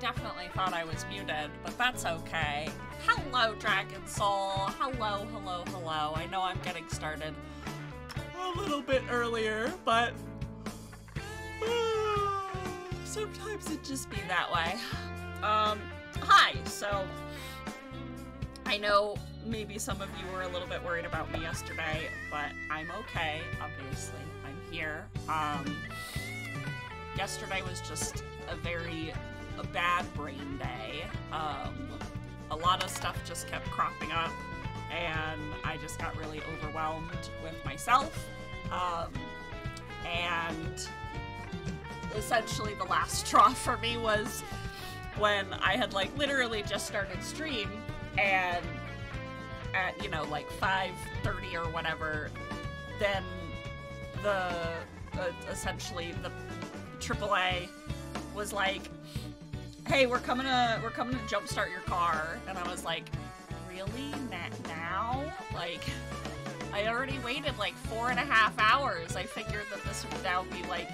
definitely thought I was muted, but that's okay. Hello, Dragon Soul. Hello, hello, hello. I know I'm getting started a little bit earlier, but sometimes it just be that way. Hi. So I know maybe some of you were a little bit worried about me yesterday, but I'm okay. Obviously, I'm here. Yesterday was just a bad brain day. A lot of stuff just kept cropping up, and I just got really overwhelmed with myself. And essentially the last straw for me was when I had like literally just started stream, and at, you know, like 5:30 or whatever, then essentially the AAA was like, hey, we're coming to jumpstart your car. And I was like, really? Now? Like, I already waited like 4.5 hours. I figured that this would now be like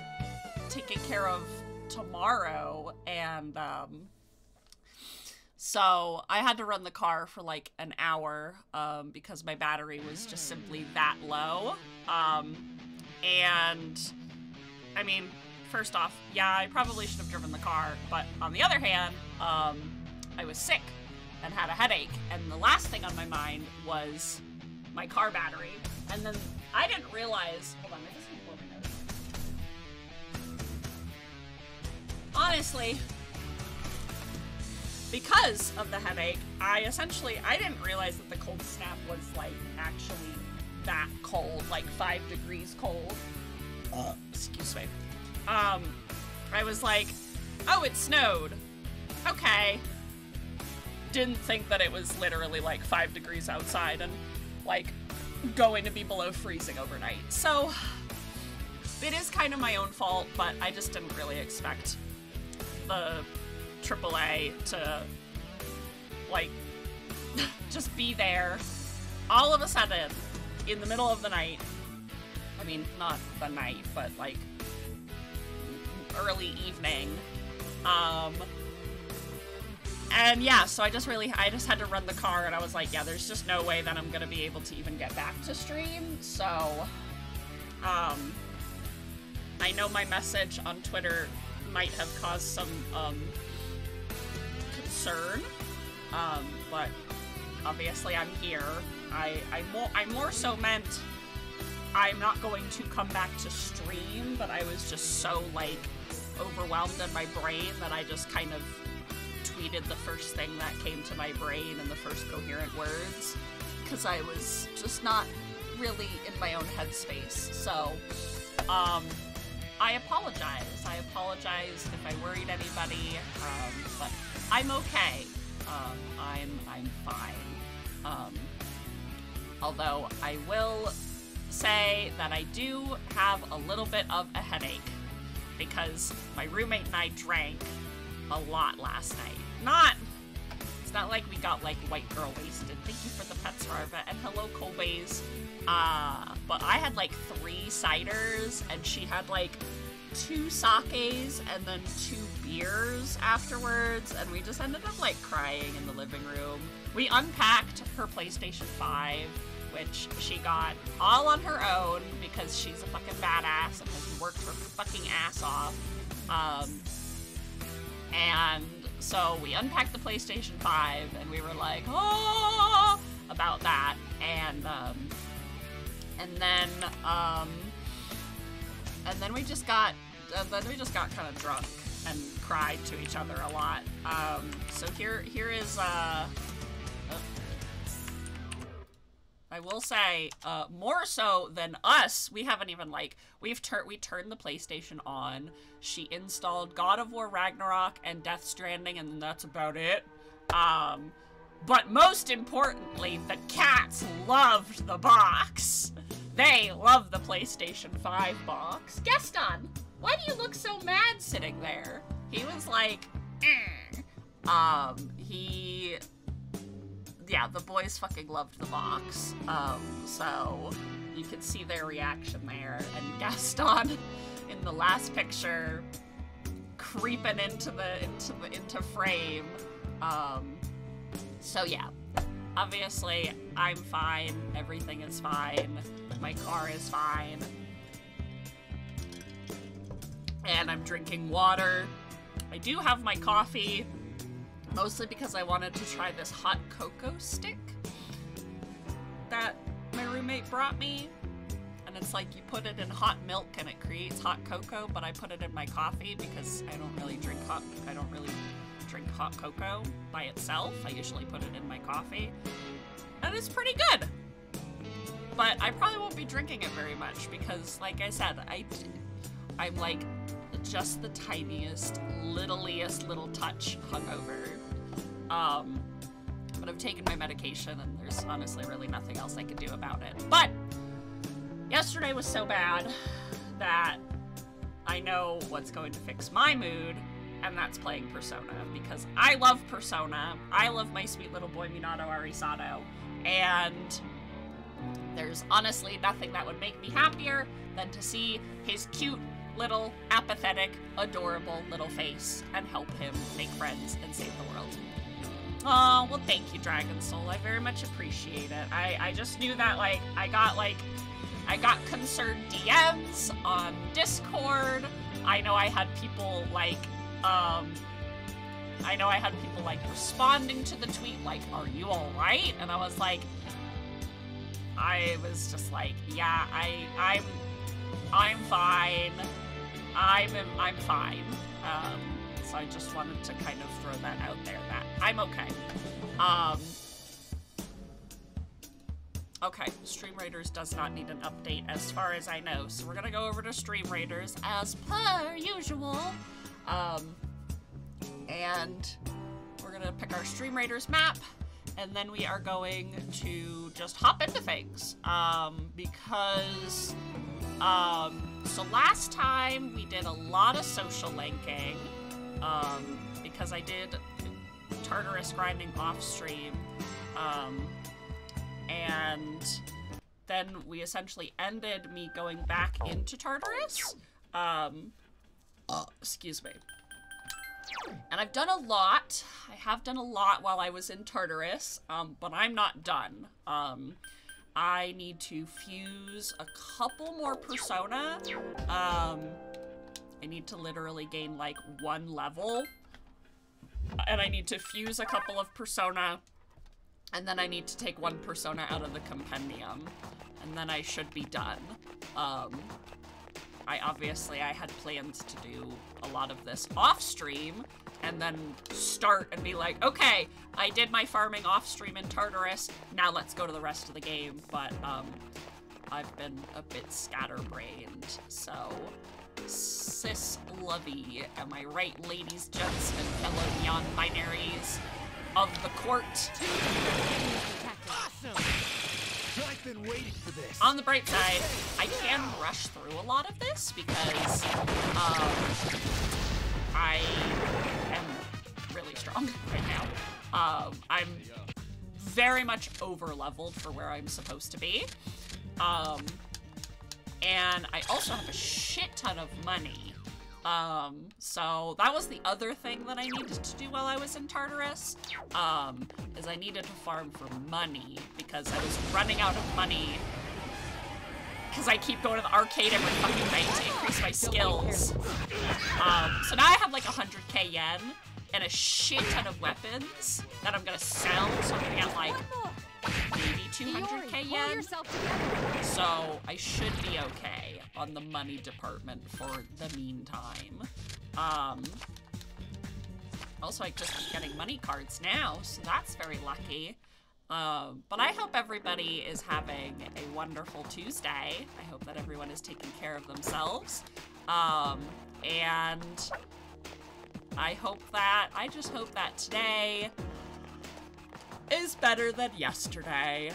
taken care of tomorrow. And so I had to run the car for like an hour because my battery was just simply that low. And I mean, first off, yeah, I probably should have driven the car, but on the other hand, I was sick and had a headache, and the last thing on my mind was my car battery. And then I didn't realize, hold on, I just need to blow my nose. Honestly, because of the headache, I didn't realize that the cold snap was like actually that cold, like 5 degrees cold. Excuse me. I was like, oh, it snowed. Okay. Didn't think that it was literally like 5 degrees outside and like going to be below freezing overnight. So it is kind of my own fault, but I just didn't really expect the AAA to like just be there all of a sudden in the middle of the night. I mean, not the night, but like early evening. And yeah, so I just had to run the car, and I was like, yeah, there's just no way that I'm gonna be able to even get back to stream. So I know my message on Twitter might have caused some concern, but obviously I'm here. I more so meant I'm not going to come back to stream, but I was just so like overwhelmed in my brain that I just kind of tweeted the first thing that came to my brain and the first coherent words, because I was just not really in my own headspace. So I apologize. I apologized if I worried anybody, but I'm okay. I'm fine. Although I will say that I do have a little bit of a headache because my roommate and I drank a lot last night. It's not like we got like white girl wasted. Thank you for the pets, Rarva, and hello, Colbays. But I had like 3 ciders, and she had like 2 sakes and then 2 beers afterwards, and we just ended up like crying in the living room. We unpacked her PlayStation 5, which she got all on her own because she's a fucking badass and has worked her fucking ass off. And so we unpacked the PlayStation 5, and we were like, oh, about that. And then we just got kind of drunk and cried to each other a lot. So here is I will say, more so than us, we haven't even, like, we turned the PlayStation on, she installed God of War Ragnarok and Death Stranding, and that's about it. But most importantly, the cats loved the box. They love the PlayStation 5 box. Gaston, why do you look so mad sitting there? He was like, yeah, the boys fucking loved the box. So you can see their reaction there. And Gaston in the last picture creeping into frame. So yeah, obviously I'm fine. Everything is fine. My car is fine. And I'm drinking water. I do have my coffee. Mostly because I wanted to try this hot cocoa stick that my roommate brought me. And it's like you put it in hot milk and it creates hot cocoa, but I put it in my coffee because I don't really drink hot cocoa by itself. I usually put it in my coffee. and it's pretty good. But I probably won't be drinking it very much because, like I said, I'm like just the tiniest, littlest little touch hungover. But I've taken my medication and there's honestly really nothing else I can do about it. But yesterday was so bad that I know what's going to fix my mood, and that's playing Persona, because I love Persona. I love my sweet little boy Minato Arisato, and there's honestly nothing that would make me happier than to see his cute, little, apathetic, adorable little face and help him make friends and save the world. Oh, well, thank you, Dragon Soul. I very much appreciate it. I just knew that, like, I got concerned DMs on Discord. I know I had people, like, responding to the tweet, like, are you alright? And I was like, I was just like, yeah, I'm fine. I'm fine. So I just wanted to kind of throw that out there, that I'm okay. Okay, Stream Raiders does not need an update as far as I know, so we're gonna go over to Stream Raiders as per usual. And we're gonna pick our Stream Raiders map, and then we are going to just hop into things. Because, so last time we did a lot of social linking, because I did Tartarus grinding off stream, and then we essentially ended me going back into Tartarus. Excuse me. And I've done a lot. I have done a lot while I was in Tartarus, but I'm not done. I need to fuse a couple more Persona. I need to literally gain like 1 level. And I need to fuse a couple of Persona. And then I need to take 1 Persona out of the compendium. And then I should be done. I had plans to do a lot of this off stream and then start and be like, okay, I did my farming off stream in Tartarus, now let's go to the rest of the game. But I've been a bit scatterbrained, so sis lovey, am I right, ladies, gents, and fellow non-binaries of the court? Awesome. I've been waiting for this. On the bright side, I can rush through a lot of this because I am really strong right now. I'm very much over-leveled for where I'm supposed to be. And I also have a shit ton of money. So that was the other thing that I needed to do while I was in Tartarus, is I needed to farm for money because I was running out of money because I keep going to the arcade every fucking night to increase my skills. So now I have like 100k yen and a shit ton of weapons that I'm gonna sell, so I'm gonna get like maybe 200k yen. So I should be okay on the money department for the meantime. Also, I just keep getting money cards now, so that's very lucky. But I hope everybody is having a wonderful Tuesday. I hope that everyone is taking care of themselves. And I just hope that today is better than yesterday.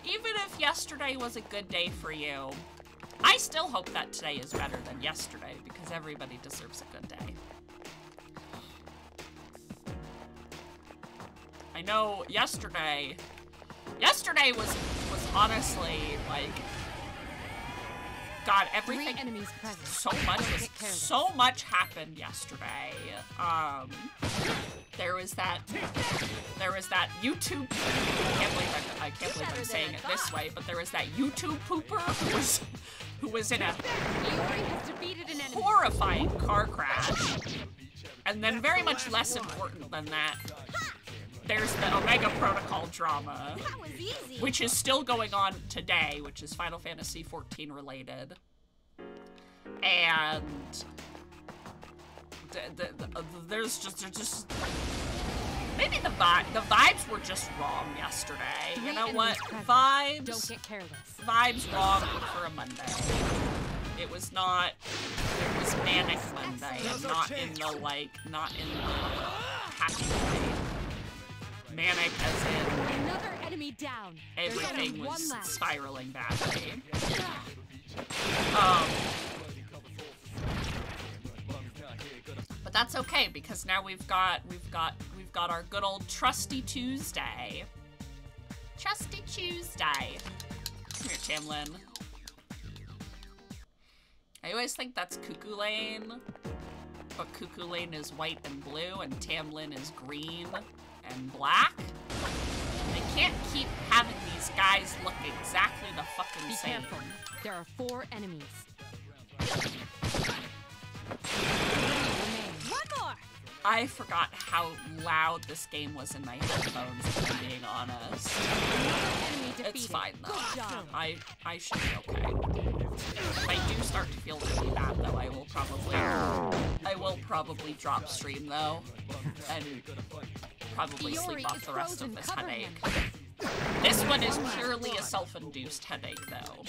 Even if yesterday was a good day for you, I still hope that today is better than yesterday because everybody deserves a good day. I know yesterday was honestly like, God, everything, so much happened yesterday. There was that YouTube, I can't believe I'm saying it this way, but there was that YouTube pooper who was in a horrifying car crash. And then very much less important than that, there's the Omega Protocol drama, which is still going on today, which is Final Fantasy XIV related. And there's just Maybe the vibes were just wrong yesterday. You know what? Vibes. Don't get careless. Vibes wrong for a Monday. It was not. It was manic Monday, and not in the happy way. Manic as in Another enemy down. everything was spiraling badly. But that's okay because now we've got our good old trusty Tuesday. Trusty Tuesday. Come here, Tamlin. I always think that's Cuckoo Lane, but Cuckoo Lane is white and blue, and Tamlin is green and black. They can't keep having these guys look exactly the fucking same. Be careful. There are 4 enemies. One more. I forgot how loud this game was in my headphones, if I'm being honest. It's fine though. I should be okay. If I do start to feel really bad though, I will probably drop stream though, and probably sleep off the rest of this headache. This one is purely a self-induced headache though.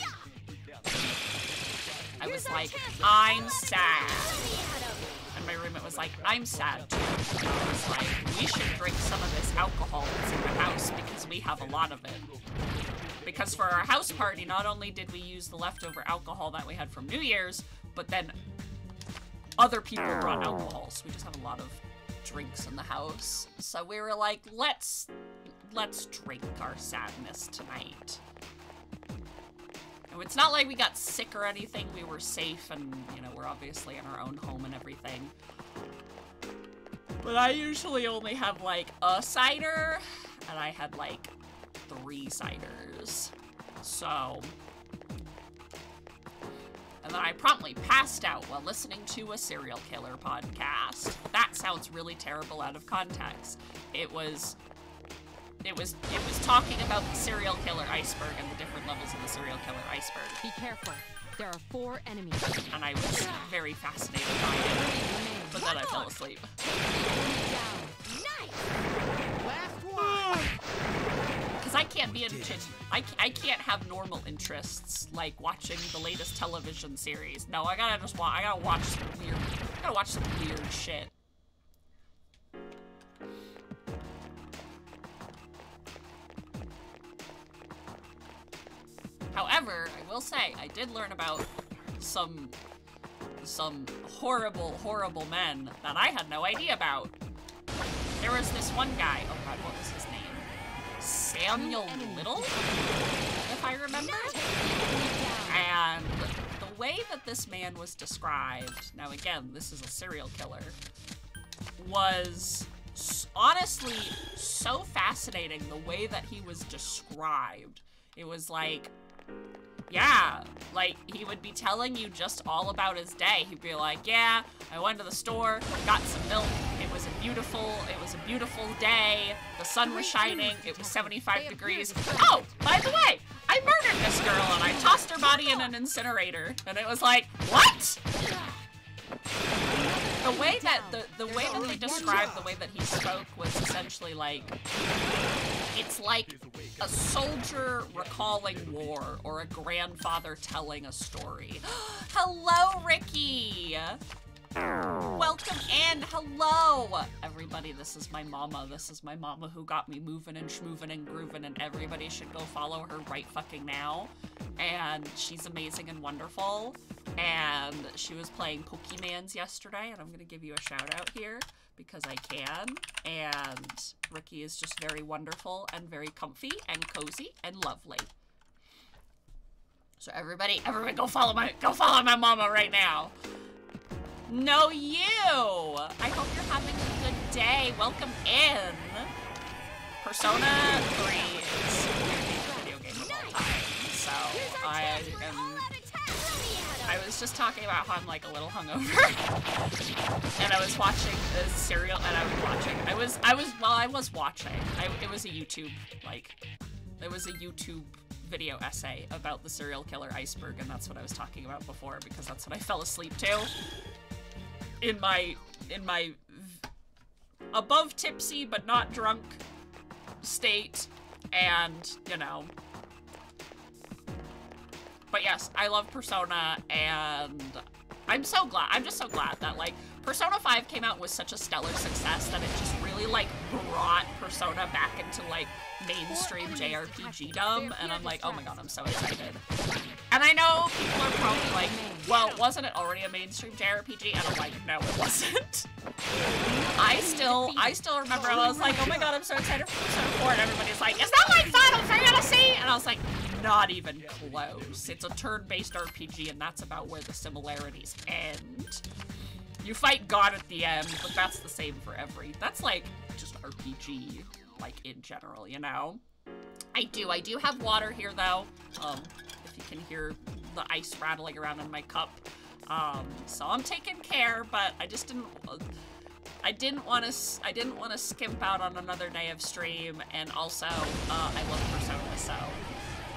I was like, I'm sad. And my roommate was like, I'm sad too. And I was like, we should drink some of this alcohol that's in the house because we have a lot of it. Because for our house party, not only did we use the leftover alcohol that we had from New Year's, but then other people brought alcohol, so we just have a lot of drinks in the house. So we were like, let's drink our sadness tonight. And it's not like we got sick or anything, we were safe and, you know, we're obviously in our own home and everything. But I usually only have like a cider, and I had like 3 ciders. So, and then I promptly passed out while listening to a serial killer podcast. That sounds really terrible out of context. It was talking about the serial killer iceberg and the different levels of the serial killer iceberg. Be careful. There are 4 enemies. And I was very fascinated by it. But then I fell asleep. Last one. Because I can't be I can't have normal interests like watching the latest television series. No, I gotta watch some weird shit. However, I will say, I did learn about some horrible, horrible men that I had no idea about. There was this one guy, oh god, what was his name? Samuel Little, if I remember. And the way that this man was described, now again, this is a serial killer, was honestly so fascinating the way that he was described. It was like, yeah, like, he would be telling you just all about his day. He'd be like, yeah, I went to the store, got some milk, it was a beautiful day, the sun was shining, it was 75 degrees. Oh, by the way, I murdered this girl and I tossed her body in an incinerator. And it was like, what? The way that the way that they described the way that he spoke was essentially like, it's like a soldier recalling war or a grandfather telling a story. Hello, Ricky! Welcome in! Hello! Everybody, this is my mama. This is my mama who got me moving and schmoovin' and groovin', and everybody should go follow her right fucking now. And she's amazing and wonderful. And she was playing Pokemans yesterday, and I'm gonna give you a shout out here because I can. And Ricky is just very wonderful and very comfy and cozy and lovely. So everybody go follow my mama right now. No, you! I hope you're having a good day. Welcome in. Persona 3 is my favorite video game of all time. So I was just talking about how I'm like a little hungover. And I was watching this serial, and it was a YouTube, it was a YouTube video essay about the serial killer iceberg, and that's what I was talking about before, because that's what I fell asleep to. In my above tipsy but not drunk state, and, you know. But yes, I love Persona, and I'm just so glad that, like, Persona 5 came out and was such a stellar success that it just really, like, brought Persona back into, like, mainstream JRPG-dom, and I'm like, oh my god, I'm so excited. And I know people are probably like, well, wasn't it already a mainstream JRPG? And I'm like, no, it wasn't. I still remember, I was like, oh my god, I'm so excited for Persona 4, and everybody's like, is that like Final Fantasy? And I was like, not even close. It's a turn-based RPG, and that's about where the similarities end. You fight God at the end, but that's the same for that's like just RPG, like in general, you know? I do have water here though. If you can hear the ice rattling around in my cup. So I'm taking care, but I just didn't want to skimp out on another day of stream, and also I love Persona, so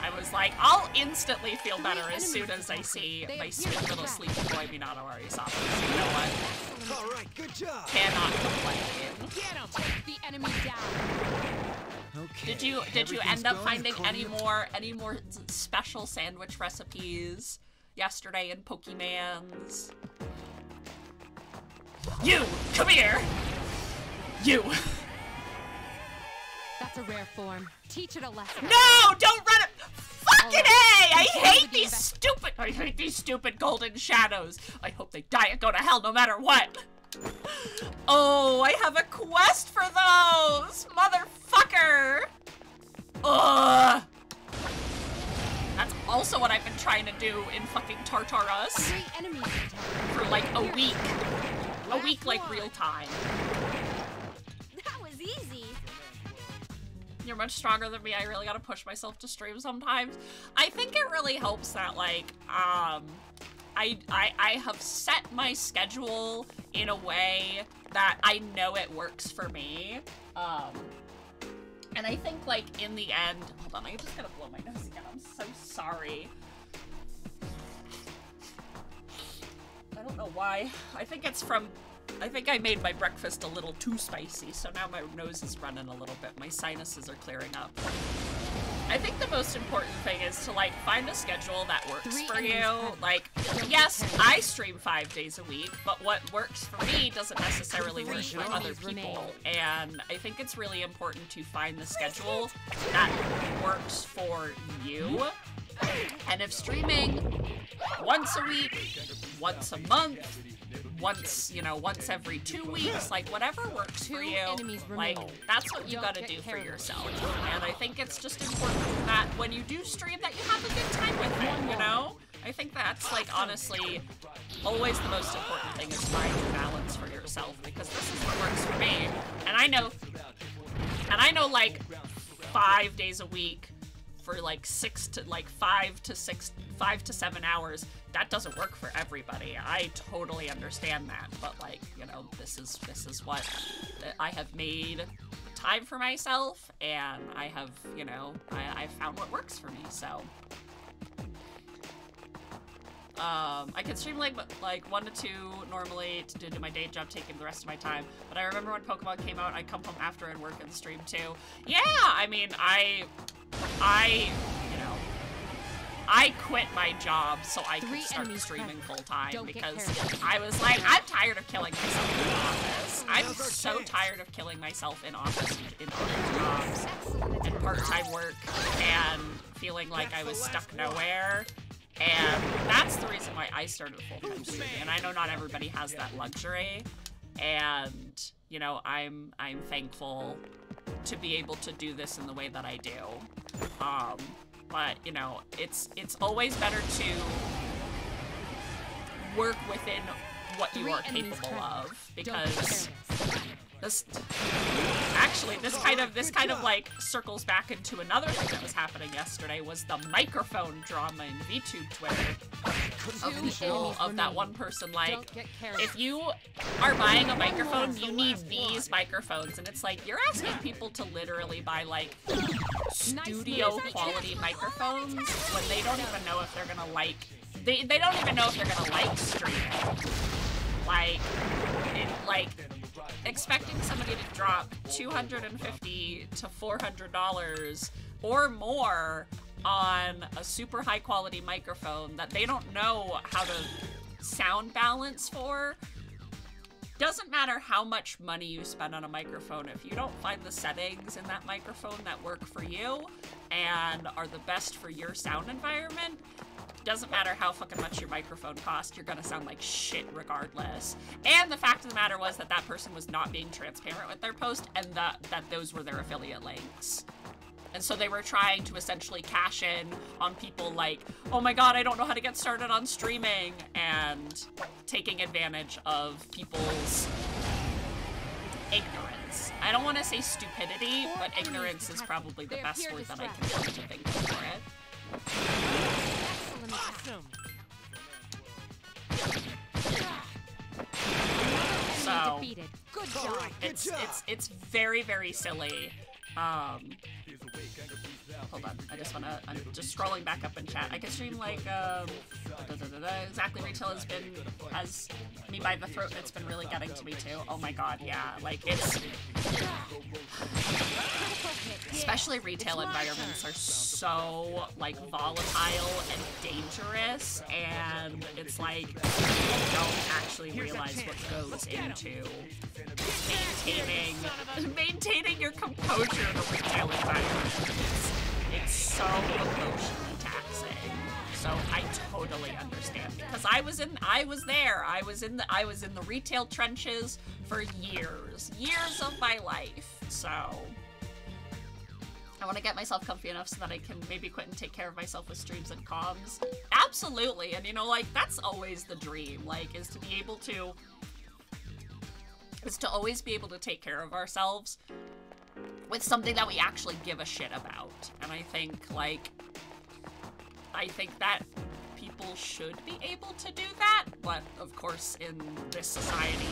I was like, I'll instantly feel better as soon as I see my sweet little sleepy boy Minato Arisato. You know what? All right, good job. Cannot complain. Get him. Take the enemy down. Okay. Did you end up finding any more special sandwich recipes yesterday in Pokemans? You come here. You. That's a rare form. Teach it a lesson. No, don't run it. Fucking A! I hate these stupid golden shadows. I hope they die and go to hell no matter what. Oh, I have a quest for those! Motherfucker! Ugh! That's also what I've been trying to do in fucking Tartarus. For like a week. A week like real time. That was easy. You're much stronger than me. I really gotta push myself to stream sometimes. I think it really helps that, like, I have set my schedule in a way that I know it works for me. And I think, like, in the end, hold on, I just gotta blow my nose again. I'm so sorry. I don't know why. I think I made my breakfast a little too spicy, so now my nose is running a little bit. My sinuses are clearing up. I think the most important thing is to, like, find a schedule that works for you. Like, yes, I stream 5 days a week, but what works for me doesn't necessarily work for other people. And I think it's really important to find the schedule that works for you. And if streaming once a week, once a month, once every 2 weeks, like, whatever works for you, like, that's what you gotta do for yourself. And I think it's just important that when you do stream that you have a good time with it, you know? I think that's, like, honestly, always the most important thing is finding balance for yourself, because this is what works for me. And I know, like, 5 days a week for, like, 5 to 7 hours, that doesn't work for everybody. I totally understand that, but, like, you know, this is what I have made time for myself, and I have, you know, I found what works for me, so. I can stream like 1 to 2 normally to do my day job, taking the rest of my time. But I remember when Pokemon came out, I'd come home after and work and stream too. Yeah, I mean, I quit my job so I could start streaming full time because I was like, I'm tired of killing myself in the office. I'm so tired of killing myself in office jobs and part-time work and feeling like I was stuck nowhere. And that's the reason why I started full-time streaming. And I know not everybody has that luxury. And, you know, I'm thankful to be able to do this in the way that I do. But, you know, it's always better to work within what you are capable of, because this kind of like circles back into another thing that was happening yesterday, was the microphone drama in VTube Twitter of that one person, like, if you are buying a microphone, you need these microphones, and it's like, you're asking people to literally buy, like, studio quality microphones when they don't even know if they're gonna like, they don't even know if they're gonna like streaming. expecting somebody to drop $250 to $400 or more on a super high quality microphone that they don't know how to sound balance for. Doesn't matter how much money you spend on a microphone, if you don't find the settings in that microphone that work for you and are the best for your sound environment, doesn't matter how fucking much your microphone costs, you're gonna sound like shit regardless. And the fact of the matter was that that person was not being transparent with their post, and that those were their affiliate links. And so they were trying to essentially cash in on people like, oh my god, I don't know how to get started on streaming, and taking advantage of people's ignorance. I don't want to say stupidity, but ignorance is probably the best word that I can come to think of for it. So, Good job. it's very, very silly. Hold on, I'm just scrolling back up in chat. I can stream like, Exactly Retail has me by the throat, and it's been really getting to me too. Oh my god, yeah, like it's, especially retail environments are so like volatile and dangerous, and it's like people don't actually realize what goes into maintaining your composure in a retail environment. It's so emotionally taxing. So I totally understand, because I was in the retail trenches for years of my life. So I want to get myself comfy enough so that I can maybe quit and take care of myself with streams and comms. Absolutely. And you know, like, that's always the dream, like, is to always be able to take care of ourselves with something that we actually give a shit about. And I think that people should be able to do that, but of course in this society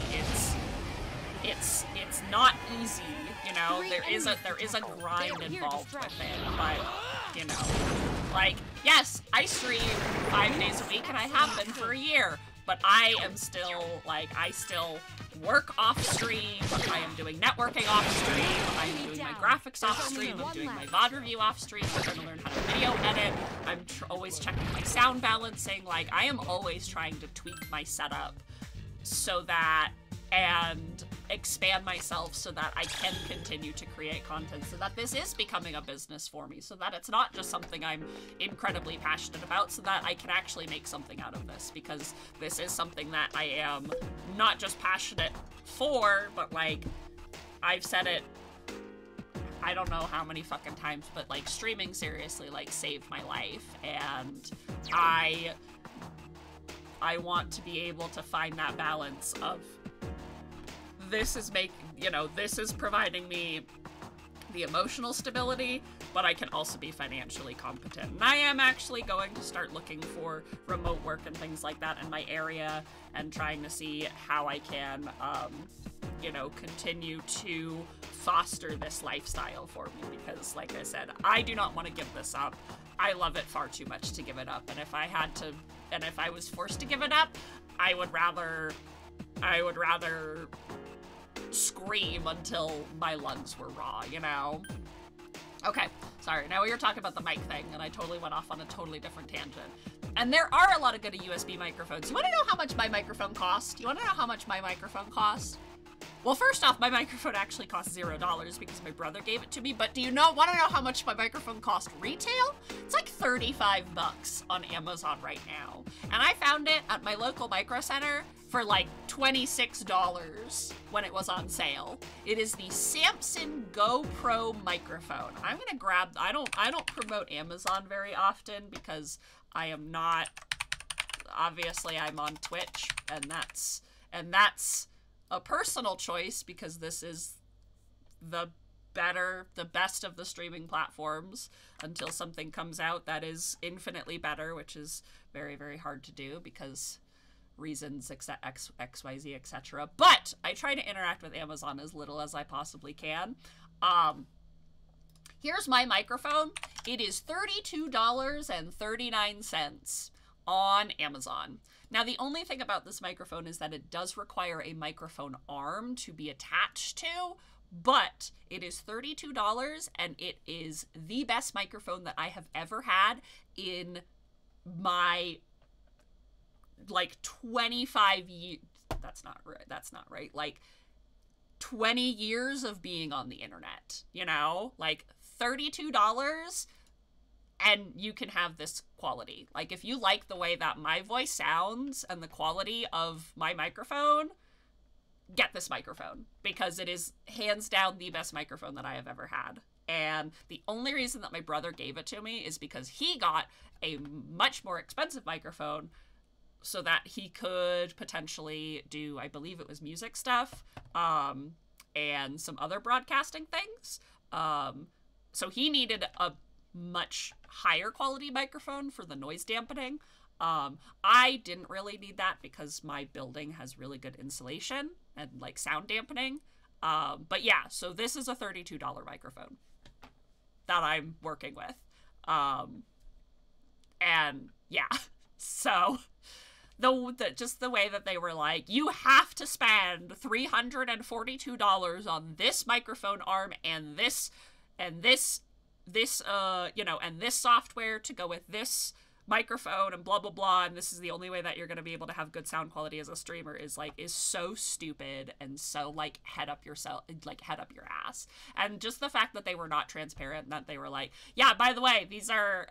it's not easy, you know. There is a grind involved with it, but you know, like, yes, I stream 5 days a week and I have been for a year, but I am still, like, I still work off stream, I am doing networking off stream, I am doing my graphics off stream, I'm doing my VOD review off stream, I'm trying to learn how to video edit, I'm always checking my sound balancing, like, I am always trying to tweak my setup so that, and expand myself so that I can continue to create content, so that this is becoming a business for me, so that it's not just something I'm incredibly passionate about, so that I can actually make something out of this, because this is something that I am not just passionate for, but like, I've said it I don't know how many fucking times, but like, streaming seriously like saved my life, and I want to be able to find that balance of this is providing me the emotional stability, but I can also be financially competent. And I am actually going to start looking for remote work and things like that in my area, and trying to see how I can, continue to foster this lifestyle for me, because like I said, I do not want to give this up. I love it far too much to give it up, and if I was forced to give it up, I would rather scream until my lungs were raw, you know? Okay, sorry, now we were talking about the mic thing, and I totally went off on a totally different tangent. And there are a lot of good USB microphones. You wanna know how much my microphone cost? You wanna know how much my microphone cost? Well, first off, my microphone actually costs $0 because my brother gave it to me, but wanna know how much my microphone cost retail? It's like 35 bucks on Amazon right now. And I found it at my local micro center for like $26 when it was on sale. It is the Samson GoPro microphone. I'm gonna grab, I don't promote Amazon very often because I am not, obviously I'm on Twitch, and that's a personal choice because this is the best of the streaming platforms until something comes out that is infinitely better, which is very, very hard to do because reasons, XYZ, etc. But I try to interact with Amazon as little as I possibly can. Here's my microphone. It is $32.39 on Amazon. Now, the only thing about this microphone is that it does require a microphone arm to be attached to, but it is $32, and it is the best microphone that I have ever had in my, like, 25 years. That's not right. Like, 20 years of being on the internet, you know? Like, $32, and you can have this quality. Like, if you like the way that my voice sounds and the quality of my microphone, get this microphone, because it is hands down the best microphone that I have ever had. And the only reason that my brother gave it to me is because he got a much more expensive microphone so that he could potentially do, I believe it was music stuff, and some other broadcasting things. So he needed a much higher quality microphone for the noise dampening. I didn't really need that because my building has really good insulation and like sound dampening. But yeah, so this is a $32 microphone that I'm working with. And yeah, so just the way that they were like, you have to spend $342 on this microphone arm and this software to go with this microphone and blah blah blah, and this is the only way that you're going to be able to have good sound quality as a streamer, is so stupid and so like head up your ass. And just the fact that they were not transparent, and that they were like, yeah, by the way, these are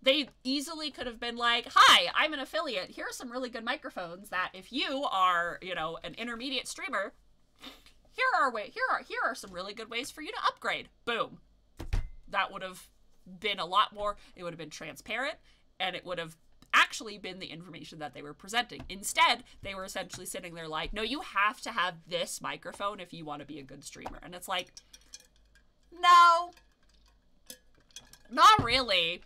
they easily could have been like, hi, I'm an affiliate, here are some really good microphones that if you are, you know, an intermediate streamer, here are some really good ways for you to upgrade. Boom. That would have been a lot more, it would have been transparent, and it would have actually been the information that they were presenting. Instead, they were essentially sitting there like, no, you have to have this microphone if you want to be a good streamer. And it's like, no, not really.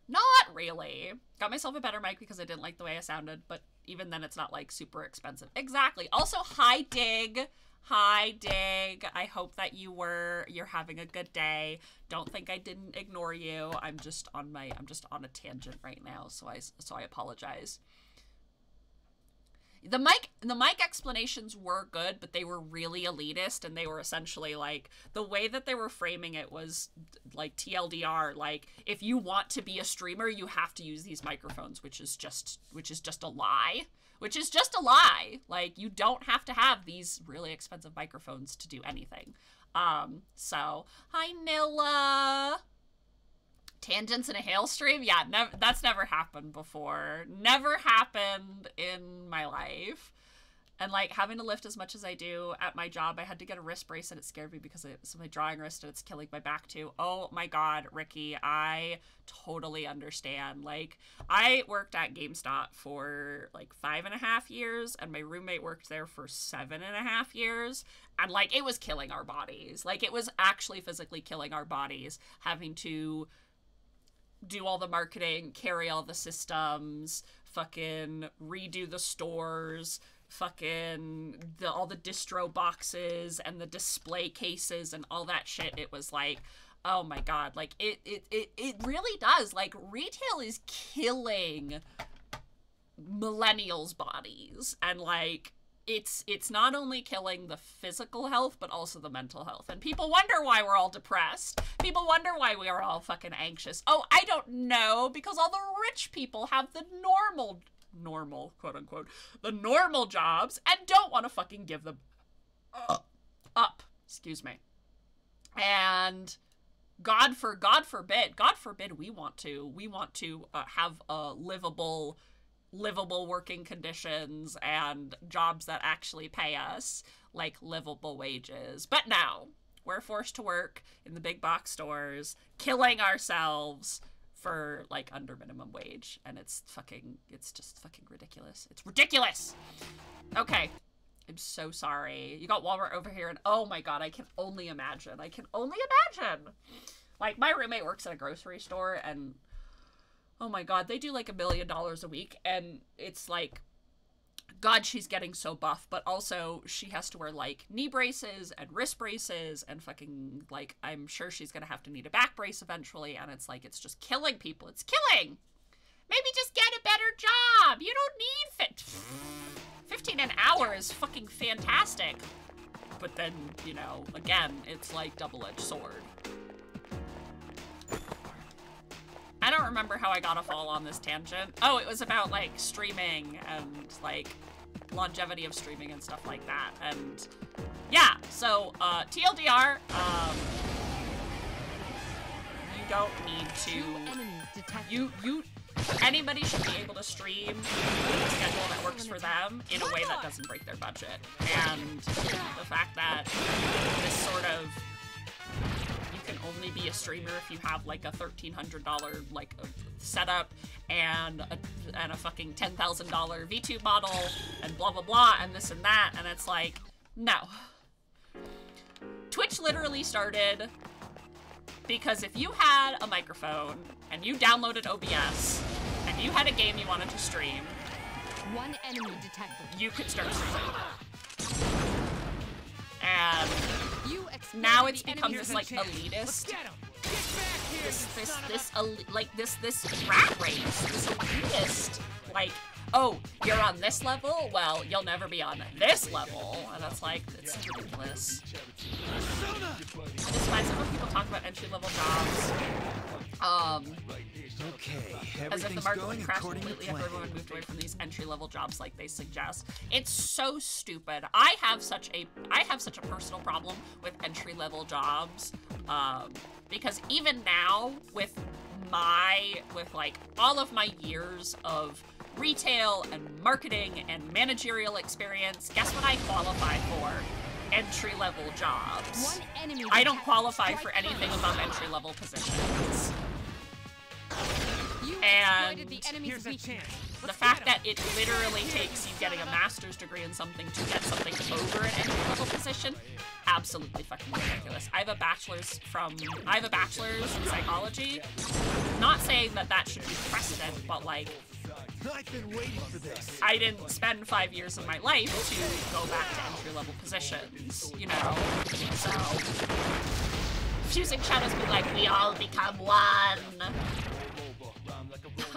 Not really. Got myself a better mic because I didn't like the way I sounded, but even then it's not like super expensive. Exactly. Also, hi Dig. Hi Dig. I hope that you're having a good day. Don't think I didn't ignore you. I'm just on a tangent right now, so I apologize. The mic explanations were good, but they were really elitist, and they were essentially like, the way that they were framing it was like TLDR, like, if you want to be a streamer, you have to use these microphones, which is just a lie. Which is just a lie. Like, you don't have to have these really expensive microphones to do anything. So, hi Nilla. Tangents in a hail stream? Yeah, that's never happened before. Never happened in my life. And, like, having to lift as much as I do at my job, I had to get a wrist brace, and it scared me because it's my drawing wrist, and it's killing my back, too. Oh, my God, Ricky, I totally understand. Like, I worked at GameStop for, like, 5.5 years, and my roommate worked there for 7.5 years, and, like, it was killing our bodies. Like, it was actually physically killing our bodies, having to do all the marketing, carry all the systems, fucking redo the stores, fucking all the distro boxes and the display cases and all that shit. It was like, oh my God, like it really does. Like, retail is killing millennials' bodies, and like it's not only killing the physical health, but also the mental health. And people wonder why we're all depressed. People wonder why we are all fucking anxious. Oh, I don't know, because all the rich people have the normal, quote unquote, the normal jobs, and don't want to fucking give them up. Excuse me. And God forbid we want to have livable working conditions and jobs that actually pay us like livable wages. But no, we're forced to work in the big box stores, killing ourselves for like under minimum wage, and it's just fucking ridiculous. It's ridiculous. Okay, I'm so sorry. You got Walmart over here, and oh my God, I can only imagine. Like, my roommate works at a grocery store, and oh my God, they do like $1 million a week, and it's like, God, she's getting so buff, but also she has to wear like knee braces and wrist braces and fucking, like, I'm sure she's gonna have to need a back brace eventually, and it's like, it's just killing people. It's killing! Maybe just get a better job. You don't need 15 an hour is fucking fantastic. But then, you know, again, it's like double-edged sword. I don't remember how I got off all on this tangent. Oh, it was about, like, streaming and, like, longevity of streaming and stuff like that. And, yeah, so, TLDR, you don't need to, anybody should be able to stream a schedule that works for them in a way that doesn't break their budget. And the fact that this sort of, you can only be a streamer if you have like a $1,300 like setup and a fucking $10,000 VTube model and blah blah blah and this and that, and it's like, no. Twitch literally started because if you had a microphone and you downloaded OBS and you had a game you wanted to stream, one enemy detected. You could start streaming. And now it's become this like elitist, this rat race, this elitist, like, oh, you're on this level? Well, you'll never be on this level. And that's like, it's ridiculous. I despise it when people talk about entry-level jobs. As if the market would crash completely if everyone moved away from these entry-level jobs like they suggest. It's so stupid. I have such a personal problem with entry-level jobs, because even now with like all of my years of retail and marketing and managerial experience, guess what I qualify for? Entry-level jobs. I don't qualify for anything above entry-level positions. And the fact that it literally takes you getting a master's degree in something to get something over an entry-level position, absolutely fucking ridiculous. I have a bachelor's in psychology. Not saying that that should be precedent, but like, I've been waiting for this. I didn't spend 5 years of my life to go back to entry-level positions, you know? So, Fusing Shadows be like, we all become one.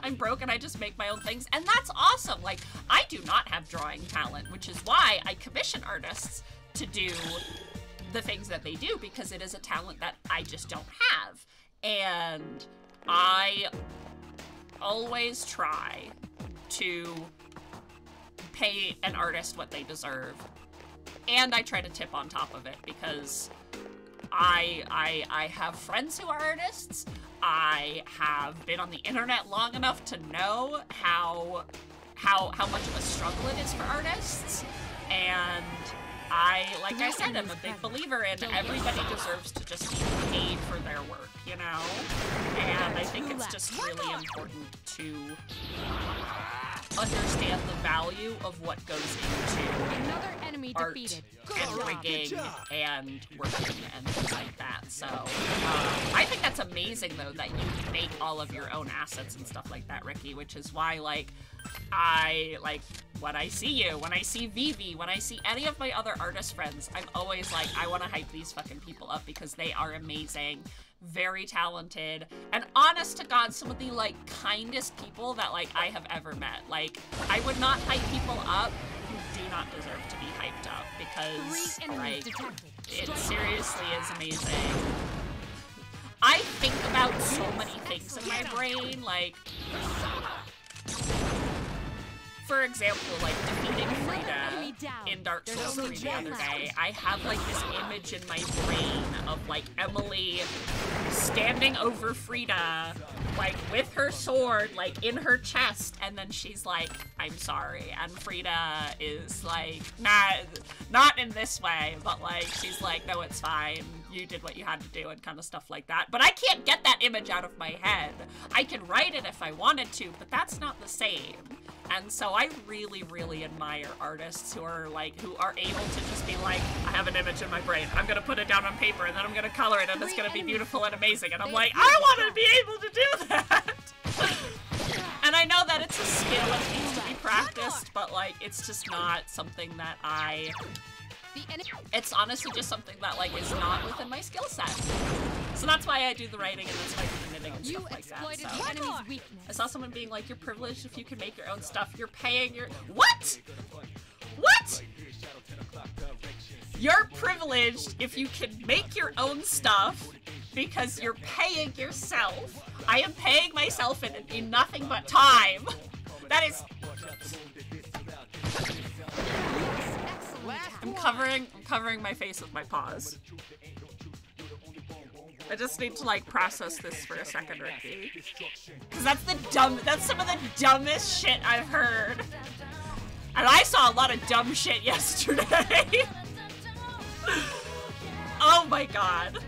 I'm broke and I just make my own things, and that's awesome. Like, I do not have drawing talent, which is why I commission artists to do the things that they do, because it is a talent that I just don't have. And I always try to pay an artist what they deserve, and I try to tip on top of it, because I have friends who are artists. I have been on the internet long enough to know how much of a struggle it is for artists, and like I said, I'm a big believer in everybody deserves to just be paid for their work, you know? And I think it's just really important to understand the value of what goes into art and rigging and working and things like that. So I think that's amazing, though, that you make all of your own assets and stuff like that, Ricky, which is why, like, when I see you, when I see Vivi, when I see any of my other artist friends, I'm always like, I want to hype these fucking people up because they are amazing, very talented, and honest to God, some of the, like, kindest people that, like, I have ever met. Like, I would not hype people up who do not deserve to be hyped up, because, like, it seriously is amazing. I think about so many things in my brain, like, for example, like, defeating Frida in Dark Souls 3 the other day, I have, like, this image in my brain of, like, Emily standing over Frida, like, with her sword, like, in her chest, and then she's like, I'm sorry, and Frida is like, not in this way, but, like, she's like, no, it's fine, you did what you had to do, and kind of stuff like that. But I can't get that image out of my head. I can write it if I wanted to, but that's not the same. And so I really, really admire artists who are able to just be like, I have an image in my brain, I'm gonna put it down on paper, and then I'm gonna color it, and it's gonna be beautiful and amazing, and I'm like, I want to be able to do that! And I know that it's a skill that needs to be practiced, but, like, it's just not something that it's honestly just something that, like, is not within my skill set. So that's why I do the writing, and that's why I do the knitting and You stuff like that. exploited So. the enemy's weakness. I saw someone being like, you're privileged if you can make your own stuff. You're paying your... What? What? You're privileged if you can make your own stuff because you're paying yourself. I am paying myself in nothing but time. That is... I'm covering my face with my paws. I just need to like process this for a second, Ricky. Cause that's some of the dumbest shit I've heard. And I saw a lot of dumb shit yesterday. Oh my god.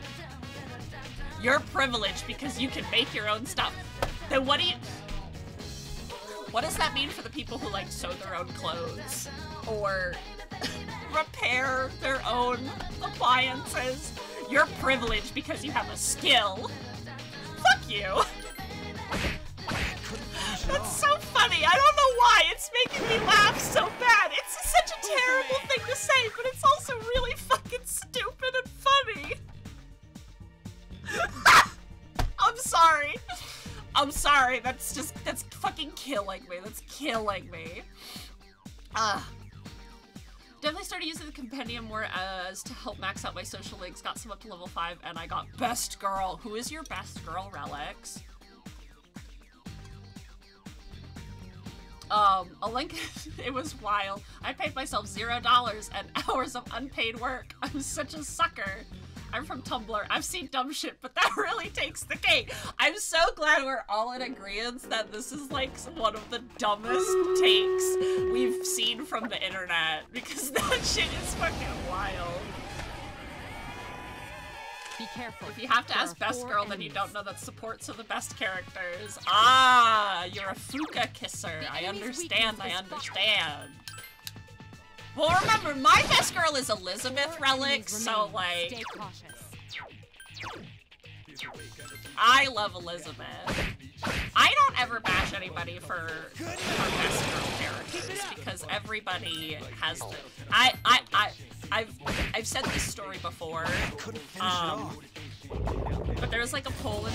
You're privileged because you can make your own stuff. Then what does that mean for the people who like sew their own clothes? Or repair their own appliances? You're privileged because you have a skill. Fuck you. That's so funny. I don't know why. It's making me laugh so bad. It's such a terrible thing to say, but it's also really fucking stupid and funny. I'm sorry. I'm sorry. That's fucking killing me. That's killing me. Definitely started using the compendium more as to help max out my social links. Got some up to level 5, and I got best girl. Who is your best girl, Relics? A link. It was wild. I paid myself $0 and hours of unpaid work. I'm such a sucker. I'm from Tumblr. I've seen dumb shit, but that really takes the cake. I'm so glad we're all in agreement that this is like one of the dumbest takes we've seen from the internet, because that shit is fucking wild. Be careful. If you have to ask best girl, then you don't know that supports are the best characters. Ah, you're a Fuuka kisser. I understand, I understand. Well, remember, my best girl is Elizabeth Relic, so, like... Stay cautious. I love Elizabeth. I don't ever bash anybody for best girl characters, because everybody has the... I've said this story before, but there was, like, a poll in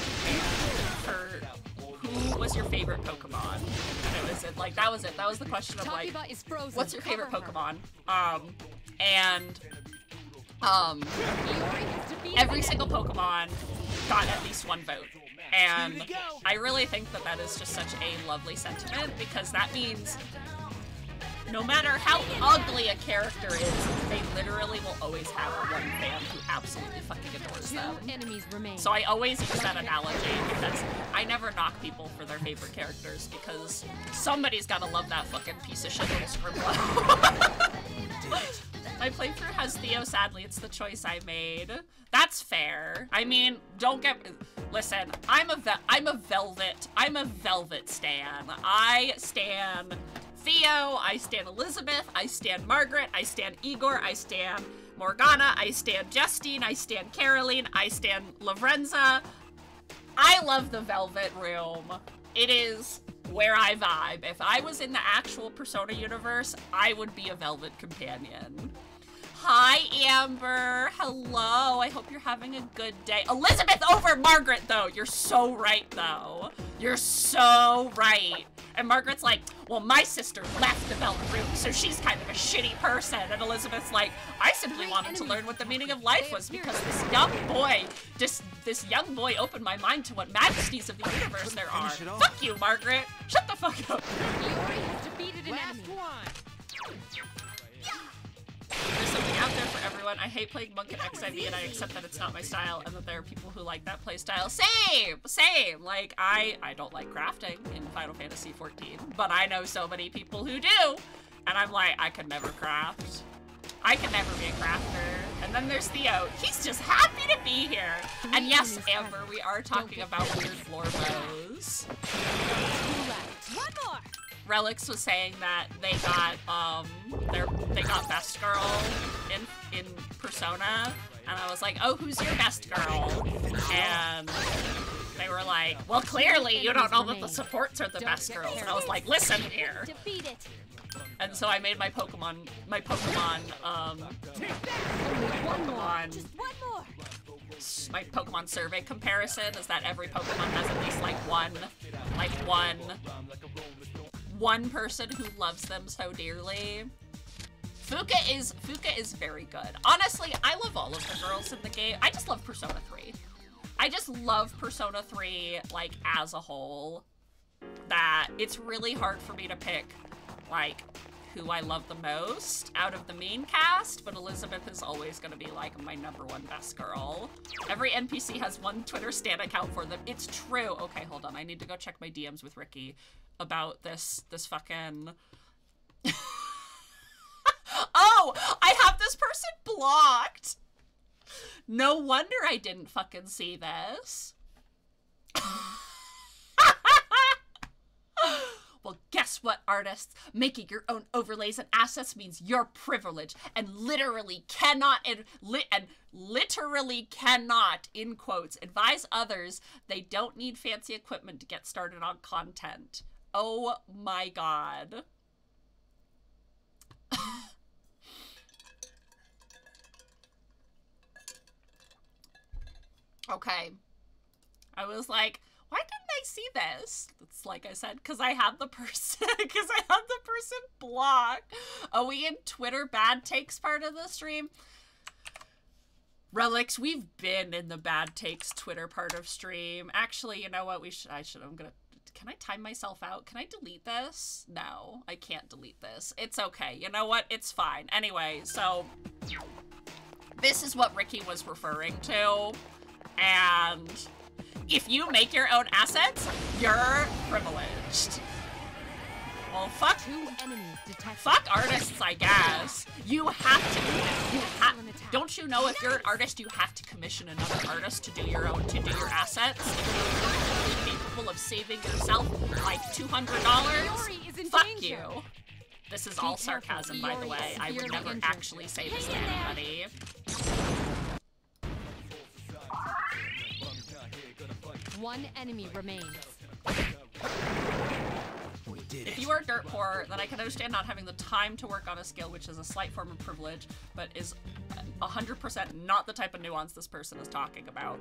for who was your favorite Pokemon? And it was like, that was it. That was the question of like, what's your favorite Pokemon? Every single Pokemon got at least one vote. And I really think that that is just such a lovely sentiment, because that means no matter how ugly a character is, they literally will always have one fan who absolutely fucking adores them. So I always use that analogy, because I never knock people for their favorite characters, because somebody's gotta love that fucking piece of shit little Scribbler. My playthrough has Theo, sadly, it's the choice I made. That's fair. I mean, listen, I'm a Velvet stan. I stan Theo, I stan Elizabeth, I stan Margaret, I stan Igor, I stan Morgana, I stan Justine, I stan Caroline, I stan Lavrenza. I love the Velvet Room. It is where I vibe. If I was in the actual Persona universe, I would be a Velvet companion. Hi, Amber. Hello. I hope you're having a good day. Elizabeth over Margaret, though. You're so right, though. You're so right. And Margaret's like, well, my sister left the Velvet Room, so she's kind of a shitty person. And Elizabeth's like, I simply wanted to learn what the meaning of life was, because this young boy opened my mind to what majesties of the universe there are. Fuck you, Margaret. Shut the fuck up. There's something out there for everyone. I hate playing Monk and XIV, and I accept that it's not my style, and that there are people who like that play style. Same! Like, I don't like crafting in Final Fantasy XIV, but I know so many people who do, and I'm like, I could never craft. I could never be a crafter. And then there's Theo. He's just happy to be here. And yes, Amber, we are talking about weird floor bows. One more. Relics was saying that they got they got best girl in Persona, and I was like, oh, who's your best girl? And they were like, well, clearly you don't know that the supports are the best girls. And I was like, listen here. And so I made my Pokemon my Pokemon survey comparison is that every Pokemon has at least one person who loves them so dearly. Fuuka is very good. Honestly, I love all of the girls in the game. I just love Persona 3. I just love Persona 3, like, as a whole. That it's really hard for me to pick, like, who I love the most out of the main cast, but Elizabeth is always gonna be, like, my #1 best girl. Every NPC has one Twitter stan account for them. It's true. Okay, hold on. I need to go check my DMs with Ricky about this fucking... Oh, I have this person blocked. No wonder I didn't fucking see this. Well, guess what, artists? Making your own overlays and assets means you're privileged and literally cannot, literally cannot, in quotes, advise others they don't need fancy equipment to get started on content. Oh my god. Okay. I was like, why didn't I see this? It's like I said, because I had the person, blocked. Are we in Twitter bad takes part of the stream? Relics, we've been in the bad takes Twitter part of stream. Actually, you know what? Can I time myself out? Can I delete this? No, I can't delete this. It's okay. You know what? It's fine. Anyway, so this is what Ricky was referring to. And if you make your own assets, you're privileged. Well, fuck artists, I guess. You have to. Don't you know if you're an artist, you have to commission another artist to do your assets? If you're totally capable of saving yourself like $200, fuck you. This is all sarcasm, by the way. I would never actually say this to anybody. One enemy remains. If you are dirt poor, then I can understand not having the time to work on a skill, which is a slight form of privilege, but is 100% not the type of nuance this person is talking about.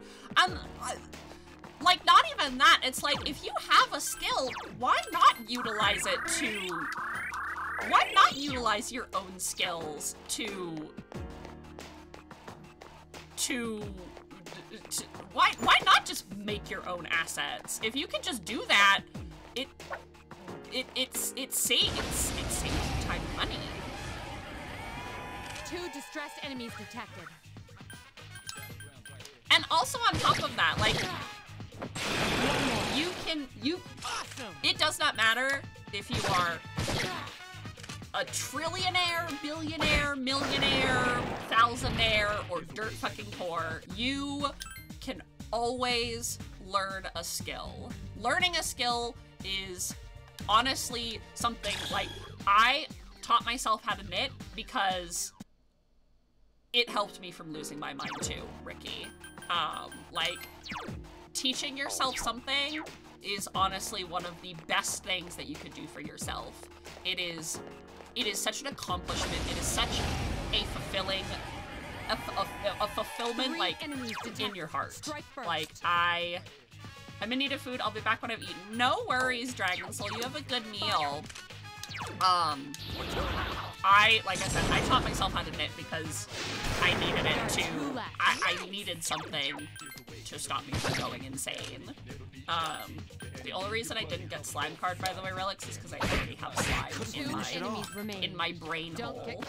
Like, not even that. It's like, if you have a skill, why not utilize it to... Why not utilize your own skills to why not just make your own assets? If you can just do that, it saves time and money. 2 distressed enemies detected. And also on top of that, like, it does not matter if you are a trillionaire, billionaire, millionaire, thousandaire, or dirt fucking poor. You can always learn a skill. Learning a skill is honestly something, like, I taught myself how to knit because it helped me from losing my mind too, Ricky. Like, teaching yourself something is honestly one of the best things that you could do for yourself. It is such an accomplishment. It is such a fulfilling, a fulfillment, like, in your heart. Like, I'm in need of food. I'll be back when I've eaten. No worries, Dragon Soul. You have a good meal. Like I said, I taught myself how to knit because I needed it to, I needed something to stop me from going insane. The only reason I didn't get slime card, by the way, Relics, is because I already have slime in my brain hole.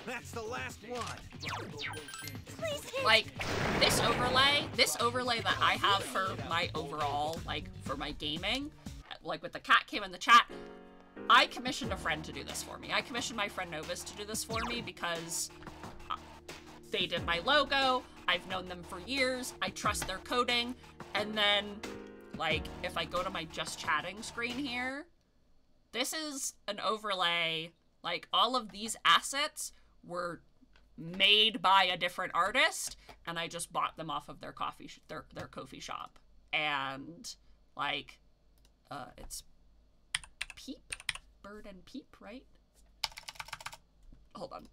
That's the last one. Like, this overlay that I have for my overall, like, for my gaming, like with the cat came in the chat, I commissioned a friend to do this for me. I commissioned my friend Novus to do this for me because they did my logo, I've known them for years, I trust their coding, and then, like, if I go to my just chatting screen here, this is an overlay, like, all of these assets were made by a different artist, and I just bought them off of their their Ko-fi shop. And, like, it's Peep? Bird and Peep, right? Hold on.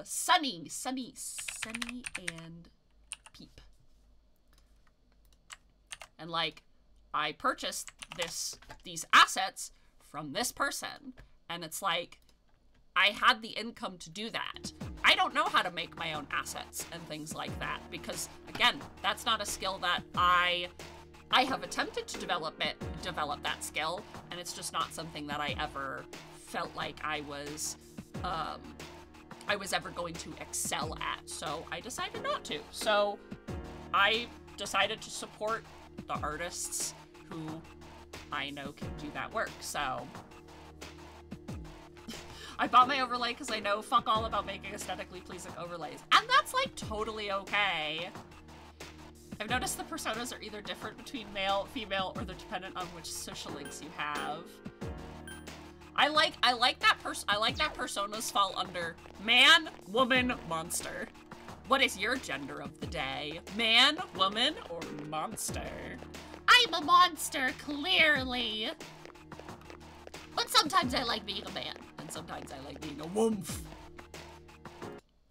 Sunny and Peep. And like, I purchased these assets from this person, and it's like, I had the income to do that. I don't know how to make my own assets and things like that, because again, that's not a skill that I have attempted to develop that skill, and it's just not something that I ever felt like I was ever going to excel at. So I decided not to. So I decided to support the artists who I know can do that work. So I bought my overlay because I know fuck all about making aesthetically pleasing overlays. And that's like totally okay. I've noticed the personas are either different between male, female, or they're dependent on which social links you have. I like that personas fall under man, woman, monster. What is your gender of the day? Man, woman, or monster? I'm a monster, clearly. But sometimes I like being a man, and sometimes I like being a woomph.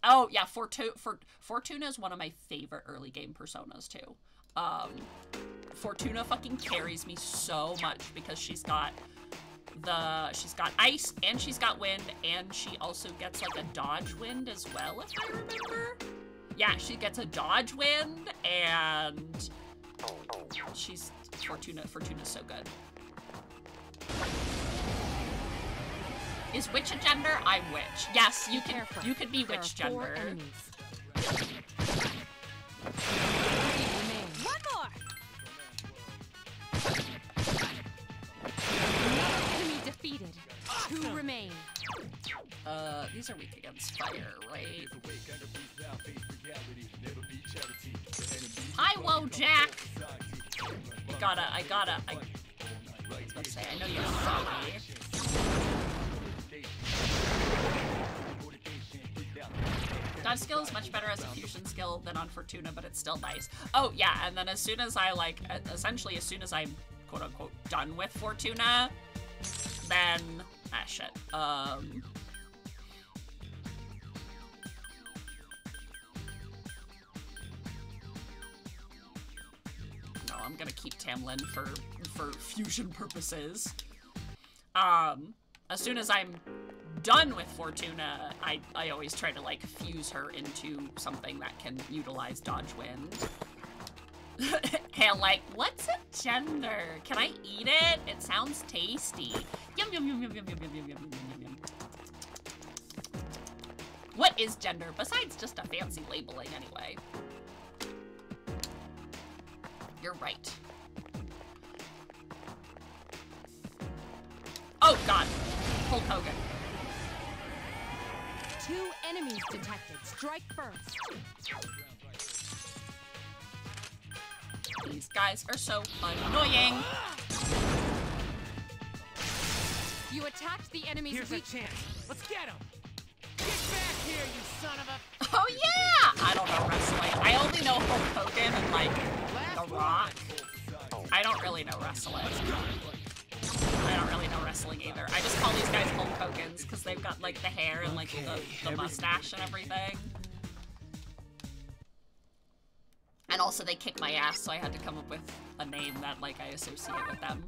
Oh, yeah, Fortuna is one of my favorite early game personas, too. Fortuna fucking carries me so much because she's got ice, and she's got wind, and she also gets, like, a dodge wind as well, if I remember. Yeah, she gets a dodge wind, and Fortuna's so good. Is witch a gender? I'm witch. Yes, you could be witch gender. One more. Enemy defeated. 2 remain. These are weak against fire, right? I won't, Jack. I was about to say, I know you're sorry. Dodge skill is much better as a fusion skill than on Fortuna, but it's still nice. Oh yeah, and then as soon as I essentially as soon as I'm quote unquote done with Fortuna, then shit. No, I'm gonna keep Tamlin for fusion purposes. As soon as I'm done with Fortuna, I always try to like fuse her into something that can utilize dodge wind. Hey, like, what's a gender? Can I eat it? It sounds tasty. Yum yum yum yum yum yum yum yum yum yum yum. What is gender besides just a fancy labeling anyway? You're right. Oh god, Hulk Hogan. 2 enemies detected. Strike first. These guys are so annoying. You attacked the enemy's Here's a weak. chance. Let's get him. Get back here, you son of a... Oh yeah! I don't know wrestling. I only know Hulk Hogan and like The Rock. I don't really know wrestling. I don't really know wrestling either. I just call these guys Hulk Hogans because they've got like the hair and like the mustache and everything. And also they kick my ass, so I had to come up with a name that like I associate with them.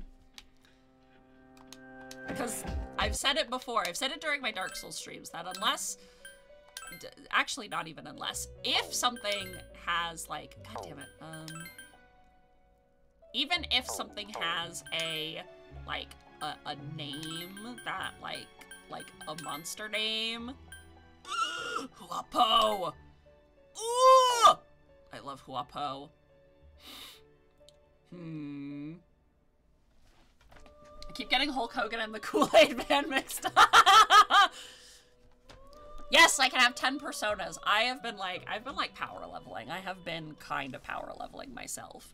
Because I've said it before, I've said it during my Dark Souls streams, that unless, actually not even unless, if something has like, god damn it, even if something has a, like, a name that, like a monster name, Huapo! Ooh! I love Huapo. I keep getting Hulk Hogan and the Kool-Aid Man mixed up. Yes, I can have 10 personas. I've been like power leveling. I have been kind of power leveling myself.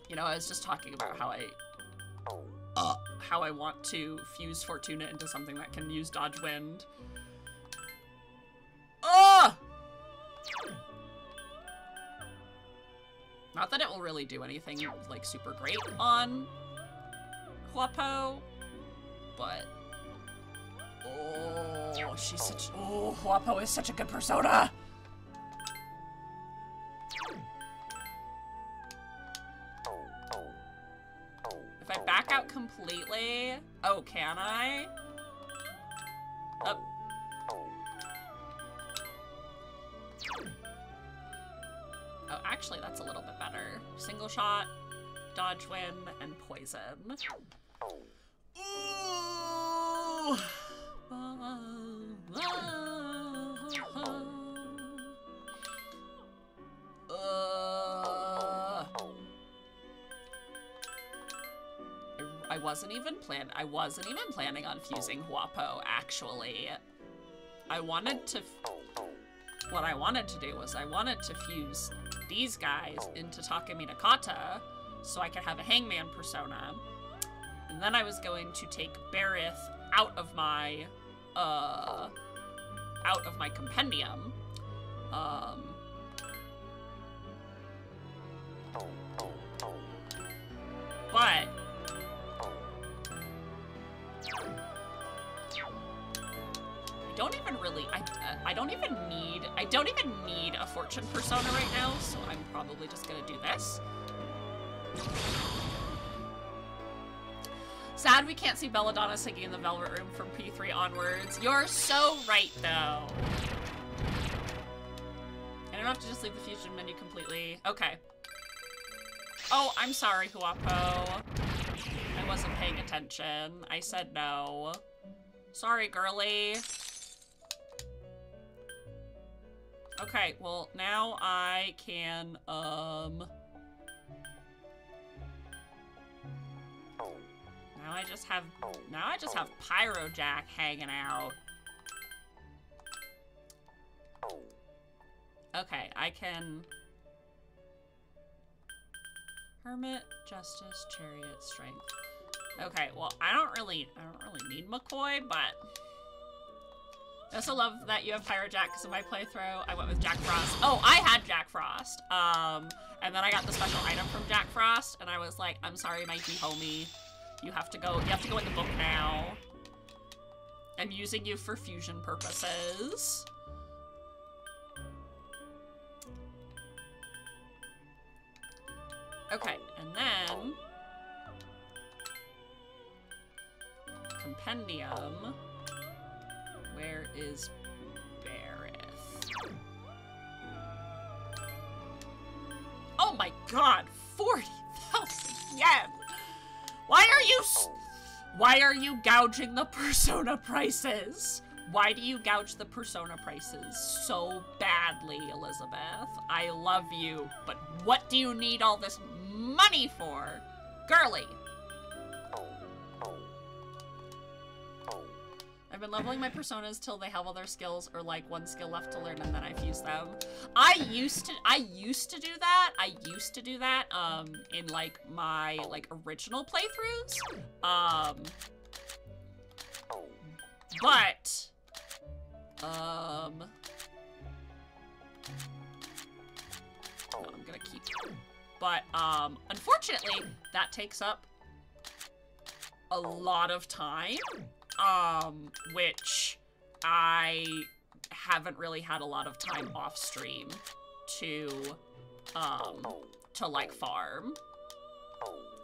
You know, I was just talking about how I want to fuse Fortuna into something that can use dodge wind. Ugh! Not that it will really do anything, like, super great on Huapo, but oh, she's such. Oh, Huapo is such a good persona. If I back out completely, oh, can I? Oh. Oh, actually, that's a little bit better. Single shot, dodge win, and poison. Ooh! I wasn't even planning on fusing Huapo, actually. What I wanted to do was I wanted to fuse these guys into Takemi Nakata so I could have a hangman persona. And then I was going to take Barith out of my compendium. But I don't even need a fortune persona right now, so I'm probably just gonna do this. Sad we can't see Belladonna singing in the Velvet Room from P3 onwards. You're so right, though. I don't have to just leave the fusion menu completely. Okay. Oh, I'm sorry, Huapo. I wasn't paying attention. I said no. Sorry, girly. Okay, well, now I can, now I just have Pyrojack hanging out. Okay, I can... Hermit, Justice, Chariot, Strength. Okay, well, I don't really need McCoy, but... I also love that you have Pyrojack, because in my playthrough, I went with Jack Frost. Oh, I had Jack Frost. And then I got the special item from Jack Frost, and I was like, I'm sorry, Mikey homie. You have to go in the book now. I'm using you for fusion purposes. Okay, and then... Compendium. Where is Barith? Oh my god, 40,000 yen! Why are you gouging the persona prices? Why do you gouge the persona prices so badly, Elizabeth? I love you, but what do you need all this money for? Girly! I've been leveling my personas till they have all their skills or like one skill left to learn and then I fuse them. I used to do that in like my like original playthroughs. But no, I'm gonna keep but unfortunately that takes up a lot of time. Which I haven't really had a lot of time off stream to like farm.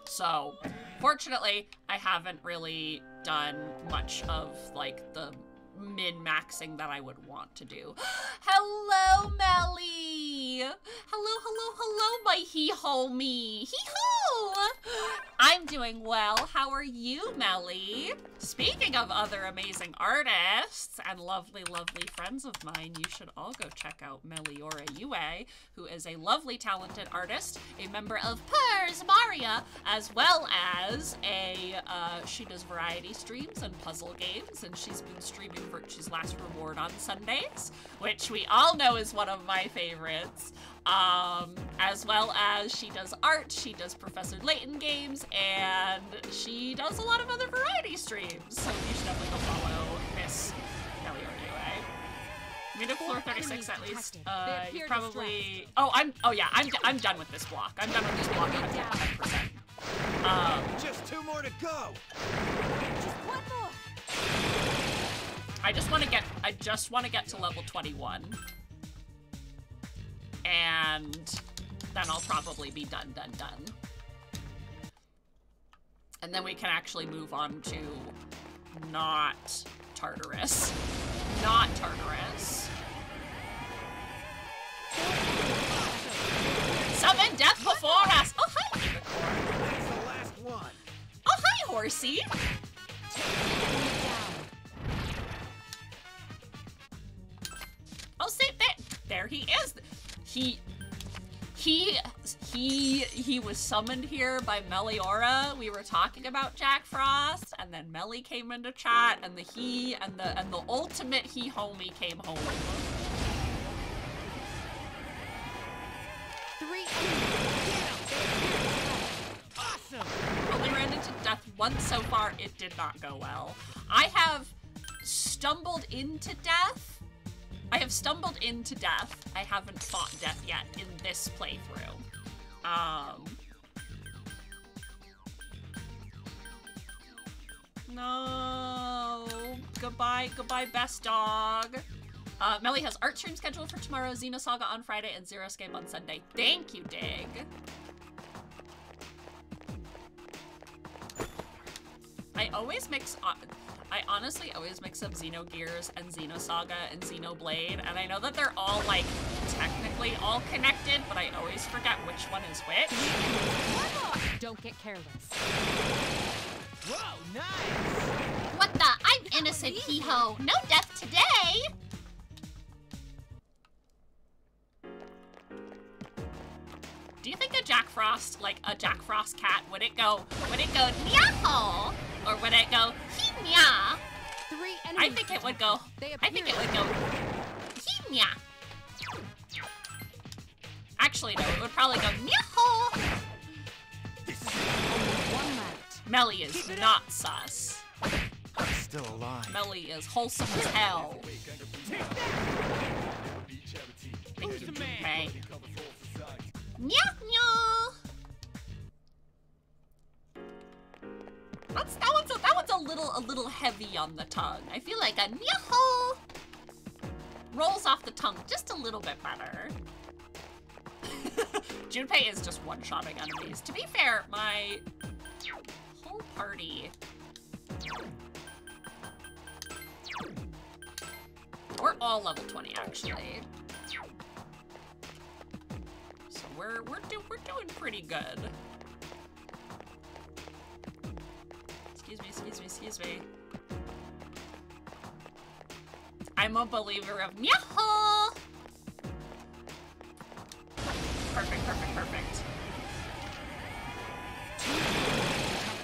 So, fortunately, I haven't really done much of like the min-maxing that I would want to do. Hello, Melly! Hello, my hee-ho-me! Hee-ho! I'm doing well. How are you, Melly? Speaking of other amazing artists and lovely, lovely friends of mine, you should all go check out Meliora Yue, who is a lovely, talented artist, a member of Purrs Maria, as well as she does variety streams and puzzle games, and she's been streaming Virtue's Last Reward on Sundays, which we all know is one of my favorites. As well as she does art, she does Professor Layton games, and she does a lot of other variety streams. So you should definitely go follow Miss Meliora Yue. Made it floor 36 at least. You probably. I'm done with this block. I'm done with this block 100%. Just 2 more more to go. Just one more. I just want to get to level 21. And then I'll probably be done. And then we can actually move on to not Tartarus. Not Tartarus. Summon death before us! Oh, hi, Unicorn. That's the last one. Oh, hi, Horsey. Oh, see, there he is. He was summoned here by Meliora. We were talking about Jack Frost, and then Melly came into chat, and the ultimate he homie came home. 3 enemies. Awesome. Only ran into death once so far. It did not go well. I have stumbled into death. I haven't fought death yet in this playthrough. No. Goodbye, best dog. Melly has art stream scheduled for tomorrow, Xenosaga on Friday, and Zero Escape on Sunday. Thank you, Dig. I honestly always mix up Xenogears and Xenosaga and Xenoblade, and I know that they're all, like, technically all connected, but I always forget which one is which. Don't get careless. Whoa, nice. What the? I'm innocent, hee-ho. No death today! Do you think a Jack Frost cat, would it go meow? Or would it go hee meow? 3 enemies. I think it would go hee meow. Actually, no, it would probably go meow. One left. Melly is not sus. I'm still alive. Melly is wholesome as hell. Thank you, May. Meow meow. That one's a little heavy on the tongue. I feel like a meow rolls off the tongue just a little bit better. Junpei is just one-shotting enemies. To be fair, my whole party. We're all level 20 actually. So we're doing pretty good. Excuse me. I'm a believer of meow. Perfect.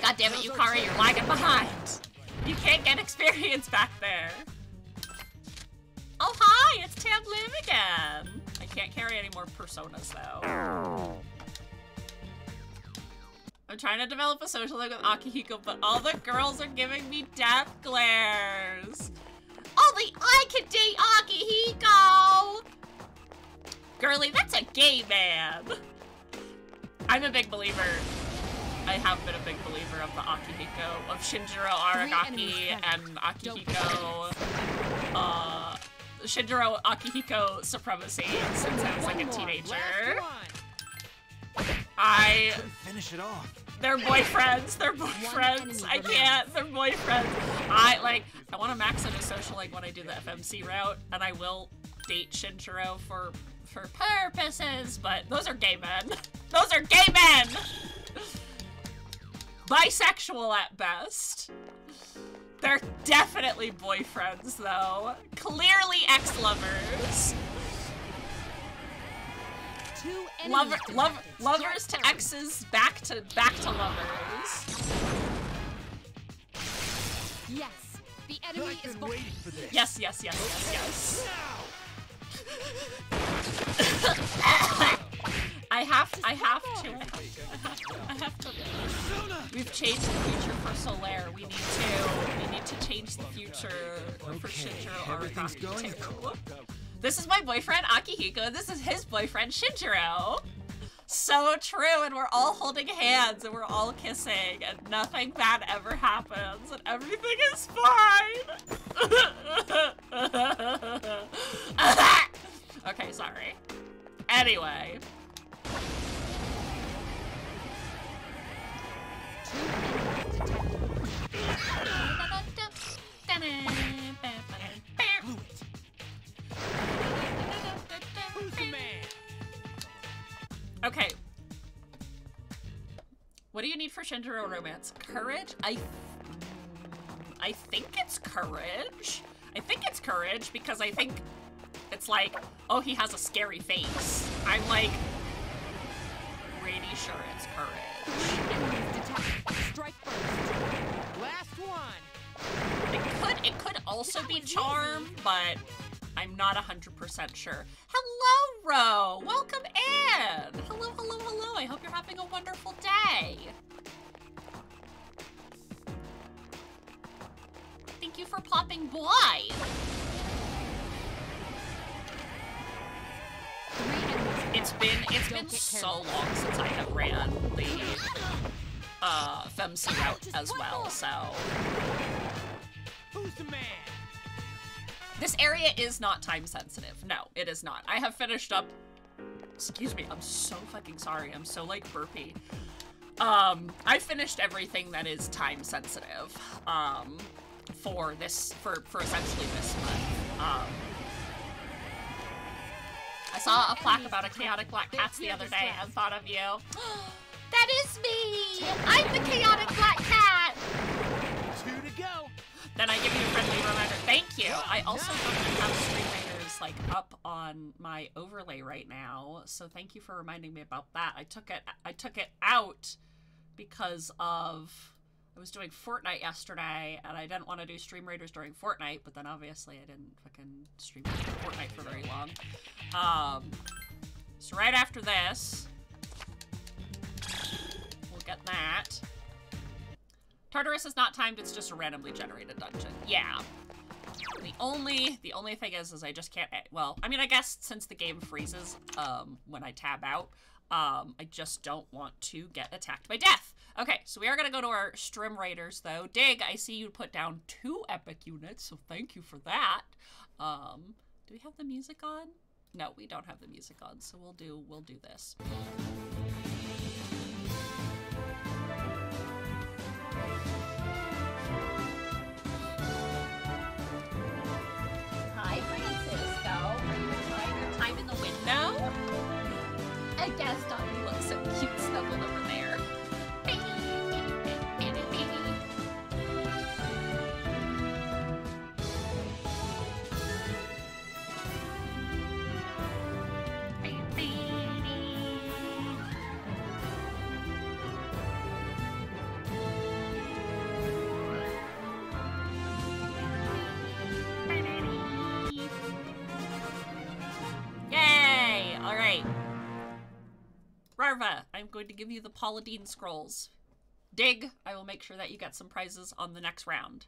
God damn it, Yukari, you're lagging behind. You can't get experience back there. Oh hi, it's Tam Lim again. I can't carry any more personas though. I'm trying to develop a social link with Akihiko, but all the girls are giving me death glares. Only I can date Akihiko! Girly, that's a gay man. I'm a big believer. I have been a big believer of the Akihiko, of Shinjiro Aragaki and Akihiko. Shinjiro Akihiko supremacy since I was like a teenager. Finish it off. They're boyfriends. I can't. They're boyfriends. I want to max out a social link when I do the FMC route, and I will date Shinjiro for purposes, but those are gay men. Those are gay men! Bisexual at best. They're definitely boyfriends, though. Clearly ex-lovers. Lovers to exes, back to lovers. Yes, the enemy is waiting for this. Yes. I have to. We've changed the future for Solaire. We need to change the future for Shinjiro Aragaki too. This is my boyfriend Akihiko. This is his boyfriend Shinjiro. So true, and we're all holding hands, and we're all kissing, and nothing bad ever happens, and everything is fine! Okay, sorry. Anyway. Who's the man? Okay. What do you need for Shinjiro romance? Courage? I think it's courage. I think it's courage because I think it's like, oh, he has a scary face. I'm like pretty sure it's courage. Strike first. Last one. It could also be charm, but I'm not 100% sure. Hello, Ro! Welcome in! Hello, hello, hello. I hope you're having a wonderful day. Thank you for popping by. It's been so long since I have ran the FemC route as well, so. Who's the man? This area is not time sensitive. No, it is not. I have finished up. Excuse me, I'm so fucking sorry. I'm so like burpy. I finished everything that is time sensitive for essentially this month. I saw a plaque about a chaotic black cats the other day and thought of you. That is me! I'm the chaotic black cat! 2 to go. Then I give you a friendly reminder. Thank you. I also don't have Stream Raiders like up on my overlay right now, so thank you for reminding me about that. I took it out because of I was doing Fortnite yesterday, and I didn't want to do Stream Raiders during Fortnite, but then obviously I didn't fucking stream Fortnite for very long. So right after this, we'll get that. Tartarus is not timed, it's just a randomly generated dungeon. Yeah. The only thing is I just can't, well, I mean, I guess since the game freezes when I tab out, I just don't want to get attacked by death. Okay, so we are going to go to our Stream Raiders, though. Dig, I see you put down 2 epic units, so thank you for that. Do we have the music on? No, we don't have the music on, so we'll do this. Hi, Francisco. Are you enjoying your time in the window? I guess Donnie looks so cute snuggled over there. Yay! All right. Rarva, I'm going to give you the Pauladine scrolls. Dig, I will make sure that you get some prizes on the next round.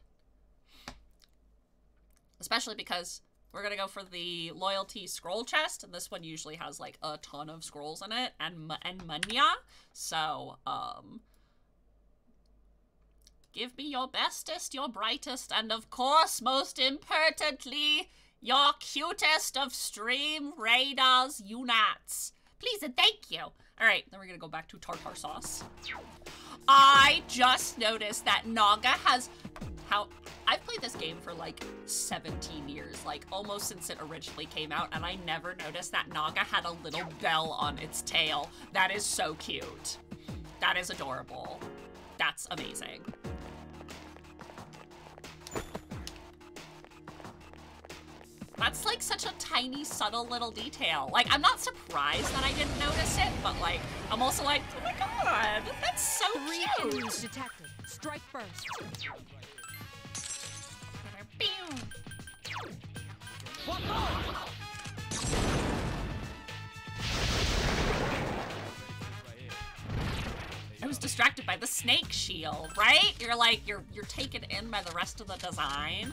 Especially because we're going to go for the loyalty scroll chest, and this one usually has like a ton of scrolls in it, and Munya. So, give me your bestest, your brightest, and of course, most importantly, your cutest of Stream Raiders units. Please and thank you. All right, then we're gonna go back to tartar sauce. I just noticed that Naga has I've played this game for like 17 years, like almost since it originally came out, and I never noticed that Naga had a little bell on its tail. That is so cute. That is adorable. That's amazing. That's like such a tiny, subtle little detail. Like, I'm not surprised that I didn't notice it, but like, I'm also like, oh my god, that's so 3 cute. enemies detected. Strike first. I was distracted by the snake shield, right? You're like, you're taken in by the rest of the design.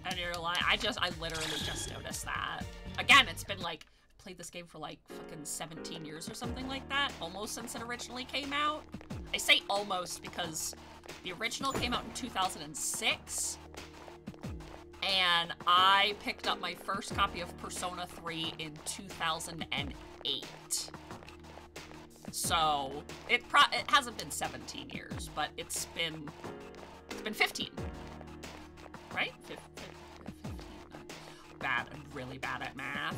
And you're like, I literally just noticed that. Again, it's been like, played this game for like fucking 17 years or something like that, almost since it originally came out. I say almost because the original came out in 2006, and I picked up my first copy of Persona 3 in 2008. So it hasn't been 17 years, but it's been 15, right? 15. Bad, really bad at math.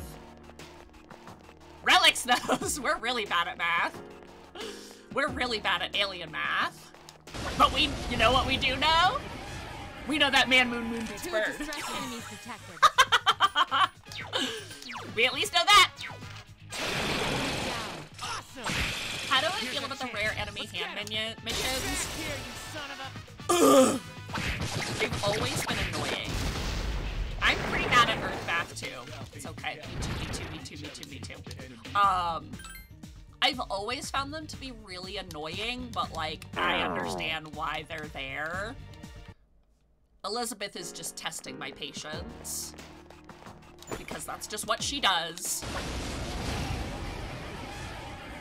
Relics knows we're really bad at math. We're really bad at alien math. But you know what we do know? We know that man beats Two bird. distressed enemies detected. We at least know that. Down. Awesome! How do I feel about the rare enemy hand missions? Back here, you son of a... They've always been annoying. I'm pretty bad at Earthbath too. It's okay. Me too. I've always found them to be really annoying, but like, I understand why they're there. Elizabeth is just testing my patience. Because that's just what she does.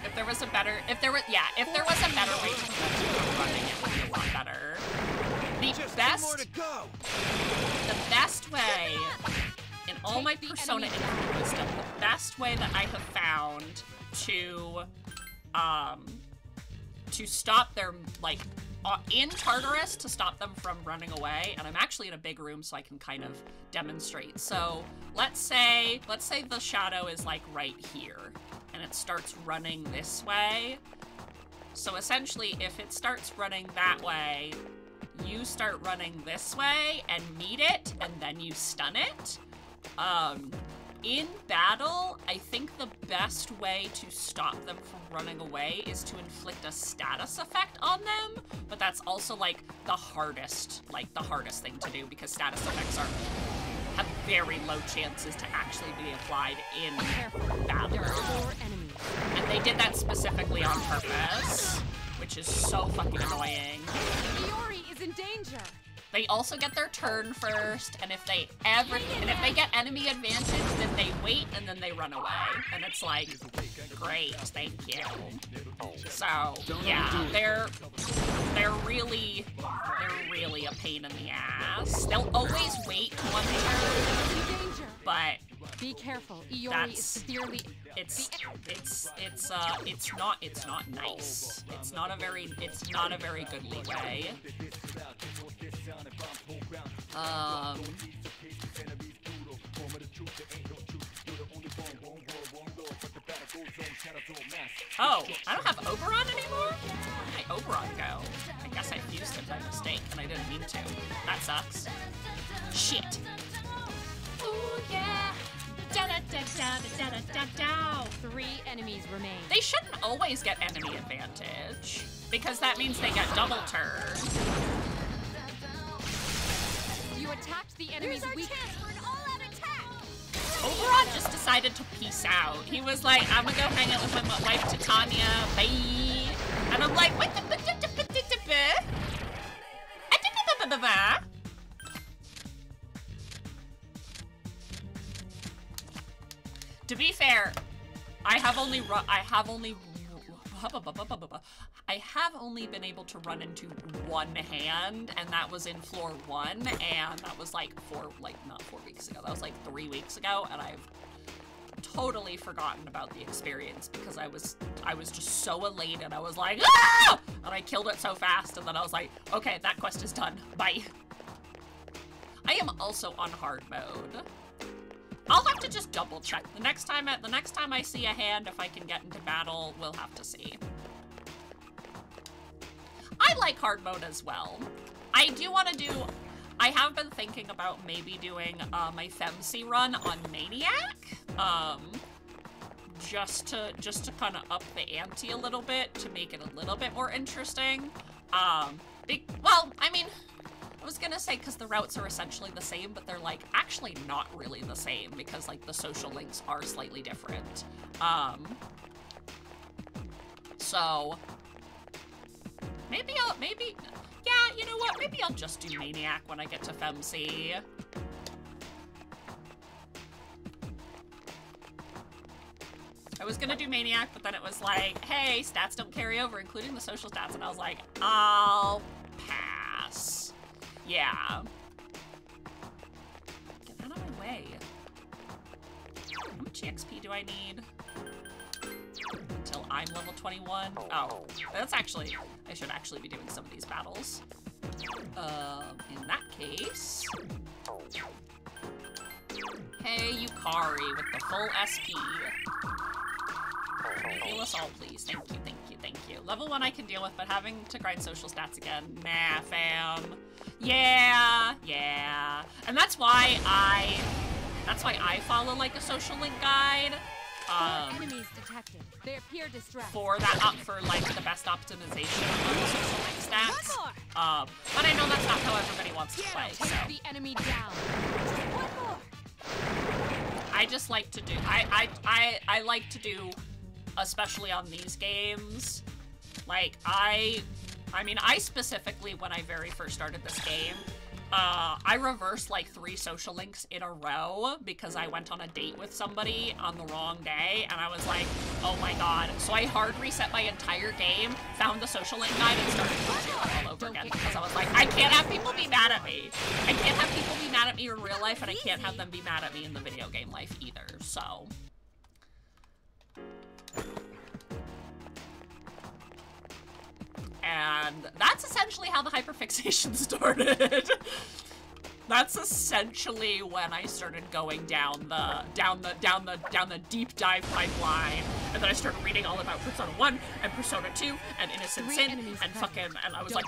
If there was a better way to prevent running, it would be a lot better. The best way, in all my Persona infinite wisdom, the best way that I have found to stop their, like, in Tartarus, to stop them from running away, and I'm actually in a big room so I can kind of demonstrate. So let's say the shadow is like right here, and it starts running this way. So essentially, if it starts running that way, you start running this way and meet it, and then you stun it. In battle, I think the best way to stop them from running away is to inflict a status effect on them, but that's also like the hardest thing to do, because status effects have very low chances to actually be applied in battle. There are 4 enemies. And they did that specifically on purpose, which is so fucking annoying. Iori is in danger. They also get their turn first, and if they get enemy advantage, then they wait and then they run away. And it's like, great, thank you. So yeah, they're really a pain in the ass. They'll always wait one turn, but be careful. Iori is severely. It's not nice. It's not a very good leeway. Oh, I don't have Oberon anymore? Where did my Oberon go? I guess I fused it by mistake, and I didn't mean to. That sucks. Shit. Ooh, yeah. Da-da-da-da-da-da-da-da. 3 enemies remain. They shouldn't always get enemy advantage, because that means they get double turn. You attacked the enemy's weak. Oberon just decided to peace out. He was like, I'm gonna go hang out with my wife Titania, bye. And I'm like, what the To be fair, I have only been able to run into one hand, and that was in floor 1, and that was like not 4 weeks ago, that was like 3 weeks ago, and I've totally forgotten about the experience because I was just so elated. I was like, ah! And I killed it so fast, and then I was like, okay, that quest is done. Bye. I am also on hard mode. I'll have to just double check. The next time I see a hand, if I can get into battle, we'll have to see. I like hard mode as well. I have been thinking about maybe doing my Femc run on Maniac. Just to kind of up the ante a little bit, to make it a little bit more interesting. Well, I mean, I was gonna say because the routes are essentially the same, but they're like actually not really the same because like the social links are slightly different. So maybe yeah, you know what? Maybe I'll just do Maniac when I get to Femc. was gonna do Maniac, but then it was like, hey, stats don't carry over, including the social stats, and I was like, I'll pass. Yeah. Get out of my way. How much EXP do I need? Until I'm level 21? Oh, that's actually, I should actually be doing some of these battles. In that case... Hey, Yukari with the full SP. Heal us all, please. Thank you, thank you, thank you. Level 1 I can deal with, but having to grind social stats again, nah, fam. Yeah, yeah. And that's why I follow like a social link guide. Enemies detected. They appear distressed. For like the best optimization of the social link stats. But I know that's not how everybody wants to play, so. Take the enemy down. Just one more. I just like to do, I like to do, especially on these games, like, I mean, I specifically, when I very first started this game, I reversed like 3 social links in a row because I went on a date with somebody on the wrong day, and I was like, oh my god. So I hard reset my entire game, found the social link guide, and started from 0 all over again because I was like, I can't have people be mad at me. I can't have people be mad at me in real life, and I can't have them be mad at me in the video game life either, so. And that's essentially how the hyperfixation started. That's essentially when I started going down the deep dive pipeline, and then I started reading all about Persona 1 and Persona 2 and Innocent Sin and fucking, and I was like,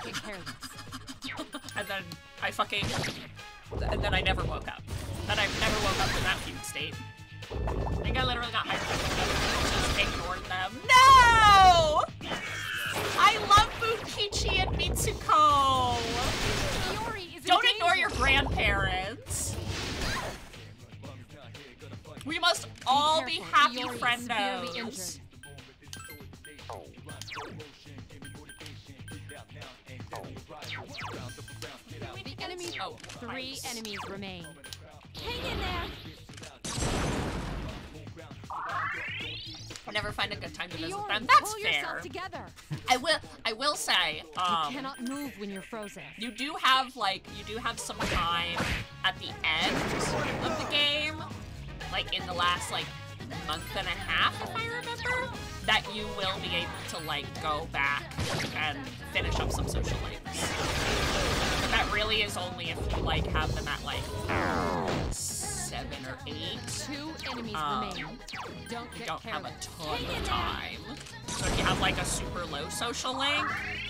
and then I never woke up. Then I never woke up in that fugue state. I think I literally got hyperfixated, just ignored them. No! I love Fukichi and Mitsuko! Don't ignore your grandparents! We must all be happy friendos. The enemies, 3 enemies remain. Hang in there. I never find a good time to visit them. That's fair. I will say, you cannot move when you're frozen. You do have some time at the end of the game, like in the last like month and a half, if I remember, that you will be able to like go back and finish up some social links. But that really is only if you like have them at like 7 or 8. 2 enemies remain. You don't have a ton of time. So if you have like a super low social link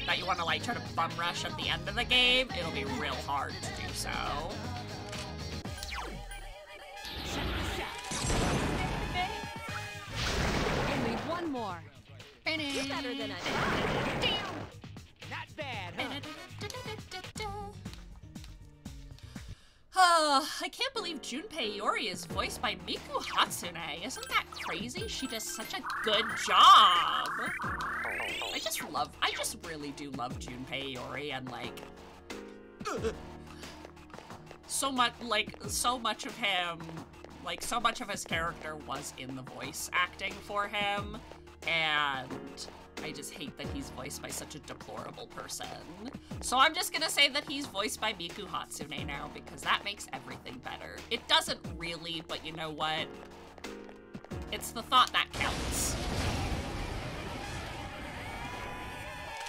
that you want to like try to bum rush at the end of the game, it'll be real hard to do so. Only one more. You're better than I thought. Not bad, huh? I can't believe Junpei Iori is voiced by Miku Hatsune. Isn't that crazy? She does such a good job. I just really do love Junpei Iori, and like so much of him, like so much of his character was in the voice acting for him, and I just hate that he's voiced by such a deplorable person. So I'm just gonna say that he's voiced by Miku Hatsune now, because that makes everything better. It doesn't really, but you know what? It's the thought that counts.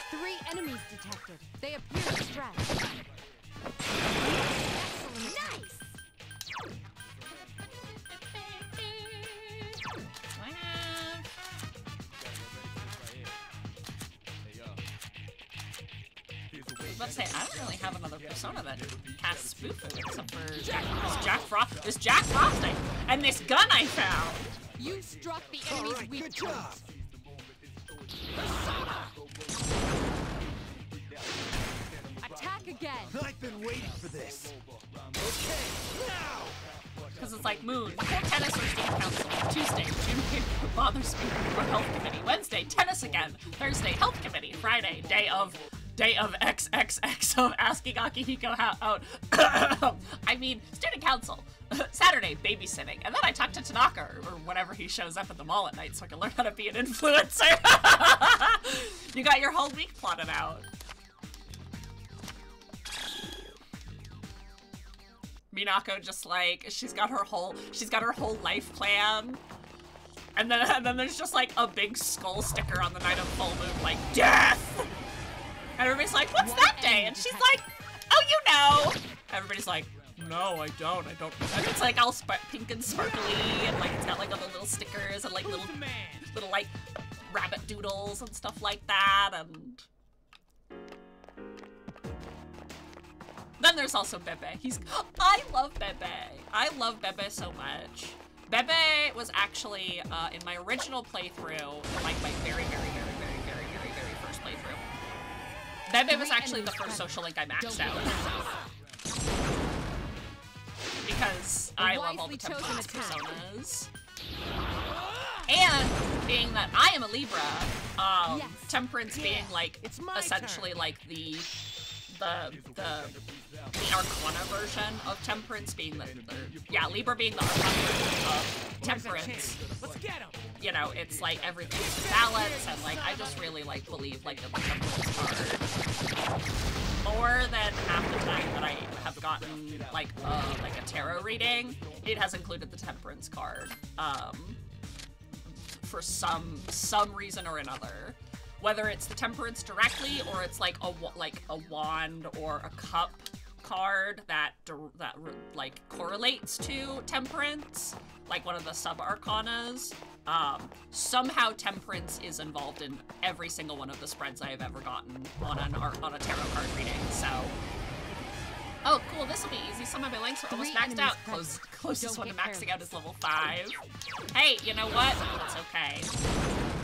3 enemies detected. They appear distressed. Nice! I was about to say, I don't really have another persona that casts Spoofu except for this Jack Frosting and this gun I found. You struck the enemy's weak point. Attack again. I've been waiting for this. Okay, now! Because it's like Moon, tennis or student council. Tuesday, Junpei bothers me for health committee. Wednesday, tennis again. Thursday, health committee. Friday, day of XXX of asking Akihiko out. I mean, student council. Saturday, babysitting. And then I talked to Tanaka, or whenever he shows up at the mall at night, so I can learn how to be an influencer. You got your whole week plotted out. Minako just like, she's got her whole life plan. And then there's just like a big skull sticker on the night of full moon, like, death! And everybody's like, what's that day? And she's like, oh, you know! Everybody's like, no, I don't. And it's like all pink and sparkly, and like it's got like all the little stickers and like little like rabbit doodles and stuff like that, and then there's also Bebe. I love Bebe. I love Bebe so much. Bebe was actually in my original playthrough, like my very first playthrough. Bebe was actually the first social link I maxed out. Because I love all the temperance personas. And being that I am a Libra, temperance being like essentially like the Arcana version of temperance, being Libra being the Arcana version of temperance. You know, it's like everything is in balance, and like I just really like believe like that the temperance card, more than half the time that I have gotten like a tarot reading, it has included the temperance card for some reason or another. Whether it's the temperance directly, or it's like a wand or a cup card that like correlates to temperance, like one of the sub arcanas. Somehow temperance is involved in every single one of the spreads I have ever gotten on a tarot card reading. So, oh cool, this will be easy. Some of my links are almost maxed out. Closest one to maxing out is level 5. Hey, you know what? It's okay.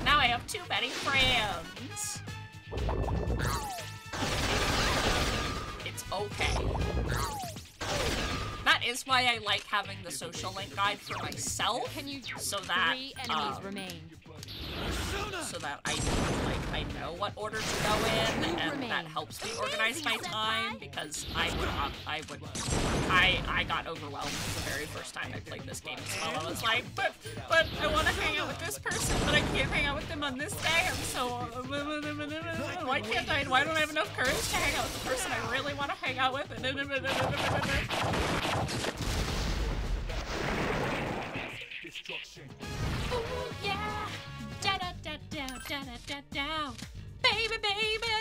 Now I have too many friends. It's okay. That is why I like having the social link guide for myself, so that I know what order to go in, and that helps me organize my time, because I got overwhelmed the very first time I played this game as well. I was like, but I want to hang out with this person, but I can't hang out with them on this day. I'm so why can't I? Why don't I have enough courage to hang out with the person I really want to hang out with? Oh yeah, da da da da da da da, baby baby,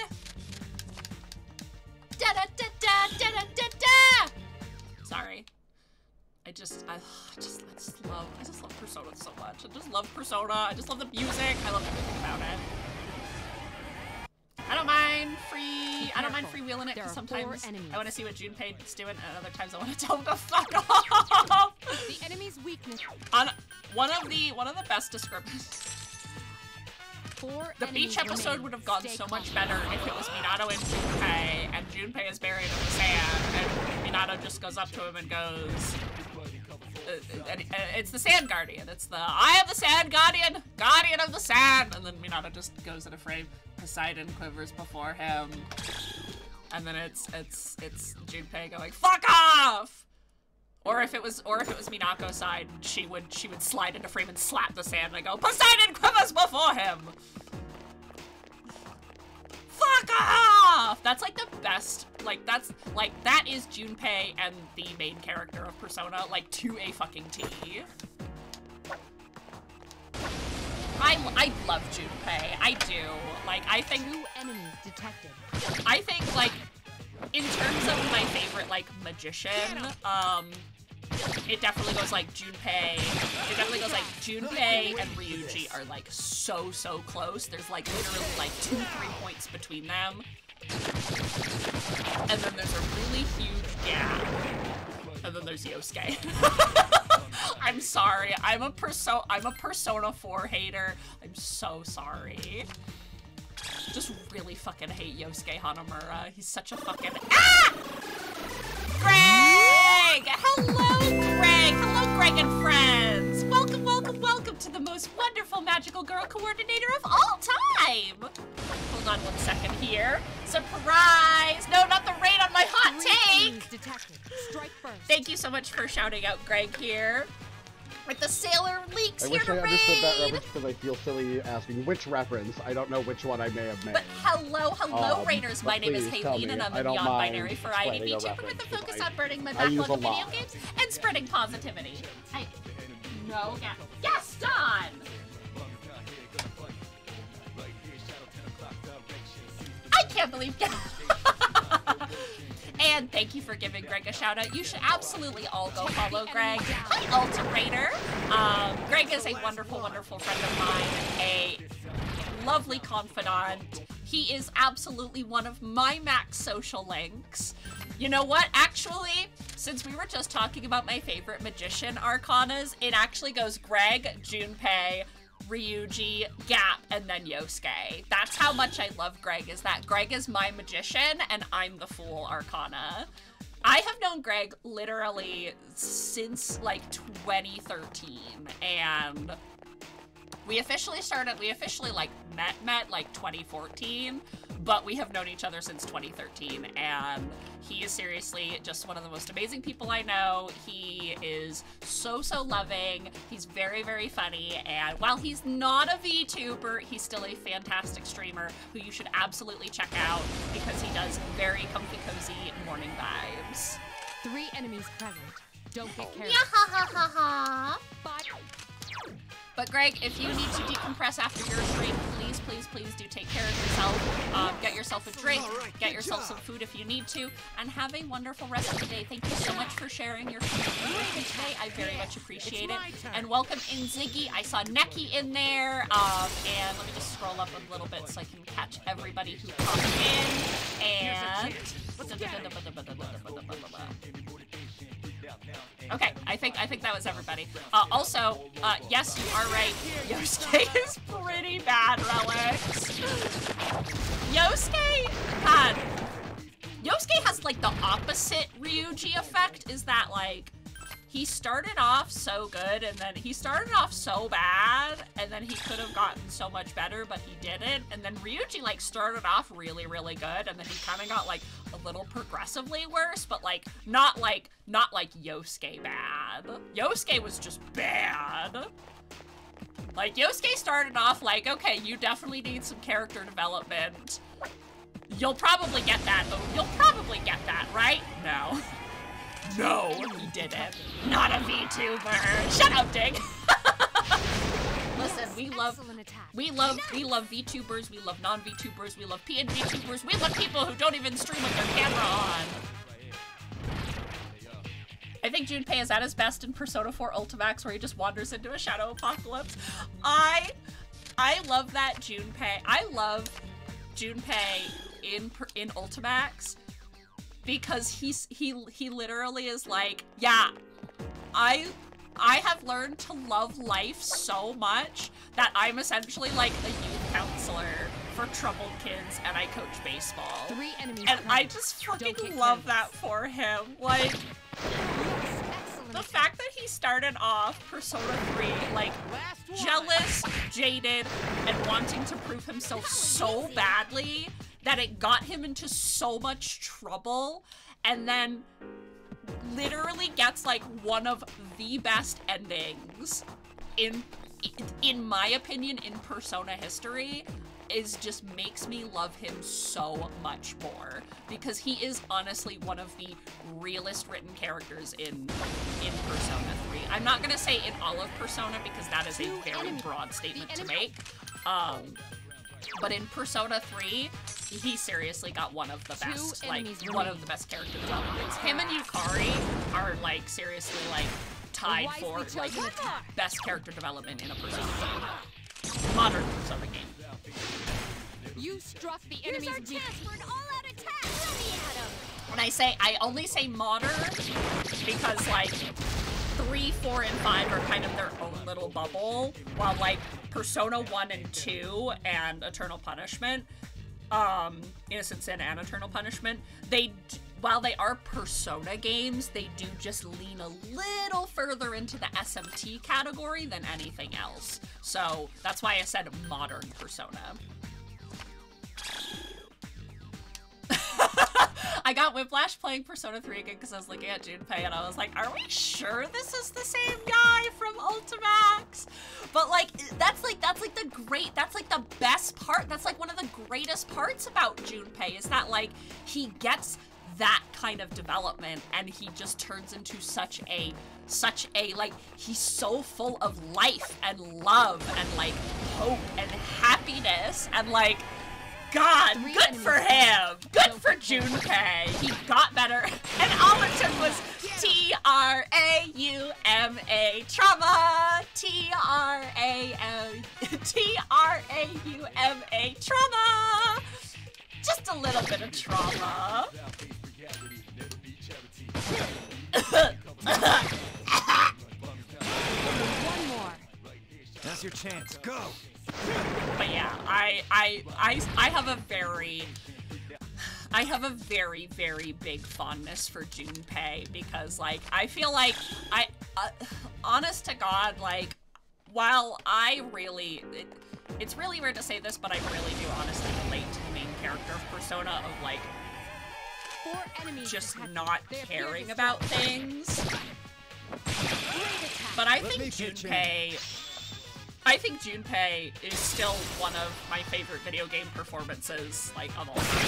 da da da da da da da da. Sorry, I just love Persona so much. I just love Persona. I just love the music. I love everything about it. I don't mind freewheeling it, because sometimes I want to see what Junpei's doing, and other times I want to tell him to fuck off. The enemy's weakness. On one of the best descriptions. The beach episode would have gone so much better if it was Minato and Junpei, and Junpei is buried in the sand, and Minato just goes up to him and goes, it's the Sand Guardian. It's the I am the Sand Guardian, Guardian of the Sand, and then Minato just goes in a frame. Poseidon quivers before him, and then it's Junpei going fuck off. Or if it was Minako's side, she would slide into frame and slap the sand and go Poseidon quivers before him. Fuck off! That's like the best. Like that is Junpei and the main character of Persona, like to a fucking T. I love Junpei. I do. Like, I think... New enemies detected. I think, like, in terms of my favorite, like, magician, it definitely goes, like, Junpei. It definitely goes, like, Junpei and Ryuji are, like, so close. There's, like, literally, like, 2-3 points between them. And then there's a really huge gap. And then there's Yosuke. I'm sorry. I'm a Persona 4 hater. I'm so sorry. Just really fucking hate Yosuke Hanamura. He's such a fucking Greg! Hello, Greg! Hello, Greg and friends! Welcome, welcome, welcome to the most wonderful magical girl coordinator of all time! Hold on one second here. Surprise! No, not the rain on my hot take! Detected. Strike first. Thank you so much for shouting out Greg here. With the Sailor Leaks I here wish to I understood that raid. reference because I feel silly asking which reference. I don't know which one I may have made. But hello, Raiders. but My name is please tell Haleen, me. and I'm I a don't non-binary mind variety explaining a VTuber with a reference, focus 'cause on burning my I use backlog a of video lot. games and spreading positivity. No, yes, Don! I can't believe And thank you for giving Greg a shout out. You should absolutely all go follow Greg. Hi, Ultra Raider. Greg is a wonderful, wonderful friend of mine, a lovely confidant. He is absolutely one of my max social links. You know what? Actually, since we were just talking about my favorite magician arcanas, it actually goes Greg, Junpei, Ryuji, Gap, and then Yosuke. That's how much I love Greg, is that Greg is my magician and I'm the fool arcana. I have known Greg literally since like 2013, and we officially like met like 2014, but we have known each other since 2013, and he is seriously just one of the most amazing people I know. He is so loving. He's very, very funny, and while he's not a VTuber, he's still a fantastic streamer who you should absolutely check out because he does very comfy, cozy morning vibes. 3 enemies present. Don't get careless. Yeah, ha ha ha ha. But But Greg, if you need to decompress after your stream, please, please, please do take care of yourself. Get yourself a drink, get yourself some food if you need to, and have a wonderful rest of the day. Thank you so much for sharing your community with me today. I very much appreciate it. And welcome in Ziggy. I saw Neki in there. And let me just scroll up a little bit so I can catch everybody who popped in. And okay, I think that was everybody. Also, yes, you are right. Yosuke is pretty bad, Relics. Yosuke has like the opposite Ryuji effect, is that like he started off so good and then he started off so bad and then he could have gotten so much better, but he didn't. And then Ryuji like started off really, really good and then he kind of got like a little progressively worse, but like not like Yosuke bad. Yosuke was just bad. Like Yosuke started off like, okay, you definitely need some character development. You'll probably get that. Oh, you'll probably get that, right? No. No, he didn't. Not a VTuber. Shut up, Dig. Listen, we love VTubers, we love non-VTubers, we love PNVTubers, we love people who don't even stream with their camera on. I think Junpei is at his best in Persona 4 Ultimax, where he just wanders into a shadow apocalypse. I love that Junpei. I love Junpei in Ultimax because he literally is like, yeah, I have learned to love life so much that I'm essentially like a youth counselor for troubled kids and I coach baseball. 3 enemies And present. I just fucking love that for him. Like, the fact that he started off Persona 3, like, jealous, jaded, and wanting to prove himself so badly that it got him into so much trouble, and then literally gets, like, one of the best endings in my opinion, in Persona history, just makes me love him so much more, because he is honestly one of the realest written characters in Persona 3. I'm not gonna say in all of Persona because that is a very broad statement to make, but in Persona 3, he seriously got one of the best, like, one of the best character developments. Him and Yukari are, like, seriously, like, tied for, like, best character development in a Persona game. Modern Persona game. You struck the enemy's weak. For an all-out attack! Let me at him! When I only say modern because, like, 3, 4, and 5 are kind of their own little bubble, while, like, Persona 1 and 2 and Eternal Punishment, Innocent Sin and Eternal Punishment, while they are Persona games, they do just lean a little further into the SMT category than anything else. So that's why I said modern Persona. I got whiplash playing Persona 3 again because I was looking at Junpei and I was like, are we sure this is the same guy from Ultimax? But like, that's like the best part. That's like one of the greatest parts about Junpei is that like he gets that kind of development and he just turns into such a like, he's so full of life and love and like hope and happiness and like, God, good for him. Good for Junpei. He got better. And all it took was T-R-A-U-M-A trauma. T-R-A-U-M-A trauma. Just a little bit of trauma. One more. Now's your chance. Go. But yeah, I have a very, very big fondness for Junpei because like I feel like honest to God, like while I really it's really weird to say this, but I really do honestly relate to the main character of Persona of like just not caring about things. But I think Junpei is still one of my favorite video game performances, like, of all time.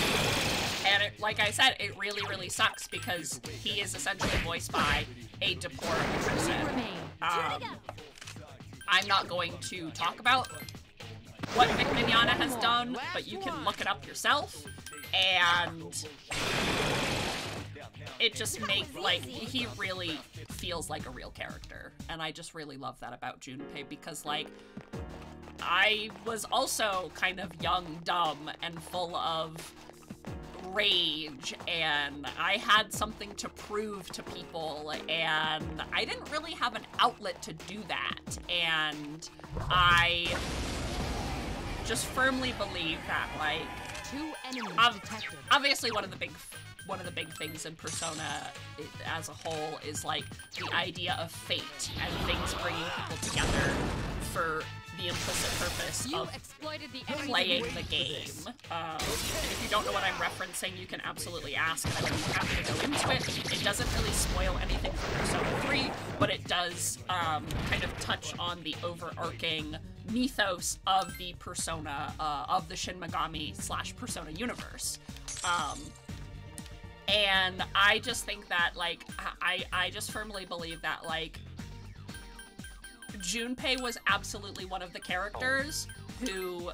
And it, like I said, it really, really sucks because he is essentially voiced by a deplorable person. I'm not going to talk about what Vic Mignogna has done, but you can look it up yourself, and it just makes, like, he really feels like a real character, and I just really love that about Junpei because, like, I was also kind of young, dumb, and full of rage, and I had something to prove to people, and I didn't really have an outlet to do that, and I just firmly believe that, like, obviously one of the big things in Persona as a whole is like the idea of fate and things bringing people together for the implicit purpose of playing the game. And if you don't know what I'm referencing, you can absolutely ask, and I would be happy to go into it. It doesn't really spoil anything from Persona 3, but it does kind of touch on the overarching mythos of the Persona, of the Shin Megami / Persona universe. And I just think that, like, I just firmly believe that, like, Junpei was absolutely one of the characters who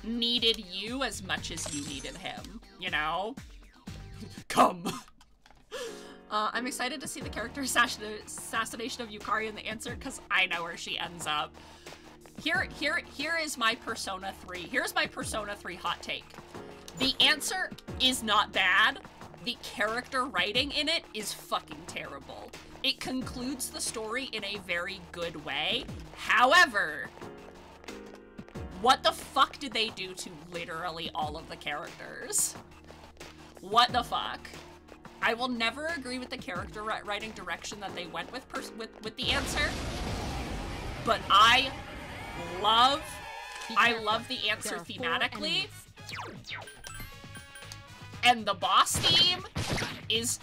needed you as much as you needed him, you know? Come! I'm excited to see the character assassination of Yukari in the answer, because I know where she ends up. Here is my Persona 3. Here's my Persona 3 hot take. The answer is not bad. The character writing in it is fucking terrible. It concludes the story in a very good way. However, what the fuck did they do to literally all of the characters? What the fuck? I will never agree with the character writing direction that they went with the answer, but I love the answer thematically. And the boss theme is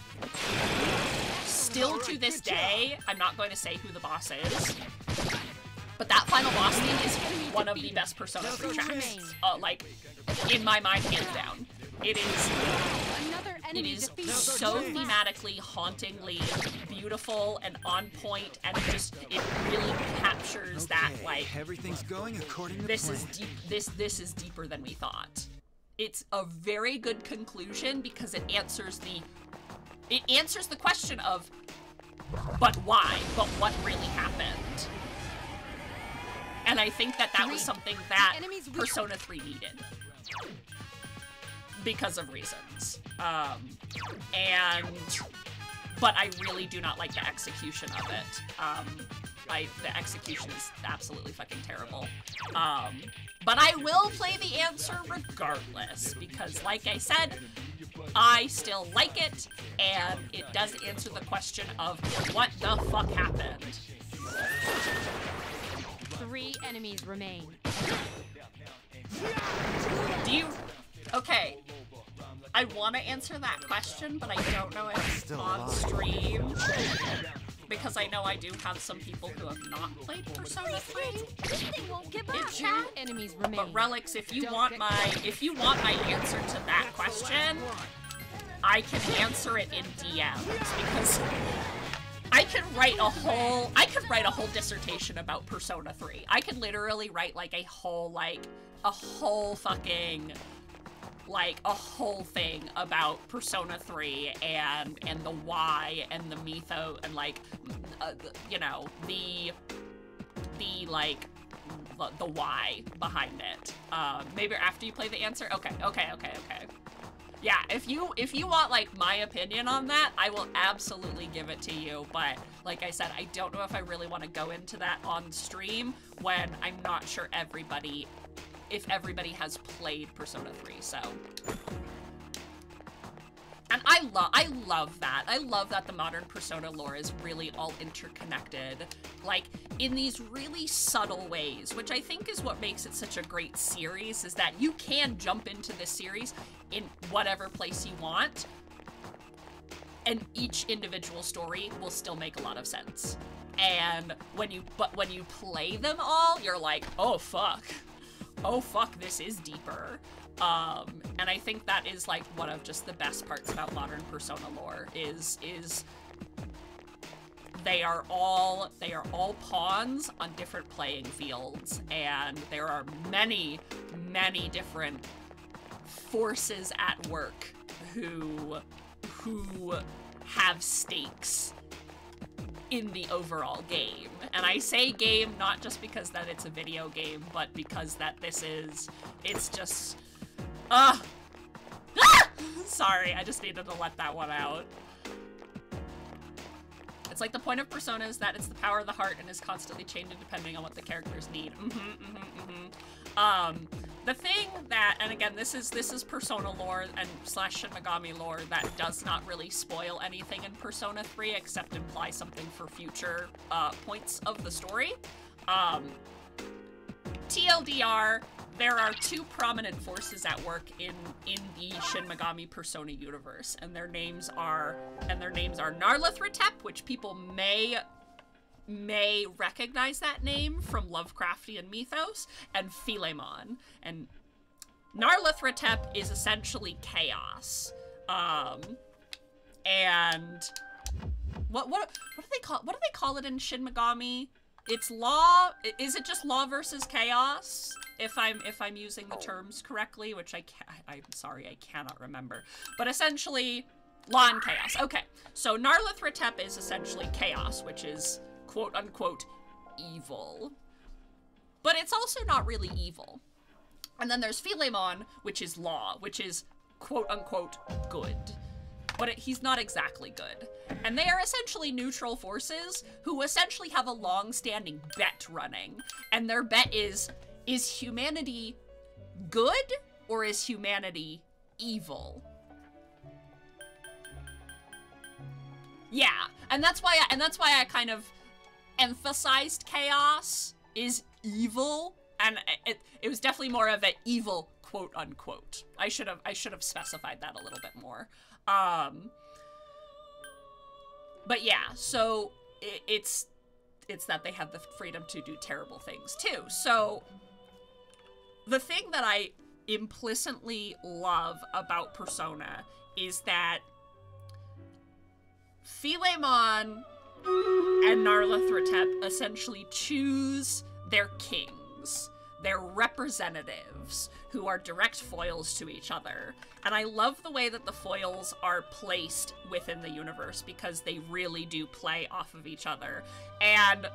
still to this day, I'm not going to say who the boss is, but that final boss theme is one of the best Persona 3 tracks. Like, in my mind, hands down. It is so thematically, hauntingly beautiful and on point, and it really captures that, like, everything's going according to this is deep. This is deeper than we thought. It's a very good conclusion because it answers the question of, but why? But what really happened? And I think that was something that Persona 3 needed because of reasons. But I really do not like the execution of it. The execution is absolutely fucking terrible. But I will play the answer regardless, because like I said, I still like it, and it does answer the question of what the fuck happened. 3 enemies remain. Okay. I want to answer that question, but I don't know if it's on stream. Because I know I do have some people who have not played Persona 3 They won't give up. in Two chat. enemies remain. But Relics, if you want my answer to that question, I can answer it in DMs because I could write a whole dissertation about Persona 3. I could literally write like a whole thing about Persona 3 and the why and the mythos and like you know, the why behind it. Maybe after you play the answer. Okay. Yeah, if you want like my opinion on that, I will absolutely give it to you. But like I said, I don't know if I really want to go into that on stream when I'm not sure if everybody has played Persona 3, so. And I love that. I love that the modern Persona lore is really all interconnected, like, in these really subtle ways, which I think is what makes it such a great series, is that you can jump into this series in whatever place you want, and each individual story will still make a lot of sense. And when you play them all, you're like, oh fuck, this is deeper. And I think that is like one of just the best parts about modern Persona lore is they are all pawns on different playing fields, and there are many different forces at work who have stakes in the overall game. And I say game not just because that it's a video game, but because that it's just sorry, I just needed to let that one out. It's like the point of Persona is that it's the power of the heart and is constantly changing depending on what the characters need. The thing that, and again, this is Persona lore and / Shin Megami lore that does not really spoil anything in Persona 3 except imply something for future points of the story. TLDR, there are two prominent forces at work in the Shin Megami Persona universe, and their names are Nyarlathotep, which people may recognize that name from Lovecraftian mythos, and Philemon. And Nyarlathotep is essentially chaos. And what do they call it in Shin Megami? It's law. Is it just law versus chaos? If I'm using the terms correctly, which I'm sorry, I cannot remember. But essentially, law and chaos. Okay, so Nyarlathotep is essentially chaos, which is quote-unquote evil. But it's also not really evil. And then there's Philemon, which is law, which is quote-unquote good. But he's not exactly good. And they are essentially neutral forces who essentially have a long-standing bet running. And their bet is humanity good or is humanity evil? Yeah, and that's why I kind of emphasized chaos is evil, and it was definitely more of an evil quote unquote. I should have specified that a little bit more. But yeah, so it's that they have the freedom to do terrible things too. So the thing that I implicitly love about Persona is that Philemon and Nyarlathotep essentially choose their kings, their representatives, who are direct foils to each other. And I love the way that the foils are placed within the universe because they really do play off of each other. And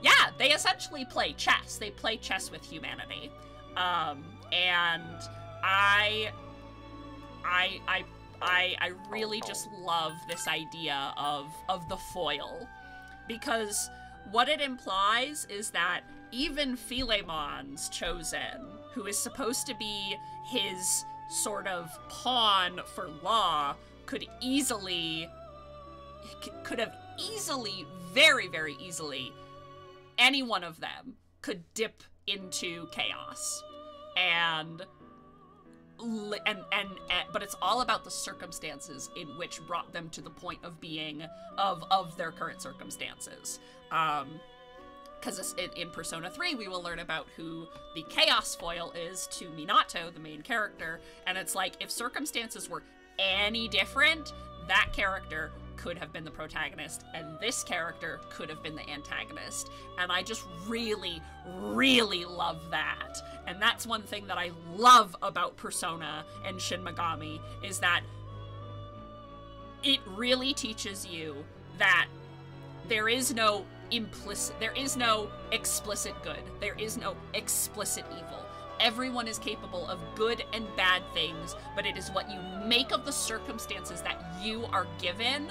yeah, they essentially play chess. They play chess with humanity. And I really just love this idea of the foil, because what it implies is that even Philemon's chosen, who is supposed to be his sort of pawn for law, could have easily, very, very easily, any one of them could dip into chaos. And but it's all about the circumstances in which brought them to the point of being of their current circumstances. Because in Persona 3, we will learn about who the Chaos foil is to Minato, the main character, and it's like, if circumstances were any different, that character could have been the protagonist, and this character could have been the antagonist. And I just really, really love that. And that's one thing that I love about Persona and Shin Megami, is that it really teaches you that there is no explicit good. There is no explicit evil. Everyone is capable of good and bad things, but it is what you make of the circumstances that you are given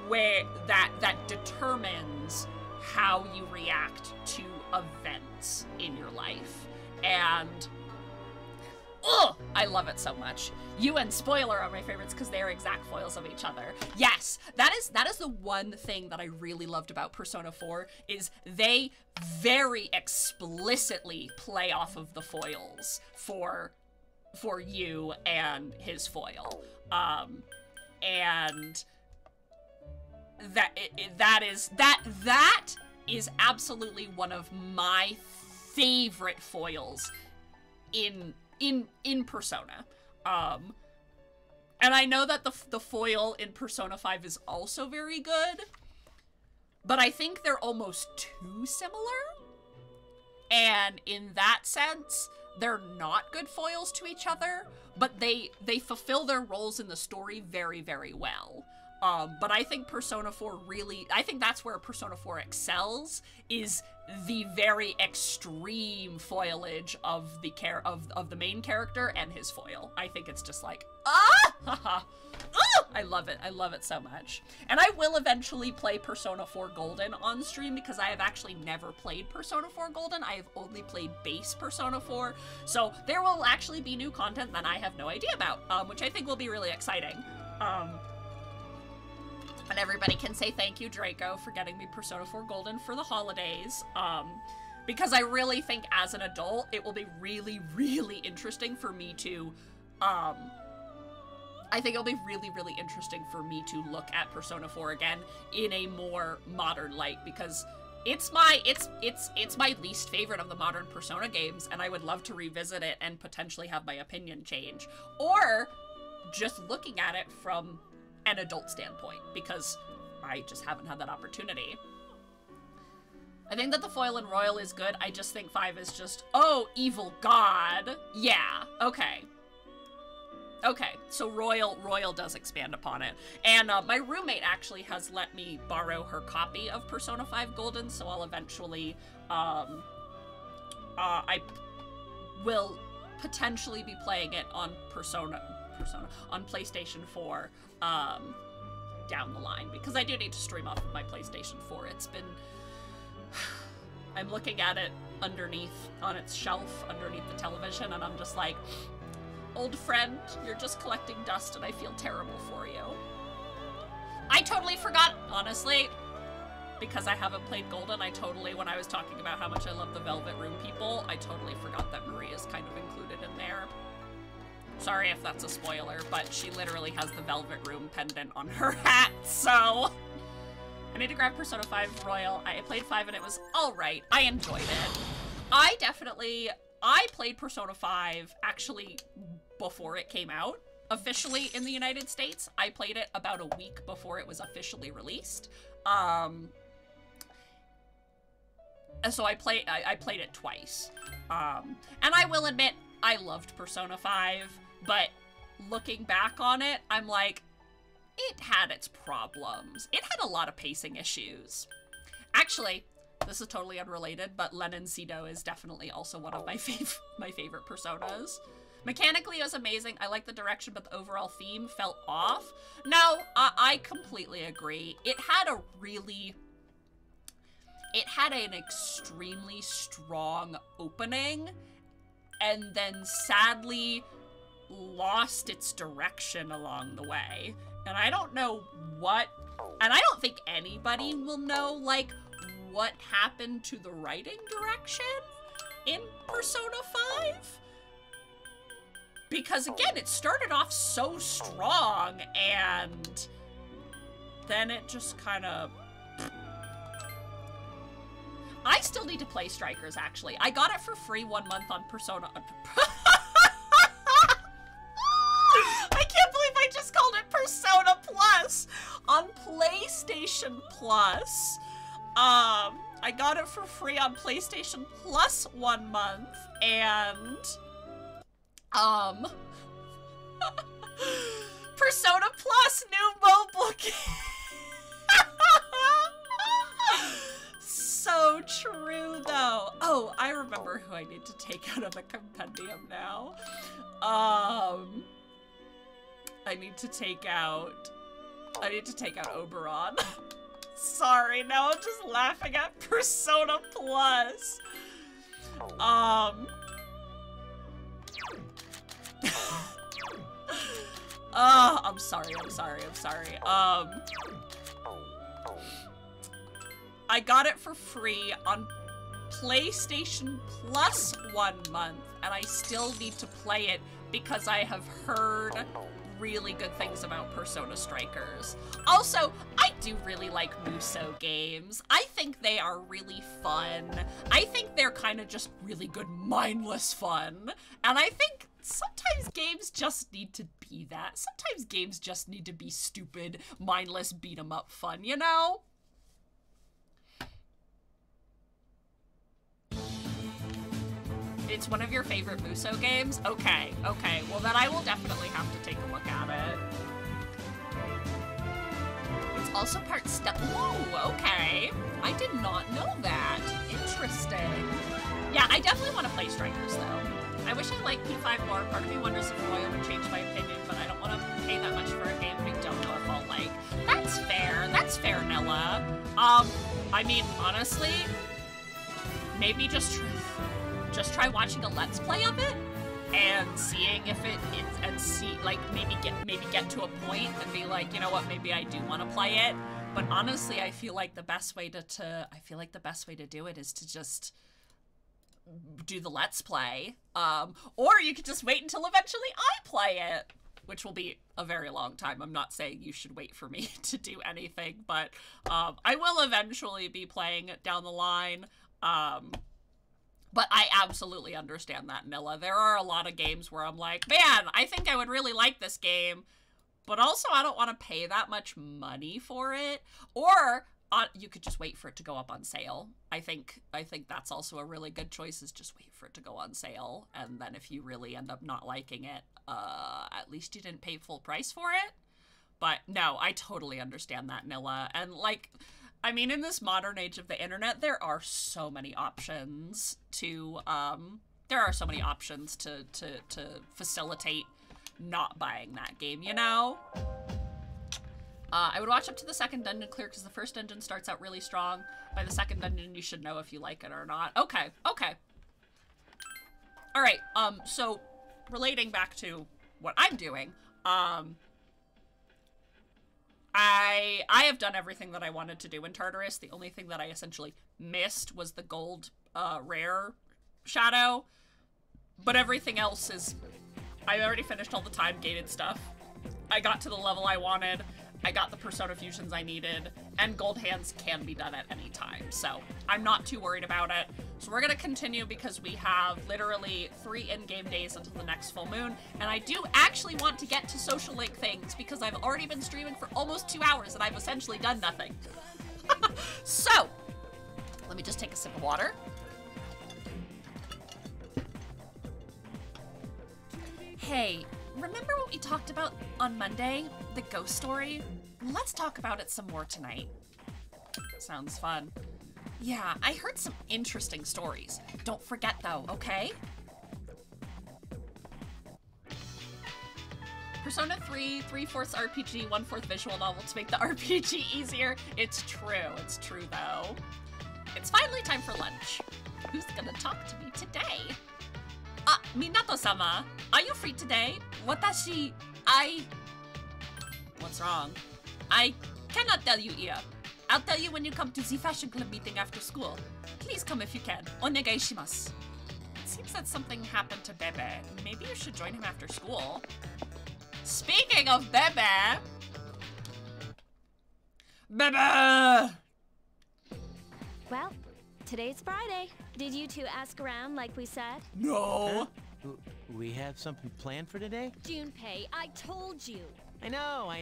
where that determines how you react to events in your life. And I love it so much. You and Spoiler are my favorites because they are exact foils of each other. Yes, that is the one thing that I really loved about Persona 4, is they very explicitly play off of the foils for you and his foil. And that is absolutely one of my favorite foils in Persona. And I know that the foil in Persona 5 is also very good, but I think they're almost too similar. And in that sense, they're not good foils to each other, but they fulfill their roles in the story very, very well. But I think Persona 4 really, I think that's where Persona 4 excels, is the very extreme foilage of the main character and his foil. I think it's just like, I love it. I love it so much. And I will eventually play Persona 4 Golden on stream, because I have actually never played Persona 4 Golden. I have only played base Persona 4. So there will actually be new content that I have no idea about, which I think will be really exciting. And everybody can say thank you, Draco, for getting me Persona 4 Golden for the holidays. Because I really think as an adult, it will be really, really interesting for me to, I think it'll be really, really interesting for me to look at Persona 4 again in a more modern light, because it's my least favorite of the modern Persona games, and I would love to revisit it and potentially have my opinion change. Or just looking at it from an adult standpoint, because I just haven't had that opportunity. I think that the foil in Royal is good. I just think 5 is just, oh, evil god. Yeah, okay. Okay, so Royal does expand upon it. And my roommate actually has let me borrow her copy of Persona 5 Golden, so I'll eventually, I will potentially be playing it on on PlayStation 4 down the line, because I do need to stream off of my PlayStation 4. It's been, I'm looking at it underneath, on its shelf underneath the television, and I'm just like, old friend, you're just collecting dust and I feel terrible for you. I totally forgot, honestly, because I haven't played Golden, when I was talking about how much I love the Velvet Room people, I totally forgot that Marie is kind of included in there. Sorry if that's a spoiler, but she literally has the Velvet Room pendant on her hat, so... I need to grab Persona 5 Royal. I played 5 and it was alright. I enjoyed it. I played Persona 5 actually before it came out officially in the United States. I played it about a week before it was officially released. And so I played it twice. And I will admit, I loved Persona 5, but looking back on it, I'm like, it had its problems. It had a lot of pacing issues. Actually, this is totally unrelated, but Lenin Cedo is definitely also one of my favorite Personas. Mechanically, it was amazing. I liked the direction, but the overall theme felt off. No, I completely agree. It had an extremely strong opening, and then sadly lost its direction along the way. And I don't know what, and I don't think anybody will know, like, what happened to the writing direction in Persona 5. Because again, it started off so strong, and then it just kind of... I still need to play Strikers, actually. I got it for free 1 month on Persona. I can't believe I just called it Persona Plus on PlayStation Plus. I got it for free on PlayStation Plus 1 month, and Persona Plus new mobile game. So true, though. Oh, I remember who I need to take out of the compendium now. I need to take out Oberon. Sorry, now I'm just laughing at Persona Plus. I'm sorry. I got it for free on PlayStation Plus 1 month, and I still need to play it because I have heard really good things about Persona Strikers. Also, I do really like Muso games. I think they are really fun. I think they're kind of just really good, mindless fun. And I think sometimes games just need to be that. Sometimes games just need to be stupid, mindless, beat-em-up fun, you know? It's one of your favorite Muso games? Okay. Well, then I will definitely have to take a look at it. It's also part stealth. Ooh, okay. I did not know that. Interesting. Yeah, I definitely want to play Strikers, though. I wish I liked P5 more. Part of me wonders if Royal would change my opinion, but I don't want to pay that much for a game I don't know if I'll like. That's fair. That's fair, Nilla. I mean, honestly, maybe just try watching a Let's Play of it and seeing if it is, and see, like, maybe get to a point and be like, you know what, maybe I do want to play it. But honestly, I feel like the best way to do it is to just do the Let's Play. Or you could just wait until eventually I play it, which will be a very long time. I'm not saying you should wait for me to do anything, but I will eventually be playing it down the line. But I absolutely understand that, Nilla. There are a lot of games where I'm like, man, I think I would really like this game, but also I don't want to pay that much money for it. Or you could just wait for it to go up on sale. I think that's also a really good choice, is just wait for it to go on sale. And then if you really end up not liking it, at least you didn't pay full price for it. But no, I totally understand that, Nilla. And like, I mean, in this modern age of the internet, there are so many options to, to facilitate not buying that game, you know? I would watch up to the second dungeon clear because the first dungeon starts out really strong. By the second dungeon, you should know if you like it or not. Okay. All right, so relating back to what I'm doing, I have done everything that I wanted to do in Tartarus. The only thing that I essentially missed was the gold rare shadow, but everything else is, I already finished all the time-gated stuff. I got to the level I wanted, I got the Persona fusions I needed, and gold hands can be done at any time, so I'm not too worried about it. So we're gonna continue because we have literally 3 in-game days until the next full moon, and I do actually want to get to social link things because I've already been streaming for almost 2 hours and I've essentially done nothing. So, let me just take a sip of water. Hey, remember what we talked about on Monday? The ghost story? Let's talk about it some more tonight. Sounds fun. Yeah, I heard some interesting stories. Don't forget though, okay? Persona 3, 3/4 RPG, 1/4 visual novel to make the RPG easier. It's true though. It's finally time for lunch. Who's gonna talk to me today? Minato-sama, are you free today? What's wrong? I cannot tell you here. I'll tell you when you come to the fashion club meeting after school. Please come if you can. Onegai shimasu. seems that something happened to Bebe. Maybe you should join him after school. Speaking of Bebe! Bebe! Well, today's Friday. Did you two ask around like we said? No! We have something planned for today? Junpei, I told you. I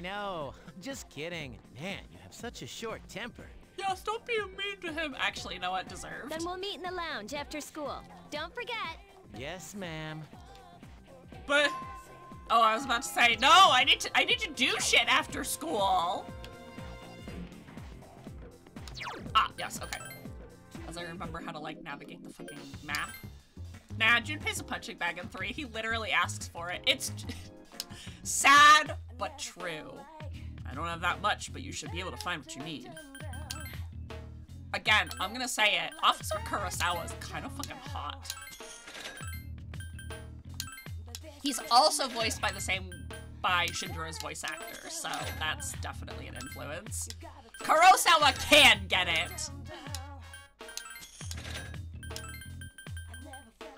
know. Just kidding. Man, you have such a short temper. Yes, don't be mean to him. Actually, you know what? Deserved. Then we'll meet in the lounge after school. Don't forget. Yes, ma'am. But... Oh, I was about to say, no, I need to do shit after school. Ah, yes, okay. As I remember how to, like, navigate the fucking map. Nah, Junpei's a punching bag in 3. He literally asks for it. It's sad, but true. I don't have that much, but you should be able to find what you need. Again, I'm gonna say it. Officer Kurosawa is kind of fucking hot. He's also voiced by Shinjira's voice actor, so that's definitely an influence. Kurosawa can get it!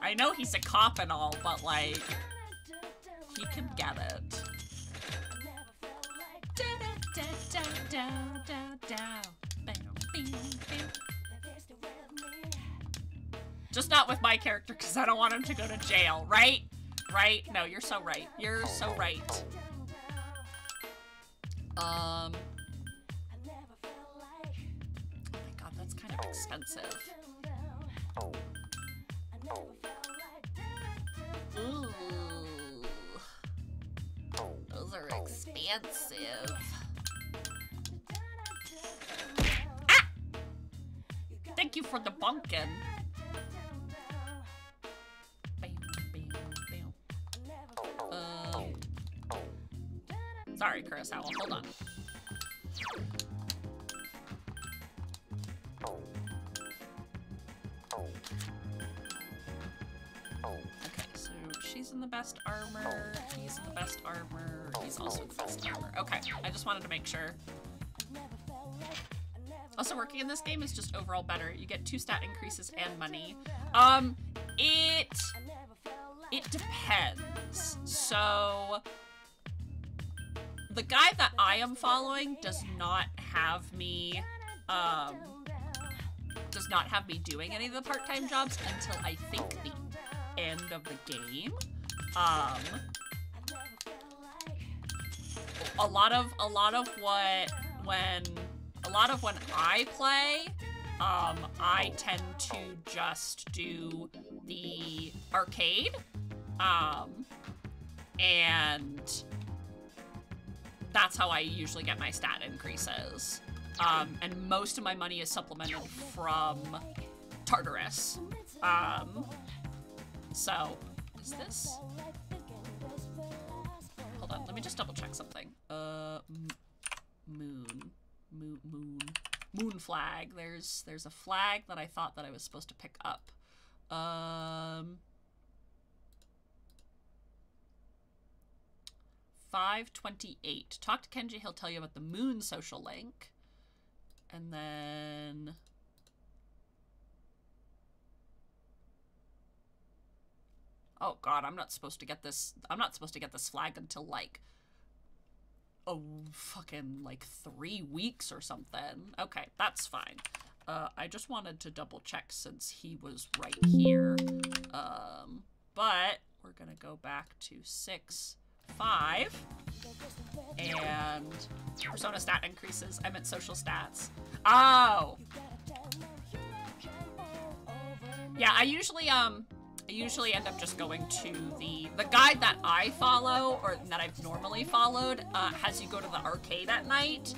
I know he's a cop and all, but like, he can get it. Just not with my character, because I don't want him to go to jail, right? Right? No, you're so right. You're so right. Oh my god, that's kind of expensive. Ooh. Those are expensive. Ah! Thank you for the bunkin'. Sorry, Kurosawa, hold on. Okay, so she's in the best armor, he's in the best armor, he's also in the best armor. Okay, I just wanted to make sure. Also, working in this game is just overall better. You get 2 stat increases and money. It depends. So, the guy that I am following does not have me, doing any of the part-time jobs until I think the end of the game. A lot of when I play, I tend to just do the arcade, and that's how I usually get my stat increases. And most of my money is supplemented from Tartarus. So, is this? Hold on, let me just double check something. Moon flag. There's a flag that I thought that I was supposed to pick up. 528. Talk to Kenji, he'll tell you about the moon social link. And then... Oh god, I'm not supposed to get this flag until like, oh, fucking like 3 weeks or something. Okay, that's fine. I just wanted to double check since he was right here. But we're gonna go back to 6.5. And persona stat increases. I meant social stats. Oh! Yeah, I usually end up just going to the guide that I follow, or that I've normally followed, has you go to the arcade at night,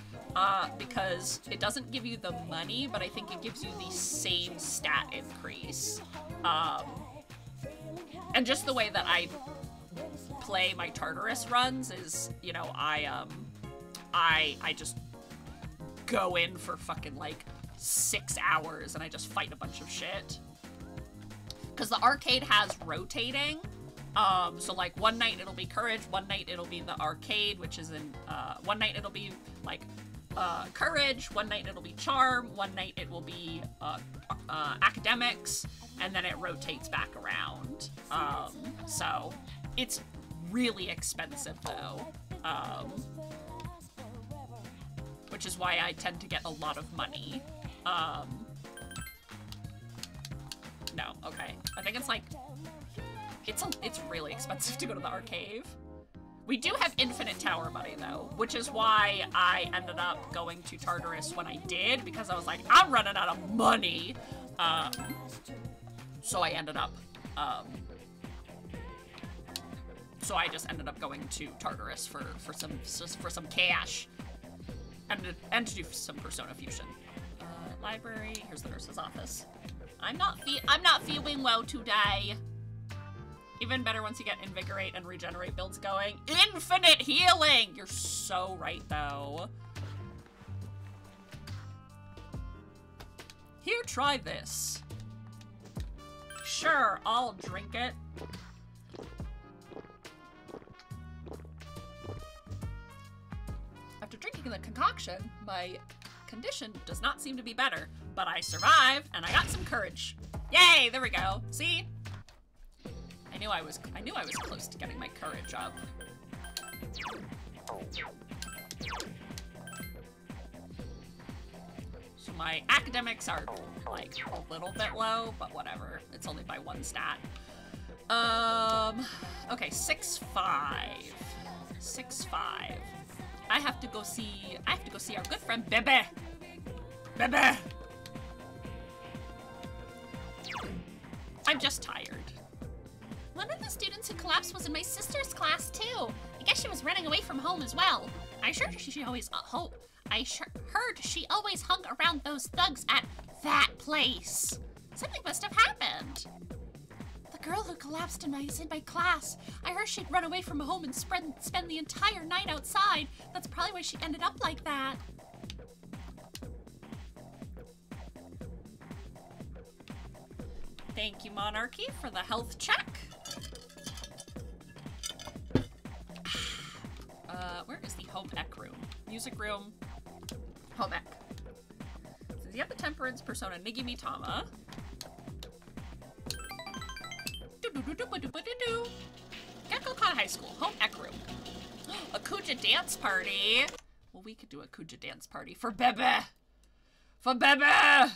because it doesn't give you the money, but I think it gives you the same stat increase. And just the way that I play my Tartarus runs is, you know, I just go in for fucking like 6 hours and I just fight a bunch of shit. Because the arcade has rotating, so like one night it'll be courage, one night it'll be the arcade, which is in, one night it'll be like courage, one night it'll be charm, one night it will be academics, and then it rotates back around. So it's really expensive though, which is why I tend to get a lot of money. No, okay. I think it's like, it's really expensive to go to the arcade. We do have infinite tower money though, which is why I ended up going to Tartarus when I did, because I was like, I'm running out of money. So I ended up, so I just ended up going to Tartarus for some cash, and to do some Persona Fusion. Library. Here's the nurse's office. I'm not feeling well today. Even better once you get invigorate and regenerate builds going. Infinite healing. You're so right though. Here, try this. Sure, I'll drink it. After drinking the concoction, my condition does not seem to be better, but I survived and I got some courage. Yay, there we go. See? I knew I was close to getting my courage up. So my academics are like a little bit low, but whatever. It's only by 1 stat. Okay, 6-5. 6-5. I have to go see our good friend Bebe. Bebe. I'm just tired. One of the students who collapsed was in my sister's class too. I guess she was running away from home as well. I heard she always hung around those thugs at that place. Something must have happened. The girl who collapsed is in my class. I heard she'd run away from home and spend the entire night outside. That's probably why she ended up like that. Thank you, Monarchy, for the health check. Where is the home ec room? Music room. Home ec. So you have the Temperance persona Nigimi Tama. Gekkokan High School, home ec room. A Kuja dance party. Well, we could do a Kuja dance party for Bebe. For Bebe!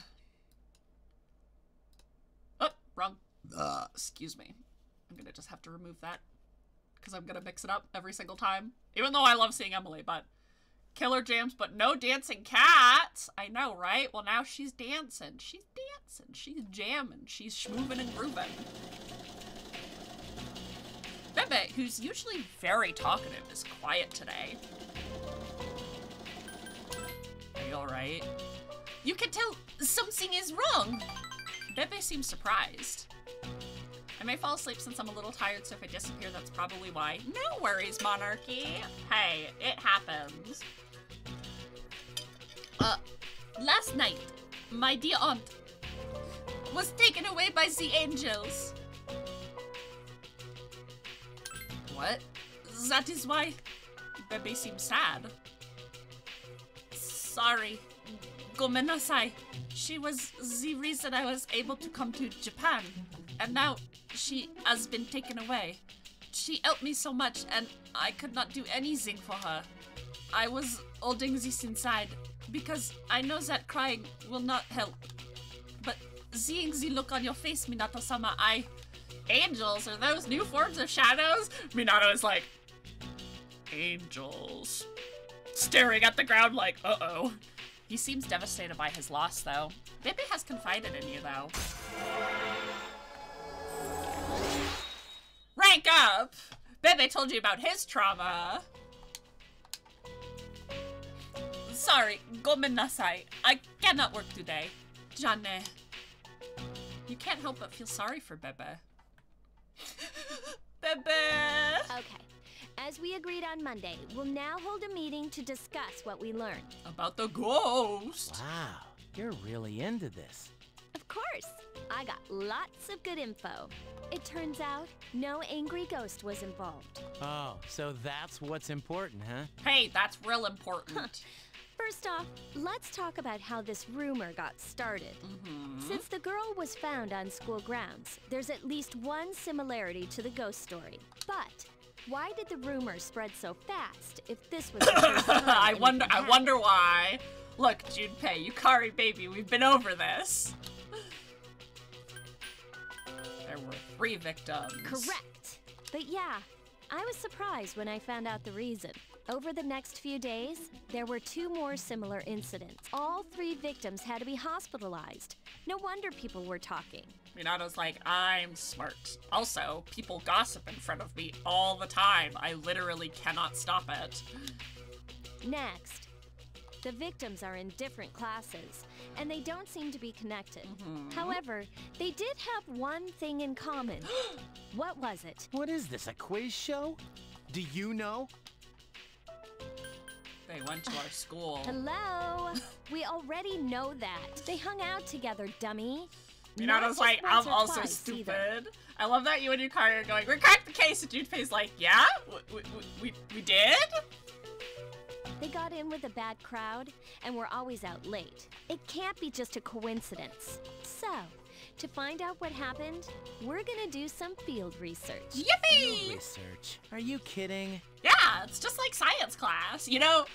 Oh, wrong. Excuse me. I'm gonna just have to remove that, because I'm gonna mix it up every single time. Even though I love seeing Emily, but killer jams, but no dancing cats. I know, right? Well, now she's dancing. She's dancing. She's jamming. She's schmooving and grooving. Bebe, who's usually very talkative, is quiet today. Are you alright? You can tell something is wrong. Bebe seems surprised. I may fall asleep since I'm a little tired, so if I disappear, that's probably why. No worries, Monarchy. Hey, it happens. Last night, my dear aunt was taken away by the angels. What? That is why Bebe seems sad. Sorry. Gomenasai. She was the reason I was able to come to Japan. And now she has been taken away. She helped me so much and I could not do anything for her. I was holding this inside because I know that crying will not help. But seeing the look on your face, Minato-sama, Angels? Are those new forms of shadows? Minato is like, angels. Staring at the ground like, uh-oh. He seems devastated by his loss, though. Bebe has confided in you, though. Rank up! Bebe told you about his trauma. Sorry, gomenasai. I cannot work today. Jane. You can't help but feel sorry for Bebe. Bebe! Okay. As we agreed on Monday, we'll now hold a meeting to discuss what we learned. About the ghost! Wow, you're really into this. Of course! I got lots of good info. It turns out, no angry ghost was involved. Oh, so that's what's important, huh? Hey, that's real important. First off, let's talk about how this rumor got started. Since the girl was found on school grounds, there's at least one similarity to the ghost story. But why did the rumor spread so fast if this was the first time I anything wonder why. Look, Junpei, Yukari baby, we've been over this. There were 3 victims. Correct. But yeah, I was surprised when I found out the reason. Over the next few days, there were 2 more similar incidents. All 3 victims had to be hospitalized. No wonder people were talking. Minato's like, I'm smart. Also, people gossip in front of me all the time. I literally cannot stop it. Next, the victims are in different classes, and they don't seem to be connected. However, they did have one thing in common. What was it? What is this, a quiz show? Do you know? They went to our school. Hello? We already know that. They hung out together, dummy. Minato's like, I'm also stupid. I love that you and Yukari are going, we cracked the case, and Junpei's like, yeah? We did? They got in with a bad crowd, and were always out late. It can't be just a coincidence. So, to find out what happened, we're gonna do some field research. Yippee! Research. Are you kidding? Yeah, it's just like science class. You know,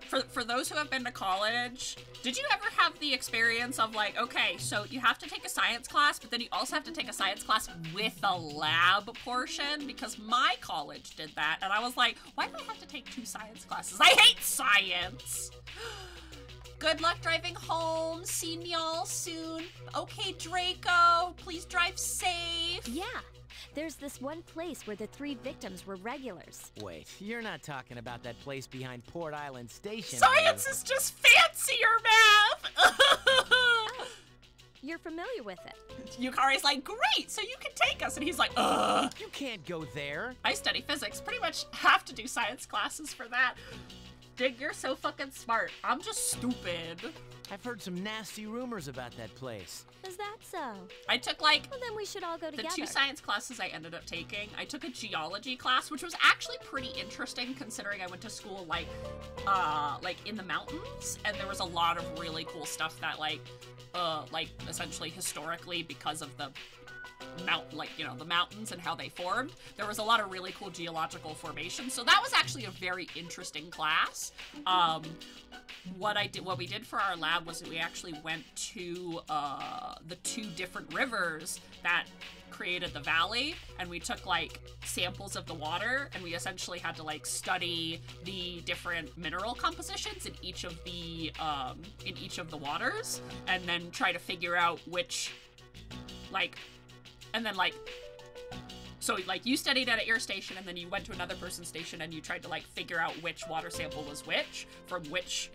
for those who have been to college, did you ever have the experience of like, okay, so you have to take a science class, but then you also have to take a science class with a lab portion? Because my college did that, and I was like, why do I have to take 2 science classes? I hate science! Good luck driving home. Seeing y'all soon. Okay, Draco, please drive safe. Yeah, there's this one place where the 3 victims were regulars. Wait, you're not talking about that place behind Port Island Station, Science is just fancier math! You're familiar with it. Yukari's like, great, so you can take us. And he's like, You can't go there. I study physics. Pretty much have to do science classes for that. Dig, you're so fucking smart. I'm just stupid. I've heard some nasty rumors about that place. Is that so? I took like Well, then we should all go the together. 2 science classes I ended up taking. I took a geology class, which was actually pretty interesting considering I went to school like in the mountains, and there was a lot of really cool stuff that like essentially historically, because of the the mountains and how they formed, there was a lot of really cool geological formations. So that was actually a very interesting class. What we did for our lab was that we actually went to the 2 different rivers that created the valley, and we took like samples of the water, and we essentially had to like study the different mineral compositions in each of the waters, and then try to figure out which so you studied at an air station, and then you went to another person's station, and you tried to like figure out which water sample was which from which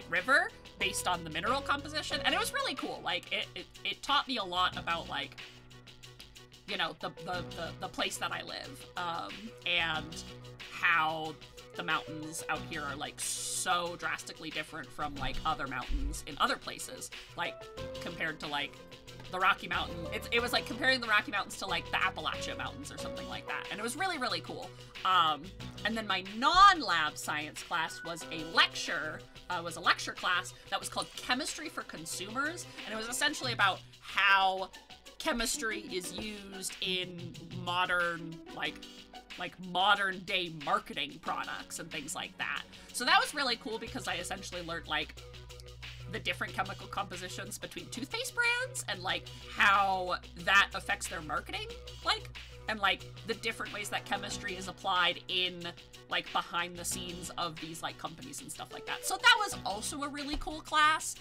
river based on the mineral composition. And it was really cool. Like it taught me a lot about like, you know, the place that I live, and how the mountains out here are like so drastically different from like other mountains in other places, like compared to like the Rocky Mountain. It was like comparing the Rocky Mountains to like the Appalachia Mountains or something like that. And it was really, really cool. And then my non-lab science class was a lecture class that was called Chemistry for Consumers. And it was essentially about how chemistry is used in modern, modern day marketing products and things like that. So that was really cool because I essentially learned like the different chemical compositions between toothpaste brands and like how that affects their marketing, and like the different ways that chemistry is applied in like behind the scenes of these like companies and stuff like that. So that was also a really cool class.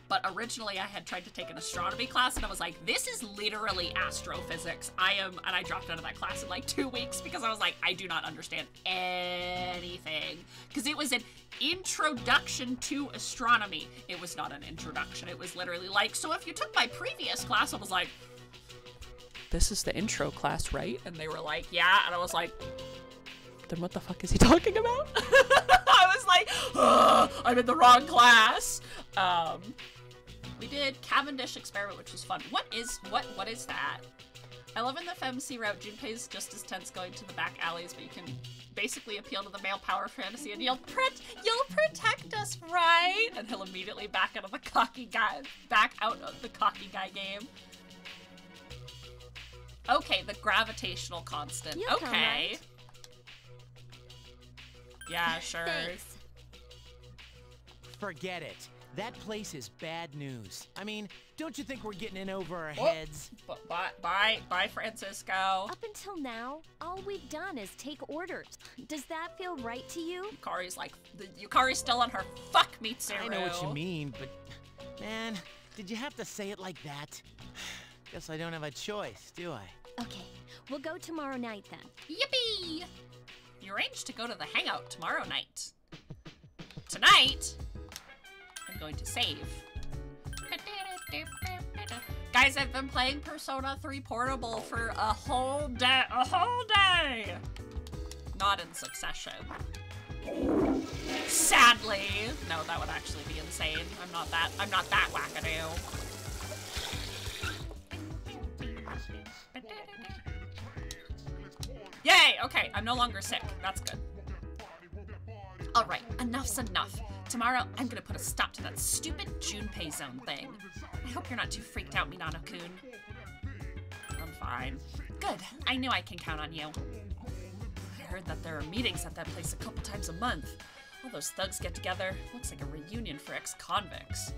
But originally I had tried to take an astronomy class, and I was like, this is literally astrophysics. And I dropped out of that class in like 2 weeks because I was like, I do not understand anything. Because it was an introduction to astronomy. It was not an introduction. It was literally like, so if you took my previous class, I was like, this is the intro class, right? And they were like, yeah. And I was like, then what the fuck is he talking about? I was like, I'm in the wrong class. We did Cavendish experiment, which was fun. What is that? I love in the femc route, Junpei's just as tense going to the back alleys, but you can basically appeal to the male power fantasy and you'll protect us, right? And he'll immediately back out of the cocky guy game. Okay, the gravitational constant. You okay. come, right? Yeah, sure. Thanks. Forget it. That place is bad news. I mean, don't you think we're getting in over our heads? Bye, Francisco. Up until now, all we've done is take orders. Does that feel right to you? Yukari's still on her fuck Mitsuru. I know what you mean, but man, did you have to say it like that? Guess I don't have a choice, do I? Okay, we'll go tomorrow night then. Yippee! You arranged to go to the hangout tomorrow night. Tonight, I'm going to save. Guys, I've been playing Persona 3 Portable for a whole day. Not in succession. Sadly. No, that would actually be insane. I'm not that wackadoo. Yay! Okay, I'm no longer sick. That's good. Alright, enough's enough. Tomorrow, I'm gonna put a stop to that stupid Junpei zone thing. I hope you're not too freaked out, Minano-kun. I'm fine. Good. I knew I can count on you. I heard that there are meetings at that place a couple times a month. All those thugs get together. Looks like a reunion for ex-convicts.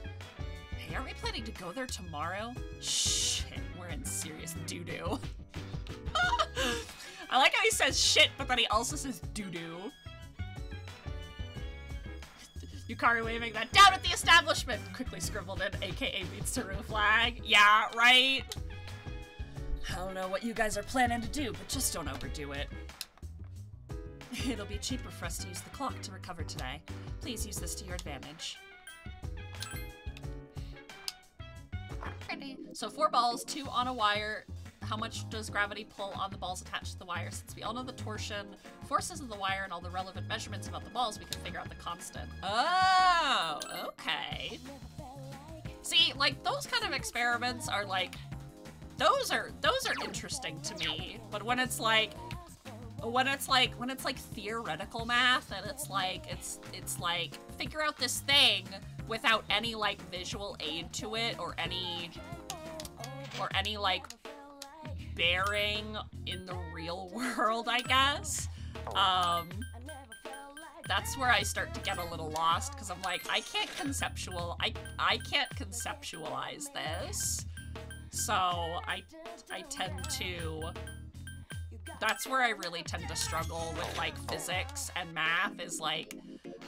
Hey, aren't we planning to go there tomorrow? Shit, we're in serious doo-doo. I like how he says shit, but then he also says doo-doo. Yukari waving that down at the establishment! Quickly scribbled in aka Mitsuru flag. Yeah, right? I don't know what you guys are planning to do, but just don't overdo it. It'll be cheaper for us to use the clock to recover today. Please use this to your advantage. So 4 balls, 2 on a wire. How much does gravity pull on the balls attached to the wire? Since we all know the torsion, forces of the wire, and all the relevant measurements about the balls, we can figure out the constant. Oh, okay. See, like, those kind of experiments are like, those are interesting to me. But when it's like theoretical math, and it's like figure out this thing without any like visual aid to it or any like bearing in the real world, I guess. That's where I start to get a little lost, because I'm like, I can't conceptualize this. So I tend to, that's where I really tend to struggle with like physics and math, is like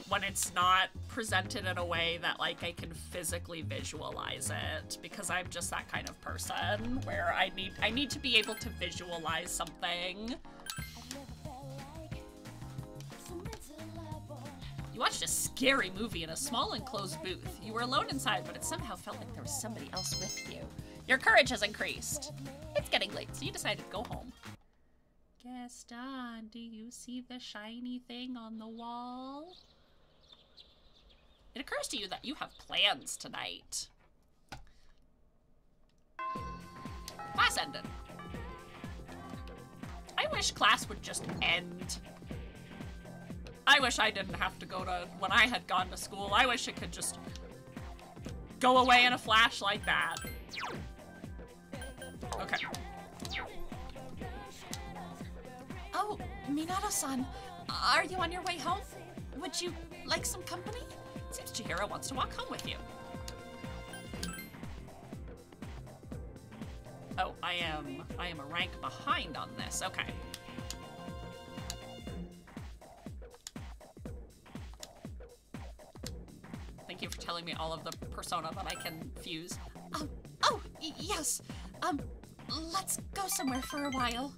when it's not presented in a way that like I can physically visualize it, because I'm just that kind of person where I need to be able to visualize something. You watched a scary movie in a small enclosed booth. You were alone inside, but it somehow felt like there was somebody else with you. Your courage has increased. It's getting late, so you decided to go home. Gaston, do you see the shiny thing on the wall? It occurs to you that you have plans tonight. Class ended. I wish class would just end. I wish I didn't have to go to, when I had gone to school, I wish it could just go away in a flash like that. Okay. Oh, Minato-san, are you on your way home? Would you like some company? Seems Chihiro wants to walk home with you. Oh, I am a rank behind on this. Okay. Thank you for telling me all of the persona that I can fuse. Yes. Let's go somewhere for a while.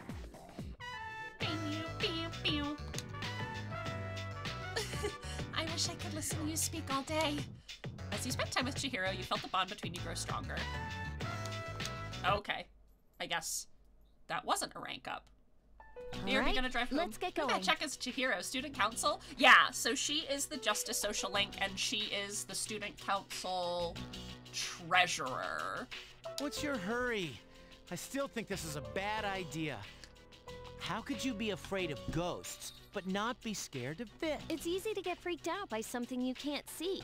I wish I could listen to you speak all day. As you spent time with Chihiro, you felt the bond between you grow stronger. Okay. I guess that wasn't a rank up. Are you gonna drive home? Let's get going. Check as Chihiro, student council. Yeah, so she is the Justice Social Link, and she is the student council treasurer. What's your hurry? I still think this is a bad idea. How could you be afraid of ghosts, but not be scared of this? It's easy to get freaked out by something you can't see.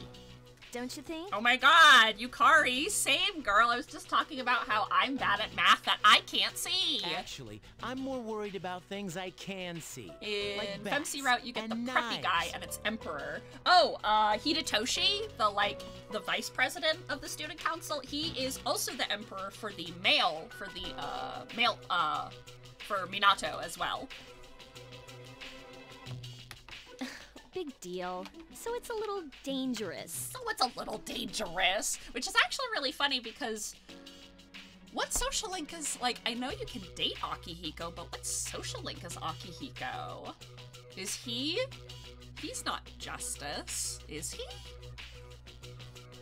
Don't you think? Oh my god, Yukari, same girl. I was just talking about how I'm bad at math that I can't see. Actually, I'm more worried about things I can see. In like Femsi Route, you get the and preppy guy, knives. and it's Emperor. Oh, Hidetoshi, the vice president of the student council, he is also the Emperor for the male, for Minato as well. Big deal. So it's a little dangerous. So it's a little dangerous, which is actually really funny because what social link is, like, I know you can date Akihiko, but what social link is Akihiko? Is he's not Justice, is he?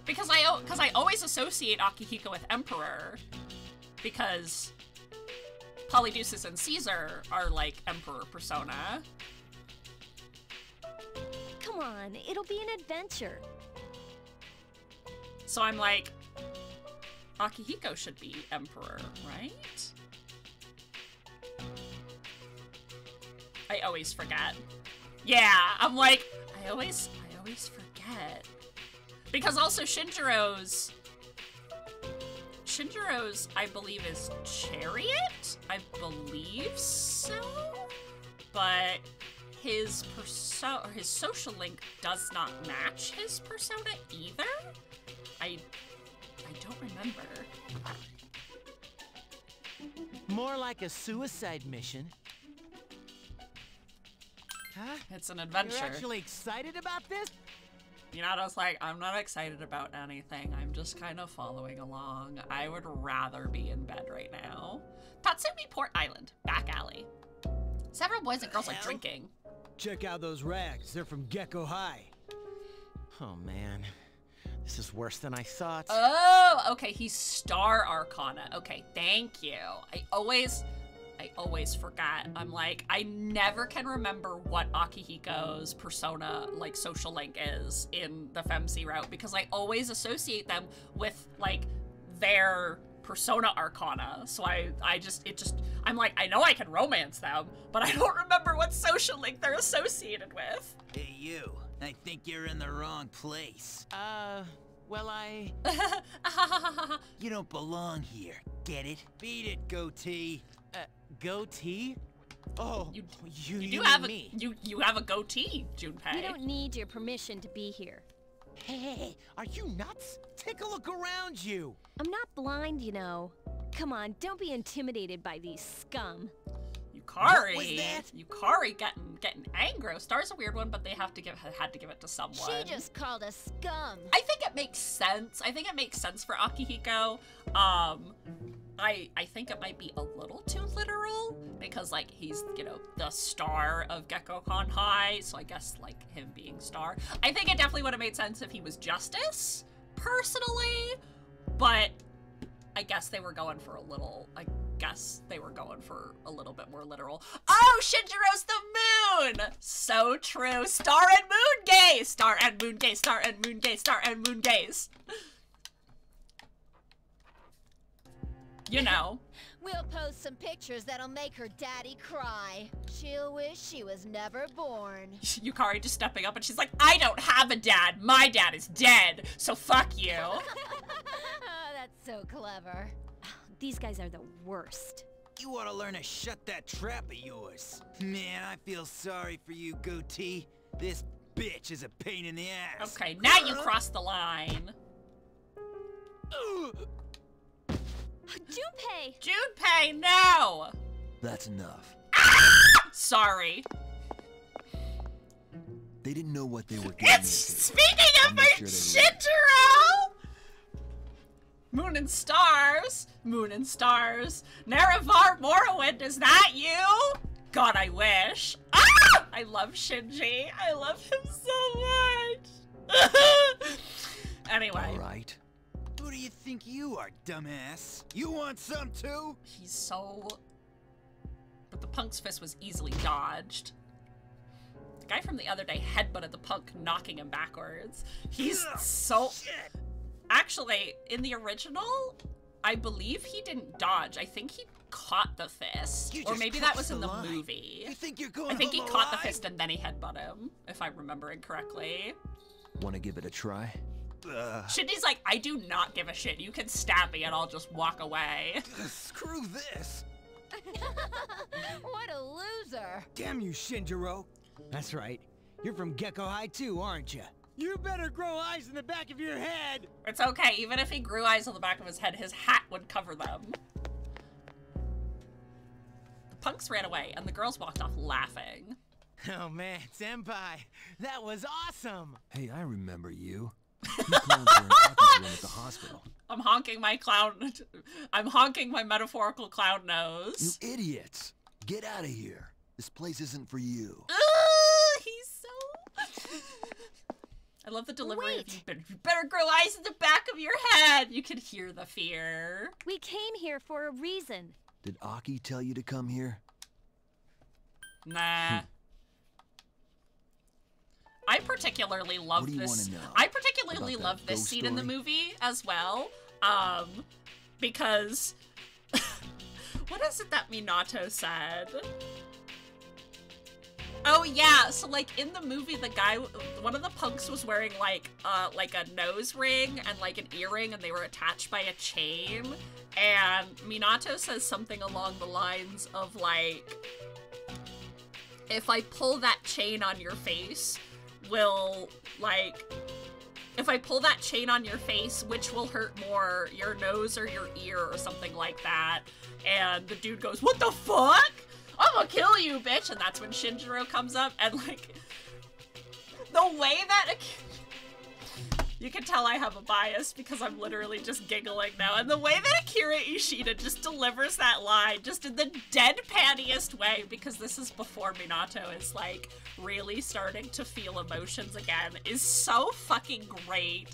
Because I always associate Akihiko with Emperor, because Polydeuces and Caesar are like Emperor persona. Come on, it'll be an adventure. So I'm like, Akihiko should be Emperor, right? I always forget. Yeah, I'm like, I always forget. Because also Shinjiro's, I believe, is Chariot? I believe so? But his social link does not match his persona either? I don't remember. More like a suicide mission. Huh? It's an adventure. You're actually excited about this? Minato's like, I'm not excited about anything. I'm just kind of following along. I would rather be in bed right now. Tatsumi Port Island, back alley. Several boys and girls are drinking. Check out those rags. They're from Gecko High. Oh man, this is worse than I thought. Oh, okay, he's Star Arcana. Okay, thank you. I always forget. I'm like, I never can remember what Akihiko's persona, like, social link is in the Femsi route, because I always associate them with, like, their persona arcana. So I'm like, I know I can romance them, but I don't remember what social link they're associated with. Hey, you. I think you're in the wrong place. Well, You don't belong here. Get it? Beat it, goatee. Goatee? Oh, you You have a goatee, Junpei. We don't need your permission to be here. Hey, are you nuts? Take a look around you. I'm not blind, you know. Come on, don't be intimidated by these scum. Yukari. What was that? Yukari getting angry. Star's a weird one, but they had to give it to someone. She just called us scum. I think it makes sense. I think it makes sense for Akihiko. I think it might be a little too literal because, like, he's, you know, the star of Gekkoukan High, so I guess, like, him being star. I think it definitely would have made sense if he was Justice, personally, but I guess they were going for a little bit more literal. Oh, Shinjiro's the moon! So true. Star and moon gaze! Star and moon gaze, star and moon gaze, star and moon gaze. You know. We'll post some pictures that'll make her daddy cry. She'll wish she was never born. Yukari just stepping up and she's like, I don't have a dad. My dad is dead. So fuck you. Oh, that's so clever. These guys are the worst. You ought to learn to shut that trap of yours. Man, I feel sorry for you, goatee. This bitch is a pain in the ass. Okay, now you crossed the line. Junpei! Junpei, no! That's enough. Sorry. They didn't know what they were getting into. Speaking of I'm my sure they Shinjiro! Moon and stars. Moon and stars. Nerevar Morrowind, is that you? God, I wish. Ah! I love Shinji. I love him so much. Anyway. All right. Who do you think you are, dumbass? You want some too? He's so... But the punk's fist was easily dodged. The guy from the other day headbutted the punk, knocking him backwards. He's so... Shit. Actually, in the original, I believe he didn't dodge. I think he caught the fist. Or maybe that was in the movie. You think you're going I think he home caught the alive? fist and then he headbutted him, if I'm remembering correctly. Want to give it a try? Shinji's like, I do not give a shit. You can stab me and I'll just walk away. Screw this. What a loser. Damn you, Shinjiro. That's right. You're from Gecko High too, aren't you? You better grow eyes in the back of your head. It's okay. Even if he grew eyes on the back of his head, his hat would cover them. The punks ran away and the girls walked off laughing. Oh man, Senpai, that was awesome! Hey, I remember you. You clowns were in Aki's room at the hospital. I'm honking my clown. I'm honking my metaphorical clown You nose. idiots! Get out of here. This place isn't for you. He's so. I love the delivery of Wait. you better grow eyes in the back of your head. You can hear the fear. We came here for a reason. Did Aki tell you to come here? Nah. I particularly love What do you this. wanna know I particularly about that love this ghost scene in the story? movie as well, because what is it that Minato said? Oh yeah, so like in the movie, the guy, one of the punks was wearing like a nose ring and like an earring, and they were attached by a chain. And Minato says something along the lines of like, if I pull that chain on your face, if I pull that chain on your face, which will hurt more, your nose or your ear or something like that? And the dude goes, what the fuck? I'm gonna kill you, bitch! And that's when Shinjiro comes up, and like, the way that you can tell I have a bias because I'm literally just giggling now. And the way that Akira Ishida just delivers that line, just in the deadpanniest way, because this is before Minato is like really starting to feel emotions again, is so fucking great.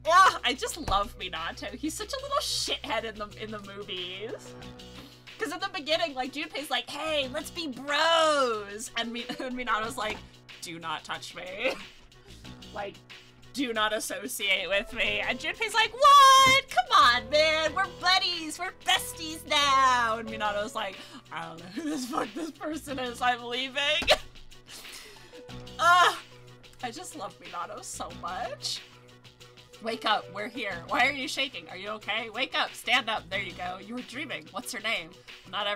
Yeah, I just love Minato. He's such a little shithead in the movies. Because in the beginning, like, Junpei's like, hey, let's be bros! And Minato's like, do not touch me. Like, do not associate with me. And Junpei's like, what? Come on, man. We're buddies. We're besties now. And Minato's like, I don't know who this person is. I'm leaving. I just love Minato so much. Wake up. We're here. Why are you shaking? Are you okay? Wake up. Stand up. There you go. You were dreaming. What's her name? Not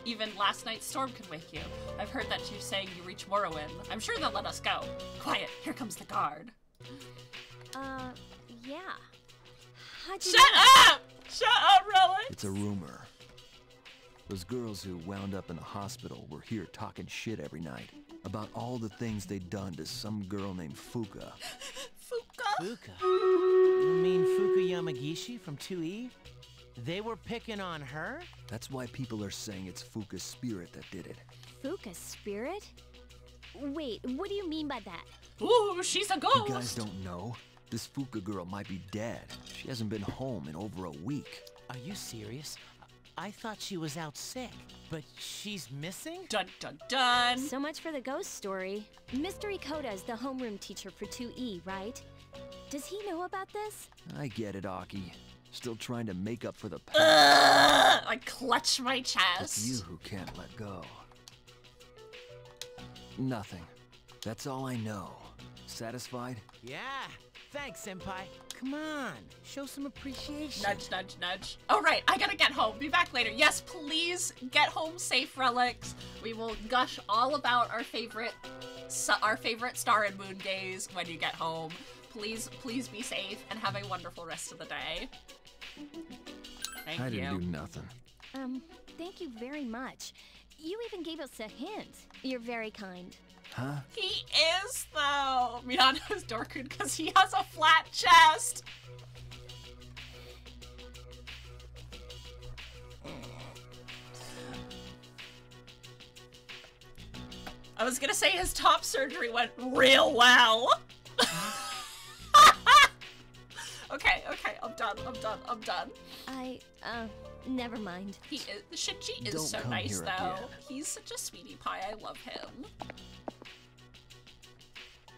even last night's storm could wake you. I've heard that you saying you reach Morrowind. I'm sure they'll let us go. Quiet. Here comes the guard. Yeah. How'd you Shut up! Shut up, Relic! It's a rumor. Those girls who wound up in the hospital were here talking shit every night about all the things they'd done to some girl named Fuuka. Fuuka? Fuuka? You mean Fuuka Yamagishi from 2E? They were picking on her? That's why people are saying it's Fuuka's spirit that did it. Fuuka's spirit? Wait, what do you mean by that? Ooh, she's a ghost! You guys don't know? This Fuuka girl might be dead. She hasn't been home in over a week. Are you serious? I thought she was out sick, but she's missing? Dun dun dun! So much for the ghost story. Mr. Ikoda is the homeroom teacher for 2E, right? Does he know about this? I get it, Aki. Still trying to make up for the past. I clutch my It's chest. you who can't let go. Nothing. That's all I know. Satisfied? Yeah. Thanks, Senpai. Come on, show some appreciation. Nudge, nudge, nudge. All right, I gotta get home. Be back later. Yes, please get home safe, Relics. We will gush all about our favorite Star and Moon days when you get home. Please be safe and have a wonderful rest of the day. Thank I you. didn't do nothing. Thank you very much. You even gave us a hint. You're very kind. Huh? He is, though. Minato's Dorkun because he has a flat chest. I was gonna say his top surgery went real well. Okay, I'm done. Never mind. Shinji is Don't so come nice, here though. again. He's such a sweetie pie. I love him.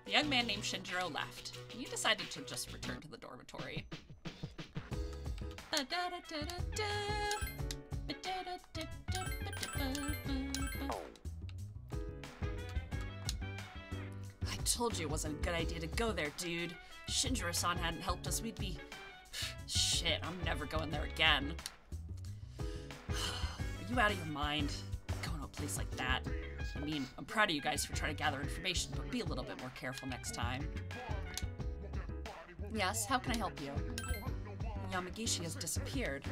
The young man named Shinjiro left. He decided to just return to the dormitory. I told you it wasn't a good idea to go there, dude. Shinjiro-san hadn't helped us, we'd be... Shit, I'm never going there again. Are you out of your mind? Going to a place like that? I mean, I'm proud of you guys for trying to gather information, but be a little bit more careful next time. Yes, how can I help you? Yamagishi has disappeared.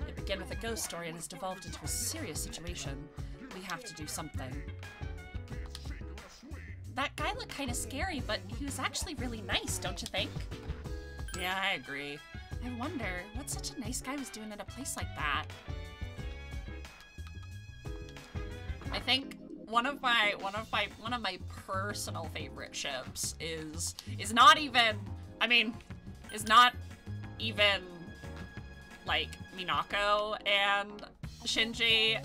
It began with a ghost story and has devolved into a serious situation. We have to do something. That guy looked kind of scary, but he was actually really nice, don't you think? Yeah, I agree. I wonder what such a nice guy was doing at a place like that. I think one of my personal favorite ships is not even, I mean, is not even like Minako and Shinji.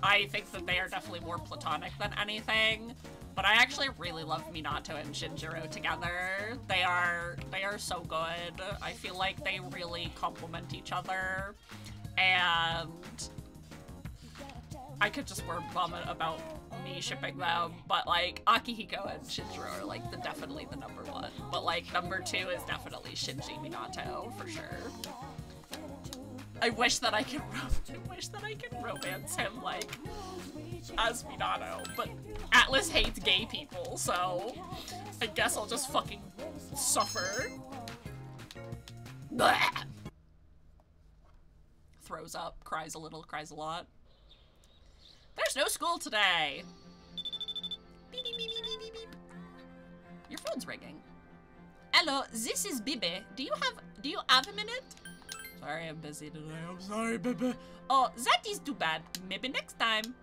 I think that they are definitely more platonic than anything. But I actually really love Minato and Shinjiro together. They are so good. I feel like they really complement each other. And I could just word vomit about me shipping them, but like Akihiko and Shinjiro are like definitely the number one. But like number two is definitely Shinji Minato for sure. I wish that I could romance him like as Minato, but Atlas hates gay people, so I guess I'll just fucking suffer. Blah! Throws up, cries a little, cries a lot. There's no school today. Beep, beep, beep, beep, beep, beep. Your phone's ringing. Hello, this is Bibi. Do you have a minute? Sorry, I'm busy today. I'm sorry, Bibi. Oh, that is too bad. Maybe next time.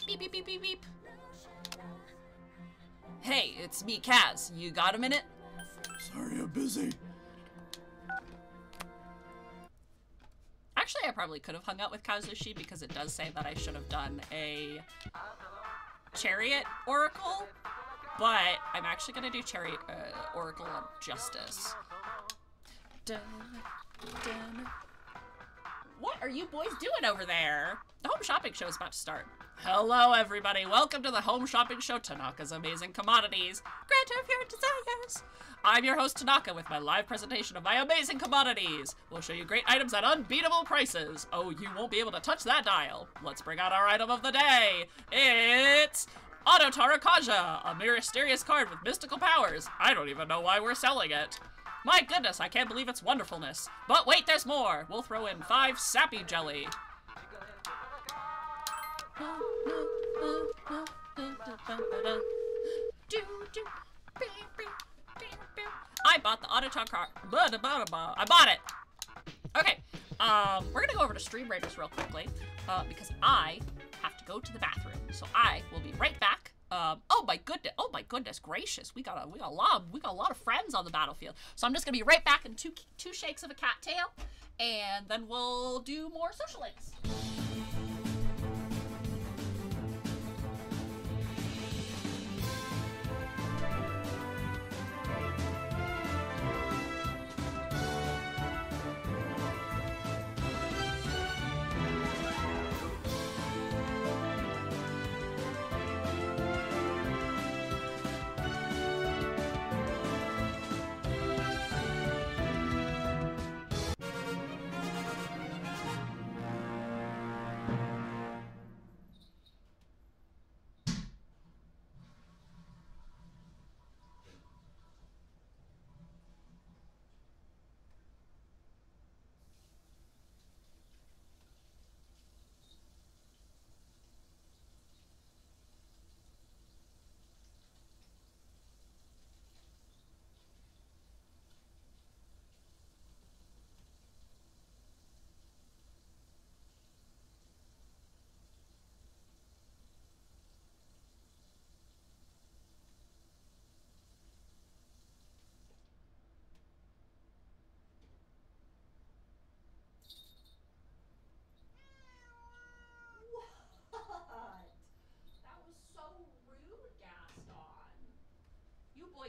Beep, beep, beep, beep, beep. Hey, it's me, Kaz. You got a minute? Sorry, I'm busy. Actually, I probably could have hung out with Kazushi because it does say that I should have done a Chariot Oracle, but I'm actually gonna do Chariot Oracle on Justice. Dun, dun. What are you boys doing over there? The home shopping show is about to start. Hello, everybody. Welcome to the home shopping show, Tanaka's Amazing Commodities. Grant her of your desires. I'm your host, Tanaka, with my live presentation of my amazing commodities. We'll show you great items at unbeatable prices. Oh, you won't be able to touch that dial. Let's bring out our item of the day. It's Autotara Kaja, a mysterious card with mystical powers. I don't even know why we're selling it. My goodness, I can't believe its wonderfulness. But wait, there's more. We'll throw in 5 sappy jelly. I bought the Autotara card. I bought it. Okay, we're gonna go over to Stream Raiders real quickly, because I have to go to the bathroom. So I will be right back. Oh my goodness gracious, we got a lot of friends on the battlefield. So I'm just gonna be right back in two shakes of a cattail, and then we'll do more social links.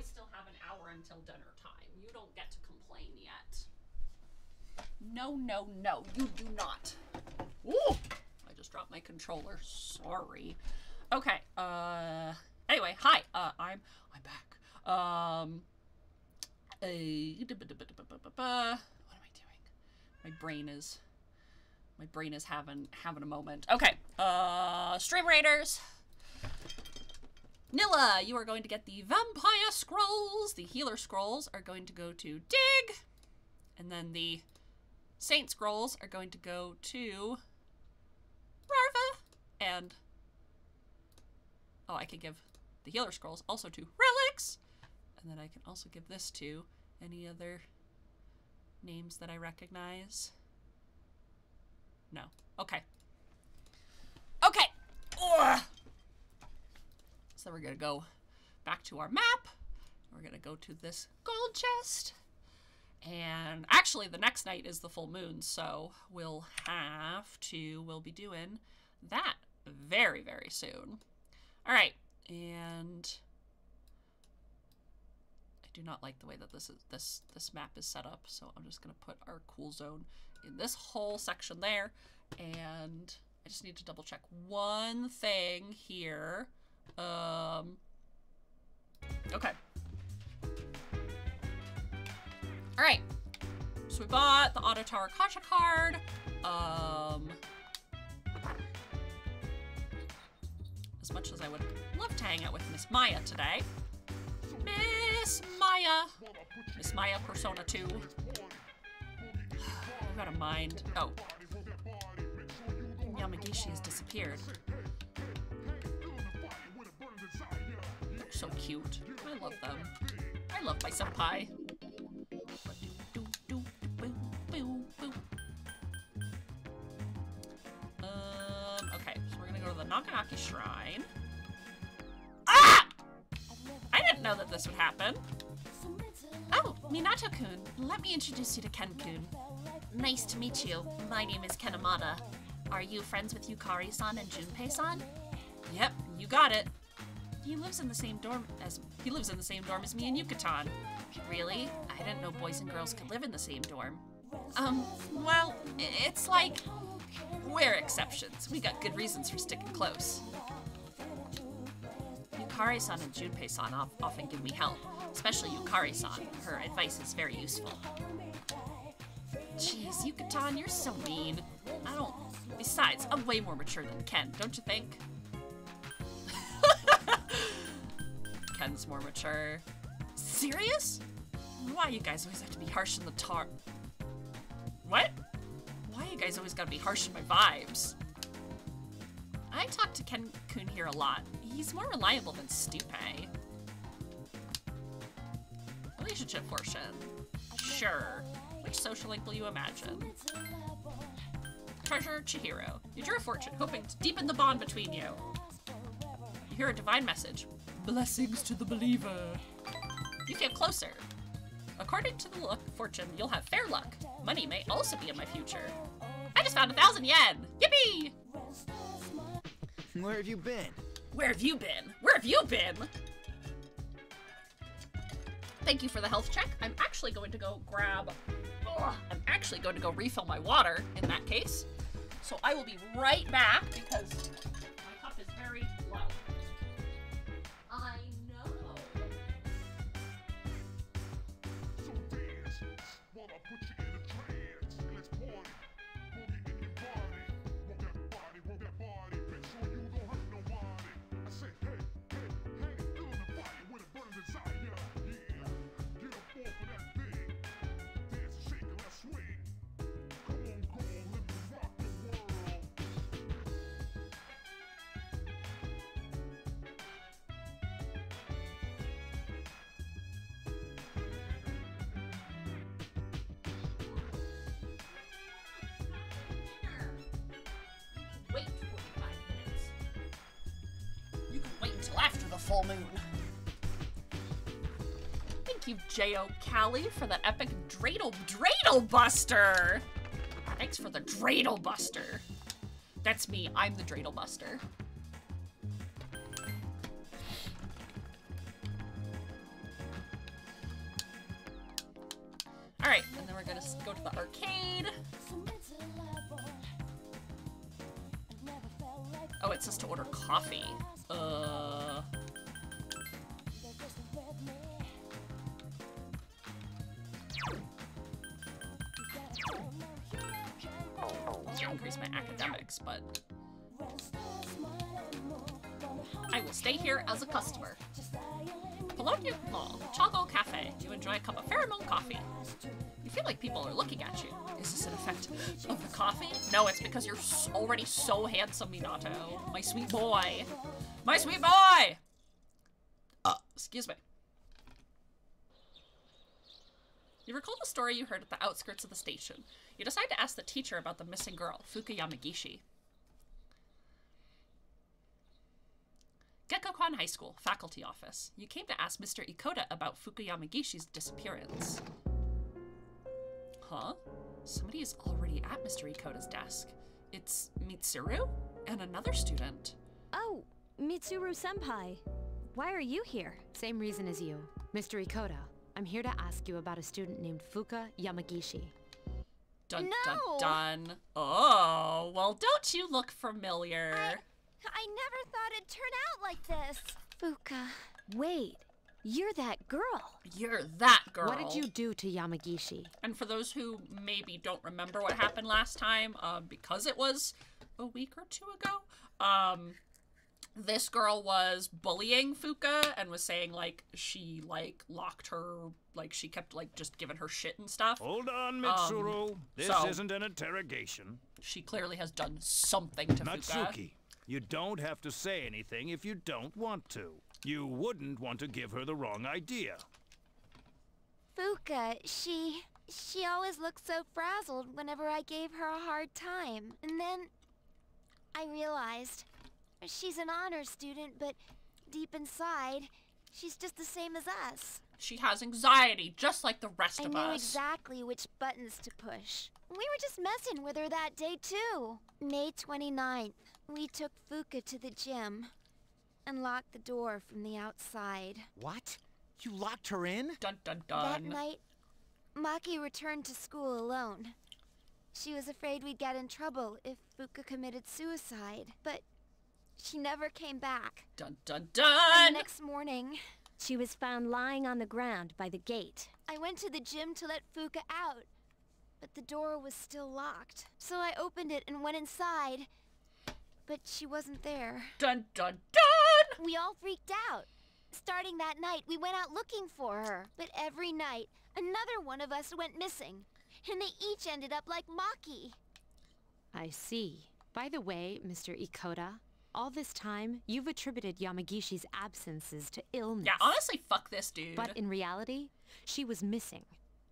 Still have an hour until dinner time. You don't get to complain yet. No, no, no, you do not. Ooh! I just dropped my controller. Sorry. Okay, anyway, hi, I'm back. What am I doing? My brain is having a moment. Okay, Stream Raiders. Nilla, you are going to get the Vampire Scrolls. The Healer Scrolls are going to go to Dig. And then the Saint Scrolls are going to go to Rarva. And oh, I can give the Healer Scrolls also to Relics. And then I can also give this to any other names that I recognize. No. Okay. Okay. Ugh. So we're going to go back to our map. We're going to go to this gold chest. And actually the next night is the full moon, so we'll be doing that very, very soon. All right. And I do not like the way that this map is set up, so I'm just going to put our cool zone in this whole section there. And I just need to double check one thing here. Okay. All right. So we bought the Auto Tower Kasha card. As much as I would love to hang out with Miss Maya today. Miss Maya Persona 2. I've got a mind. Oh. Yamagishi has disappeared. They're so cute. I love them. I love my senpai. Okay, so we're gonna go to the Naganaki Shrine. Ah! I didn't know that this would happen. Oh, Minato-kun, let me introduce you to Ken-kun. Nice to meet you. My name is Kenamata. Are you friends with Yukari-san and Junpei-san? Yep, you got it. He lives in the same dorm as me and Yucatan. Really? I didn't know boys and girls could live in the same dorm. Well, it's like we're exceptions. We got good reasons for sticking close. Yukari-san and Junpei-san often give me help, especially Yukari-san. Her advice is very useful. Jeez, Yucatan, you're so mean. Besides, I'm way more mature than Ken, don't you think? Ken's more mature. Serious? Why you guys always have to be harsh in the What? Why you guys always gotta be harsh in my vibes? I talk to Ken-kun here a lot. He's more reliable than Stupe. Relationship portion. Sure. Which social link will you imagine? Treasure Chihiro. You drew a fortune, hoping to deepen the bond between you. You hear a divine message. Blessings to the believer. You feel closer. According to the fortune, you'll have fair luck. Money may also be in my future. I just found 1,000 yen! Yippee! Where have you been? Where have you been? Where have you been? Thank you for the health check. I'm actually going to go refill my water in that case. So I will be right back because my cup is very low. I know. So dance while I put you in a trance. Let's party. Boogie in your body. Roll that body, make sure you don't hurt nobody. I say, hey, feel the fire with a burning desire. Yeah, get up off of that thing. Dance and shake and let's swing. Come on, girl, let me rock the world. Wait 45 minutes. You can wait until after the full moon. Thank you, J.O. Callie, for that epic Dreidel Buster! Thanks for the Dreidel Buster. That's me, I'm the Dreidel Buster. gonna go to the arcade. Oh, it says to order coffee. To increase my academics, but I will stay here as a customer. Bologna Mall, Choco Cafe. Do you enjoy a cup of pheromone coffee? You feel like people are looking at you. Is this an effect of the coffee? No, it's because you're already so handsome, Minato. My sweet boy. My sweet boy! Excuse me. You recall the story you heard at the outskirts of the station. You decide to ask the teacher about the missing girl, Fuuka Yamagishi. Gekkoukan High School, faculty office. You came to ask Mr. Ikoda about Fuuka Yamagishi's disappearance. Huh? Somebody is already at Mr. Ikoda's desk. It's Mitsuru and another student. Oh, Mitsuru-senpai. Why are you here? Same reason as you. Mr. Ikoda, I'm here to ask you about a student named Fuuka Yamagishi. Dun No! dun dun. Oh, well, don't you look familiar? I never thought it'd turn out like this. Fuuka. Wait, you're that girl. You're that girl. What did you do to Yamagishi? And for those who maybe don't remember what happened last time, because it was a week or two ago, this girl was bullying Fuuka and was saying, like, she, like, locked her, like, she kept, like, just giving her shit and stuff. Hold on, Mitsuru. This isn't an interrogation. She clearly has done something to Fuuka. Natsuki, you don't have to say anything if you don't want to. You wouldn't want to give her the wrong idea. Fuuka, she always looked so frazzled whenever I gave her a hard time. And then I realized she's an honor student, but deep inside, she's just the same as us. She has anxiety, just like the rest of I knew us. exactly which buttons to push. We were just messing with her that day, too. May 29th, we took Fuuka to the gym and locked the door from the outside. What? You locked her in? Dun dun dun. That night, Maki returned to school alone. She was afraid we'd get in trouble if Fuuka committed suicide, but she never came back. Dun dun And dun! the next morning, She was found lying on the ground by the gate. I went to the gym to let Fuuka out, but the door was still locked. So I opened it and went inside, but she wasn't there. Dun dun dun! We all freaked out. Starting that night, we went out looking for her. But every night, another one of us went missing. And they each ended up like Maki. I see. By the way, Mr. Ikoda, all this time, you've attributed Yamagishi's absences to illness. Yeah, honestly, fuck this dude. But in reality, she was missing.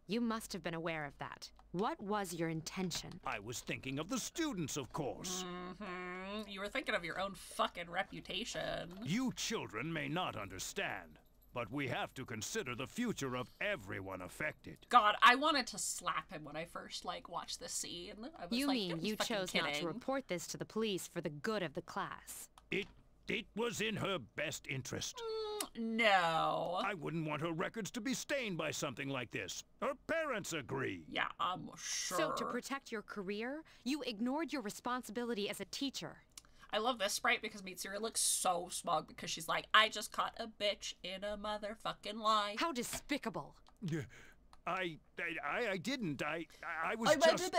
You must have been aware of that. What was your intention? I was thinking of the students, of course. Mm-hmm. You were thinking of your own fucking reputation. You children may not understand, but we have to consider the future of everyone affected. God, I wanted to slap him when I first, like, watched this scene. I was You like, mean "You're you fucking chose not kidding." to report this to the police for the good of the class? It was in her best interest. No. I wouldn't want her records to be stained by something like this. Her parents agree. Yeah, I'm sure. So to protect your career, you ignored your responsibility as a teacher. I love this sprite because Mitsuru looks so smug because she's like, I just caught a bitch in a motherfucking lie. How despicable. I didn't. I was just...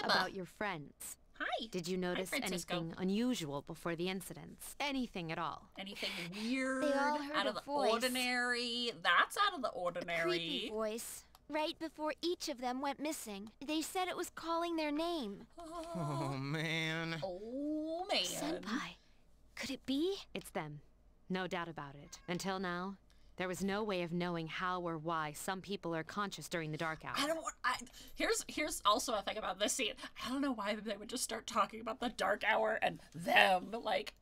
About your friends. Hi. Did you notice Francisco. anything unusual before the incidents? Anything at all? Anything weird, They all heard out a of the voice. ordinary? That's out of the A creepy ordinary. voice. Right before each of them went missing. They said it was calling their name. Oh, man. Oh, man. Senpai, could it be? It's them. No doubt about it. Until now, there was no way of knowing how or why some people are conscious during the dark hour. Here's also a thing about this scene. I don't know why they would just start talking about the dark hour and them, like,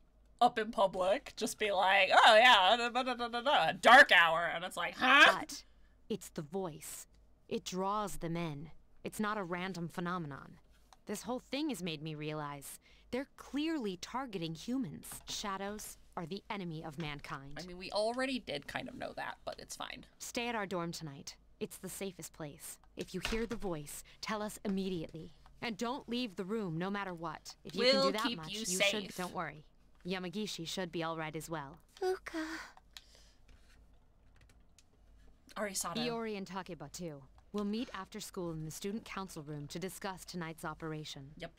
up in public. Just be like, oh yeah, dark hour. And it's like, huh? But it's the voice. It draws them in. It's not a random phenomenon. This whole thing has made me realize they're clearly targeting humans. Shadows are the enemy of mankind. I mean, we already did kind of know that, but it's fine. Stay at our dorm tonight. It's the safest place. If you hear the voice, tell us immediately. And don't leave the room, no matter what. If you can do that much, you should. Don't worry. Yamagishi should be all right as well. Fuuka. Arisato. Iori and Takeba too. We'll meet after school in the student council room to discuss tonight's operation. Yep.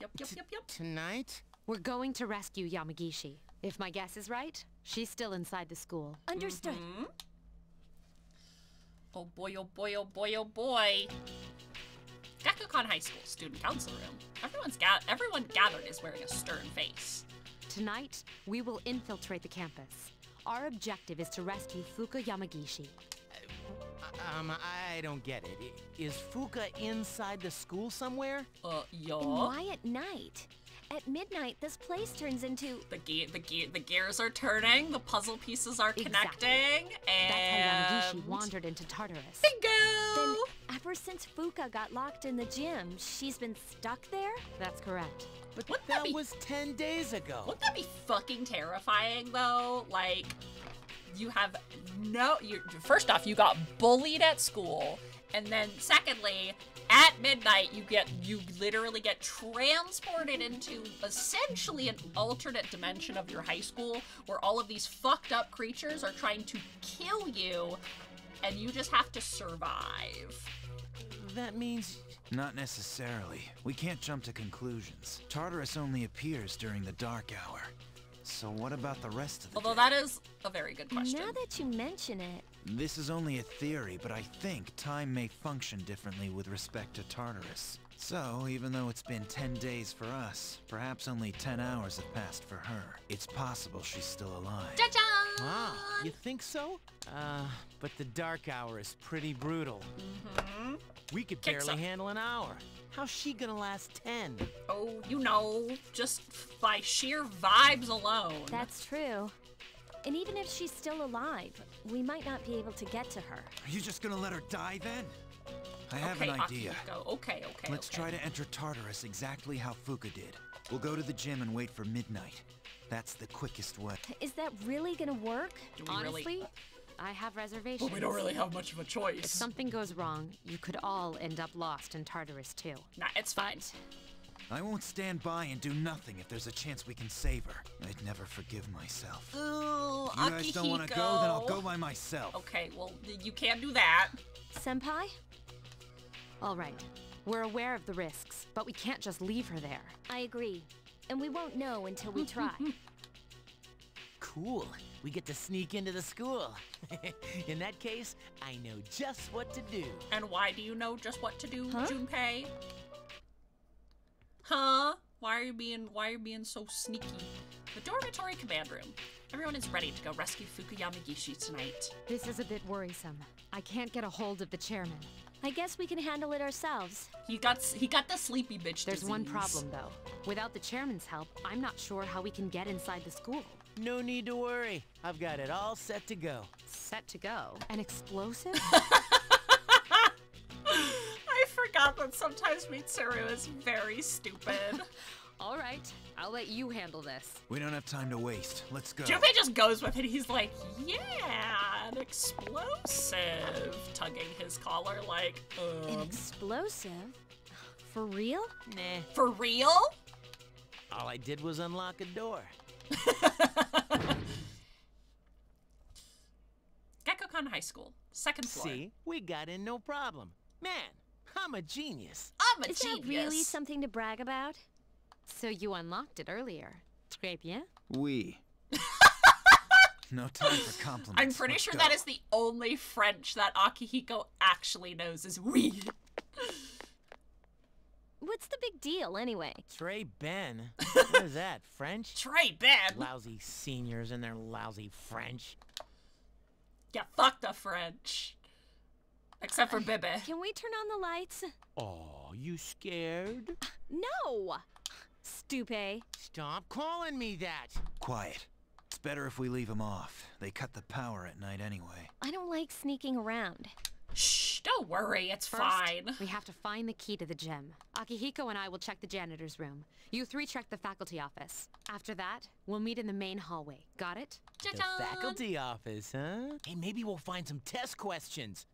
Tonight? We're going to rescue Yamagishi. If my guess is right, she's still inside the school. Understood. Oh boy, oh boy, oh boy, oh boy. Gakukan High School student council room. Everyone gathered is wearing a stern face. Tonight, we will infiltrate the campus. Our objective is to rescue Fuuka Yamagishi. I don't get it. Is Fuuka inside the school somewhere? Yeah. And why at night? At midnight, this place turns into... The gears are turning, the puzzle pieces are connecting, and... That's how Yamagishi wandered into Tartarus. Bingo! Then, ever since Fuuka got locked in the gym, she's been stuck there? That's correct. But that was 10 days ago. Wouldn't that be fucking terrifying, though? Like, first off, you got bullied at school, and then secondly, at midnight, you literally get transported into essentially an alternate dimension of your high school where all of these fucked up creatures are trying to kill you, and you just have to survive. That means... Not necessarily. We can't jump to conclusions. Tartarus only appears during the dark hour. So what about the rest of the Although day? that is a very good question. Now that you mention it... This is only a theory, but I think time may function differently with respect to Tartarus. So, even though it's been 10 days for us, perhaps only 10 hours have passed for her. It's possible she's still alive. Cha-cha! Wow, you think so? But the dark hour is pretty brutal. We could barely handle an hour. How's she gonna last 10? Oh, just by sheer vibes alone. That's true. And even if she's still alive, we might not be able to get to her. Are you just gonna let her die then? I have an idea. Okay. Let's try to enter Tartarus exactly how Fuuka did. We'll go to the gym and wait for midnight. That's the quickest way. Is that really gonna work? Honestly, I have reservations. Well, we don't really have much of a choice. If something goes wrong, you could all end up lost in Tartarus too. Nah, it's fine. I won't stand by and do nothing if there's a chance we can save her. I'd never forgive myself. Ooh, you guys don't want to go, then I'll go by myself. Okay, well, you can't do that. Senpai? All right. We're aware of the risks, but we can't just leave her there. I agree. And we won't know until we try. Cool. We get to sneak into the school. In that case, I know just what to do. And why do you know just what to do, Junpei? Huh? Why are you being so sneaky? The dormitory command room. Everyone is ready to go rescue Fuuka Yamagishi tonight. This is a bit worrisome. I can't get a hold of the chairman. I guess we can handle it ourselves. He got the sleepy bitch There's disease. one problem though. Without the chairman's help, I'm not sure how we can get inside the school. No need to worry. I've got it all set to go. Set to go? An explosive? I forgot that sometimes Mitsuru is very stupid. All right, I'll let you handle this. We don't have time to waste. Let's go. Junpei just goes with it. He's like, yeah, an explosive. Tugging his collar like, An explosive? For real? Nah. For real? All I did was unlock a door. Gakukan High School, second floor. See? We got in no problem. Man, I'm a genius. I'm a Is genius. that really something to brag about? So you unlocked it earlier. Très bien. Oui. No time for compliments. I'm pretty sure that is the only French that Akihiko actually knows is oui. What's the big deal, anyway? Trey Ben? What is that, French? Trey Ben? Lousy seniors and their lousy French. Yeah, fuck the French. Except for Bebe. Can we turn on the lights? Oh, you scared? No! Stupid. Stop calling me that. Quiet. It's better if we leave them off. They cut the power at night anyway. I don't like sneaking around. Shh. Shh, don't worry, it's First, fine. we have to find the key to the gym. Akihiko and I will check the janitor's room. You three check the faculty office. After that, we'll meet in the main hallway. Got it? The faculty office, huh? Hey, maybe we'll find some test questions.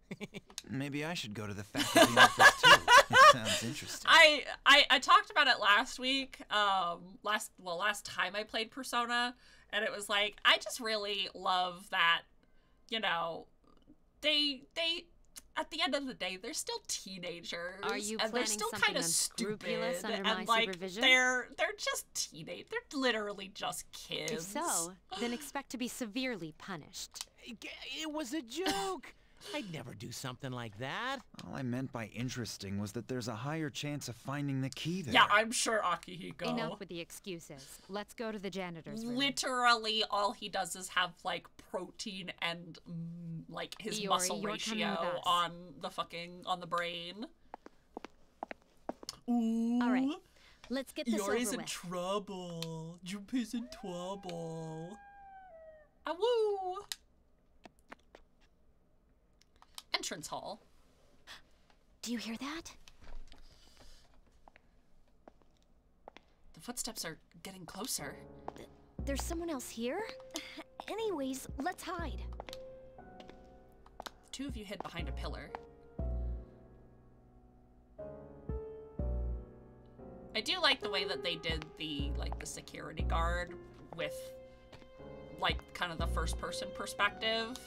Maybe I should go to the faculty office too. It sounds interesting. I talked about it last week, last time I played Persona, and it was like, I just really love that, you know, they at the end of the day, they're still teenagers. Are you and they're planning still something kind of stupid unscrupulous under my and like supervision? they're just teenage. They're literally just kids. If so, then expect to be severely punished. It was a joke. I'd never do something like that. All I meant by interesting was that there's a higher chance of finding the key there. Yeah, I'm sure Akihiko. Enough with the excuses. Let's go to the janitor's room. Literally, all he does is have like protein and like his Iori, muscle you're coming ratio with us. on the brain. Ooh. All right, let's get this Iori's over in with. trouble. Junpei's in trouble. Awoo. Entrance hall. Do you hear that? The footsteps are getting closer. There's someone else here? Anyways, let's hide. The two of you hid behind a pillar. I do like the way that they did the security guard with like kind of the first person perspective.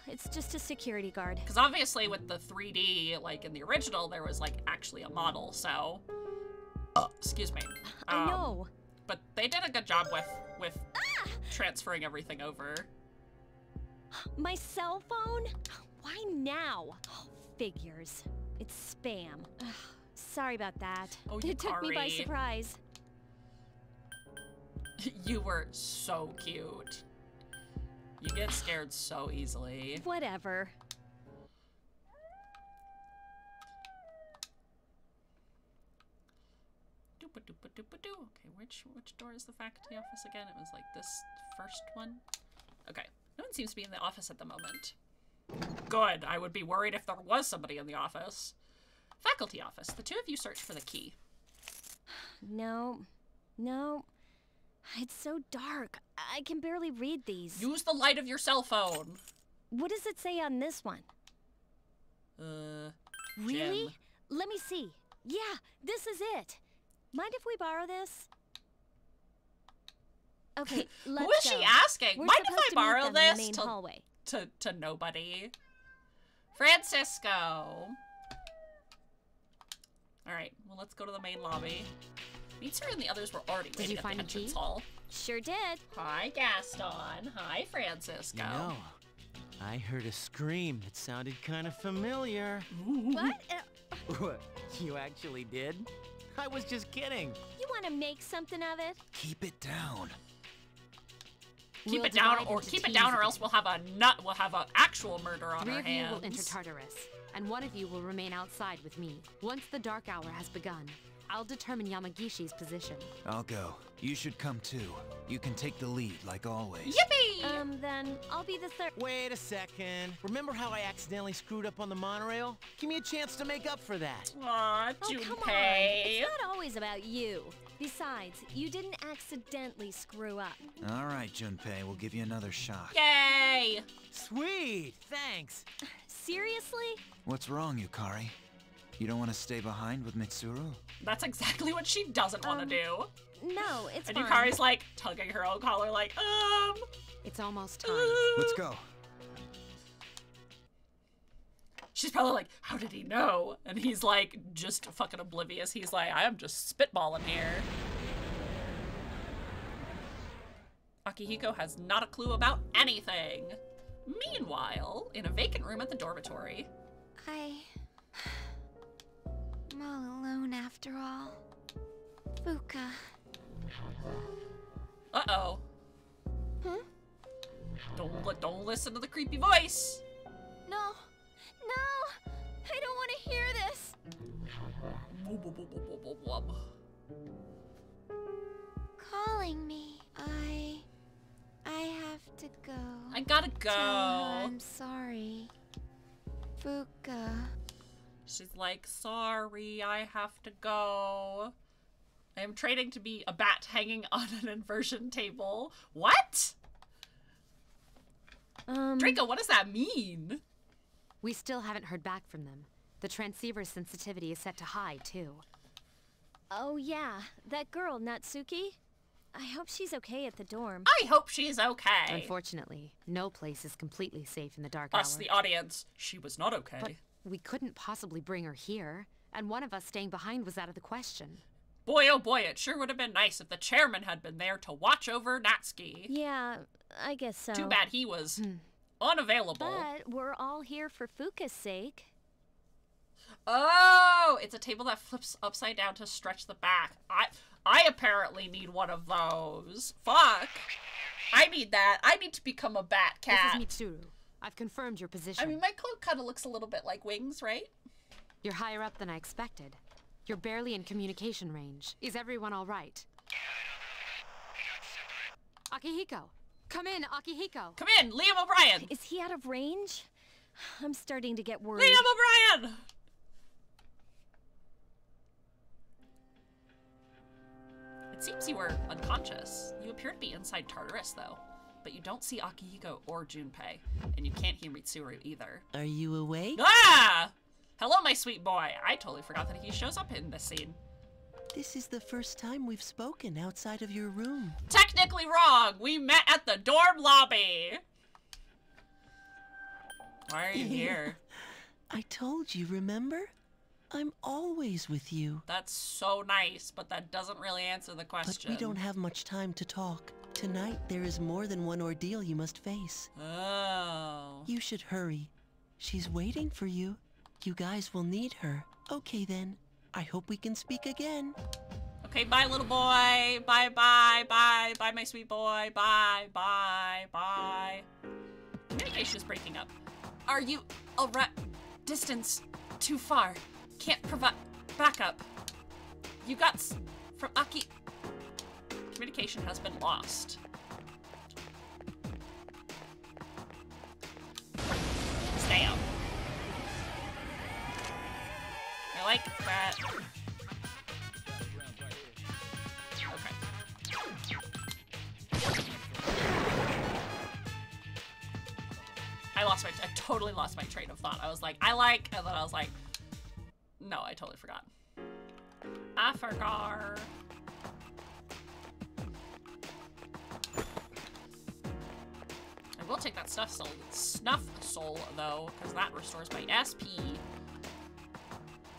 It's just a security guard. Because obviously with the 3D, like in the original, there was like actually a model, so... excuse me. I know. But they did a good job with transferring everything over. My cell phone? Why now? Oh, figures. It's spam. Sorry about that. Oh, it took me by Yukari. surprise. You were so cute. You get scared so easily. Whatever. Okay, which door is the faculty office again? It was like this first one. Okay, no one seems to be in the office at the moment. Good. I would be worried if there was somebody in the office. Faculty office. The two of you search for the key. No. It's so dark. I can barely read these. Use the light of your cell phone. What does it say on this one? Really? Gem. Let me see. Yeah, this is it. Mind if we borrow this? Okay, let's Who is she asking? We're Mind if supposed I to meet borrow them in the this main hallway. to nobody? Francisco. All right. Well, let's go to the main lobby. Mitsuru and the others were already Did waiting you at find the a key? entrance hall. Sure did. Hi, Gaston. Hi, Francisco. You know, I heard a scream that sounded kind of familiar. What? What? You actually did? I was just kidding. You want to make something of it? Keep it down. Keep We'll it down, divide or into keep it teams down, or again. else we'll have an actual murder on Three our of you hands. will enter Tartarus, and one of you will remain outside with me. Once the dark hour has begun, I'll determine Yamagishi's position. I'll go. You should come too. You can take the lead, like always. Yippee! Then I'll be the third. Wait a second. Remember how I accidentally screwed up on the monorail? Give me a chance to make up for that. Aw, Oh, come on. Junpei. It's not always about you. Besides, you didn't accidentally screw up. All right, Junpei, we'll give you another shot. Yay! Sweet, thanks. Seriously? What's wrong, Yukari? You don't want to stay behind with Mitsuru? That's exactly what she doesn't want to do. No, it's And fine. Yukari's like tugging her own collar, like, It's almost time. Let's go. She's probably like, how did he know? And he's like, just fucking oblivious. He's like, I am just spitballing here. Akihiko has not a clue about anything. Meanwhile, in a vacant room at the dormitory. I'm all alone after all. Fuuka. Uh-oh. Huh? Don't listen to the creepy voice. No! I don't want to hear this! Calling me. I have to go. I gotta go. Tell her I'm sorry. Fuuka. She's like, sorry, I have to go. I am training to be a bat hanging on an inversion table. What? Draco, what does that mean? We still haven't heard back from them. The transceiver sensitivity is set to high, too. Oh yeah, that girl, Natsuki. I hope she's okay at the dorm. I hope she's okay. Unfortunately, no place is completely safe in the dark Us, hour. the audience, she was not okay. But we couldn't possibly bring her here, and one of us staying behind was out of the question. Boy, oh boy, it sure would have been nice if the chairman had been there to watch over Natsuki. Yeah, I guess so. Too bad he was unavailable. But we're all here for Fuuka's sake. Oh, it's a table that flips upside down to stretch the back. I apparently need one of those. Fuck. I need that. I need to become a bat cat. This is Mitsuru. I've confirmed your position. I mean, my cloak kind of looks a little bit like wings, right? You're higher up than I expected. You're barely in communication range. Is everyone all right? Akihiko! Come in, Akihiko! Come in, Liam O'Brien! Is he out of range? I'm starting to get worried. Liam O'Brien! It seems you were unconscious. You appear to be inside Tartarus, though. But you don't see Akihiko or Junpei, and you can't hear Mitsuru either. Are you awake? Ah! Hello, my sweet boy. I totally forgot that he shows up in this scene. This is the first time we've spoken outside of your room. Technically wrong. We met at the dorm lobby. Why are you here? I told you, remember? I'm always with you. That's so nice, but that doesn't really answer the question. But we don't have much time to talk. Tonight, there is more than one ordeal you must face. Oh. You should hurry. She's waiting for you. You guys will need her. Okay then. I hope we can speak again. Okay, bye, little boy. Bye, bye, bye. Bye, my sweet boy. Bye, bye, bye. Communication is breaking up. Are you alright? Distance too far. Can't provide backup. You got from Aki. Communication has been lost. Stay up. I like that. Okay. I totally lost my train of thought. I was like, I like, and then I was like, no, I totally forgot. I forgot. I will take that snuff soul though, because that restores my SP.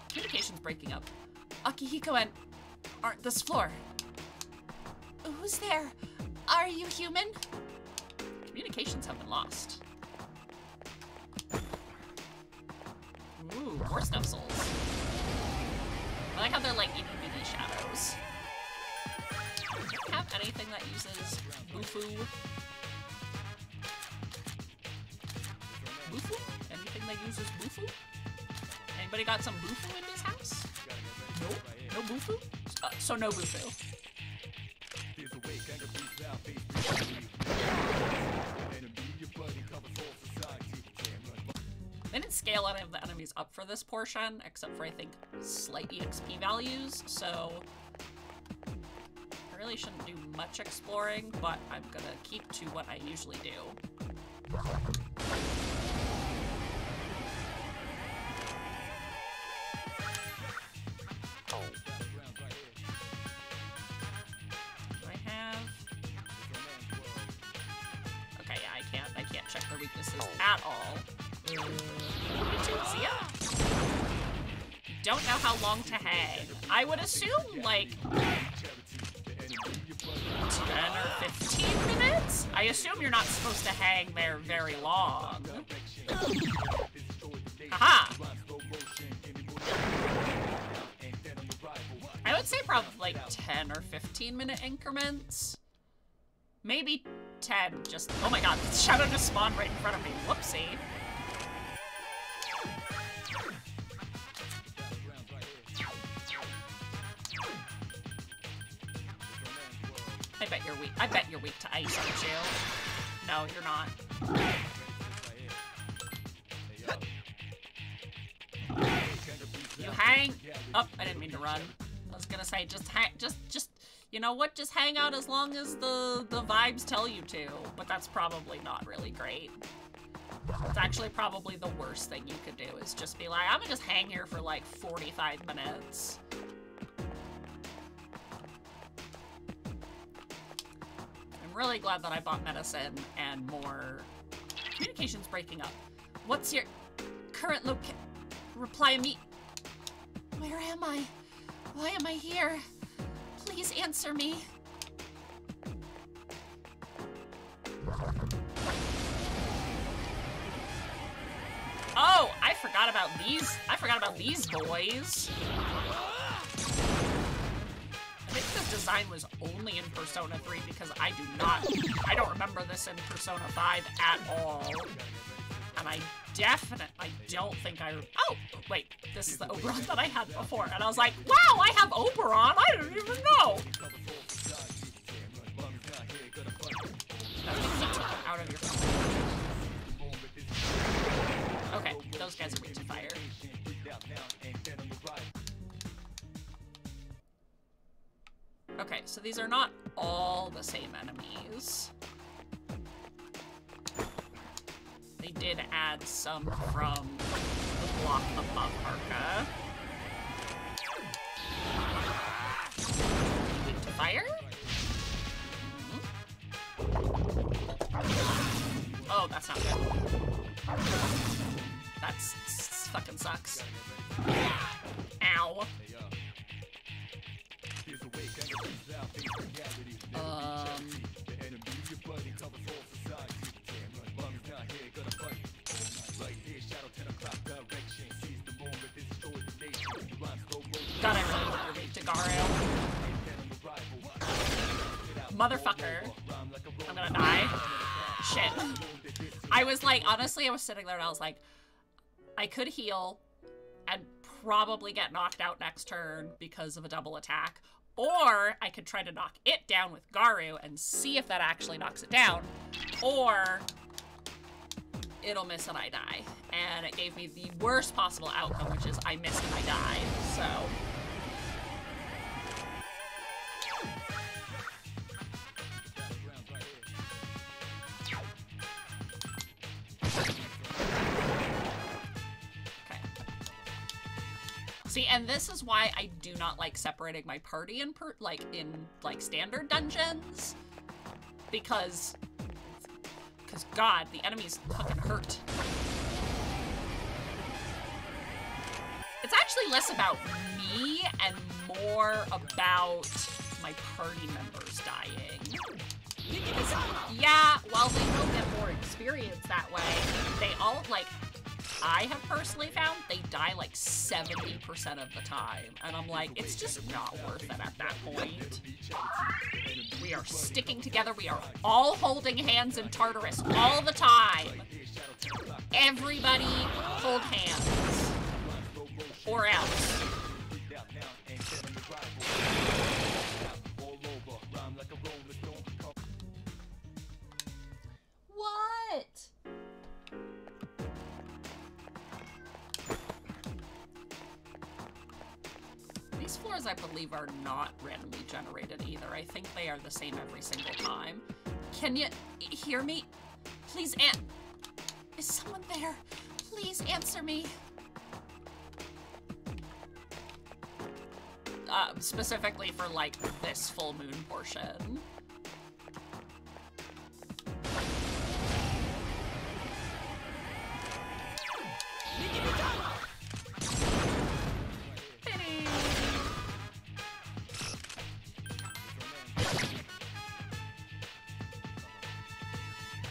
Communication's breaking up. Akihiko and this floor. Who's there? Are you human? Communications have been lost. Ooh, more snuff souls. I like how they're like itty bitty shadows. Do you have anything that uses Bufu? Bufu? Anything that uses Bufu? Anybody got some Bufu in this house? Nope. No Bufu? So no Bufu. They didn't scale any of the enemies up for this portion, except for, I think, slight EXP values, so I really shouldn't do much exploring, but I'm gonna keep to what I usually do. Do I have... Okay, yeah, I can't check their weaknesses at all. See ya. Don't know how long to hang. I would assume like 10 or 15 minutes? I assume you're not supposed to hang there very long. Haha! I would say probably like 10 or 15 minute increments. Maybe 10, just- oh my god, the shadow just spawned right in front of me. Whoopsie. I bet you're weak to ice, aren't you? No, you're not. You hang... Oh, I didn't mean to run. I was gonna say, just hang... Just... You know what? Just hang out as long as the vibes tell you to. But that's probably not really great. It's actually probably the worst thing you could do, is just be like, I'm gonna just hang here for like 45 minutes. I'm really glad that I bought medicine and more... Communication's breaking up. What's your current reply me? Where am I? Why am I here? Please answer me. Oh, I forgot about these. I forgot about these boys. I think the design was only in Persona 3 because I don't remember this in Persona 5 at all. And I don't think oh, wait, this is the Oberon that I had before. And I was like, wow, I have Oberon? I didn't even know. Out of your phone. Okay, those guys are weak to fire. Okay, so these are not all the same enemies. They did add some from the block above Arca. Weak to fire? Oh, that's not good. That's fucking sucks. Ow. God, I really hope you're weak to Garu. Motherfucker. I'm gonna die. Shit. I was like, honestly, I was sitting there and I was like, I could heal and probably get knocked out next turn because of a double attack, or I could try to knock it down with Garu and see if that actually knocks it down, or it'll miss and I die. And it gave me the worst possible outcome, which is I missed and I died, so... See, and this is why I do not like separating my party in standard dungeons, because God, the enemies fucking hurt. It's actually less about me and more about my party members dying. Yeah, while they will get more experience that way, they all, like, I have personally found they die like 70% of the time. And I'm like, it's just not worth it at that point. We are sticking together. We are all holding hands in Tartarus all the time. Everybody hold hands. Or else. What? These floors, I believe, are not randomly generated either. I think they are the same every single time. Can you hear me? Please, is someone there? Please answer me. Specifically for, like, this full moon portion.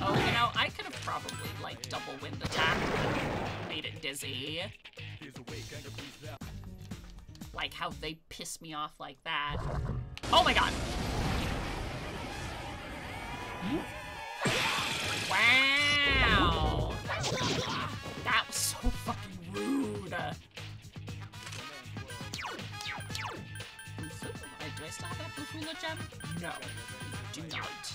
Oh, you know, I could have probably, like, double wind attacked and made it dizzy. Like how they piss me off like that. Oh my god! Wow! That was so fucking rude. Do I still have that Bufula gem? No, I do not.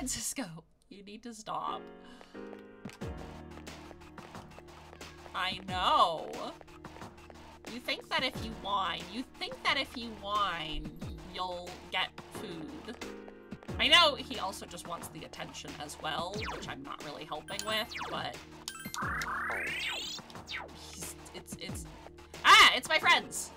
Francisco, you need to stop. I know. You think that if you whine, you'll get food. I know he also just wants the attention as well, which I'm not really helping with, but... it's my friends!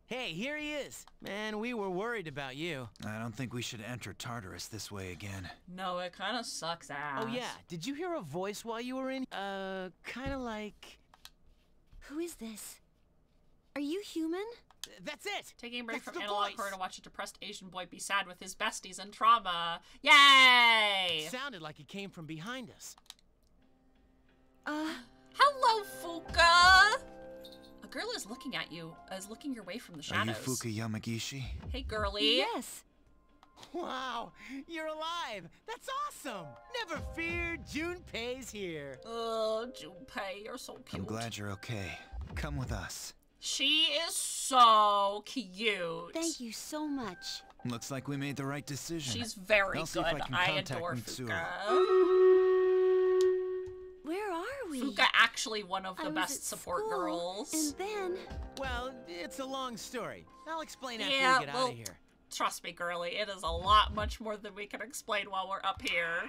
Hey, here he is. Man, we were worried about you. I don't think we should enter Tartarus this way again. No, it kind of sucks ass. Oh yeah, did you hear a voice while you were in? Kind of like... Who is this? Are you human? That's it! Taking a break That's from the analog voice. horror to watch a depressed Asian boy be sad with his besties and trauma. Yay! Sounded like it came from behind us. Hello, Fuuka! A girl is looking at you, looking your way from the shadows. Are you Fuuka Yamagishi? Hey, girly. Yes. Wow, you're alive! That's awesome! Never fear, Junpei's here. Oh, Junpei, you're so cute. I'm glad you're okay. Come with us. She is so cute. Thank you so much. Looks like we made the right decision. She's very I'll see good. if I can I contact adore Mitsuru. Fuuka. Where are we? Fuuka actually one of the I was best at support school, girls. And then... Well, it's a long story. I'll explain after Yeah, we get well, out of here. Trust me, girly, it is a lot much more than we can explain while we're up here.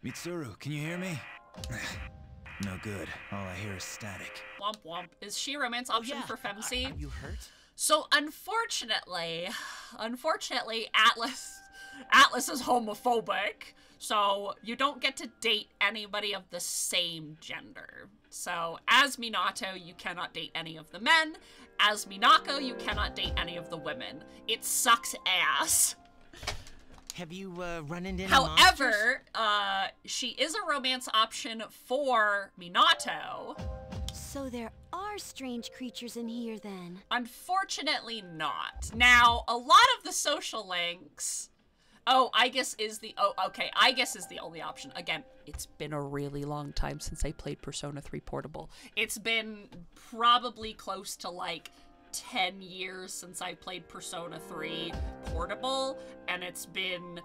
Mitsuru, can you hear me? No good. All I hear is static. Womp womp. Is she a romance option for Femc? Are you hurt? So unfortunately, Atlas is homophobic. So you don't get to date anybody of the same gender. So as Minato, you cannot date any of the men. As Minako, you cannot date any of the women. It sucks ass. Have you run into any However, she is a romance option for Minato. So there are strange creatures in here then. Unfortunately not. Now, a lot of the social links... I guess is the only option. Again, it's been a really long time since I played Persona 3 Portable. It's been probably close to like 10 years since I played Persona 3 Portable, and it's been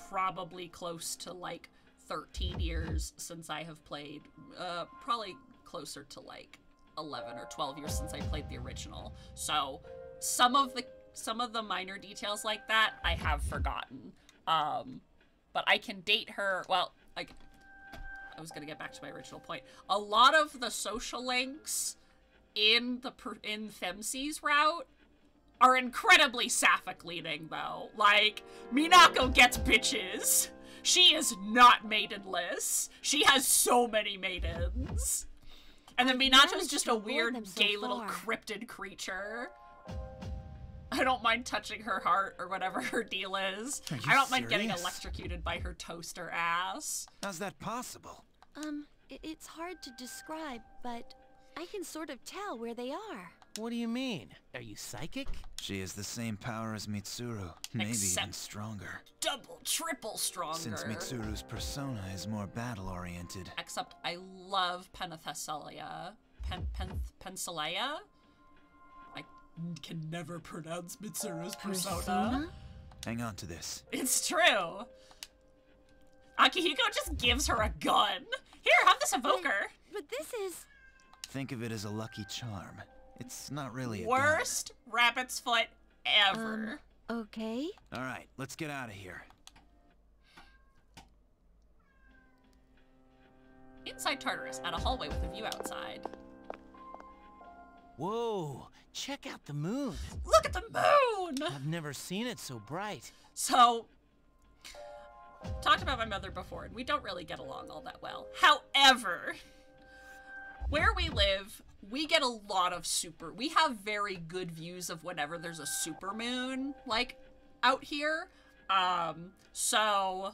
probably close to like 13 years since I have played, probably closer to like 11 or 12 years since I played the original. So some of the minor details like that I have forgotten. But I can date her, well, like, I was gonna get back to my original point. A lot of the social links in Femc's route are incredibly sapphic leaning, though. Like, Minako gets bitches. She is not maidenless. She has so many maidens. And then Minato's just a weird, gay little cryptid creature. I don't mind touching her heart or whatever her deal is. I don't mind getting electrocuted by her toaster ass. How's that possible? It's hard to describe, but I can sort of tell where they are. What do you mean? Are you psychic? She has the same power as Mitsuru, maybe even stronger. Double, triple stronger. Since Mitsuru's persona is more battle-oriented. Except I love Penthesilea. Penthesilea? I can never pronounce Mitsuru's persona. Hang on to this. It's true. Akihiko just gives her a gun. Here, have this evoker. But this is... Think of it as a lucky charm. It's not really a worst rabbit's foot ever. Okay. All right, let's get out of here. Inside Tartarus, at a hallway with a view outside. Whoa, check out the moon. Look at the moon! I've never seen it so bright. So, talked about my mother before, and we don't really get along all that well. However, where we live, we get a lot of we have very good views of whenever there's a super moon, like, out here. So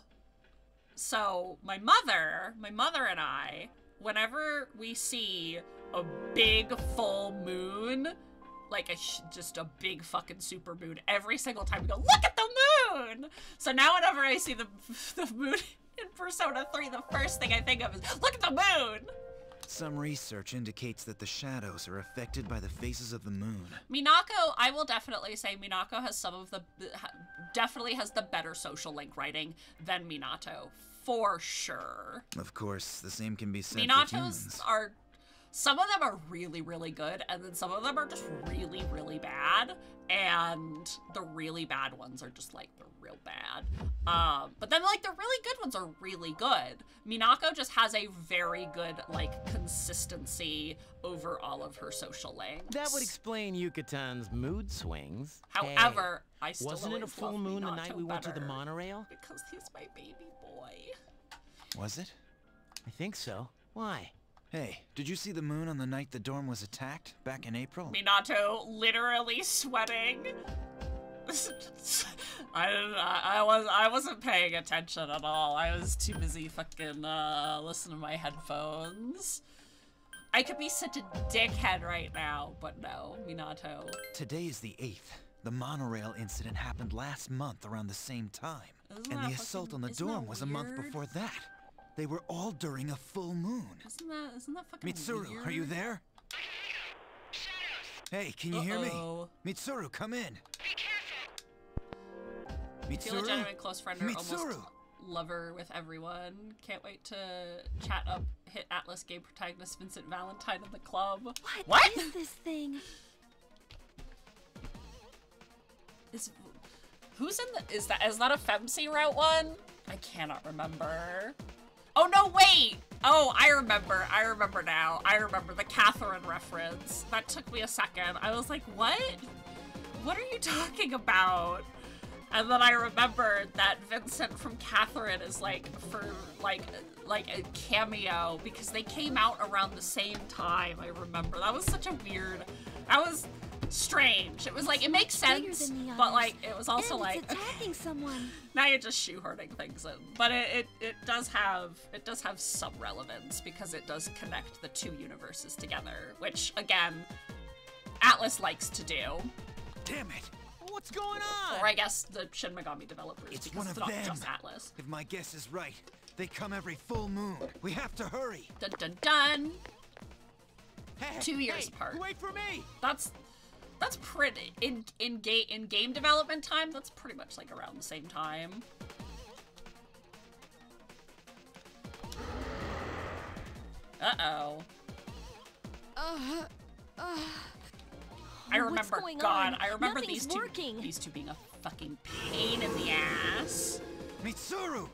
my mother and I, whenever we see a big full moon, like just a big fucking super moon, every single time we go, look at the moon! So now whenever I see the moon in Persona 3, the first thing I think of is, look at the moon! Some research indicates that the shadows are affected by the phases of the moon. Minako, I will definitely say Minako has some of the, definitely has the better social link writing than Minato, for sure. Of course, the same can be said for Minato's humans. are, some of them are really, really good, and then some of them are just really, really bad, and the really bad ones are just like, they're real bad. But then like the really good ones are really good. Minako just has a very good like consistency over all of her social links. That would explain Yukatan's mood swings. However, I still wasn't it a full moon the night we went to the better monorail? because he's my baby boy. Was it? I think so. Why? Hey, did you see the moon on the night the dorm was attacked back in April? Minato literally sweating. I wasn't paying attention at all. I was too busy fucking listening to my headphones. I could be such a dickhead right now, but no, Minato. Today is the 8th. The monorail incident happened last month around the same time. And the assault on the dorm was a month before that. They were all during a full moon. Isn't that fucking Mitsuru, weird? are you there? Hey, can you hear me? Mitsuru, come in. I feel a Mitsuru? genuine close friend or almost Mitsuru! lover with everyone. Can't wait to chat up Hit Atlas game protagonist Vincent Valentine in the club. What is this thing? Who's in the, is that a Femc Route 1? I cannot remember. Oh no, wait! Oh, I remember now. I remember the Catherine reference. That took me a second. I was like, what? What are you talking about? And then I remembered that Vincent from Catherine is like, for like a cameo because they came out around the same time, I remember. That was such a weird, that was strange. It was like, it makes sense, but like, it was also like, attacking someone. Now you're just shoehorning things in. But it does have some relevance because it does connect the two universes together, which again, Atlas likes to do. Damn it! What's going on? Or I guess the Shin Megami developers, It's because one it's of not them. just Atlas. If my guess is right, they come every full moon. We have to hurry. Dun dun dun. Hey, 2 years apart. Wait for me. That's pretty in game development time. That's pretty much like around the same time. Uh-oh. I remember, God, I remember these two being a fucking pain in the ass. Mitsuru!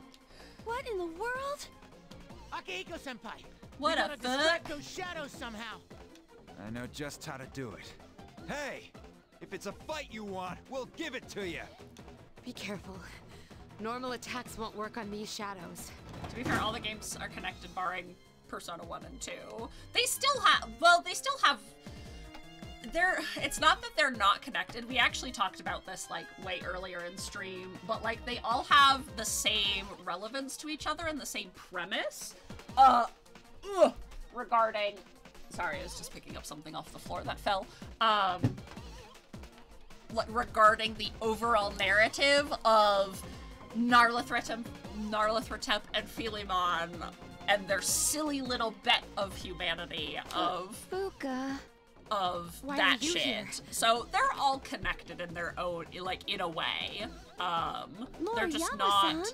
What in the world? Akihiko-senpai. What we a gotta fuck? distract those shadows somehow. I know just how to do it. Hey! If it's a fight you want, we'll give it to you! Be careful. Normal attacks won't work on these shadows. To be fair, all the games are connected barring Persona 1 and 2. They still have, well, they still have, it's not that they're not connected. We actually talked about this like way earlier in stream, but like they all have the same relevance to each other and the same premise. Regarding, sorry, I was just picking up something off the floor that fell. Regarding the overall narrative of Narlathotep and Philemon and their silly little bet of humanity of Fuuka. Of Why that are you shit. here? So they're all connected in their own, like, in a way. They're just Moriyama-san?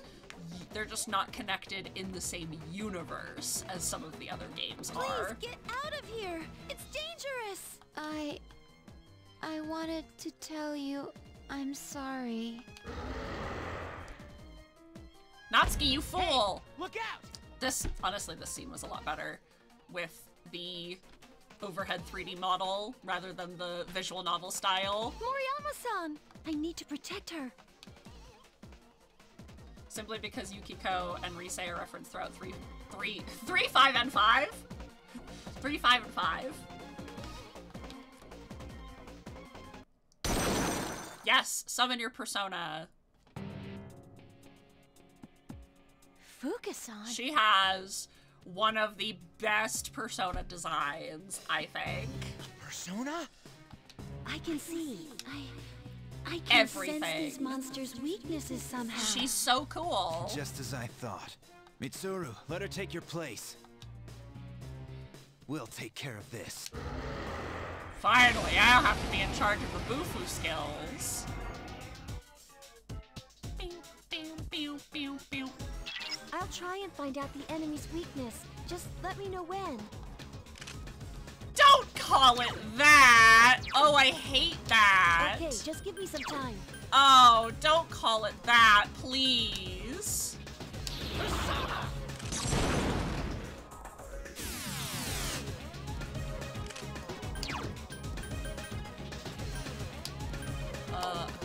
they're just not connected in the same universe as some of the other games Please are. get out of here. It's dangerous. I wanted to tell you I'm sorry. Natsuki, you fool! Hey, look out! Honestly, this scene was a lot better with the overhead 3D model rather than the visual novel style. Moriyama-san, I need to protect her. Simply because Yukiko and Rise are referenced throughout 3, 5, and 5? 3, 5, and 5. Yes, summon your persona. Fuuka-san. She has one of the best persona designs, I think. Persona? I can see. I can Everything. sense these monsters' weaknesses somehow. She's so cool. Just as I thought. Mitsuru, let her take your place. We'll take care of this. Finally, I don't have to be in charge of the Bufu skills. I'll try and find out the enemy's weakness. Just let me know when. Don't call it that! Oh, I hate that. Okay, just give me some time. Oh, don't call it that, please.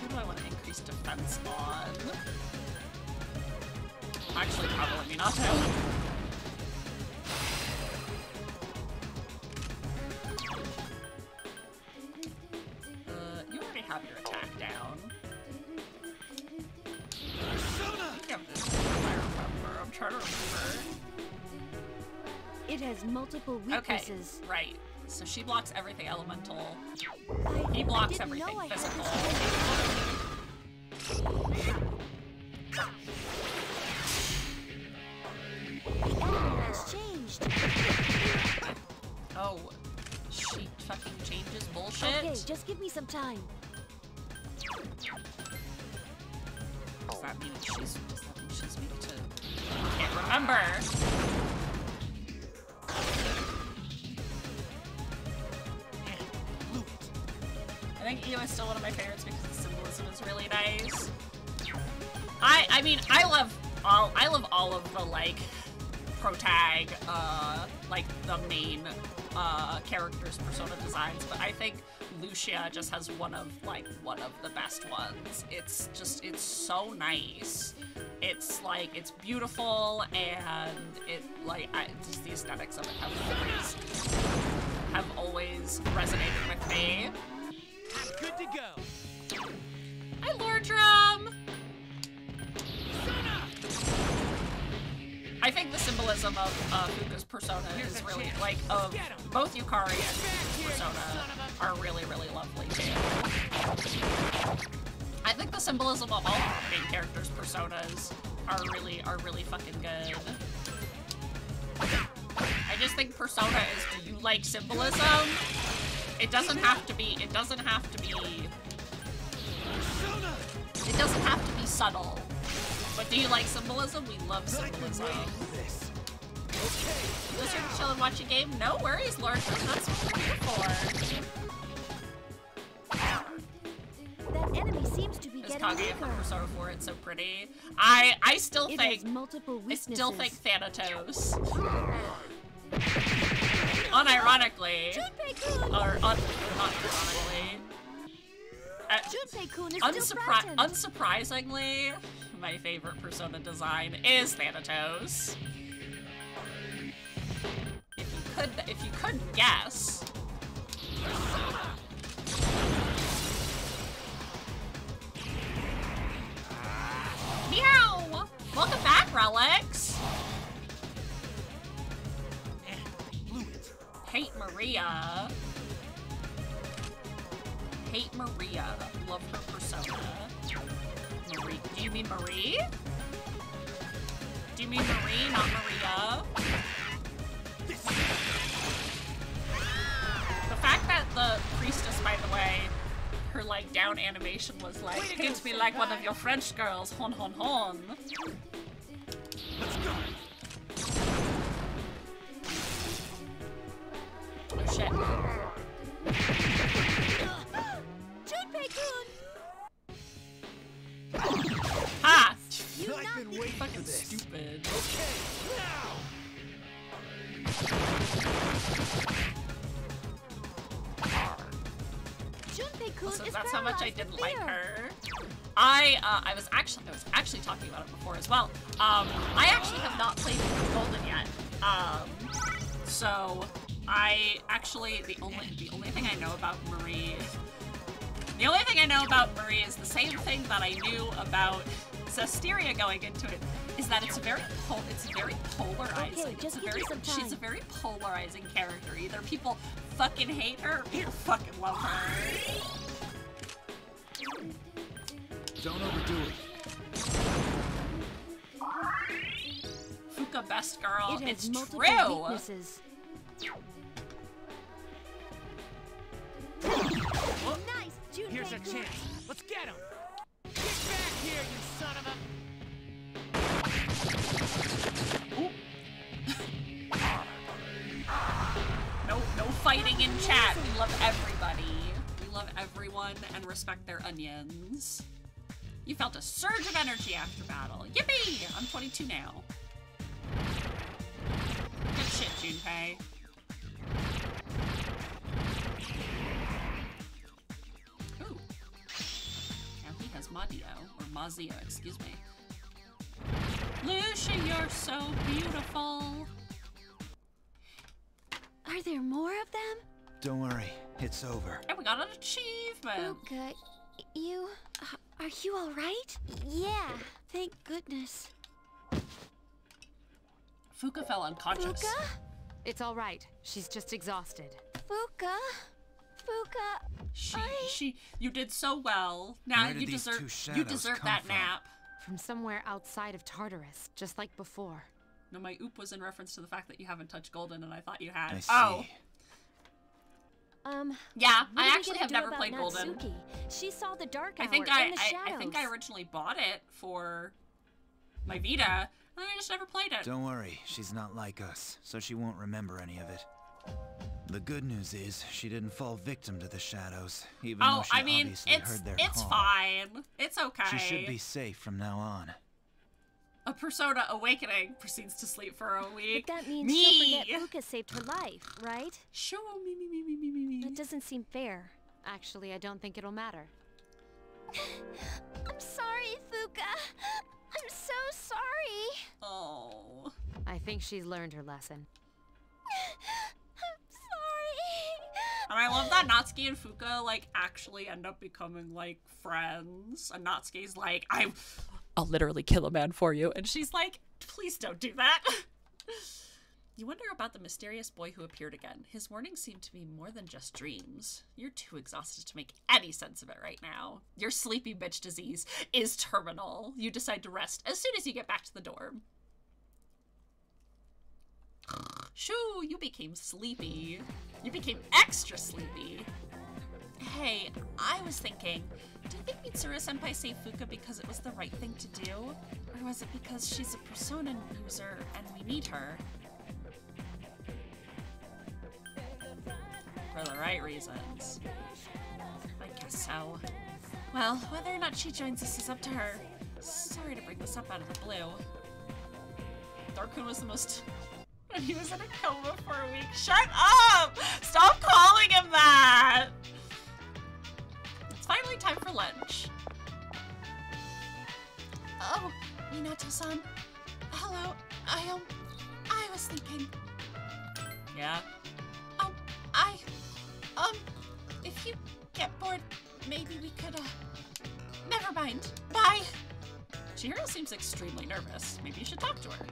Who do I want to increase defense on? Actually, probably Minato. You already have your attack down. I think I have this, if I remember. I'm trying to remember. It has multiple weaknesses. Okay, right. So she blocks everything elemental. He blocks everything physical. The enemy has changed. Oh, she fucking changes bullshit? Okay, just give me some time. Does that mean she's weak to... I can't remember. I think Io is still one of my favorites because the symbolism is really nice. I mean, I love all of the, like, protag, like, the main, characters' persona designs, but I think Lucia just has one of the best ones. It's so nice. It's, like, it's beautiful, and it, like, just the aesthetics of it have always resonated with me. Good to go. Hi, Lordrum! I think the symbolism of Fuuka's persona is really, like, of both Yukari and persona are really, really lovely, too. I think the symbolism of all main characters' personas are really fucking good. I just think persona is, do you like symbolism? It doesn't have to be subtle. But do you like symbolism? We love symbolism. Just here to chill and watch a game? No worries, Lord. That's what we're here for. That enemy seems to be This getting Kage from weaker. Persona 4, it's so pretty. I still It think has multiple weaknesses. I still think Thanatos. Unironically, or not ironically, Junpei-kun is still threatened. unsurprisingly, my favorite persona design is Thanatos. If you couldn't guess. Meow! Welcome back, Relics! Hate Maria. Hate Maria. Love her persona. Marie. Do you mean Marie? Do you mean Marie, not Maria? The fact that the priestess, by the way, her, like, down animation was like, hit me like one of your French girls, hon hon hon. Let's go. Oh shit. Junpei-kun! Ha! I've been waiting for this. Stupid. Okay, now! Junpei-kun Listen, is that's how much I paralyzed didn't with like fear. her. I was actually talking about it before as well. I actually have not played Golden yet. So I actually the only thing I know about Marie. The only thing I know about Marie is the same thing that I knew about Zestiria going into it, is that it's very polarizing. Okay, just give me some time. She's a very polarizing character. Either people fucking hate her, or people fucking love her. Don't overdo it. Fuuka best girl. It has It's multiple true. weaknesses. Here's our chance. Let's get him. Get back here, you son of a... No fighting in chat. We love everybody. We love everyone and respect their onions. You felt a surge of energy after battle. Yippee! I'm 22 now. Good shit, Junpei. Ooh. Now he has Madio, or Mazio, excuse me. Lucia, you're so beautiful. Are there more of them? Don't worry, it's over. And we got an achievement. Fuuka, Are you all right? yeah. Thank goodness. Fuuka fell unconscious. Fuuka? It's all right. She's just exhausted. Fuuka? You did so well. Now Where did you these deserve two shadows come that from? nap. From somewhere outside of Tartarus, just like before. No, my oop was in reference to the fact that you haven't touched Golden, and I thought you had. I see. Oh. Yeah, what I are we actually gonna have do never about played Golden. Natsuki? She saw the dark hour I think in I the shadows. think I originally bought it for my Vita, and I just never played it. Don't worry, she's not like us, so she won't remember any of it. The good news is, she didn't fall victim to the shadows, even though she obviously heard their it's call. fine. It's okay. She should be safe from now on. A Persona Awakening proceeds to sleep for a week. But that means she'll forget Fuuka saved her life, right? Show me. That doesn't seem fair. Actually, I don't think it'll matter. I'm sorry, Fuuka. I'm so sorry. Oh. I think she's learned her lesson. I'm sorry. And I love that Natsuki and Fuuka, like, actually end up becoming, like, friends. And Natsuki's like, I'll literally kill a man for you. And she's like, please don't do that. You wonder about the mysterious boy who appeared again. His warnings seem to be more than just dreams. You're too exhausted to make any sense of it right now. Your sleepy bitch disease is terminal. You decide to rest as soon as you get back to the dorm. Shoo, you became sleepy. You became extra sleepy. Hey, I was thinking, do you think Mitsuru-senpai saved Fuuka because it was the right thing to do? Or was it because she's a Persona user and we need her? For the right reasons. I guess so. Well, whether or not she joins us is up to her. Sorry to bring this up out of the blue. Darkun was the most... And he was in a coma for a week. Shut up! Stop calling him that! It's finally time for lunch. Oh, Minato-san. Hello. I was thinking. Yeah? If you get bored, maybe we could, never mind. Bye! Chihiro seems extremely nervous. Maybe you should talk to her.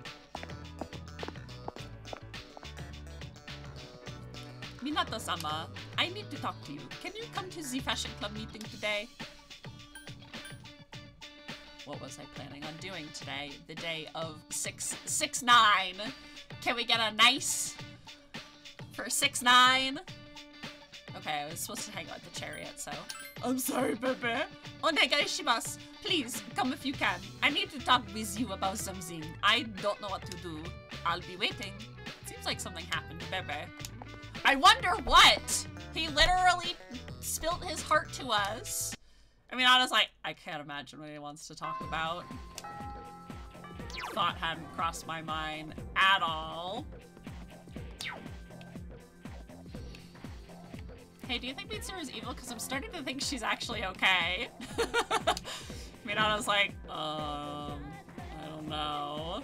Minato-sama, I need to talk to you. Can you come to the fashion club meeting today? What was I planning on doing today? The day of 6/9. Can we get a nice for 6/9? Okay, I was supposed to hang out at the chariot, so... I'm sorry, Pepe. Onegai shimasu. Please, come if you can. I need to talk with you about something. I don't know what to do. I'll be waiting. Seems like something happened to Pepe. I wonder what? He literally spilt his heart to us. I mean, honestly, I can't imagine what he wants to talk about. Thought hadn't crossed my mind at all. Hey, do you think Mitsuru is evil? Because I'm starting to think she's actually okay. I mean, I was like, I don't know.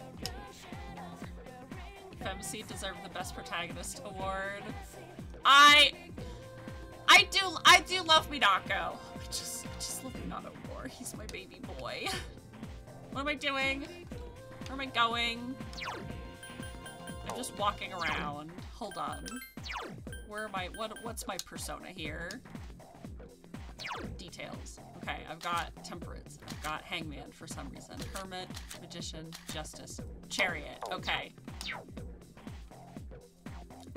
FMC deserved the Best Protagonist Award. I do love Minako. I just love Minato more. He's my baby boy. What am I doing? Where am I going? I'm just walking around. Hold on. Where am I? What's my persona here? Details. Okay, I've got Temperance. I've got Hangman for some reason. Hermit, Magician, Justice, Chariot. Okay.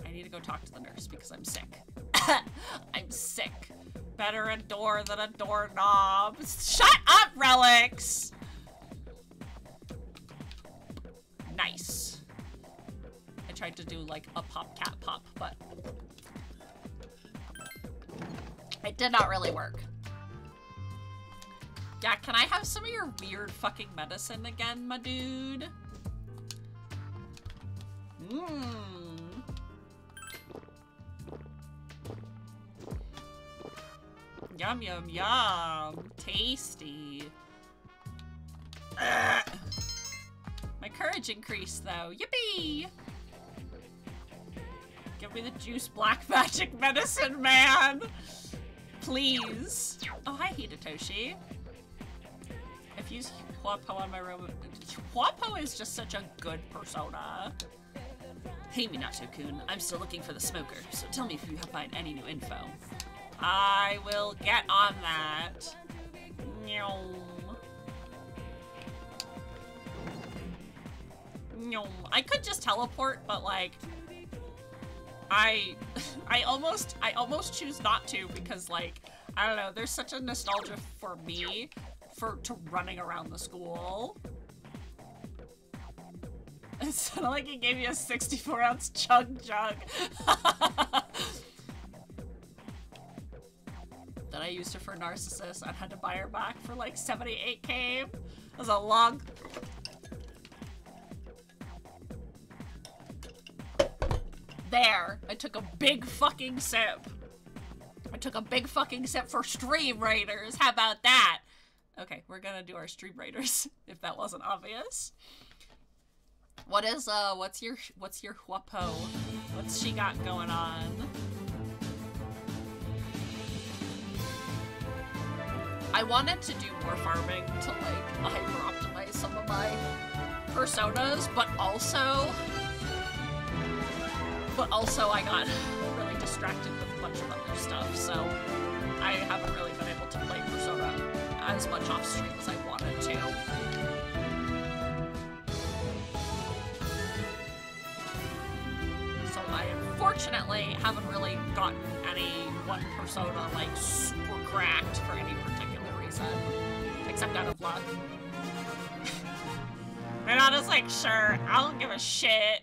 I need to go talk to the nurse because I'm sick. I'm sick. Better a door than a doorknob. Shut up, Relics! Nice. I tried to do like a pop cat pop, but it did not really work. Yeah, can I have some of your weird fucking medicine again, my dude? Yum, yum, yum. Tasty. Ugh. My courage increased, though. Yippee! Give me the juice black magic medicine, man! Please. Oh, hi, Hidetoshi. I've used Huapo on my room. Huapo is just such a good persona. Hey, Minato-kun. I'm still looking for the smoker, so tell me if you find any new info. I will get on that. I could just teleport, but like I almost choose not to because like I don't know, there's such a nostalgia for me to running around the school. It sounded like he gave you a 64-ounce chug jug. That I used her for Narcissus and had to buy her back for like 78k. That was a long... There! I took a big fucking sip. I took a big fucking sip for Stream Raiders. How about that? Okay, we're gonna do our Stream Raiders, if that wasn't obvious. What is, what's your Huapo? What's she got going on? I wanted to do more farming to like hyper-optimize some of my personas, but also I got really distracted with a bunch of other stuff, so I haven't really been able to play Persona as much off stream as I wanted to. So I unfortunately haven't really gotten any one persona like super cracked for any particular reason, except out of luck. And I was like, sure, I don't give a shit.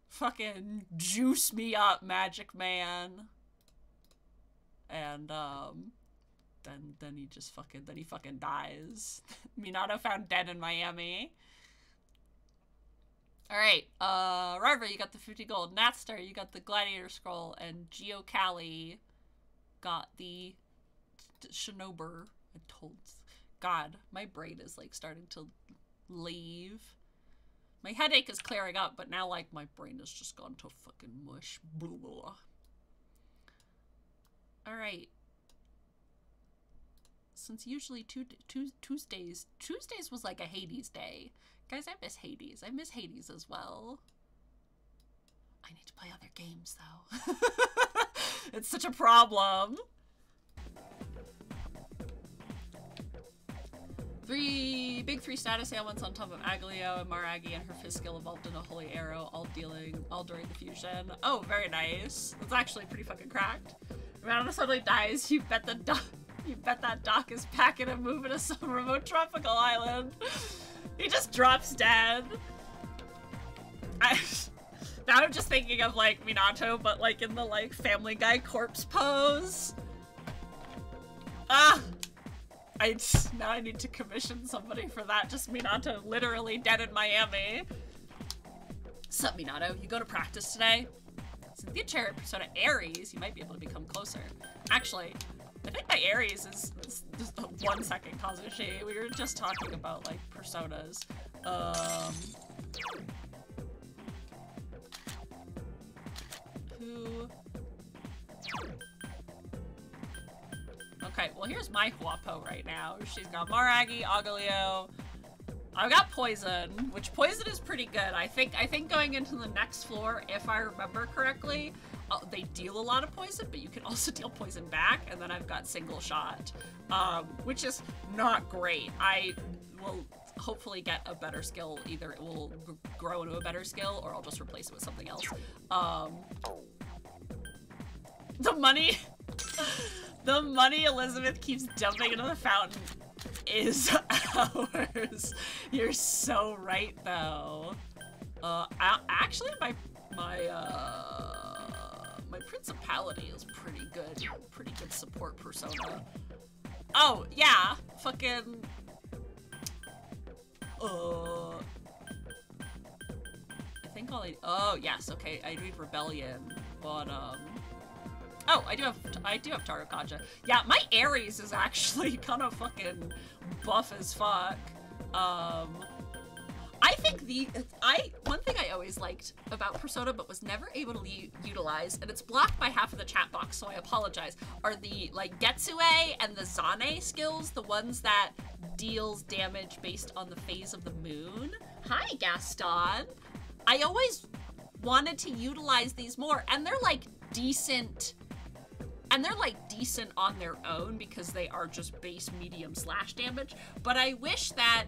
Fucking juice me up, Magic Man. And then he just fucking dies. Minato found dead in Miami. Alright, River, you got the 50 gold. Natstar, you got the Gladiator Scroll. And Geocali got the Shinober. I told... God, my brain is, like, starting to leave. My headache is clearing up, but now, like, my brain has just gone to fucking mush. Blah, blah. Alright. Since usually Tuesdays was like a Hades day. Guys, I miss Hades. I miss Hades as well. I need to play other games, though. It's such a problem. Big three status ailments on top of Aglio, and Maragi and her fizz skill evolved into Holy Arrow, all during the fusion. Oh, very nice. That's actually pretty fucking cracked. Ronaldo suddenly dies. You bet that Doc is packing and moving to some remote tropical island. He just drops dead. Now I'm just thinking of like Minato, but like in the like Family Guy corpse pose. Ah! Now I need to commission somebody for that. Just Minato literally dead in Miami. Sup, Minato? You go to practice today? Since the Chariot Persona Aries, you might be able to become closer. Actually, I think my Aries is just 1 second, Kazushi. We were just talking about, like, personas. Who... Okay, well here's my Huapo right now. She's got Maragi, Agalio. I've got Poison, which Poison is pretty good. I think going into the next floor, if I remember correctly, they deal a lot of poison, but you can also deal poison back. And then I've got Single Shot, which is not great. I will hopefully get a better skill. Either it will grow into a better skill, or I'll just replace it with something else. The money The money Elizabeth keeps dumping into the fountain is ours. You're so right, though. Actually, my principality is pretty good. Pretty good support persona. Oh, yeah. Fucking... I think oh, yes, okay. I read Rebellion, but, oh, I do have Taro Kaja. Yeah, my Ares is actually kind of fucking buff as fuck. I think one thing I always liked about Persona but was never able to utilize, and it's blocked by half of the chat box, so I apologize, are the, like, Getsue and the Zane skills, the ones that deals damage based on the phase of the moon. Hi, Gaston. I always wanted to utilize these more, and they're, like, decent... And they're, like, decent on their own because they are just base medium slash damage, but I wish that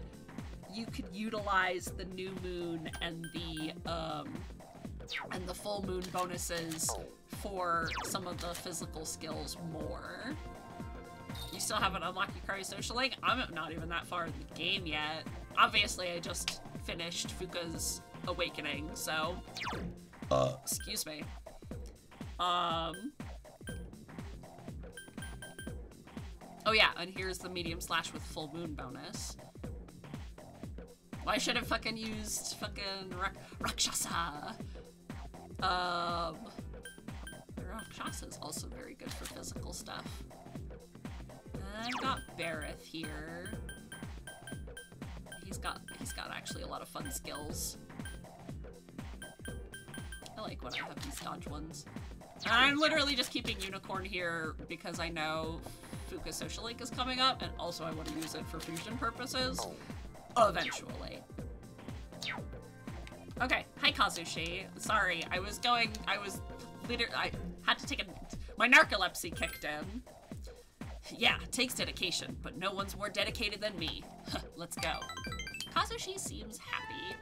you could utilize the new moon and the full moon bonuses for some of the physical skills more. You still haven't unlocked Yukari Social Link? I'm not even that far in the game yet. Obviously, I just finished Fuuka's Awakening, so... excuse me. Oh yeah, and here's the medium slash with full moon bonus. Well, I should have fucking used fucking Rakshasa. Rakshasa is also very good for physical stuff. I've got Bareth here. He's got actually a lot of fun skills. I like when I have these dodge ones. And I'm literally just keeping Unicorn here because I know Fuuka Social Link is coming up, and also I want to use it for fusion purposes. Eventually. Okay, hi Kazushi. Sorry, I had to take my narcolepsy kicked in. Yeah, it takes dedication, but no one's more dedicated than me. Let's go. Kazushi seems happy.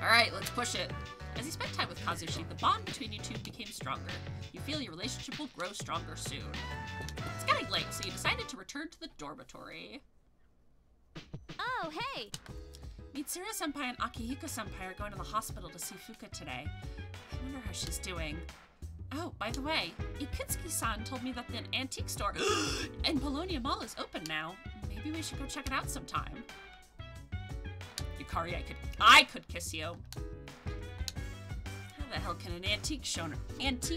Alright, let's push it. As you spent time with Kazushi, the bond between you two became stronger. You feel your relationship will grow stronger soon. It's getting late, so you decided to return to the dormitory. Oh, hey! Mitsuru-senpai and Akihiko-senpai are going to the hospital to see Fuuka today. I wonder how she's doing. Oh, by the way, Ikutsuki-san told me that the antique store in Polonia Mall is open now. Maybe we should go check it out sometime. Yukari, I could kiss you. How the hell can an antique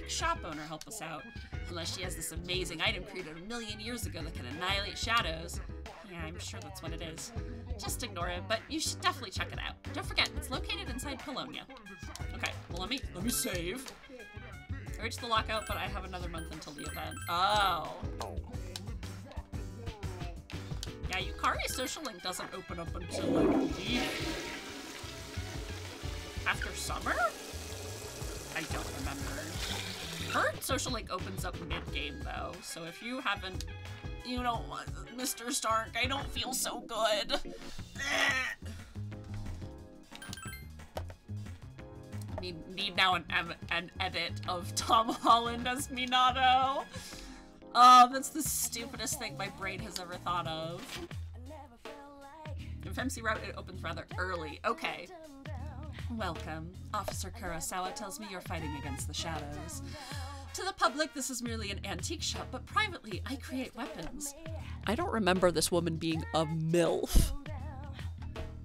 shop owner help us out? Unless she has this amazing item created a million years ago that can annihilate shadows. Yeah, I'm sure that's what it is. Just ignore it, but you should definitely check it out. Don't forget, it's located inside Polonia. Okay, well let me save. I reached the lockout, but I have another month until the event. Oh. Yeah, Yukari's Social Link doesn't open up until like after summer? I don't remember. Her Social Link opens up mid-game though, so if you haven't, you know, Mr. Stark, I don't feel so good. Need now an edit of Tom Holland as Minato. Oh, that's the stupidest thing my brain has ever thought of. In FMC route, it opens rather early. Okay. Welcome. Officer Kurosawa tells me you're fighting against the shadows. To the public, this is merely an antique shop, but privately, I create weapons. I don't remember this woman being a MILF.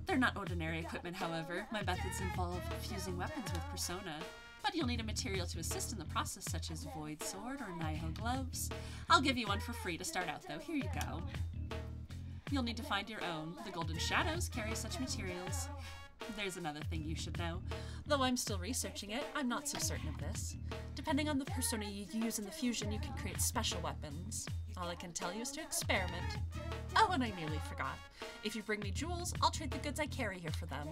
They're not ordinary equipment, however. My methods involve fusing weapons with persona. But you'll need a material to assist in the process, such as Void Sword or Naiho Gloves. I'll give you one for free to start out, though. Here you go. You'll need to find your own. The Golden Shadows carry such materials. There's another thing you should know. Though I'm still researching it, I'm not so certain of this. Depending on the persona you use in the fusion, you can create special weapons. All I can tell you is to experiment. Oh, and I nearly forgot. If you bring me jewels, I'll trade the goods I carry here for them.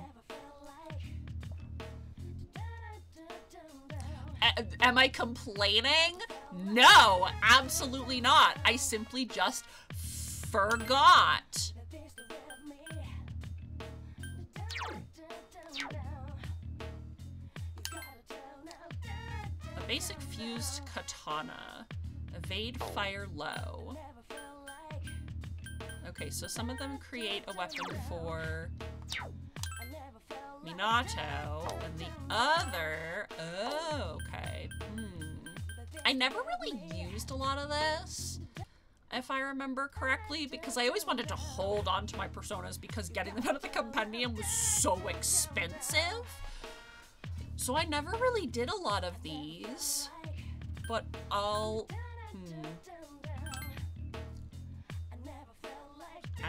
Am I complaining? No, absolutely not. I simply just forgot. A Basic fused katana. Evade fire low. Okay, so some of them create a weapon for Minato, and the other... Oh, okay. I never really used a lot of this, if I remember correctly, because I always wanted to hold on to my personas because getting them out of the compendium was so expensive. So I never really did a lot of these, but I'll...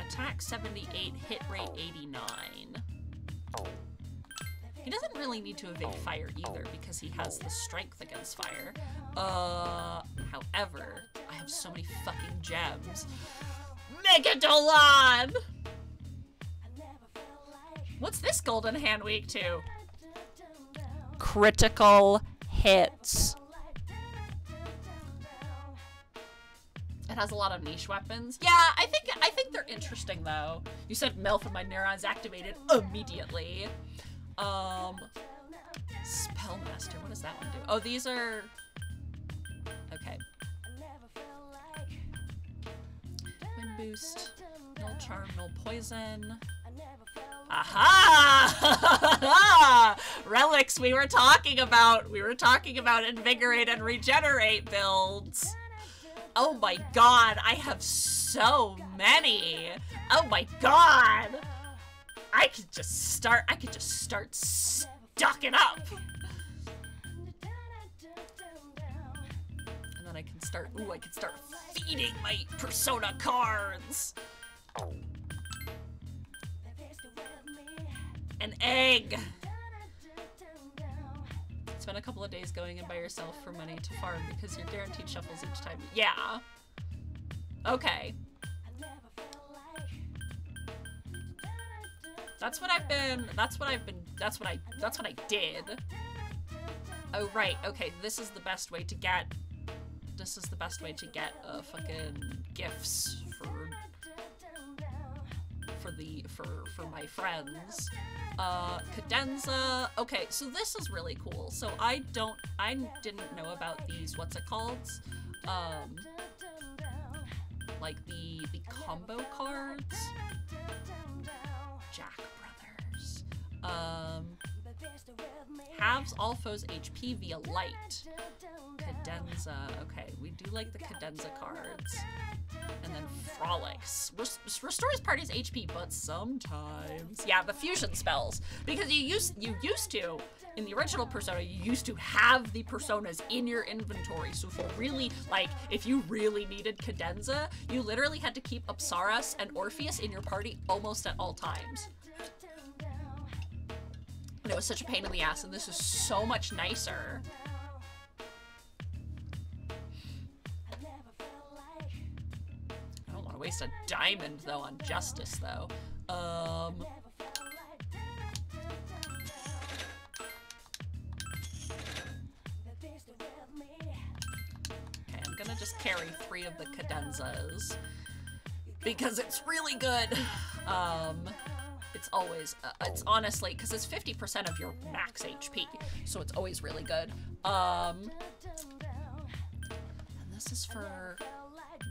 Attack 78, hit rate 89. He doesn't really need to evade fire either because he has the strength against fire. However, I have so many fucking gems. Megadolon! What's this golden hand weak to? Critical hits. It has a lot of niche weapons. Yeah, I think they're interesting though. You said MILF and my neurons activated immediately. Spellmaster, what does that one do? Oh, these are... Okay. Wind boost, null charm, null poison. Aha! Relics we were talking about. We were talking about invigorate and regenerate builds. Oh my god, I have so many. Oh my god. I could just start stocking up. And then I can start feeding my persona cards. An egg. Spend a couple of days going in by yourself for money to farm because you're guaranteed shuffles each time. Yeah. Okay. That's what I did. Oh, right. Okay, this is the best way to get fucking gifts for my friends. Cadenza. Okay, so this is really cool. So I didn't know about these, what's it called? Like the combo cards. Jack Brothers. Halves all foes HP via light. Cadenza. Okay, we do like the Cadenza cards. And then Frolics. Restores party's HP, but sometimes. Yeah, the fusion spells. Because you used to, in the original Persona, you used to have the personas in your inventory. So if you really needed Cadenza, you literally had to keep Apsaras and Orpheus in your party almost at all times. And it was such a pain in the ass, and this is so much nicer. I don't want to waste a diamond, though, on Justice, though. Okay, I'm gonna just carry 3 of the Cadenzas. Because it's really good. It's always, it's honestly, because it's 50% of your max HP, so it's always really good. And this is for,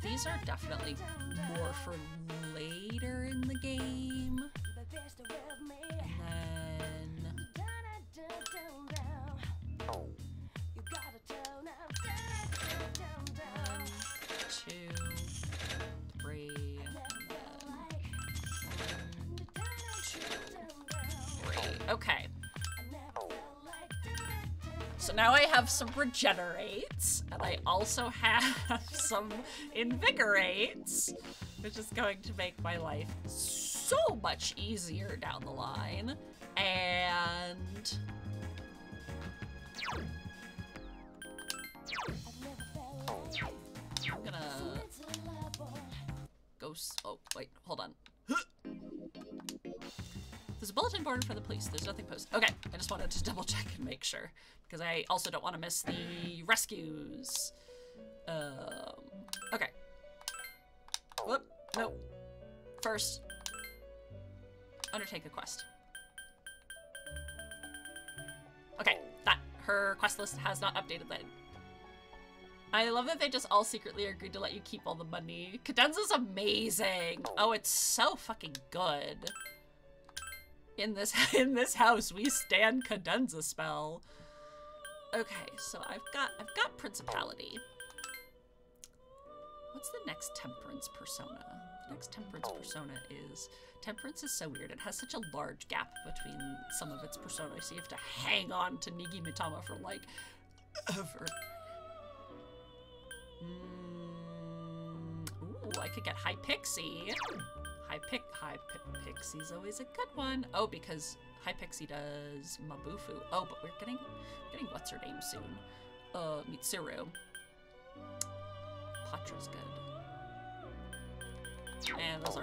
these are definitely more for later in the game. And then... 1, 2, 3, okay. So now I have some regenerates, and I also have some invigorates, which is going to make my life so much easier down the line. And I'm gonna go. Oh, wait, hold on. There's a bulletin board for the police. There's nothing posted. Okay, I just wanted to double check and make sure, because I also don't want to miss the rescues. Okay. Whoop, nope. First, undertake a quest. Okay, her quest list has not updated I love that they just all secretly agreed to let you keep all the money. Cadenza's amazing. Oh, it's so fucking good. In this house, we stand Cadenza spell. Okay, so I've got Principality. What's the next Temperance persona? The next Temperance persona is... Temperance is so weird. It has such a large gap between some of its personas, so you have to hang on to Nigi Mitama for, like, ever. Ooh, I could get High Pixie. High Pixie's always a good one. Oh, because High Pixie does Mabufu. Oh, but we're getting what's her name soon. Mitsuru. Patra's good. And those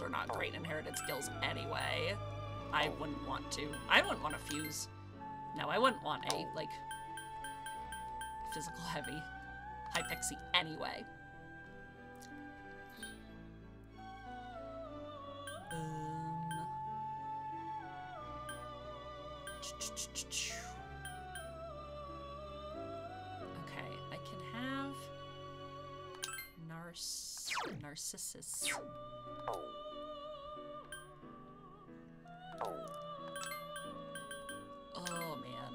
are not great inherited skills anyway. I wouldn't want to fuse. No, I wouldn't want a, like, physical heavy High Pixie anyway. Okay, I can have Narcissus. Oh man.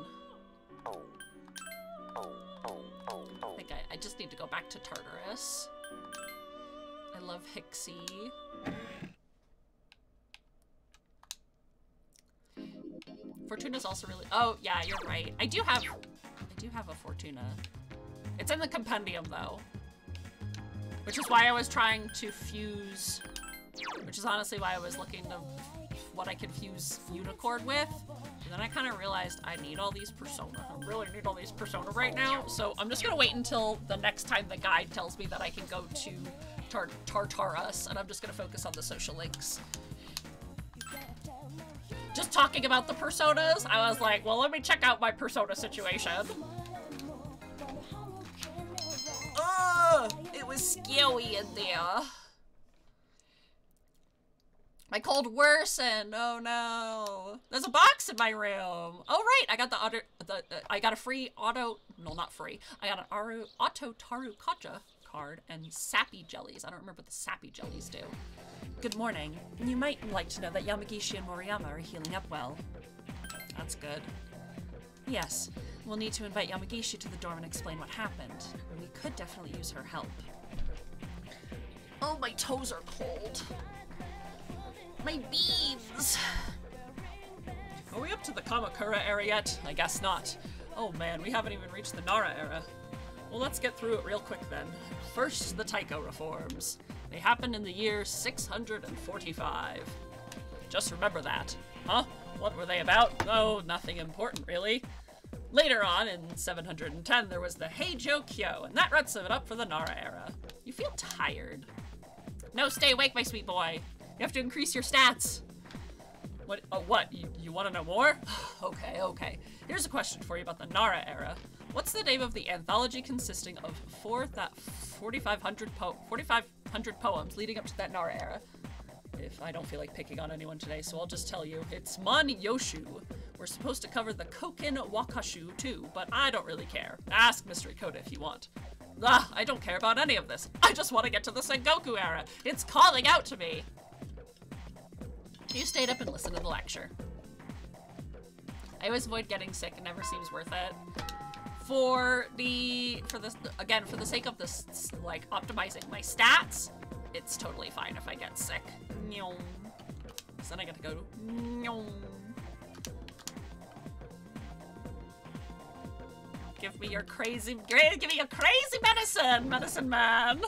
I think I just need to go back to Tartarus. I love Hixie. Fortuna's also really... Oh, yeah, you're right. I do have a Fortuna. It's in the compendium, though. Which is why I was trying to fuse... Which is honestly why I was looking to what I could fuse Unicorn with. And then I kind of realized I need all these Persona. I really need all these Persona right now. So I'm just going to wait until the next time the guide tells me that I can go to Tartarus. And I'm just going to focus on the social links. Just talking about the personas, I was like, well, let me check out my persona situation. Ugh, it was scary in there. My cold worsened. Oh no. There's a box in my room. Oh right, I got I got a free auto. No, not free. I got an auto Taru Kaja card and sappy jellies. I don't remember what the sappy jellies do. Good morning. You might like to know that Yamagishi and Moriyama are healing up well. That's good. Yes, we'll need to invite Yamagishi to the dorm and explain what happened. We could definitely use her help. Oh, my toes are cold. My beans! Are we up to the Kamakura era yet? I guess not. Oh man, we haven't even reached the Nara era. Well, let's get through it real quick then. First, the Taiko reforms. They happened in the year 645. Just remember that. Huh? What were they about? Oh, nothing important, really. Later on, in 710, there was the Heijo Kyo, and that wraps it up for the Nara era. You feel tired. No, stay awake, my sweet boy. You have to increase your stats. What? Oh, what? You want to know more? Okay, okay. Here's a question for you about the Nara era. What's the name of the anthology consisting of 4,500 poems leading up to that Nara era? If I don't feel like picking on anyone today, so I'll just tell you. It's Man Yoshu. We're supposed to cover the Koken Wakashu too, but I don't really care. Ask Mystery Coda if you want. I don't care about any of this. I just want to get to the Sengoku era. It's calling out to me. You stayed up and listened to the lecture. I always avoid getting sick. It never seems worth it. For the sake of this, like, optimizing my stats, it's totally fine if I get sick. So then I get to go to give me your crazy medicine man.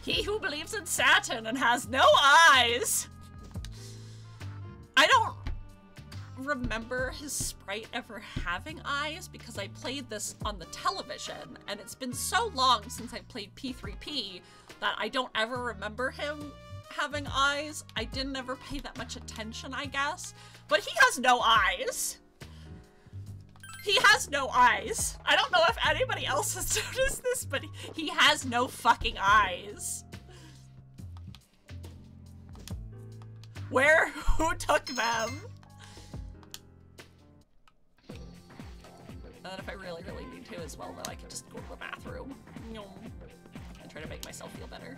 He who believes in Saturn and has no eyes. I don't remember his sprite ever having eyes because I played this on the television, and it's been so long since I played P3P that I don't ever remember him having eyes. I didn't ever pay that much attention, I guess. But he has no eyes. He has no eyes. I don't know if anybody else has noticed this, but he has no fucking eyes. Who took them? And if I really, really need to as well, then I can just go to the bathroom. And try to make myself feel better.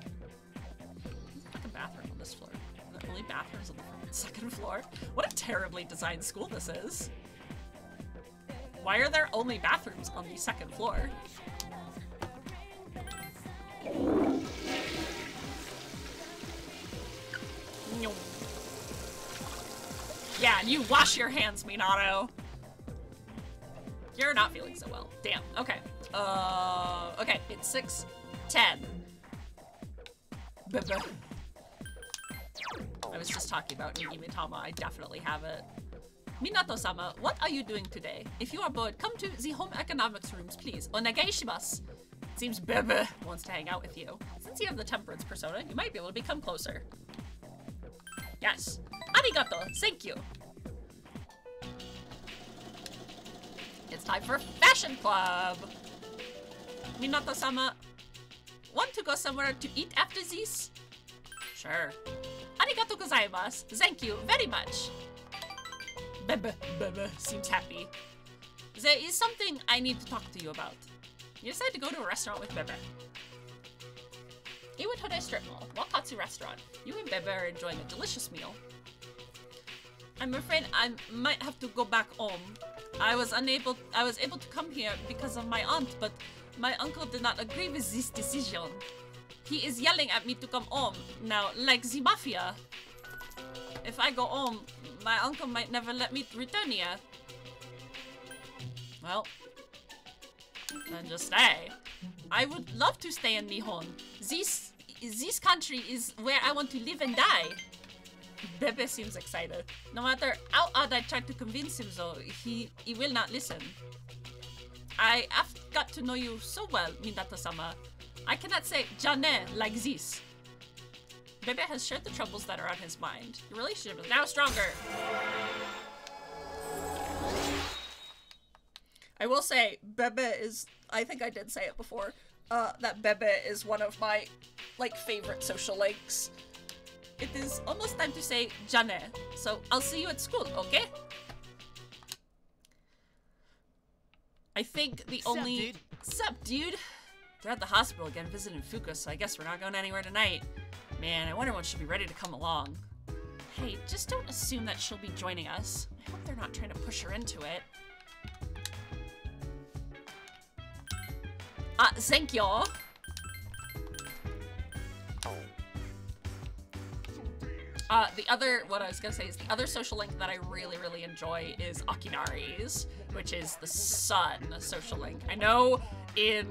There's like a bathroom on this floor. Are there only bathrooms on the second floor? What a terribly designed school this is. Why are there only bathrooms on the second floor? Yeah, you wash your hands, Minato. You're not feeling so well. Damn. Okay. Okay. It's 6:10. I was just talking about Nigimitama. I definitely have it. Minato-sama, what are you doing today? If you are bored, come to the home economics rooms, please. Onegai shimasu. Seems Bebe wants to hang out with you. Since you have the temperance persona, you might be able to become closer. Yes. Arigato. Thank you. It's time for fashion club. Minato-sama, want to go somewhere to eat after this? Sure. Arigato gozaimasu. Thank you very much. Bebe seems happy. There is something I need to talk to you about. You decided to go to a restaurant with Bebe. Iwatode Strip Mall, Wakatsu restaurant. You and Bebe are enjoying a delicious meal. I'm afraid I might have to go back home. I was able to come here because of my aunt, but my uncle did not agree with this decision. He is yelling at me to come home now, like the mafia. If I go home, my uncle might never let me return here. Well, then just stay. I would love to stay in Nihon. This country is where I want to live and die. Bebe seems excited. No matter how hard I try to convince him though, he will not listen. I have got to know you so well, Minato-sama. I cannot say Jane like this. Bebe has shared the troubles that are on his mind. Your relationship is now stronger. I will say, Bebe is, I think I did say it before, that Bebe is one of my, like, favorite social links. It is almost time to say Jane, so I'll see you at school, okay? I think the only... Sup, dude? They're at the hospital again visiting Fuuka, so I guess we're not going anywhere tonight. Man, I wonder when she'll be ready to come along. Hey, just don't assume that she'll be joining us. I hope they're not trying to push her into it. Thank y'all. What I was gonna say is the other social link that I really, really enjoy is Akinari's, which is the sun social link. I know in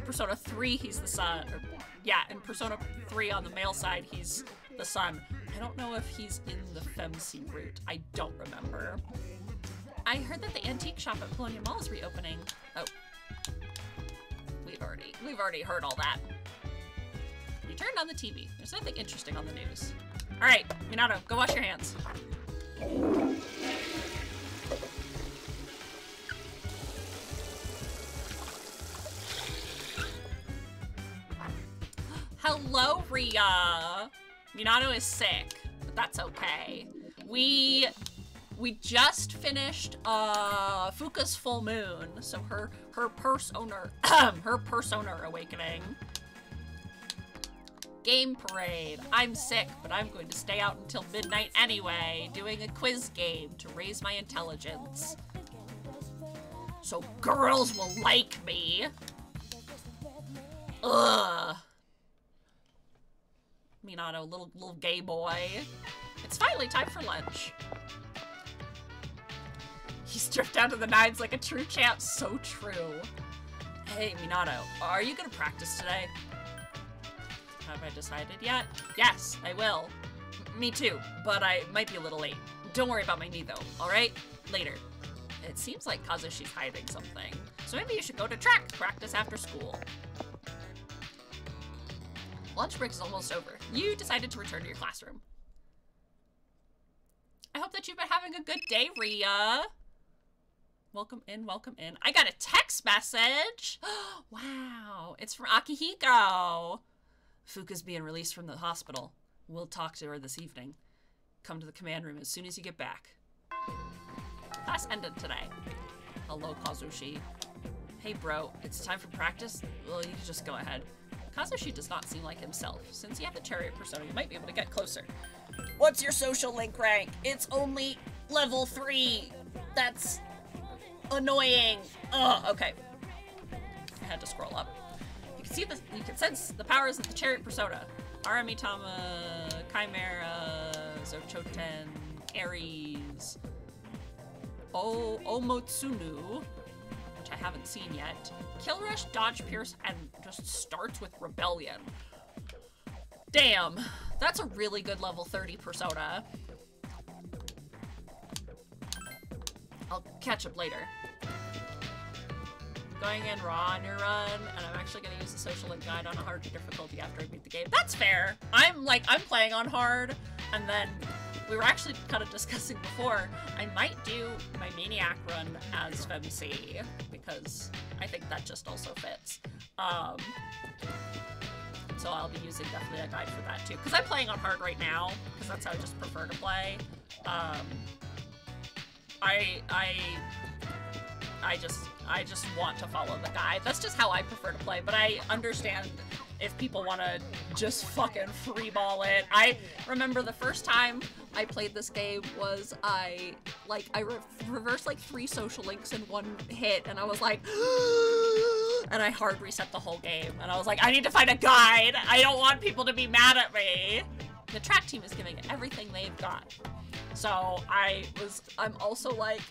Persona 3 he's the sun, or, yeah, in Persona 3 on the male side he's the sun. I don't know if he's in the Femc route. I don't remember. I heard that the antique shop at Polonia Mall is reopening. Oh. We've already heard all that. You turned on the TV. There's nothing interesting on the news. Alright, Minato, go wash your hands. Hello, Ria. Minato is sick, but that's okay. We just finished Fuuka's full moon, so her persona her persona awakening. Game parade. I'm sick, but I'm going to stay out until midnight anyway, doing a quiz game to raise my intelligence. So girls will like me. Ugh. Minato, little gay boy. It's finally time for lunch. He stripped down to the nines like a true champ. So true. Hey, Minato, are you gonna practice today? Have I decided yet? Yes, I will. Me too, but I might be a little late. Don't worry about my knee though, alright? Later. It seems like Kazushi's hiding something, so maybe you should go to track practice after school. Lunch break is almost over. You decided to return to your classroom. I hope that you've been having a good day, Ria. Welcome in, welcome in. I got a text message. Wow, it's from Akihiko. Fuuka's being released from the hospital. We'll talk to her this evening. Come to the command room as soon as you get back. Class ended today. Hello, Kazushi. Hey bro, it's time for practice? Well, you just go ahead. Kazushi does not seem like himself. Since you have the chariot persona, you might be able to get closer. What's your social link rank? It's only level 3. That's annoying. Ugh, okay. I had to scroll up. You can sense the powers of the chariot persona. Aramitama, Chimera, Zochoten, Ares, Omotsunu, which I haven't seen yet. Kill Rush, Dodge, Pierce, and just starts with Rebellion. Damn, that's a really good level 30 persona. I'll catch up later. Going in raw on your run, and I'm actually gonna use the social link guide on a harder difficulty after I beat the game. That's fair. I'm playing on hard, and then we were actually kind of discussing before, I might do my Maniac run as FemC, because I think that just also fits. So I'll be using definitely a guide for that too, because I'm playing on hard right now, because that's how I just prefer to play. I just want to follow the guide. That's just how I prefer to play, but I understand if people want to just fucking freeball it. I remember the first time I played this game was I reversed like 3 social links in one hit, and I was like, and I hard reset the whole game, and I was like, I need to find a guide. I don't want people to be mad at me. The track team is giving everything they've got. So I'm also like,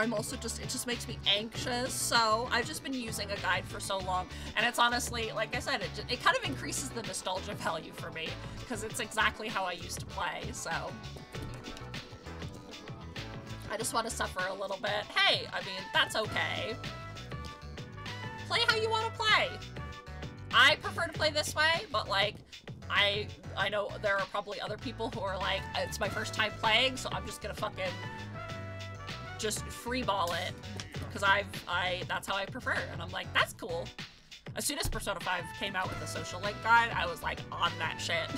it just makes me anxious, so I've just been using a guide for so long, and it's honestly, like I said, it kind of increases the nostalgia value for me, because it's exactly how I used to play, so I just want to suffer a little bit. Hey, I mean, that's okay. Play how you want to play. I prefer to play this way, but like, I know there are probably other people who are like, it's my first time playing, so I'm just gonna fucking just freeball it, because that's how I prefer, and I'm like, that's cool. As soon as Persona 5 came out with a social link guide, I was like on that shit.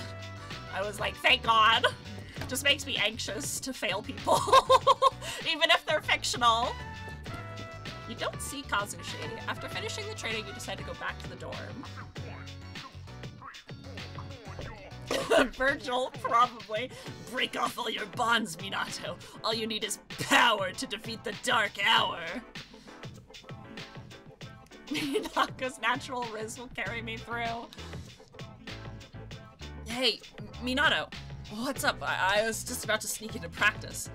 I was like, thank God. It just makes me anxious to fail people, even if they're fictional. You don't see Kazushi. After finishing the training, you decide to go back to the dorm. Virgil, probably. Break off all your bonds, Minato. All you need is power to defeat the Dark Hour. Minato's natural riz will carry me through. Hey, Minato. What's up? I was just about to sneak into practice.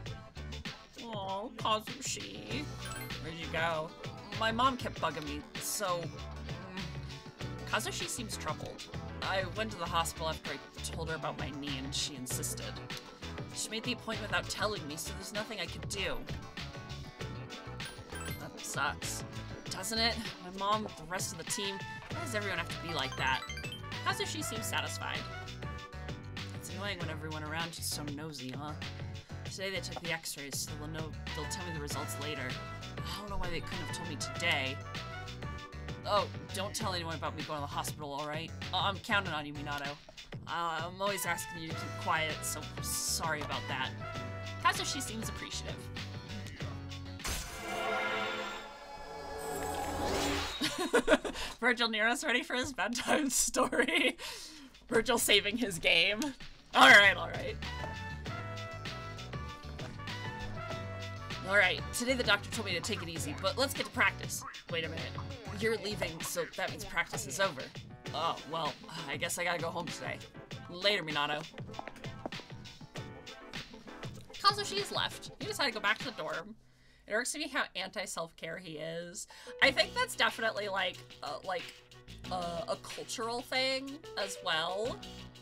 Oh, Kazushi. Where'd you go? My mom kept bugging me, so... Kazushi seems troubled. I went to the hospital after I told her about my knee, and she insisted. She made the appointment without telling me, so there's nothing I could do. That sucks. Doesn't it? My mom, the rest of the team, why does everyone have to be like that? Kazushi seems satisfied. It's annoying when everyone around is so nosy, huh? Today they took the x-rays, so they'll tell me the results later. I don't know why they couldn't have told me today. Oh, don't tell anyone about me going to the hospital, alright? I'm counting on you, Minato. I'm always asking you to keep quiet, so sorry about that. Kazushi seems appreciative. Virgil Nero's ready for his bedtime story. Virgil saving his game. Alright, alright. Alright, today the doctor told me to take it easy, but let's get to practice. Wait a minute. You're leaving, so that means practice is over. Oh, well, I guess I gotta go home today. Later, Minato. Kazushi is left. He decided to go back to the dorm. It irks me how anti-self-care he is. I think that's definitely like a cultural thing as well.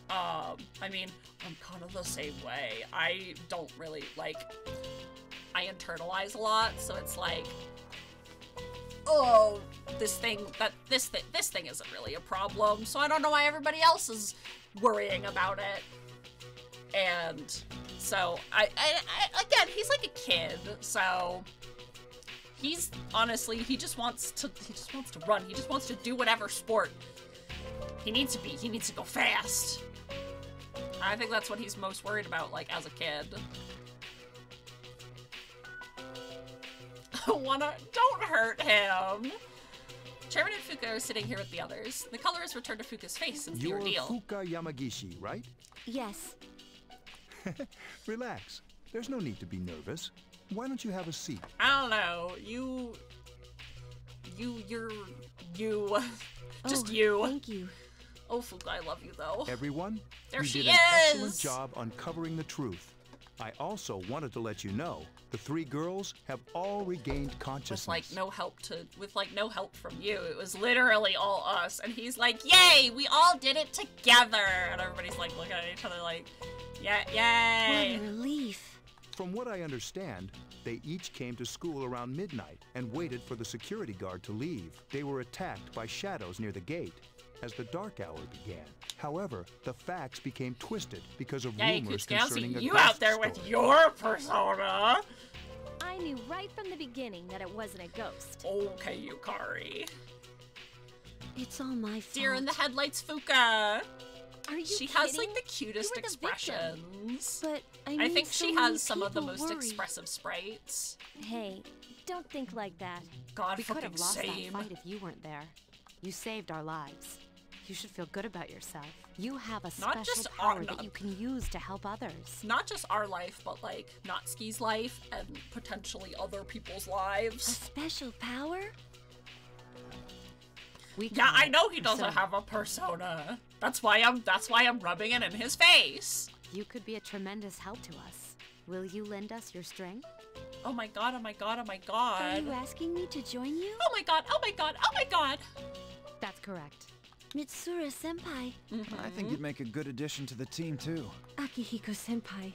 I mean, I'm kind of the same way. I don't really I internalize a lot, so it's like, oh, this thing isn't really a problem, so I don't know why everybody else is worrying about it. And so again, he's like a kid, so he's honestly, he just wants to run. He just wants to do whatever sport he needs to be. He needs to go fast. I think that's what he's most worried about, like, as a kid. Don't hurt him. Chairman and Fuuka are sitting here with the others. The color has returned to Fuuka's face since the ordeal. You're Fuuka Yamagishi, right? Yes. Relax. There's no need to be nervous. Why don't you have a seat? I don't know. You're just you. Thank you. Oh, Fuuka, I love you though. Everyone, There you she did an excellent is. job uncovering the truth. I also wanted to let you know the 3 girls have all regained consciousness. With no help from you. It was literally all us. And he's like, yay, we all did it together. And everybody's like looking at each other like, yeah, yay. What a relief. From what I understand, they each came to school around midnight and waited for the security guard to leave. They were attacked by shadows near the gate as the dark hour began. However, the facts became twisted because of rumors concerning a you ghost out there story. with your persona. I knew right from the beginning that it wasn't a ghost. Okay, Yukari. It's all my fault. Deer in the headlights, Fuuka. Are you She kidding? has like the cutest You were the victim. expressions. But I think so she many has some of the people most worry. expressive sprites. Hey, don't think like that. God We could fucking have lost that same. fight if you weren't there. You saved our lives. You should feel good about yourself. You have a Not special just power our- that you can use to help others. Not just our life, but like Natsuki's life and potentially other people's A lives. special power? We Yeah, call I it know he doesn't persona. have a persona. That's why I'm rubbing it in his face. You could be a tremendous help to us. Will you lend us your strength? Oh my god, oh my god, oh my Are god. you asking me to join you? Oh my god, oh my god, oh my god. That's correct. Mitsuru senpai. I think you'd make a good addition to the team, too. Akihiko senpai.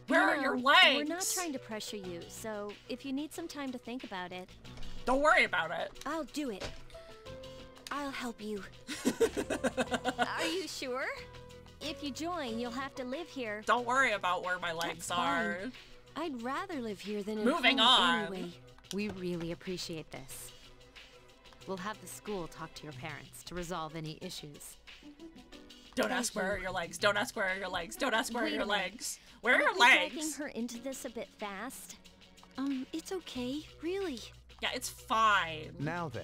Where are No, your legs? We're not trying to pressure you, so if you need some time to think about it, Don't worry about it. I'll do it. I'll help you. Are you sure? If you join, you'll have to live here. Don't worry about where my legs That's are. fine. I'd rather live here than Moving at home on. anyway. We really appreciate this. We'll have the school talk to your parents to resolve any issues. Don't ask where are your legs. Don't ask where are your legs. Don't ask where are Wait a your minute. legs. Where are your Aren't we dragging legs? her into this a bit fast? It's okay, really. Yeah, it's fine. Now then,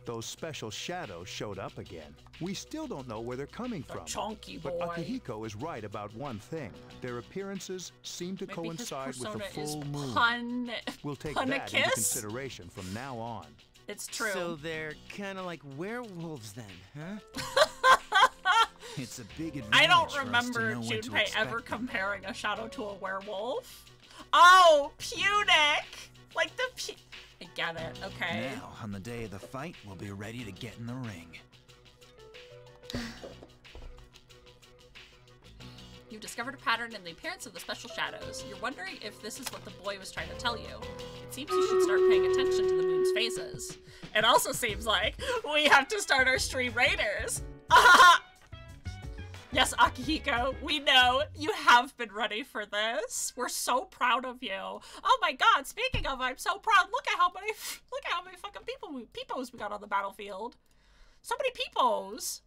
those special shadows showed up again. We still don't know where they're coming The from. chunky But boy. Akihiko is right about one thing. Their appearances seem to Maybe his coincide with the persona is full moon. We'll take that into Punicus? consideration from now on. It's true. So they're kind of like werewolves then, huh? It's a big advantage I don't for us to remember know when to Junpei expect ever them. comparing a shadow to a werewolf. Oh, Punic! Like the I get it, okay. Now, on the day of the fight, we'll be ready to get in the ring. You've discovered a pattern in the appearance of the special shadows. You're wondering if this is what the boy was trying to tell you. It seems you should start paying attention to the moon's phases. It also seems like we have to start our stream raiders. Yes, Akihiko, we know you have been ready for this. We're so proud of you. Oh my god, speaking of, I'm so proud. Look at how many fucking peepos we got on the battlefield. So many peepos.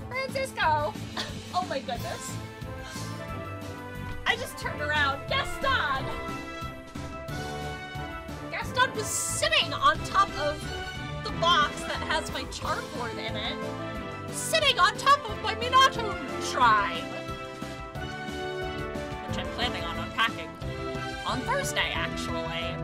Francisco! Oh my goodness. I just turned around. Gaston! Gaston was sitting on top of the box that has my charm board in it. Sitting on top of my Minato shrine. Which I'm planning on unpacking. On Thursday, actually.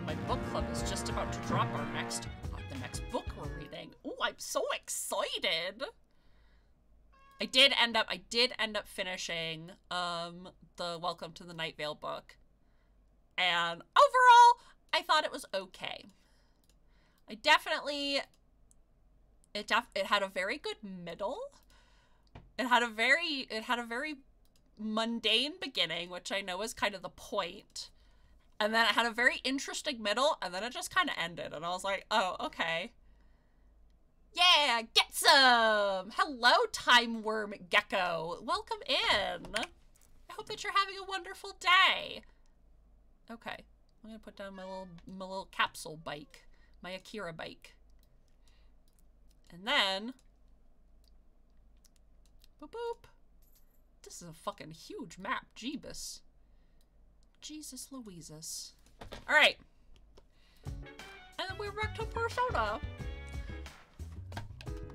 My book club is just about to drop the next book we're reading. Ooh, I'm so excited. I did end up finishing the Welcome to the Night Vale book. And overall, I thought it was okay. It had a very good middle. It had a very mundane beginning, which I know is kind of the point. And then it had a very interesting middle, and then it just kind of ended. And I was like, oh, okay. Yeah, get some! Hello, Time Worm Gecko. Welcome in. I hope that you're having a wonderful day. Okay, I'm gonna put down my little capsule bike, my Akira bike. And then... Boop boop. This is a fucking huge map, Jeebus. Jesus Louises. Alright. And then we're back to Persona.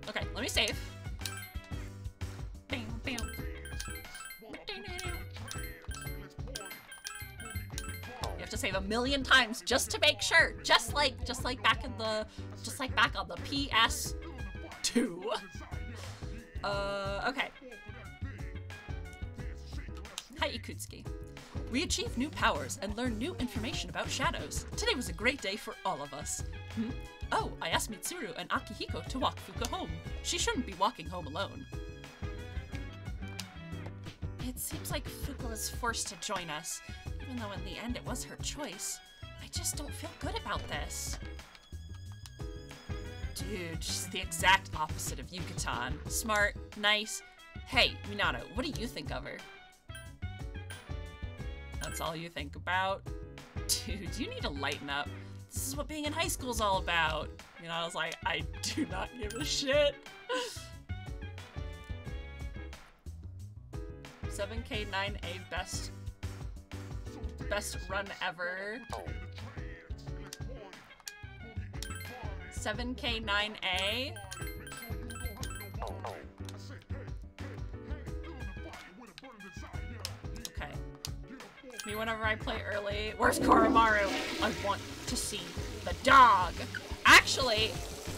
Okay, let me save. Bam, bam. You have to save 1,000,000 times just to make sure. Just like back on the PS2. Okay. Hi, Ikutsuki. We achieved new powers and learned new information about shadows. Today was a great day for all of us. Oh, I asked Mitsuru and Akihiko to walk Fuuka home. She shouldn't be walking home alone. It seems like Fuuka was forced to join us, even though in the end it was her choice. I just don't feel good about this. Dude, she's the exact opposite of Yucatan. Smart, nice. Hey, Minato, what do you think of her? That's all you think about? Dude, you need to lighten up. This is what being in high school is all about. You know, I was like, I do not give a shit. 7K9A best run ever. 7K9A. Okay. Me whenever I play early. Where's Koromaru? I want to see the dog. Actually,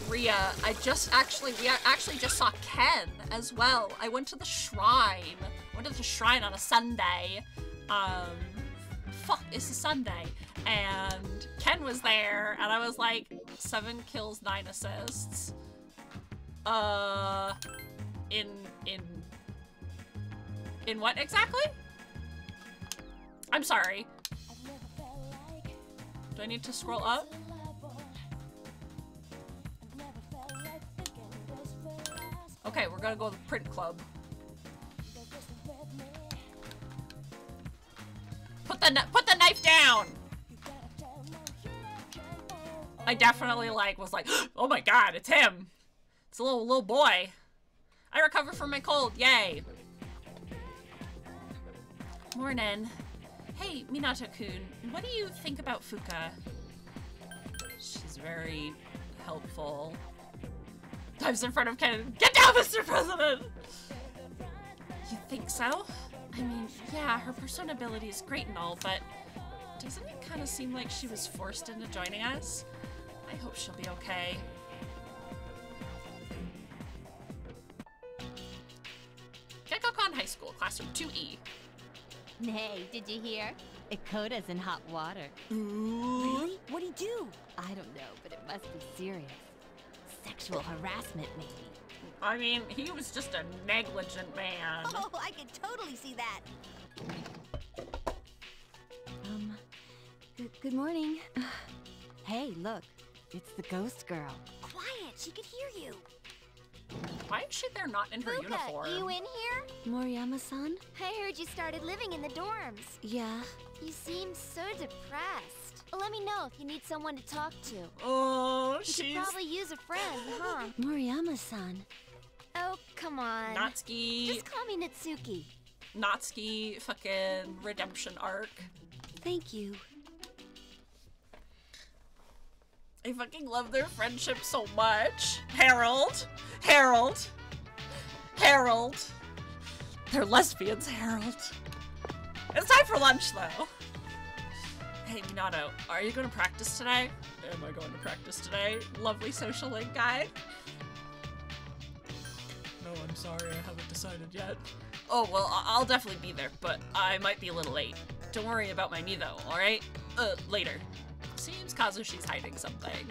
Ria, we actually just saw Ken as well. I went to the shrine. I went to the shrine on a Sunday. It's a Sunday. And Ken was there, and I was like, 7 kills, 9 assists. In what exactly? I'm sorry. Do I need to scroll up? Okay, we're gonna go to the print club. Put the knife down! I definitely was like, oh my god, it's him! It's a little boy. I recovered from my cold, yay! Morning. Hey, Minato-kun, what do you think about Fuuka? She's very helpful. Dives in front of Ken. Get down, Mr. President! You think so? I mean, yeah, her persona ability is great and all, but doesn't it kind of seem like she was forced into joining us? I hope she'll be okay. Gekkoukan High School, Classroom 2E. Hey, did you hear? Ikota's in hot water. Ooh. Really? What'd he do? I don't know, but it must be serious. Sexual harassment, maybe. I mean, he was just a negligent man. Oh, I could totally see that. Good morning. Hey, look. It's the ghost girl. Quiet, she could hear you. Why is she there not in her uniform? You in here? Moriyama-san? I heard you started living in the dorms. Yeah. You seem so depressed. Let me know if you need someone to talk to. Oh, You could probably use a friend, huh? Moriyama-san. Oh, come on. Natsuki. Just call me Natsuki. Natsuki fucking redemption arc. Thank you. I fucking love their friendship so much. Harold. Harold. Harold. They're lesbians, Harold. It's time for lunch, though. Hey, Minato, are you going to practice today? Am I going to practice today? Lovely social link guy. No, I'm sorry, I haven't decided yet. Oh, well, I'll definitely be there, but I might be a little late. Don't worry about my knee, though, alright? Later. Seems Kazushi's hiding something.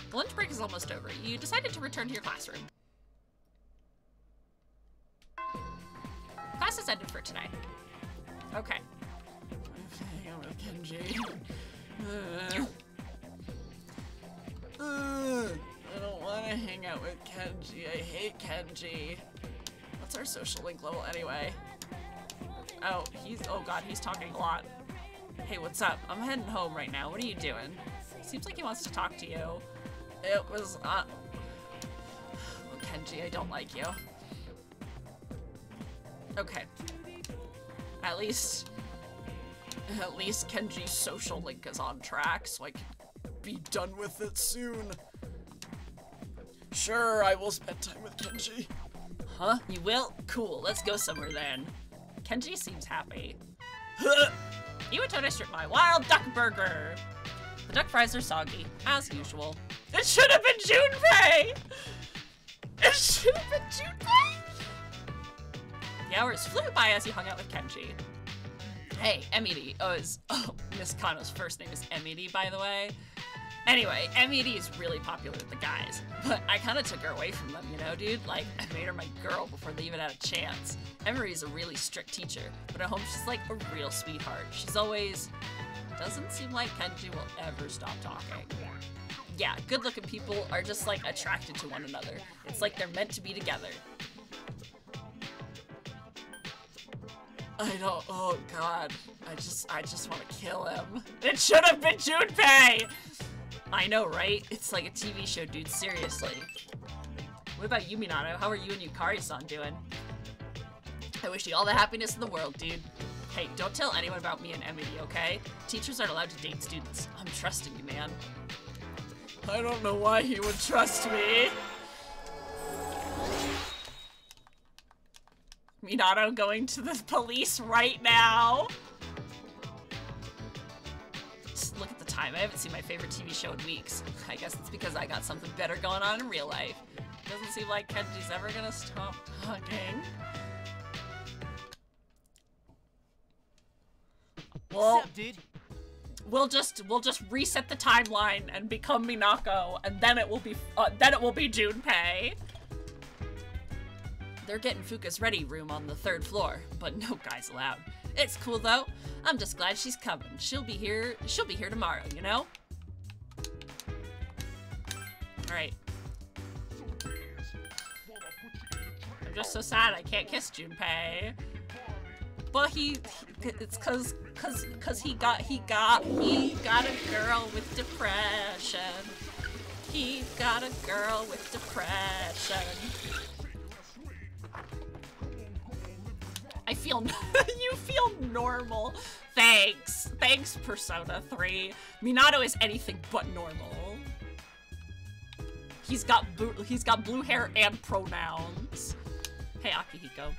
The lunch break is almost over. You decided to return to your classroom. Class is ended for today. Okay. Hang out with Kenji. I don't want to hang out with Kenji. I hate Kenji. What's our social link level anyway? Oh, oh god, he's talking a lot. Hey, what's up? I'm heading home right now. What are you doing? Seems like he wants to talk to you. It was, oh, Kenji, I don't like you. Okay. At least Kenji's social link is on track, so I can be done with it soon. Sure, I will spend time with Kenji. Huh? You will? Cool, let's go somewhere then. Kenji seems happy. Iwatone stripped my wild duck burger. The duck fries are soggy, as usual. It should have been Junpei! It should have been Junpei! The hours flew by as he hung out with Kenji. Hey, Emily. Oh, Miss Kano's first name is Emily, by the way. Anyway, Emily is really popular with the guys, but I kind of took her away from them, you know, dude? Like, I made her my girl before they even had a chance. Emery is a really strict teacher, but at home she's like a real sweetheart. She's always... Doesn't seem like Kenji will ever stop talking. Yeah, good-looking people are just, like, attracted to one another. It's like they're meant to be together. I don't... Oh, God. I just want to kill him. It should have been Junpei! I know, right? It's like a TV show, dude. Seriously. What about you, Minato? How are you and Yukari-san doing? I wish you all the happiness in the world, dude. Hey, don't tell anyone about me and Emily, okay? Teachers aren't allowed to date students. I'm trusting you, man. I don't know why he would trust me. Minato going to the police right now. Just look at the time. I haven't seen my favorite TV show in weeks. I guess it's because I got something better going on in real life. Doesn't seem like Kenji's ever gonna stop talking. Well, What's up, dude? We'll just reset the timeline and become Minako, and then it will be Junpei. They're getting Fuuka's ready room on the 3rd floor, but no guys allowed. It's cool though. I'm just glad she's coming. She'll be here tomorrow, you know? Alright. I'm just so sad I can't kiss Junpei. But it's cause he got a girl with depression. He got a girl with depression. I feel you feel normal. Thanks, Persona 3. Minato is anything but normal. He's got blue hair and pronouns. Hey, Akihiko.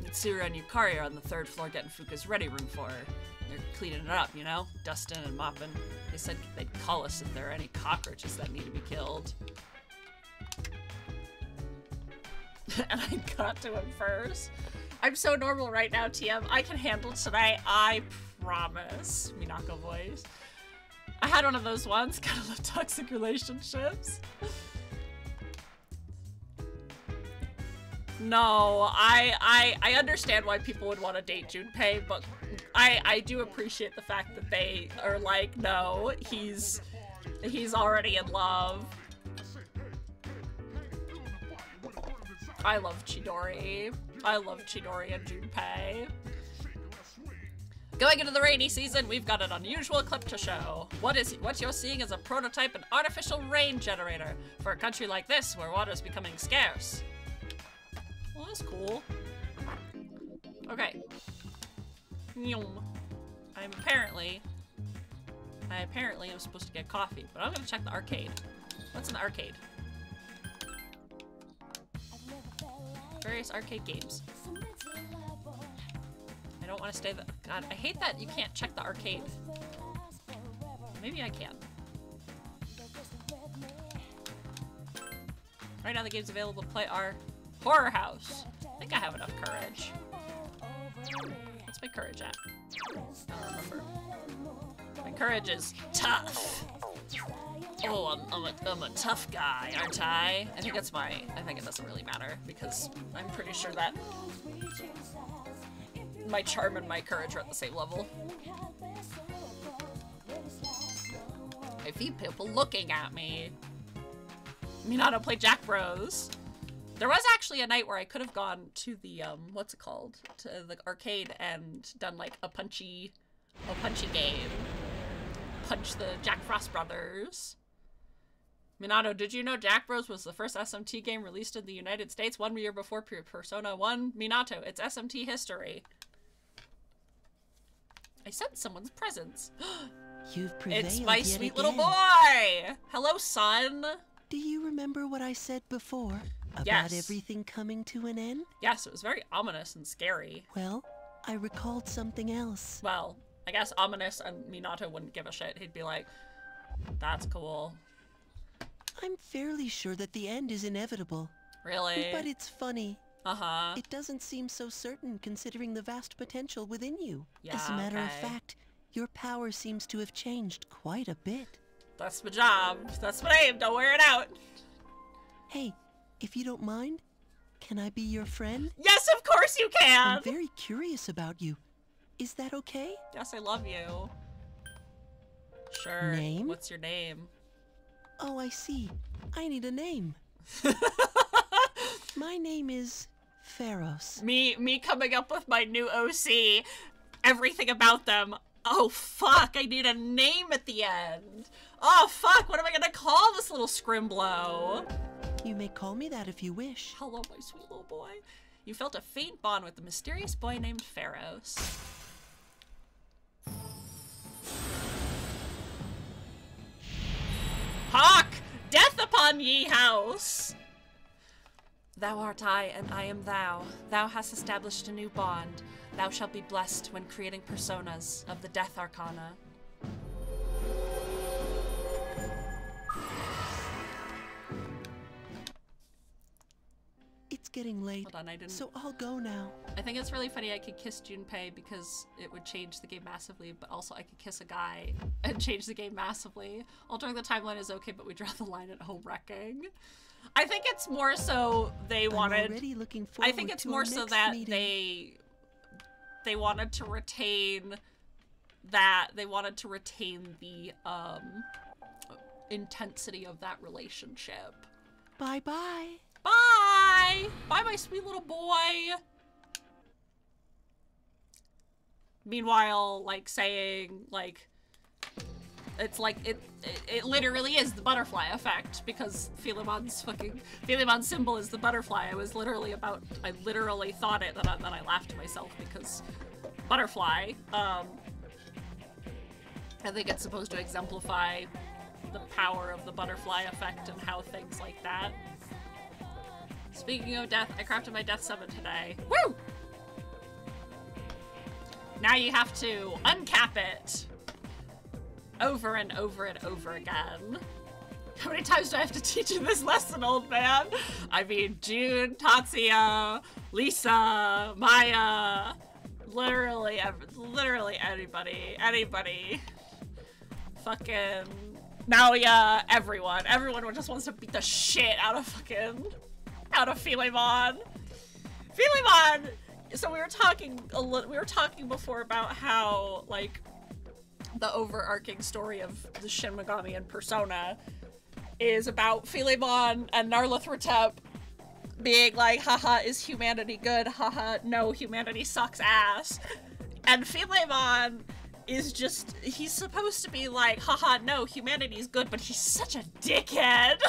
Mitsuru and Yukari are on the 3rd floor getting Fuuka's ready room for her. They're cleaning it up, you know? Dusting and mopping. They said they'd call us if there are any cockroaches that need to be killed. And I got to him first. I'm so normal right now, TM. I can handle today, I promise. Minako voice. I had one of those once. Gotta love toxic relationships. No, I understand why people would want to date Junpei, but I do appreciate the fact that they are like, no, he's already in love. I love Chidori. I love Chidori and Junpei. Going into the rainy season, we've got an unusual clip to show. What you're seeing is a prototype and artificial rain generator for a country like this where water is becoming scarce. Well, that's cool. Okay. I apparently am supposed to get coffee, but I'm gonna check the arcade. What's in the arcade? Various arcade games. I don't want to stay the- God, I hate that you can't check the arcade. Maybe I can. Right now the games available to play are Horror House. I think I have enough courage. What's my courage at? I don't remember. My courage is tough. Oh, I'm a tough guy, aren't I? I think it doesn't really matter because I'm pretty sure that my charm and my courage are at the same level. I see people looking at me. Minato play Jack Bros. There was actually a night where I could have gone to the, what's it called? To the arcade and done like a punchy game. Punch the Jack Frost brothers. Minato, did you know Jack Bros was the first SMT game released in the United States 1 year before Persona 1? Minato, it's SMT history. I sense someone's presence. You've prevailed It's my yet sweet again. little boy! Hello, son! Do you remember what I said before? About Yes. everything coming to an end? Yes, it was very ominous and scary. Well, I recalled something else. Well, I guess ominous and Minato wouldn't give a shit. He'd be like, that's cool. I'm fairly sure that the end is inevitable. Really? But it's funny. Uh-huh. It doesn't seem so certain considering the vast potential within you. Yeah, As a matter of okay. fact, your power seems to have changed quite a bit. That's my job. That's my name. Don't wear it out. Hey, if you don't mind, can I be your friend? Yes, of course you can! I'm very curious about you. Is that okay? Yes, I love you. Sure. Name? What's your name? Oh, I see. I need a name. My name is Pharos. Me coming up with my new OC. Everything about them. Oh, fuck. I need a name at the end. Oh, fuck. What am I gonna call this little scrimblow? You may call me that if you wish. Hello, my sweet little boy. You felt a faint bond with the mysterious boy named Pharos. Hawk! Death upon ye house! Thou art I, and I am thou. Thou hast established a new bond. Thou shalt be blessed when creating personas of the Death Arcana. It's getting late, Hold on, I didn't... so I'll go now. I think it's really funny I could kiss Junpei because it would change the game massively, but also I could kiss a guy and change the game massively. Altering the timeline is okay, but we draw the line at home wrecking. I think it's more so they wanted... I'm already looking forward I think it's to more our so next that meeting. they wanted to retain that, they wanted to retain the intensity of that relationship. Bye-bye. Bye! Bye, my sweet little boy! Meanwhile, like, saying, like, it's like, it literally is the butterfly effect, because Philemon's symbol is the butterfly. I was literally I literally thought it, then I laughed to myself, because butterfly, I think it's supposed to exemplify the power of the butterfly effect and how things like that. Speaking of death, I crafted my death summon today. Woo! Now you have to uncap it over and over and over again. How many times do I have to teach you this lesson, old man? I mean, June, Tatsuya, Lisa, Maya, literally anybody. Fucking Naoya, everyone. Everyone just wants to beat the shit out of Philemon. Philemon! So we were talking before about how, like, the overarching story of the Shin Megami and Persona is about Philemon and Narlathotep being like, haha, is humanity good? Haha, no, humanity sucks ass. And Philemon is just, he's supposed to be like, haha, no, humanity's good, but he's such a dickhead.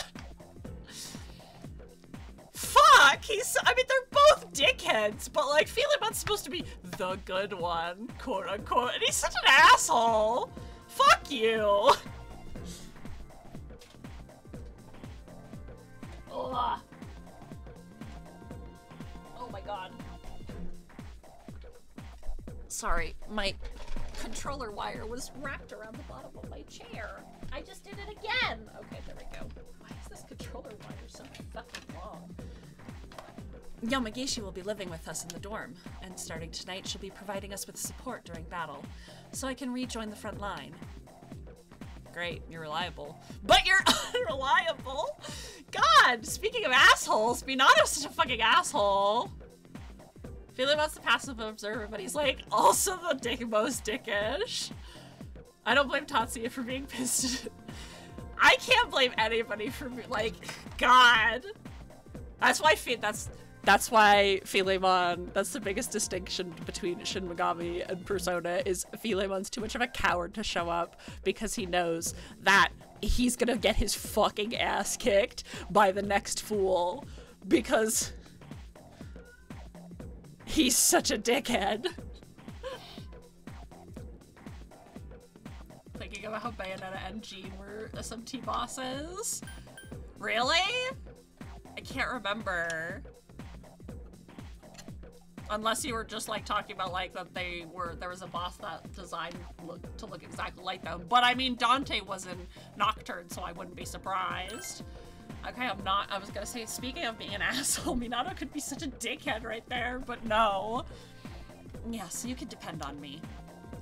Fuck! I mean, they're both dickheads, but, like, Philemon's supposed to be the good one, quote unquote, and he's such an asshole! Fuck you! Ugh. Oh my god. Sorry, my controller wire was wrapped around the bottom of my chair. I just did it again! Okay, there we go. Why is this controller wire so fucking long? Yamagishi will be living with us in the dorm, and starting tonight she'll be providing us with support during battle, so I can rejoin the front line. Great, you're reliable. But you're unreliable! God, speaking of assholes, Minato's such a fucking asshole! Philemon's the passive observer, but he's, like, also the most dickish. I don't blame Tatsuya for being pissed. I can't blame anybody for, like, God. That's why Philemon, that's the biggest distinction between Shin Megami and Persona, is Philemon's too much of a coward to show up because he knows that he's gonna get his fucking ass kicked by the next fool because he's such a dickhead. Thinking about how Bayonetta and Jean were SMT bosses. Really? I can't remember. Unless you were just like talking about like that there was a boss that designed to look exactly like them. But I mean, Dante was in Nocturne, so I wouldn't be surprised. Okay, I was gonna say, speaking of being an asshole, Minato could be such a dickhead right there, but no. Yes, you can depend on me.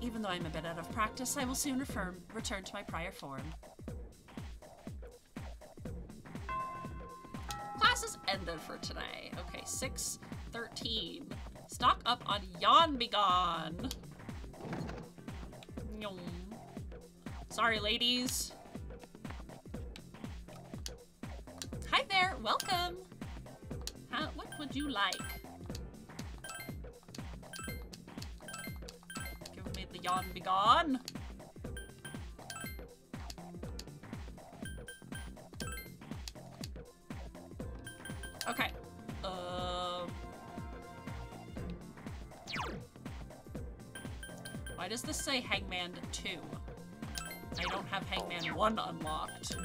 Even though I'm a bit out of practice, I will soon return to my prior form. Classes ended for today. Okay, 6:13. Stock up on Yawn Be Gone. Yum. Sorry, ladies. Hi there, welcome. What would you like? Give me the Yawn Be Gone. Okay. Why does this say Hangman 2? I don't have Hangman 1 unlocked.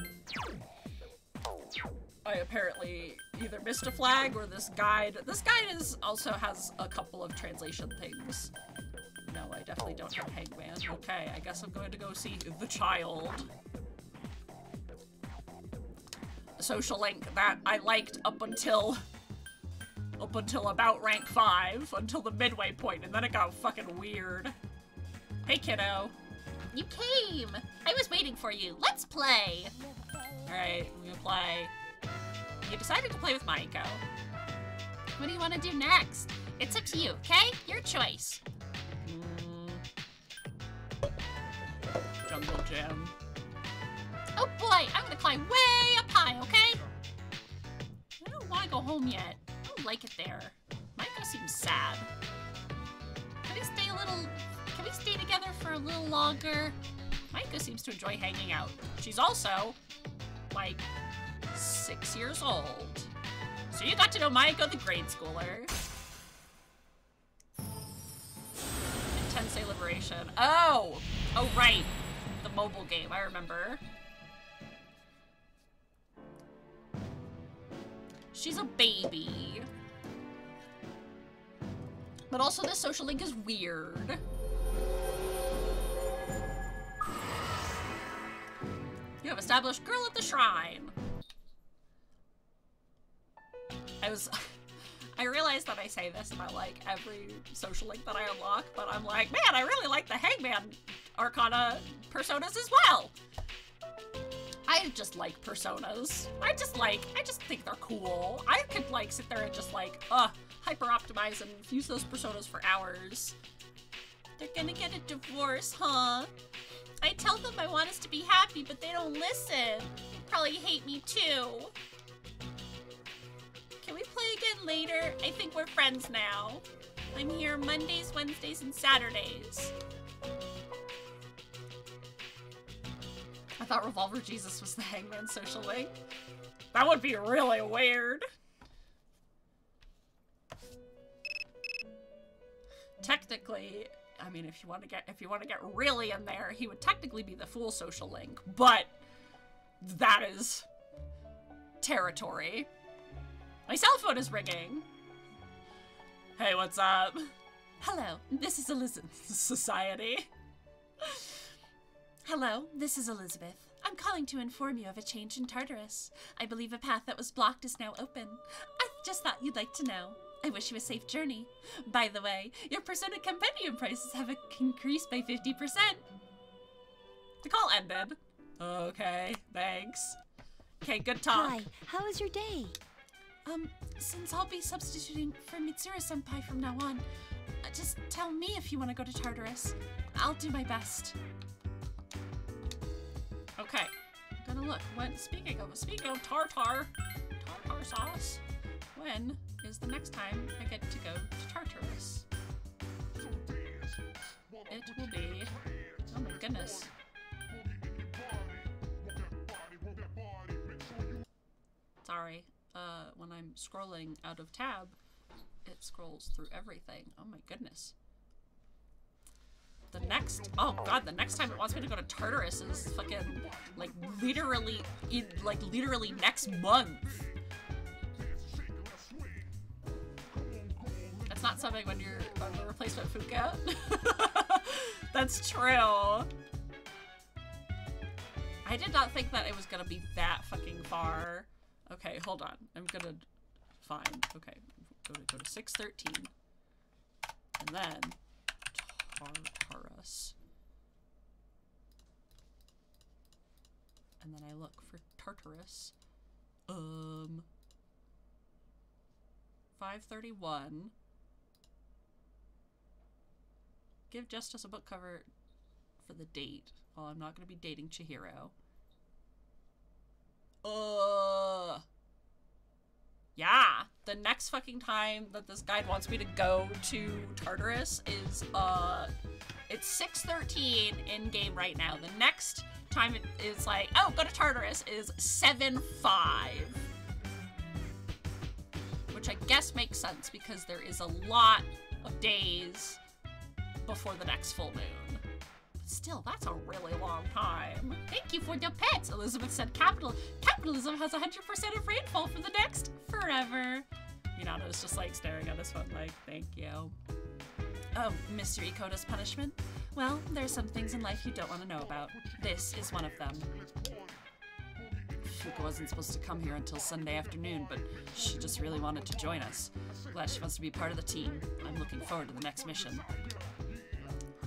I apparently either missed a flag or this guide. This guide also has a couple of translation things. No, I definitely don't have Hangman. Okay, I guess I'm going to go see The Child. A social link that I liked up until about rank 5, until the midway point, and then it got fucking weird. Hey, kiddo. You came! I was waiting for you. Let's play! Alright, we're gonna play. You decided to play with Maiko. What do you want to do next? It's up to you, okay? Your choice. Jungle Gym. Oh boy, I'm gonna climb way up high, okay? I don't want to go home yet. I don't like it there. Maiko seems sad. Can we stay together for a little longer? Maiko seems to enjoy hanging out. She's also, like, 6 years old. So you got to know Maiko the grade schooler. Tensei Liberation. Oh! Oh, right. The mobile game, I remember. She's a baby. But also this social link is weird. You have established Girl at the Shrine. I realize that I say this about like every social link that I unlock, but I'm like, man, I really like the Hangman Arcana personas as well. I just like personas. I just think they're cool. I could like sit there and just like, hyper optimize and use those personas for hours. They're gonna get a divorce, huh? I tell them I want us to be happy, but they don't listen. Probably hate me too. Can we play again later? I think we're friends now. I'm here Mondays, Wednesdays, and Saturdays. I thought Revolver Jesus was the Hangman social link. That would be really weird. Technically, I mean, if you want to get really in there, he would technically be the Fool social link, but that is territory. My cell phone is ringing. Hey, what's up? Hello, this is Elizabeth. Society. Hello, this is Elizabeth. I'm calling to inform you of a change in Tartarus. I believe a path that was blocked is now open. I just thought you'd like to know. I wish you a safe journey. By the way, your Persona Compendium prices have increased by 50%. The call ended. Okay, thanks. Okay, good talk. Hi, how was your day? Since I'll be substituting for Mitsuru-senpai from now on, just tell me if you want to go to Tartarus. I'll do my best. Okay, I'm gonna look. Speaking of tartar sauce, when is the next time I get to go to Tartarus? It will be, oh my goodness. Sorry. When I'm scrolling out of tab, it scrolls through everything. Oh my goodness. The next, oh god, the next time it wants me to go to Tartarus is fucking, like, literally next month. That's not something when you're on the replacement Fuuka. That's true. I did not think that it was gonna be that fucking far. Okay, hold on. I'm gonna find, okay, go to 613. And then Tartarus. And then I look for Tartarus. 531. Give Justice a book cover for the date. Well, I'm not going to be dating Chihiro. Yeah, the next fucking time that this guide wants me to go to Tartarus is, it's 6:13 in game right now. The next time it is like, oh, go to Tartarus is 7:05. Which I guess makes sense because there is a lot of days before the next full moon. Still, that's a really long time. Thank you for the pets. Elizabeth said capitalism has 100% of rainfall for the next forever. Minato's just like staring at this one like, thank you. Oh, Mr. Ikota's punishment? Well, there's some things in life you don't want to know about. This is one of them. Fuuka wasn't supposed to come here until Sunday afternoon, but she just really wanted to join us. Glad she wants to be part of the team. I'm looking forward to the next mission.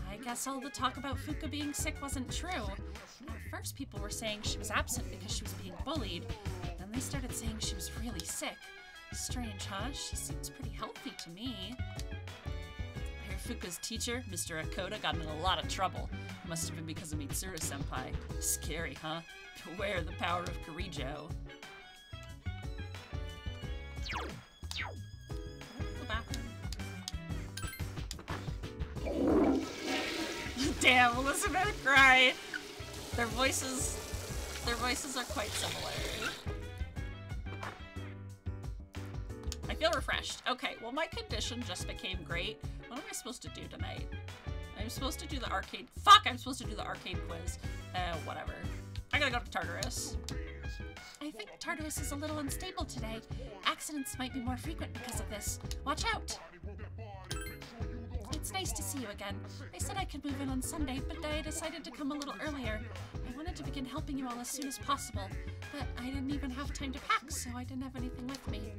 I guess all the talk about Fuuka being sick wasn't true. At first people were saying she was absent because she was being bullied, but then they started saying she was really sick. Strange, huh? She seems pretty healthy to me. I hear Fuuka's teacher, Mr. Ikota, got in a lot of trouble. Must have been because of Mitsuru-senpai. Scary, huh? Beware the power of Kirijo. The bathroom. Damn, Elizabeth Gray. Their voices are quite similar. I feel refreshed. Okay, well my condition just became great. What am I supposed to do tonight? I'm supposed to do the arcade. Fuck, I'm supposed to do the arcade quiz. Whatever. I gotta go to Tartarus. I think Tartarus is a little unstable today. Accidents might be more frequent because of this. Watch out! It's nice to see you again. They said I could move in on Sunday, but I decided to come a little earlier. I wanted to begin helping you all as soon as possible, but I didn't even have time to pack, so I didn't have anything with me.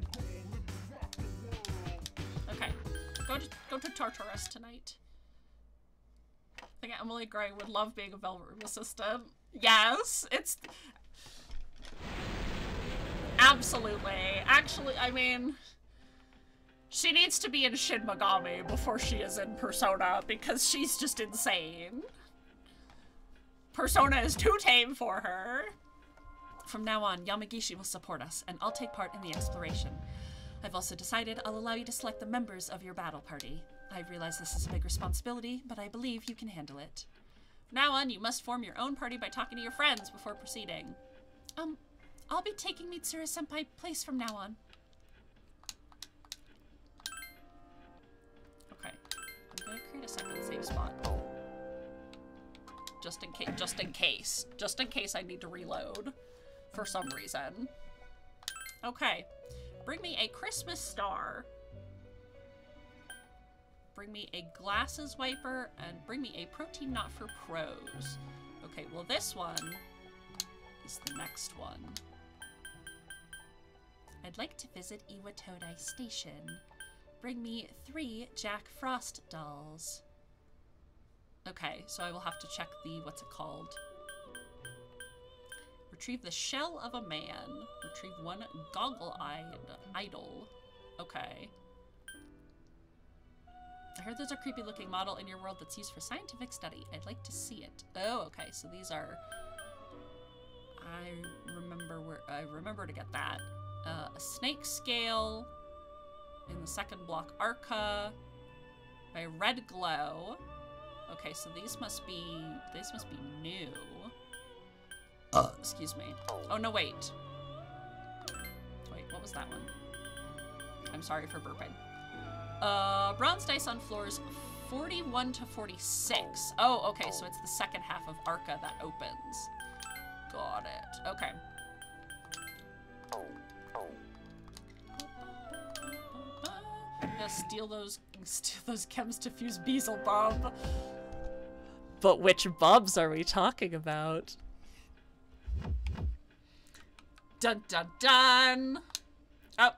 Okay, go to Tartarus tonight. I think Emily Gray would love being a Velvet Room assistant. Yes, it's... Absolutely. Actually, I mean... She needs to be in Shin Megami before she is in Persona, because she's just insane. Persona is too tame for her. From now on, Yamagishi will support us, and I'll take part in the exploration. I've also decided I'll allow you to select the members of your battle party. I realize this is a big responsibility, but I believe you can handle it. From now on, you must form your own party by talking to your friends before proceeding. I'll be taking Mitsuru-senpai place from now on. Okay, I'm gonna create a second save spot. Just in case I need to reload for some reason. Okay, bring me a Christmas star. Bring me a glasses wiper, and bring me a protein not for pros. Okay, well this one is the next one. I'd like to visit Iwatodai Station. Bring me 3 Jack Frost dolls. Okay, so I will have to check the, what's it called? Retrieve the shell of a man. Retrieve 1 goggle-eyed idol. Okay. I heard there's a creepy looking model in your world that's used for scientific study. I'd like to see it. Oh, okay, so these are... I remember to get that. A snake scale. In the second block, Arca. By Red Glow. Okay, so these must be new. Excuse me. Oh, no, wait. what was that one? I'm sorry for burping. Bronze dice on floors 41 to 46. Oh, okay, so it's the second half of Arca that opens. Got it. Okay. I'm gonna steal those chems to fuse Beelzebub. But which bubs are we talking about? Dun dun dun! Oh,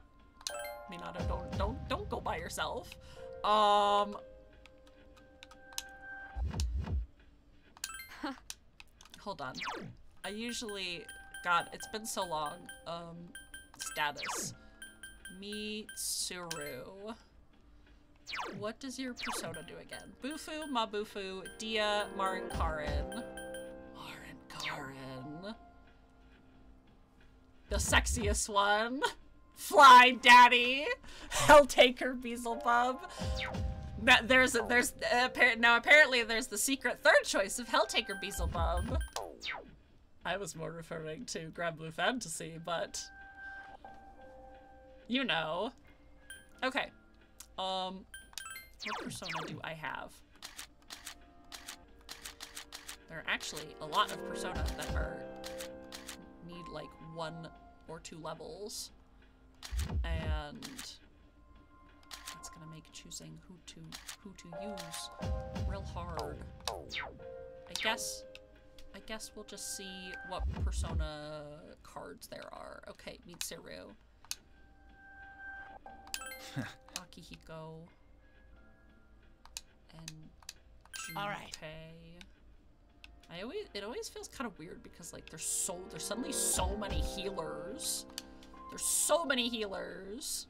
Minato, don't go by yourself. Hold on. I usually, God, it's been so long. Status. Mitsuru. What does your persona do again? Bufu, Mabufu, Dia, Marin Karin. Marin Karin. The sexiest one. Fly Daddy. Helltaker Beelzebub. Now apparently there's the secret third choice of Helltaker Beelzebub. I was more referring to Grand Blue Fantasy, but you know. Okay. What persona do I have? There are actually a lot of persona that need like 1 or 2 levels. And that's gonna make choosing who to use real hard. I guess we'll just see what persona cards there are. Okay, Mitsuru. Akihiko. And Junpei. All right. It always feels kind of weird because like there's suddenly so many healers. There's so many healers.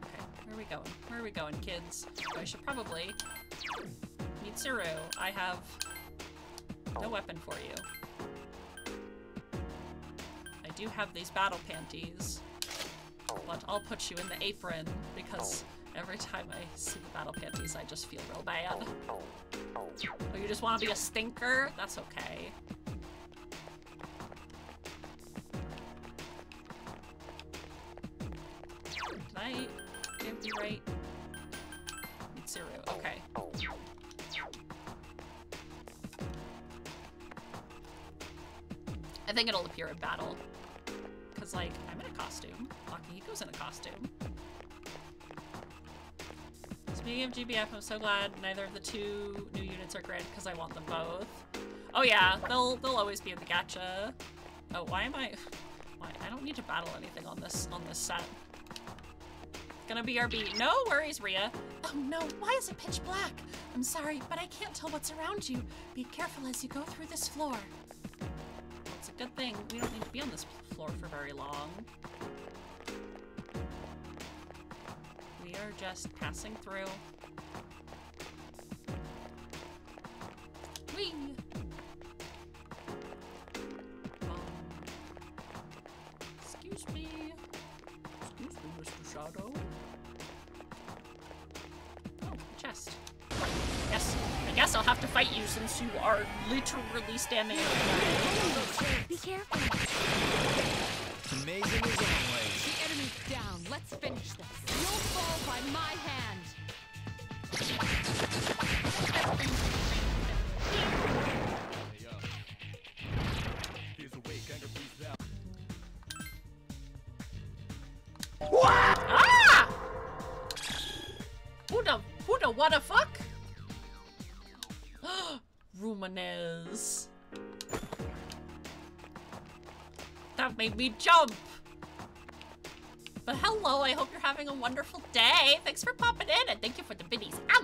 Okay, where are we going? Where are we going, kids? I should probably... Mitsuru, I have no weapon for you. I do have these battle panties, but I'll put you in the apron because every time I see the battle panties, I just feel real bad. Oh, you just want to be a stinker? That's okay. Did I give you right? Mitsuru, okay. I think it'll appear in battle. Because, like, I'm in a costume. Akihiko's in a costume. Speaking of GBF, I'm so glad neither of the 2 new units are granted because I want them both. Oh yeah, they'll always be in the gacha. Oh, why? I don't need to battle anything on this set. It's gonna be our beat. No worries, Rhea. Oh no, why is it pitch black? I'm sorry, but I can't tell what's around you. Be careful as you go through this floor. Well, it's a good thing we don't need to be on this floor for very long. We are just passing through. Whee! Excuse me. Excuse me, Mr. Shadow. Oh, chest. Yes, I guess I'll have to fight you since you are literally standing in the way. Be careful. Amazing as always. The enemy's down. Let's finish this. You'll fall by my hand. Ah! Who the what the fuck? Rumanez. That made me jump. But hello, I hope you're having a wonderful day. Thanks for popping in and thank you for the biddies. I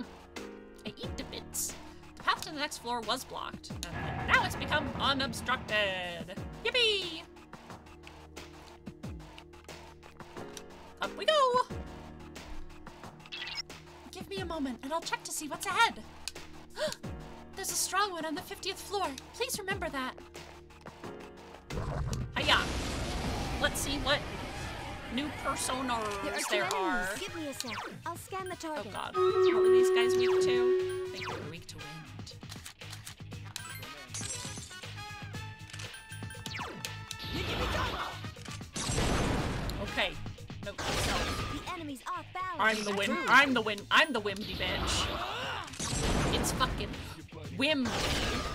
eat the bits. The path to the next floor was blocked. And now it's become unobstructed. Yippee! Up we go! Give me a moment and I'll check to see what's ahead. There's a strong one on the 50th floor. Please remember that. Hiya! Let's see what new personas there are. Give me a sec. I'll scan the target. Oh god. What were these guys weak to? I think they were weak to wind. Okay. No. The enemy's off balance. I'm the whimdy bitch. It's fucking whimdy.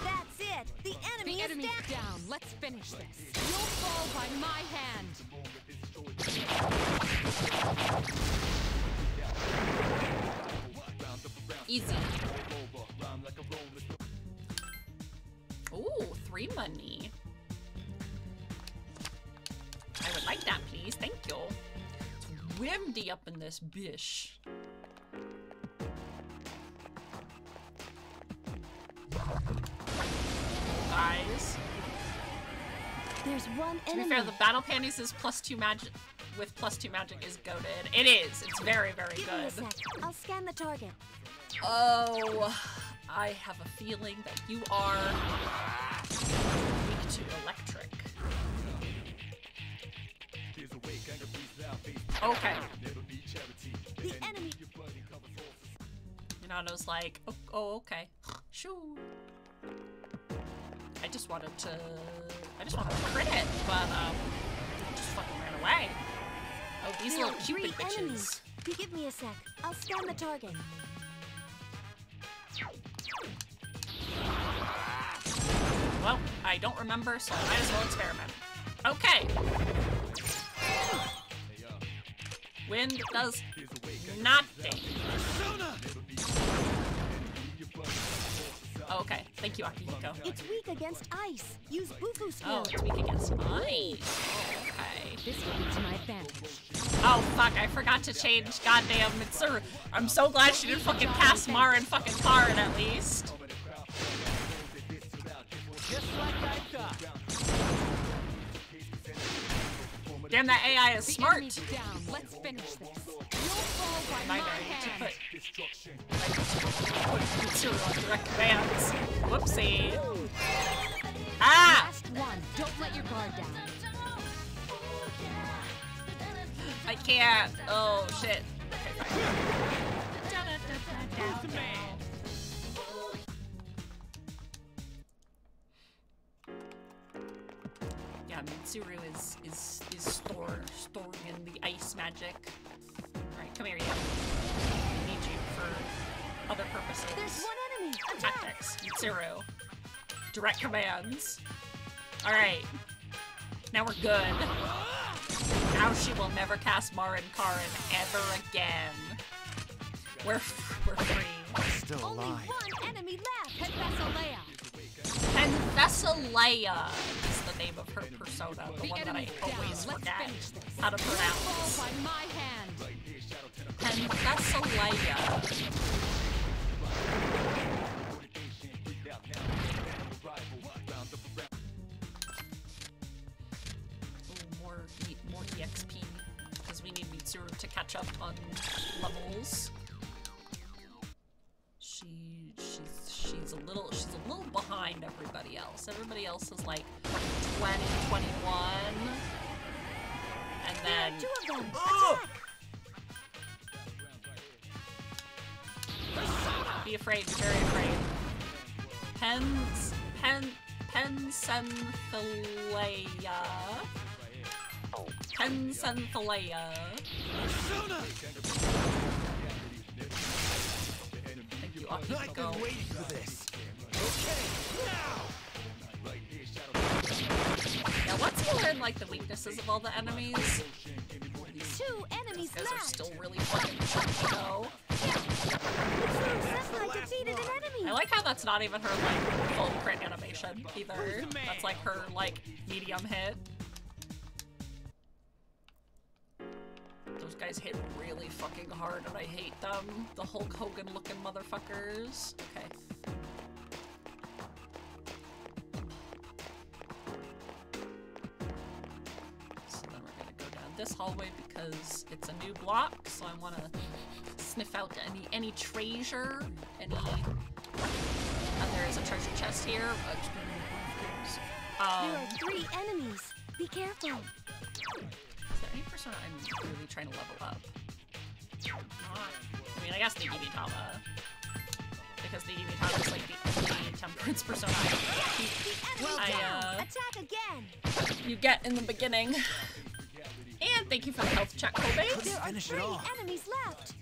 That's it. The enemy's down. Let's finish this. You'll fall by my hand. Easy. Ooh, 3 money. I would like that, please. Thank you. It's windy up in this bish. Guys. There's one To enemy. be fair, the battle panties is +2 magic. With +2 magic is goated. It is. It's very, very Give me a good. sec. I'll scan the target. Oh, I have a feeling that you are weak to electric. Okay. The enemy. Minato's like, oh, okay. Shoo. I just wanted to crit it, but it just fucking ran away. Oh, these There little are cupid 3 bitches. enemies. Give me a sec. I'll scan the target. Well, I don't remember, so I might as well experiment. Okay. Wind does nothing. Okay, thank you, Akihiko. It's weak against ice. Use Bufu skill. Oh, it's weak against ice. Okay. This will be to my advantage. Oh, fuck, I forgot to change goddamn Mitsuru. I'm so glad she didn't fucking cast Marin fucking Karin at least. Just like I thought. Damn, that AI is smart. Down. Let's finish this. You'll fall by my hand. Put Mitsuru on direct commands. Whoopsie. Ah! Last one. Don't let your guard down. I can't. Oh, shit. Okay, fine. Who's the man? Yeah, Mitsuru is storing in the ice magic. Alright, come here, you. I need you for other purposes. There's one enemy. Attack. Tactics. Mitsuru. Direct commands. Alright. Now we're good. Now she will never cast Marin Karin ever again. We're free. Still Only alive. one enemy left. Penthesilea is the name of her persona, the one that I always forget how to pronounce. By my hand. Penthesilea. Ooh, more EXP, because we need Mitsuru to catch up on levels. She's a little behind everybody else. Everybody else is like 20, 21, and then Two of them. Attack. be afraid, be very afraid. Pensenthilea. Thank you, I've Akihiko. been waiting for this. Okay, now! Now, once you learn like the weaknesses of all the enemies, 2 enemies these guys are left. still really fucking chunky, though. Senpai defeated an enemy. I like how that's not even her like full crit animation either. That's like her like medium hit. Those guys hit really fucking hard and I hate them. The Hulk Hogan looking motherfuckers. Okay. So then we're gonna go down this hallway because it's a new block, so I wanna sniff out any treasure, any. And there is a treasure chest here. There are 3 enemies. Be careful. Is there any person I'm really trying to level up? Not. I mean, I guess the Gibitama. If because the Yumi is like the temperance persona Attack again. you get in the beginning. And thank you for the health check, Kobe. There are 3 enemies left.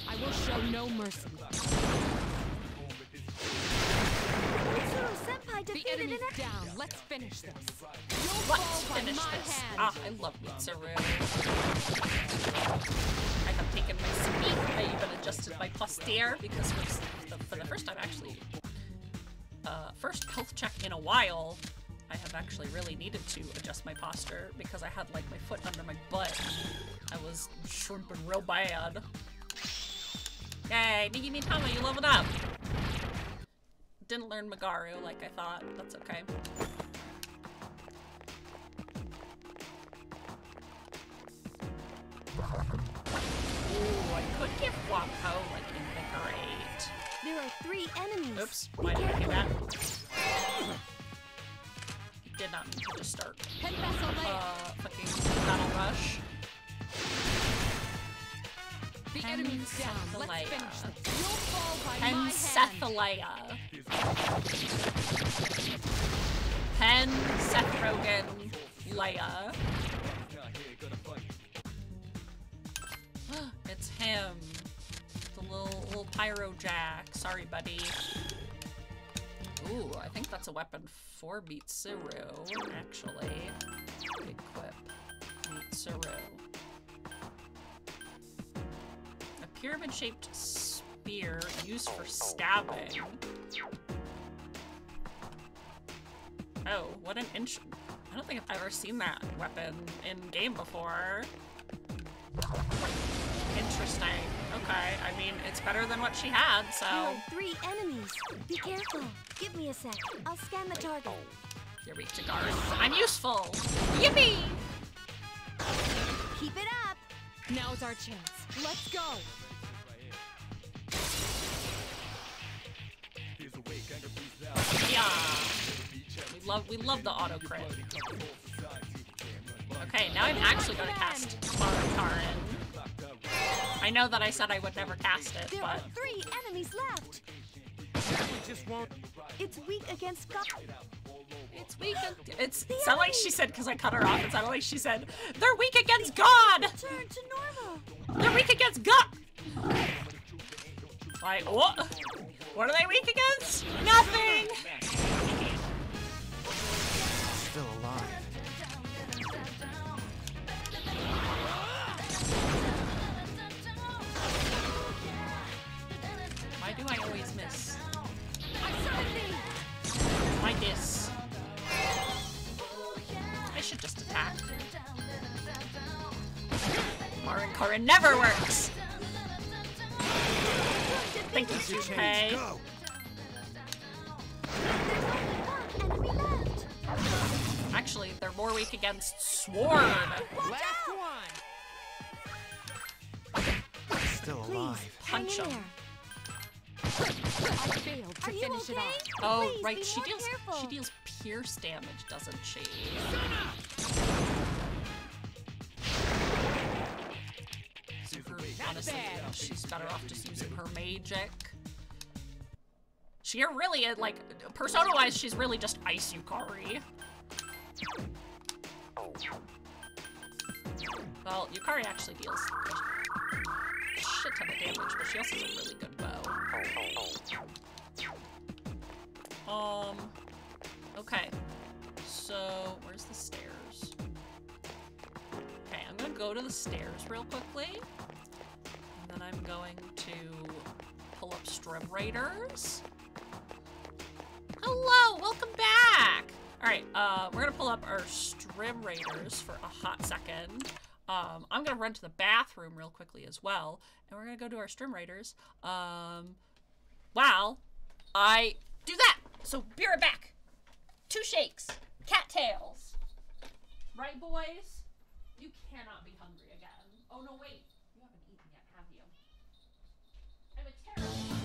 I will show no mercy. Mitsuru Senpai The defeated enemy's an down. Let's finish this. Let's finish this. Ah, I love Mitsuru. I have taken my speed. I even adjusted my posture because for the first time, actually, first health check in a while, I have actually really needed to adjust my posture because I had like my foot under my butt. I was shrimping real bad. Yay, Migi Mitama, you leveled up! Didn't learn Magaru like I thought. That's okay. Ooh, I could give Wampo like Invigorate. There are 3 enemies. Oops, why did I do that? Did not mean to just start. Fucking battle rush. The enemy's down. Let's finish this. You'll fall by my hand. Pen Seth Rogen Leia. It's him. The little pyro jack. Sorry, buddy. Ooh, I think that's a weapon for Mitsuru, actually. Equip Mitsuru. A pyramid-shaped spear used for stabbing. Oh, what an I don't think I've ever seen that weapon in game before. Interesting. Okay, I mean, it's better than what she had, so... There are 3 enemies. Be careful. Give me a sec. I'll scan the target. You're weak to guard. I'm useful! Yippee! Keep it up! Now's our chance. Let's go! Yeah! We love the auto crit. Okay, now I'm actually going to cast Marin Karin. I know that I said I would never cast it, there but... are 3 enemies left! It's weak against God. It's weak. It sounded like she said, because I cut her off, it sounded like she said, they're weak against God! Return to normal! They're weak against God! Like, what? What are they weak against? Nothing! Still alive. Why do I always miss? My diss. I should just attack. Marin Karin never works! Thank you, Fuuka. Actually, they're more weak against Sword. Last one. Still alive. Punch him. I failed to finish it off. Oh, Please, right. be She more careful. deals pierce damage, doesn't she? Honestly, she's better off just using her magic. She really, like, persona-wise, she's really just Ice Yukari. Well, Yukari actually deals a shit ton of damage, but she also has a really good bow. Okay. So, where's the stairs? Okay, I'm gonna go to the stairs real quickly. And then I'm going to pull up Strim Raiders. Hello, welcome back! Alright, we're gonna pull up our Strim Raiders for a hot second. I'm gonna run to the bathroom real quickly as well. And we're gonna go to our Strim Raiders. While I do that! So, be right back. 2 shakes. Cattails. Right, boys? You cannot be hungry again. Oh, no, wait. You haven't eaten yet, have you? I'm a terrible...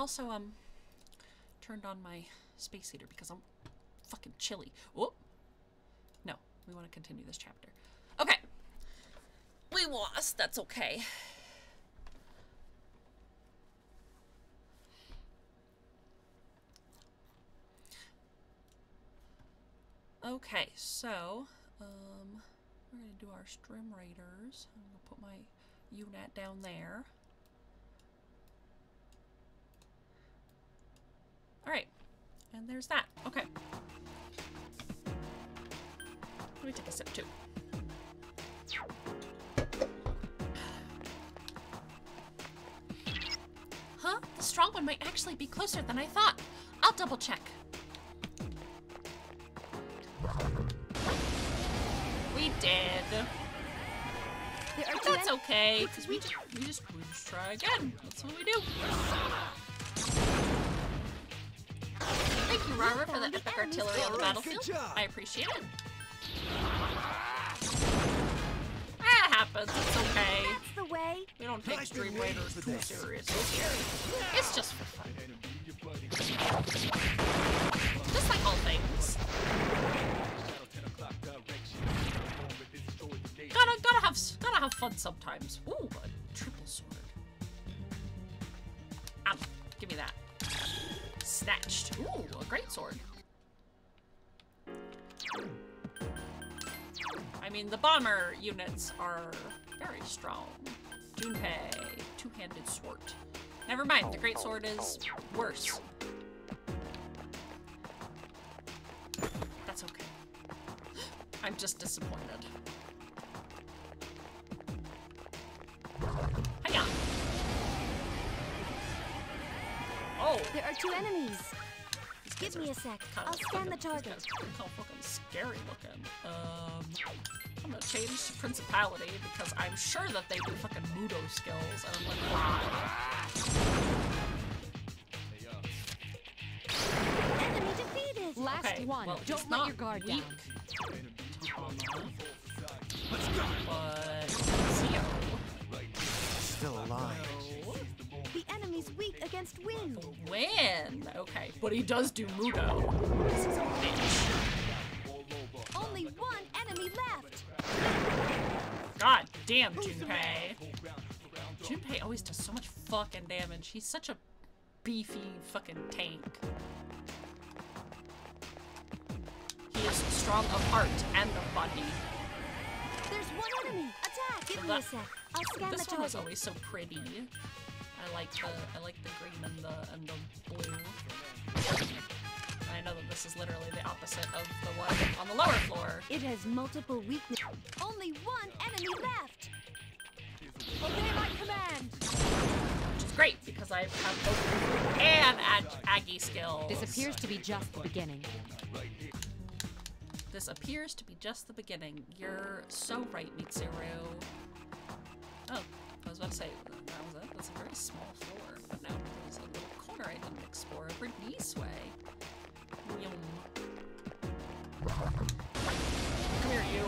also turned on my space heater because I'm fucking chilly. Whoop. No, we want to continue this chapter. Okay. We lost. That's okay. Okay, so we're gonna do our Strim Raiders. I'm gonna put my unit down there. Alright, and there's that. Okay. Let me take a sip too. Huh? The strong one might actually be closer than I thought. I'll double check. We did. But that's okay, because we just try again. That's what we do. Thank you, Robert, for the epic artillery on the battlefield. I appreciate it. That happens. It's okay. That's the way. We don't take Stream Raiders too seriously here. It's just for fun. Just like all things. Gotta have fun sometimes. Ooh, a triple sword. Ow, give me that. Snatched. Ooh, a great sword. I mean, the bomber units are very strong. Junpei, two-handed sword. Never mind, the great sword is worse. That's okay. I'm just disappointed. Hiya! Oh! There are 2 enemies. Give me a sec. I'll scan the target. These guys are kind of fucking scary looking. I'm gonna change to Principality because I'm sure that they do fucking Mudo skills, and I'm like, why? Enemy defeated. Last Okay, one. well, Don't let your guard down. Let's go. But Zio. Still alive. The enemy's weak against wind. Win. Okay, but he does do Mudo. This is a bitch. Only 1 enemy left. God damn, Junpei. Junpei always does so much fucking damage. He's such a beefy fucking tank. He is strong of heart and of body. There's 1 enemy. Attack. Give me a sec. I'll scan the This target. one is always so pretty. I like the green and the blue. I know that this is literally the opposite of the one on the lower floor. It has multiple weaknesses. Only 1 enemy left. Obey my command. Which is great because I have both and Aggie skills. This appears to be just the beginning. This appears to be just the beginning. You're so right, Mitsuru. Oh, I was about to say, that was it. That's a very small floor. But no, there's a little corner I didn't explore. Bernice way. Yum. Come here, you.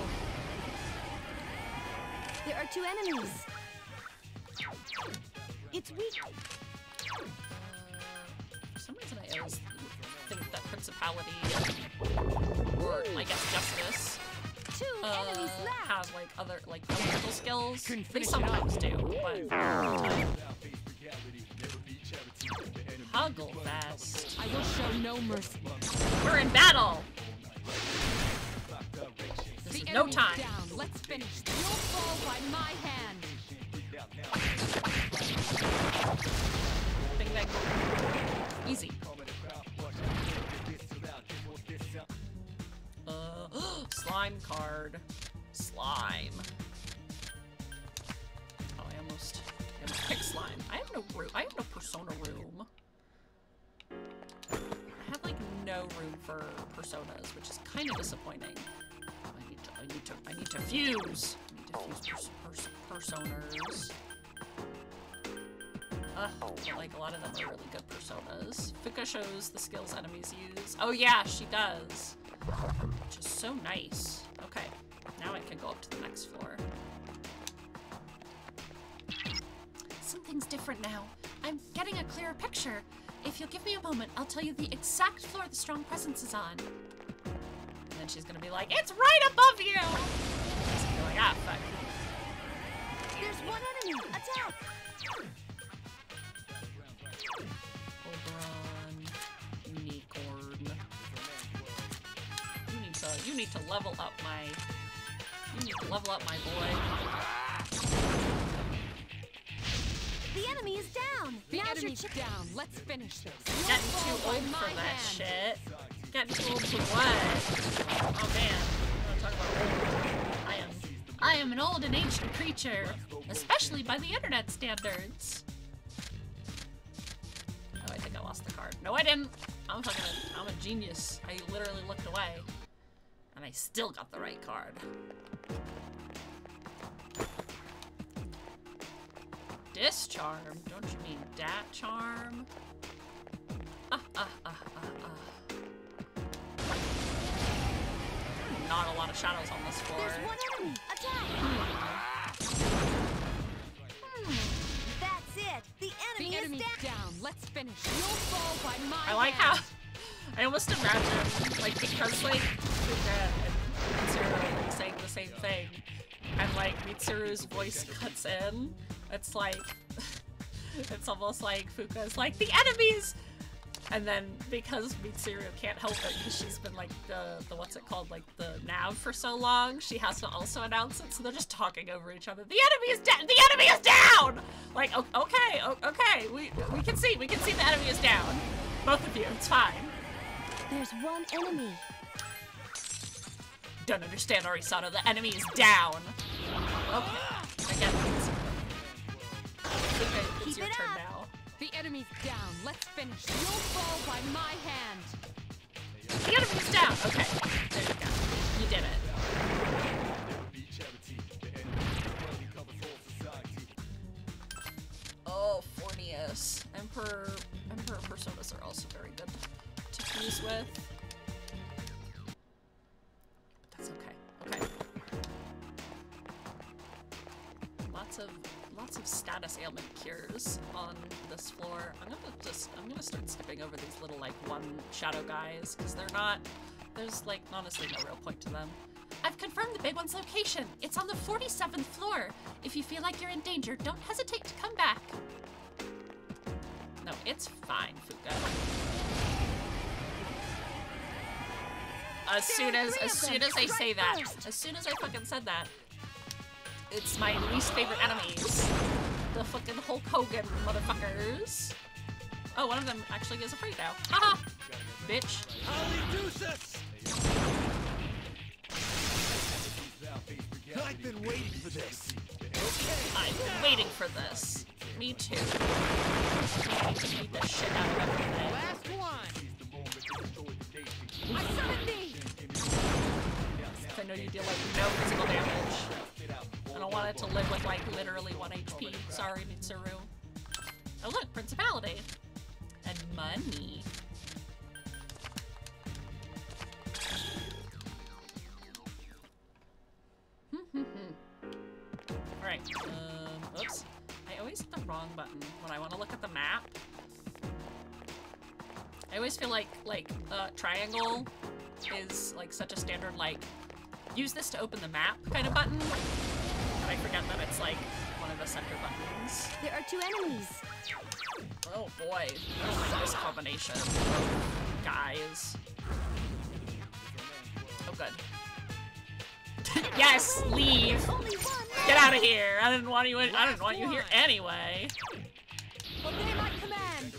There are 2 enemies. It's weak. For some reason I always think that Principality, or I guess Justice, 2 enemies left. have like other elemental skills. They sometimes do, but Huggle Fest. I will show no mercy. We're in battle. This is no time. Down. Let's finish. You'll fall by my hand. Bing bang. Easy. Slime card. Slime. Oh, I almost picked slime. I have no room. I have no persona room. I have like no room for personas, which is kind of disappointing. I need to fuse. I need to fuse personas. Like a lot of them are really good personas. Fuuka shows the skills enemies use. Oh yeah, she does. Which is so nice. Okay, now I can go up to the next floor. Something's different now. I'm getting a clearer picture. If you'll give me a moment, I'll tell you the exact floor the strong presence is on. And then she's gonna be like, it's right above you! She's gonna be like, ah, fuck. There's one enemy! Attack! Oberon, Unicorn. You need to level up my. You need to level up my boy. The enemy is down! The enemy's down. Let's finish this. Getting too old for that shit. Getting too old for what? Oh man. I want to talk about old. I am an old and ancient creature, especially by the internet standards. Oh, I think I lost the card. No, I didn't. I'm a genius. I literally looked away, and I still got the right card. Discharm? Don't you mean dat charm? Not a lot of shadows on this floor. There's one enemy! Attack! That's it! The enemy is down. Let's finish. You'll fall by my I like how I almost imagine, like, because like Fuuka and Mitsuru are like saying the same thing, and like Mitsuru's voice cuts in. It's like it's almost like Fuuka's like the enemies, and then because Mitsuru can't help it because she's been like the what's it called, like the nav for so long, she has to also announce it, so they're just talking over each other. The enemy is down. The enemy is down. Like okay, we can see the enemy is down. Both of you, it's fine. There's one enemy. Don't understand, Arisano. The enemy is down. Okay, again. It's your turn now. The enemy's down. Let's finish. You'll fall by my hand. The enemy's down. Okay, there you go. You did it. Oh, Fornius. Emperor personas are also very good to fuse with. That's okay. Okay. Lots of status ailment cures on this floor. I'm gonna start skipping over these little like one shadow guys because there's like honestly no real point to them. I've confirmed the big one's location. It's on the 47th floor. If you feel like you're in danger, don't hesitate to come back. No, it's fine, Fuuka. As soon as I say that, as soon as I fucking said that, it's my least favorite enemies. The fucking Hulk Hogan motherfuckers. Oh, one of them actually is afraid now. Haha! Bitch. I've been waiting for this. I've been waiting for this. Me too. I need to beat the shit out of everything. Last one. I summoned thee. I know you deal like no physical damage. I don't want it to live with like literally 1 HP. Sorry, Mitsuru. Oh look, Principality. And money. Alright, oops. I always hit the wrong button when I want to look at the map. I always feel like triangle is like such a standard like use this to open the map kind of button. And I forget that it's like one of the center buttons. There are 2 enemies. Oh boy, I don't like this combination of guys. Oh good. Yes, leave. Get out of here. I didn't want you here anyway. Obey my command.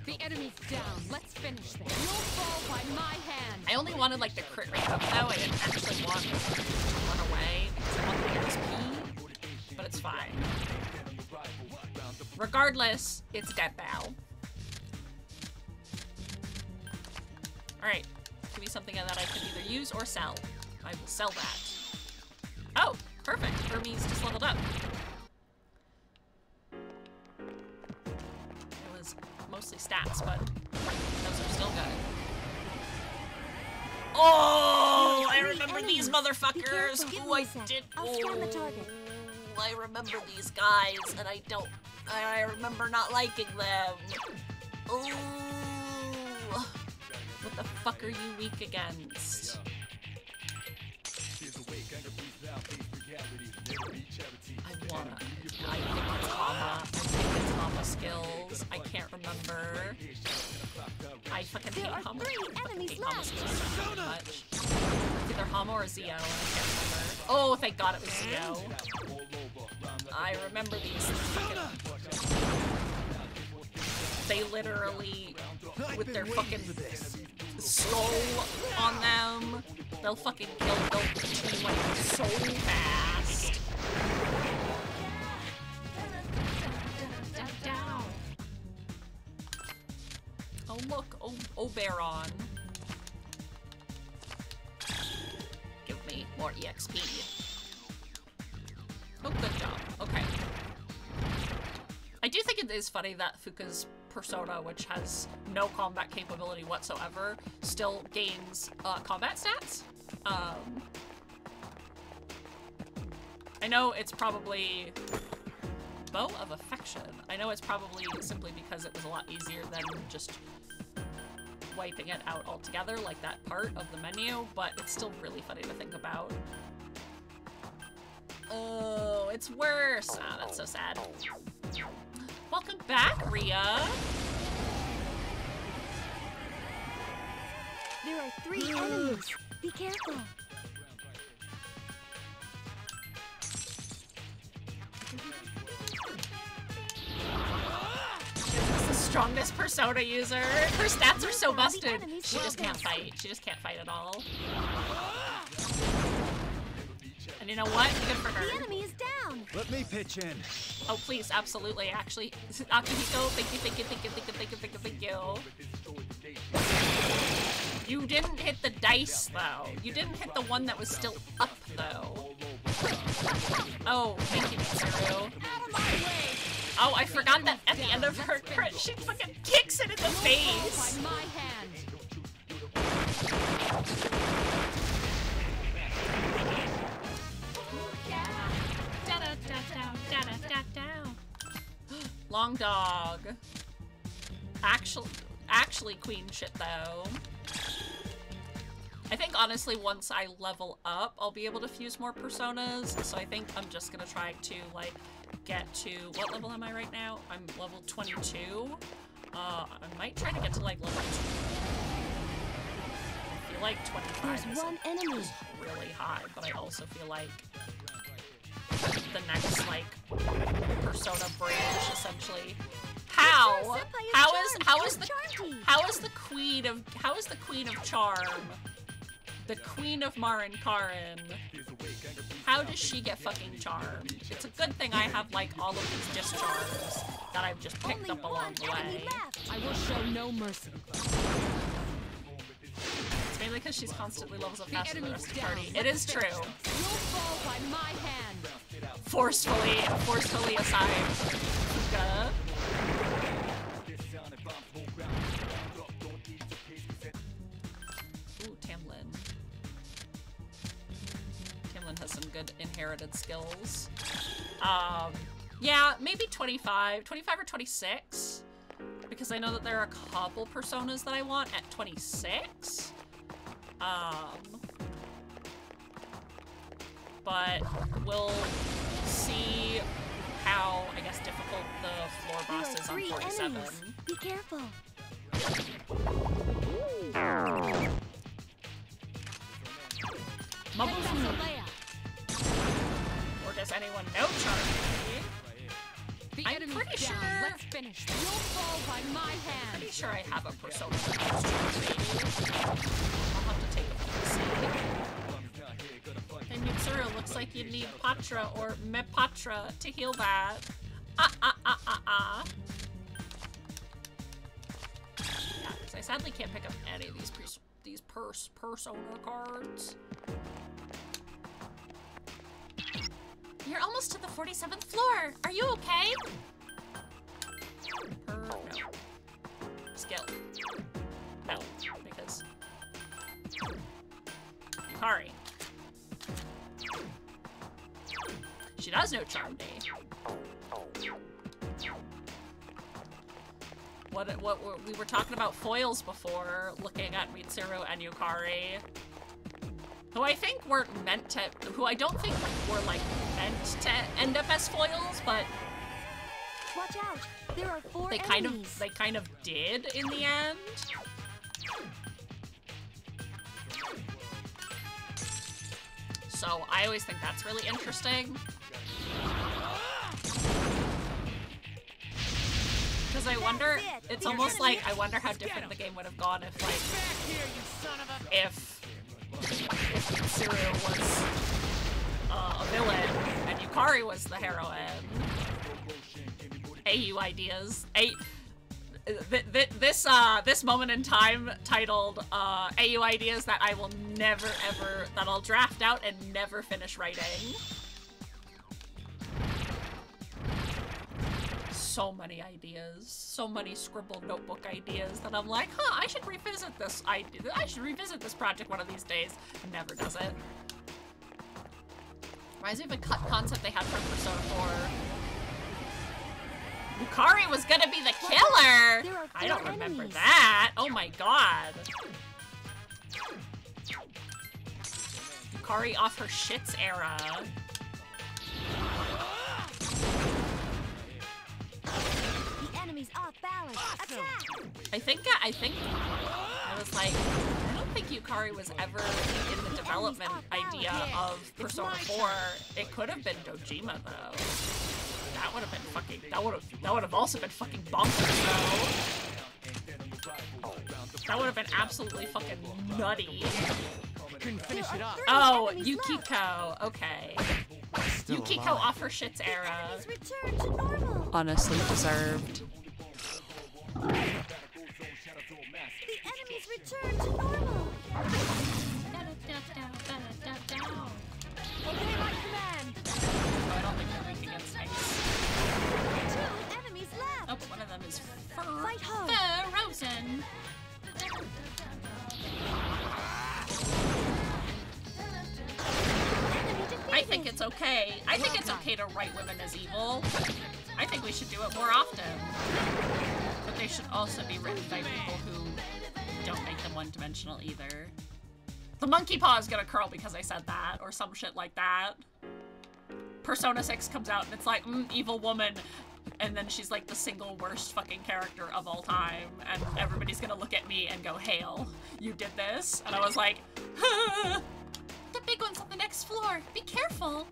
The enemy's down. Let's finish this. You'll fall by my hand. I only wanted like the crit rate up though. I didn't actually want to run away because I want the XP. But it's fine. Regardless, it's dead now. Alright. Give me something that I can either use or sell. I will sell that. Oh, perfect. Hermes just leveled up. It was mostly stats, but those are still good. Oh, I remember these motherfuckers. Ooh, I did. I'll scan the target. I remember these guys, and I remember not liking them. Ooh. What the fuck are you weak against? I think it's Hama skills. I can't remember. I fucking hate Hama. I hate Hama skills so much. It's either Hama or Zio, and I can't remember. Oh, thank God it was Zio. I remember these. They literally, with their fucking soul on them, they'll fucking kill you like so fast. Oh look, Oberon. Give me more EXP. Oh, good job. Okay. I do think it is funny that Fuuka's persona, which has no combat capability whatsoever, still gains combat stats. I know it's probably Bow of Affection. I know it's probably simply because it was a lot easier than just wiping it out altogether, like that part of the menu, but it's still really funny to think about. Oh, it's worse. Ah, that's so sad. Welcome back, Rhea. There are 3 enemies. Be careful. She's the strongest persona user. Her stats are so busted. She just can't fight. She just can't fight at all. And you know what? Good for her. The enemy is down. Let me pitch in. Oh, please, absolutely. Actually, Akihiko, thank you. You didn't hit the dice, though. You didn't hit the one that was still up, though. Oh, thank you, Mitsuru. Oh, I forgot that at the end of her crit, she fucking kicks it in the face. By my hand. Long dog. Actually queen shit though. I think honestly once I level up, I'll be able to fuse more personas. So I think I'm just gonna try to like get to, what level am I right now? I'm level 22. I might try to get to like level 2. I feel like 25 There's one enemy. is really high, but I also feel like the next like persona bridge essentially. How is the queen of charm, the queen of Marin Karin, how does she get fucking charmed? It's a good thing I have like all of these discharges that I've just picked up along the way. I will show no mercy. It's mainly because she's constantly levels up faster than the rest of the party. It is true. You'll fall by my hand. Forcefully aside. Fuuka. Ooh, Tamlin. Tamlin has some good inherited skills. Yeah, maybe 25 or 26. Because I know that there are a couple personas that I want at 26. But we'll see how, I guess, difficult the floor boss is on 47. Enemies. Be careful. Or does anyone know Charlie? I'm pretty sure. Let's finish. You'll fall by my hand. Pretty sure I have a persona that knows Charlie. I'll have to take a look. Hey Mitsuru, looks like you need Patra or Mepatra to heal that. Yeah, because I sadly can't pick up any of these persona cards. You're almost to the 47th floor. Are you okay? No. Skill. No, because Yukari. She does know Charm D. What we were talking about foils before, looking at Mitsuru and Yukari, who I think weren't meant to, who I don't think were like meant to end up as foils, but Watch out! There are 4 they enemies. kind of did in the end. So I always think that's really interesting. Because I wonder, it's almost like, I wonder how different the game would have gone if, like, if Mitsuru was a villain and Yukari was the heroine. AU ideas. This moment in time titled AU ideas that I will never ever, that I'll draft out and never finish writing. So many ideas, so many scribbled notebook ideas that I'm like, huh, I should revisit this idea. I should revisit this project one of these days. Never does it. Reminds me of a cut concept they had for Persona 4. Yukari was gonna be the killer! I don't remember that. Oh my god. Yukari off her shits era. The enemy's off balance. Attack! I think I was like, I don't think Yukari was ever in the development idea of Persona 4. It could have been Dojima though. That would have been fucking, that would have also been fucking bonkers though. That would have been absolutely fucking nutty. Couldn't finish it off. Oh, Yukiko, okay. Yukiko off her shits era. Honestly deserved. The enemies return to normal. Obey my command. Oh, I don't think they're weak against ice. 2 enemies left. Oh, one of them is Fight hard. Frozen. I think it's okay. I think it's okay to write women as evil. I think we should do it more often. But they should also be written by people who don't make them one-dimensional either. The monkey paw is gonna curl because I said that, or some shit like that. Persona 6 comes out and it's like, evil woman. And then she's like the single worst fucking character of all time. And everybody's gonna look at me and go, hail, you did this? And I was like, the big one's on the next floor. Be careful.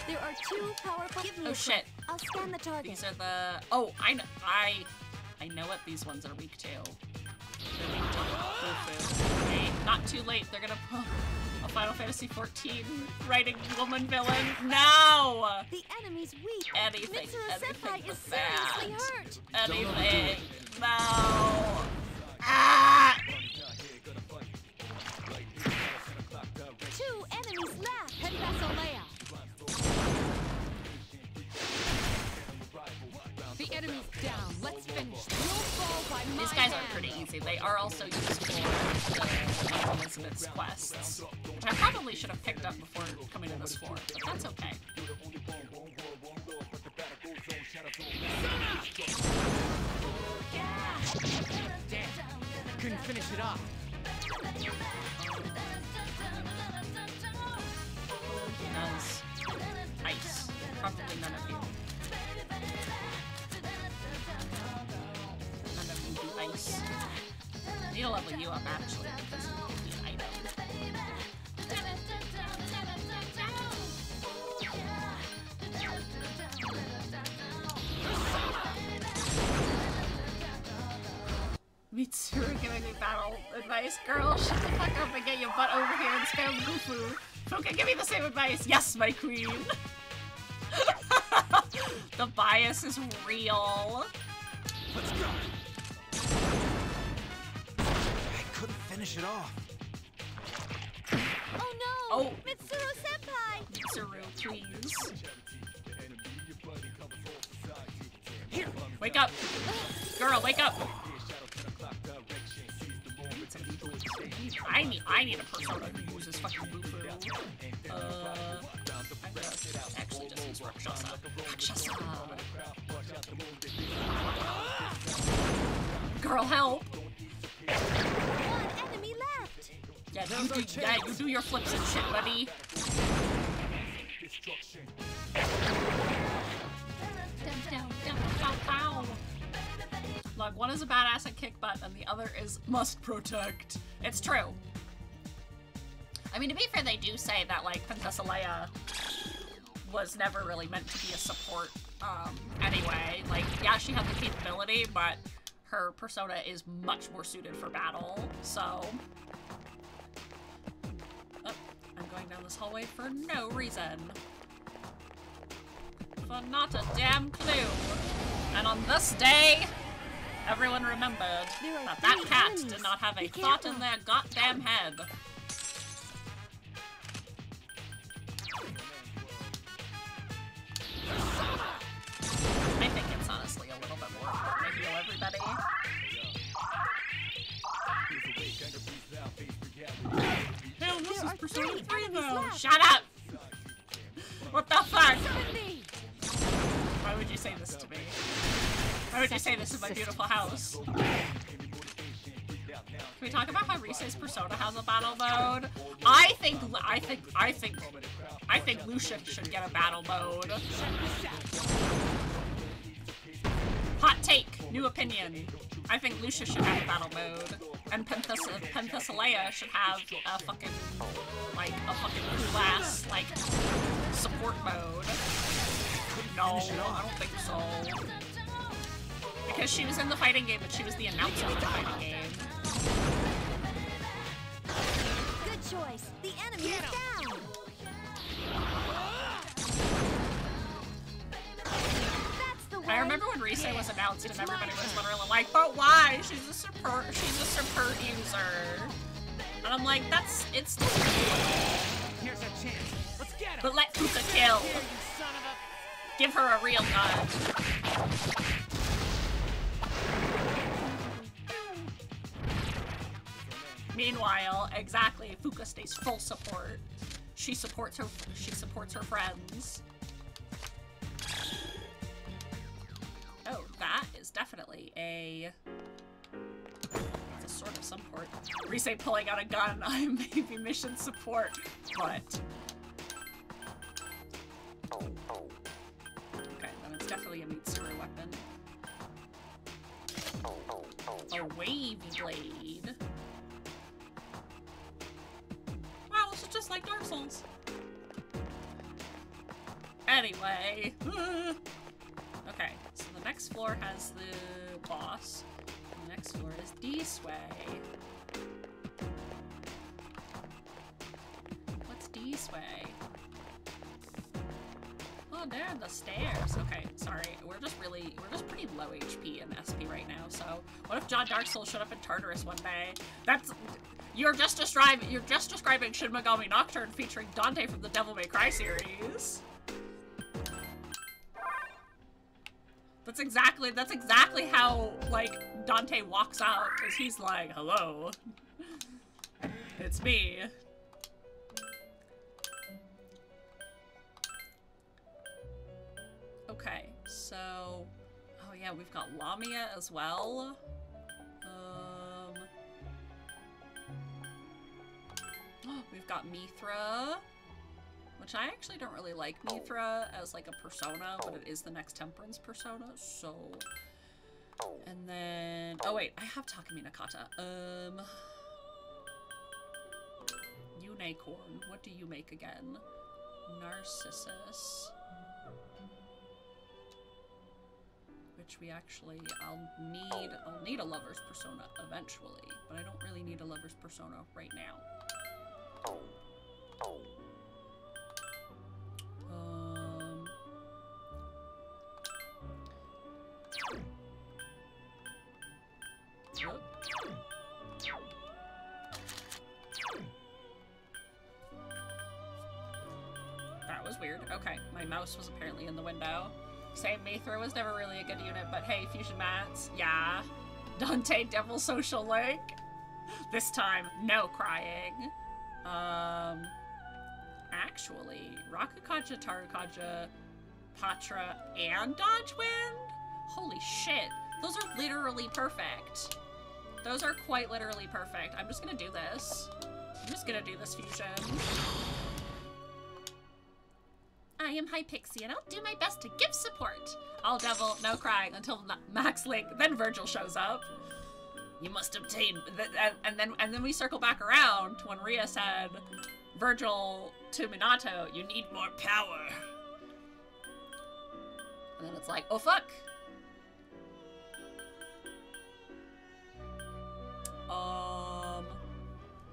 There are 2 powerful. Give me Oh a shit. I'll scan the target. These are the, oh, I know what these ones are weak to. They're weak to Fuuka. Wait, not too late. They're gonna put a Final Fantasy 14 writing woman villain. No! The enemy's weak. Anything, Mitsuru anything Senpai is but that. seriously hurt. Anything. No. Ah! 2 enemies left. Head Basilea. The enemy's down. Let's finish. You'll fall by my These guys are hand. pretty easy. They are also used for the Elizabeth's quests, which I probably should have picked up before coming to this floor, but that's okay. Damn. Couldn't finish it off. Does ice. Probably none of you. None of you do ice. I need to level you up actually, because you will be an item. Mitsuru giving me battle advice. Girl, shut the fuck up and get your butt over here and spam Gufu. Fuuka, give me the same advice. Yes, my queen. The bias is real. Let's go. I couldn't finish it off. Oh no! Oh. Mitsuru Senpai! Mitsuru, please. Here, wake up. Girl, wake up. I need a persona who uses fucking Bufu. Actually just use Rakshasa. Rakshasa! Girl, help! One enemy left. Yeah, you do your flips and shit, buddy. Look, one is a badass at kick butt, and the other is must protect. It's true. I mean, to be fair, they do say that, like, Princess Leia was never really meant to be a support, anyway. Like, yeah, she had the capability, but her persona is much more suited for battle, so... Oh, I'm going down this hallway for no reason. For not a damn clue. And on this day, everyone remembered that cat did not have a thought in their goddamn head. I think it's honestly a little bit more important to heal everybody. Hell, this is Persona 3 though! Shut up! What the fuck? Why would you say this to me? Why would you say this in my beautiful house? Can we talk about how Rise's persona has a battle mode? I think Lucia should get a battle mode. Hot take, new opinion. I think Lucia should have a battle mode, and Princess Leia should have a fucking cool ass like support mode. No, I don't think so. Because she was in the fighting game, but she was the announcer of the fighting game. Good choice. The enemy is down. That's the one. I remember when Rise was announced, and everybody was literally like, "But why? She's a support user." And I'm like, it's still Here's a chance. Let's get him. But let Fuuka kill. Here, you son of a... Give her a real gun. Meanwhile, exactly, Fuuka stays full support. She supports her friends. Oh, that is definitely a sort of support. Rise pulling out a gun, I may be mission support, but okay, then it's definitely a Mitsuru weapon. A wavy blade. Wow, this is just like Dark Souls. Anyway. Okay, so the next floor has the boss. The next floor is D-Sway. What's D-Sway? Oh, they're on the stairs. Okay, sorry. We're just pretty low HP in SP right now, so what if John Dark Souls showed up in Tartarus one day? You're just describing Shin Megami Nocturne featuring Dante from the Devil May Cry series. That's exactly how, like, Dante walks out, because he's like, hello. It's me. Okay, so... Oh yeah, we've got Lamia as well. We've got Mithra. Which I actually don't really like Mithra as like a persona, but it is the next Temperance persona, so... And then... Oh wait, I have Takumi Nakata. Unicorn. What do you make again? Narcissus. Which we actually... I'll need a lover's persona eventually, but I don't really need a lover's persona right now. That was weird. Okay, my mouse was apparently in the window. Same, Mithra was never really a good unit, but hey, Fusion Mats, yeah. Dante Devil Social Link. This time, no crying. Actually, Rakukaja, Tarukaja, Patra, and Dodge Wind? Holy shit. Those are literally perfect. Those are quite literally perfect. I'm just gonna do this. I'm just gonna do this fusion. I am Hypixie, and I'll do my best to give support. All devil, no crying until Max Link. Then Virgil shows up. You must obtain, and then we circle back around to when Ria said, Virgil to Minato, you need more power. And then it's like, oh fuck.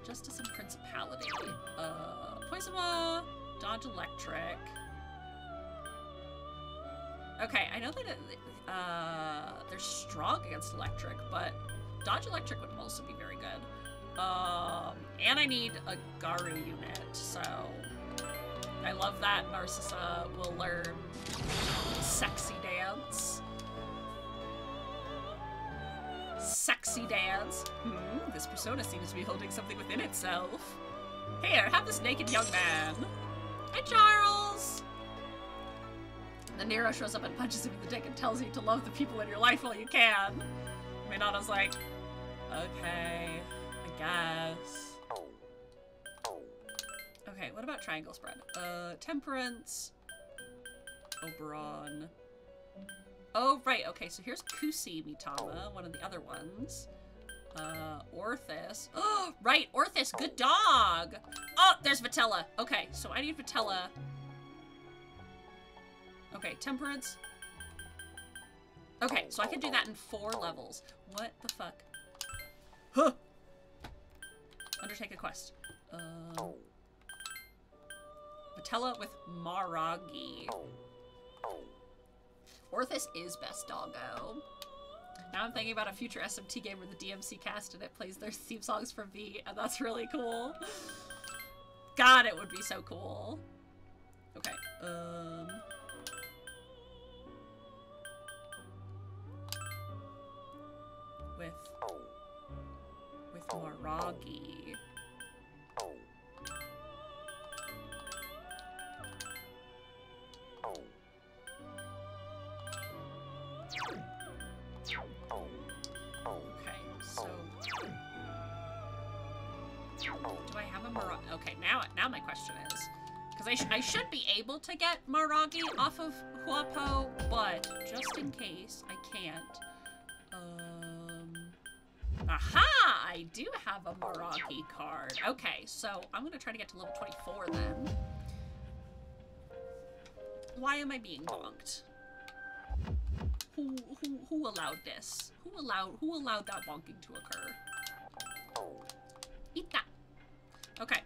Justice and Principality. Poisonwa, Dodge Electric. Okay, I know that they're strong against electric, but Dodge Electric would also be very good. And I need a Garu unit, so I love that Narcissa will learn Sexy Dance. Sexy Dance. This persona seems to be holding something within itself. Here, have this naked young man. Hi, Charles! And then Nero shows up and punches him in the dick and tells you to love the people in your life while you can. Minato's like, okay, I guess. Okay, what about triangle spread? Temperance. Oberon. Oh, right, okay, so here's Kusi Mitama, one of the other ones. Orthis. Oh, right, Orthis, good dog! Oh, there's Vitella. Okay, so I need Vitella. Okay, Temperance. Okay, so I can do that in 4 levels. What the fuck? Huh! Undertake a quest. Vitella with Maragi. Orthis is best doggo. Now I'm thinking about a future SMT game where the DMC cast and it plays their theme songs from V, and that's really cool. God, it would be so cool. Okay, with Maragi. Okay, so do I have a Maragi? Okay, now my question is, because I should be able to get Maragi off of Huapo, but just in case I can't, aha! I do have a Maragi card. Okay, so I'm gonna try to get to level 24 then. Why am I being bonked? Who allowed this? Who allowed that bonking to occur? Eat that. Okay.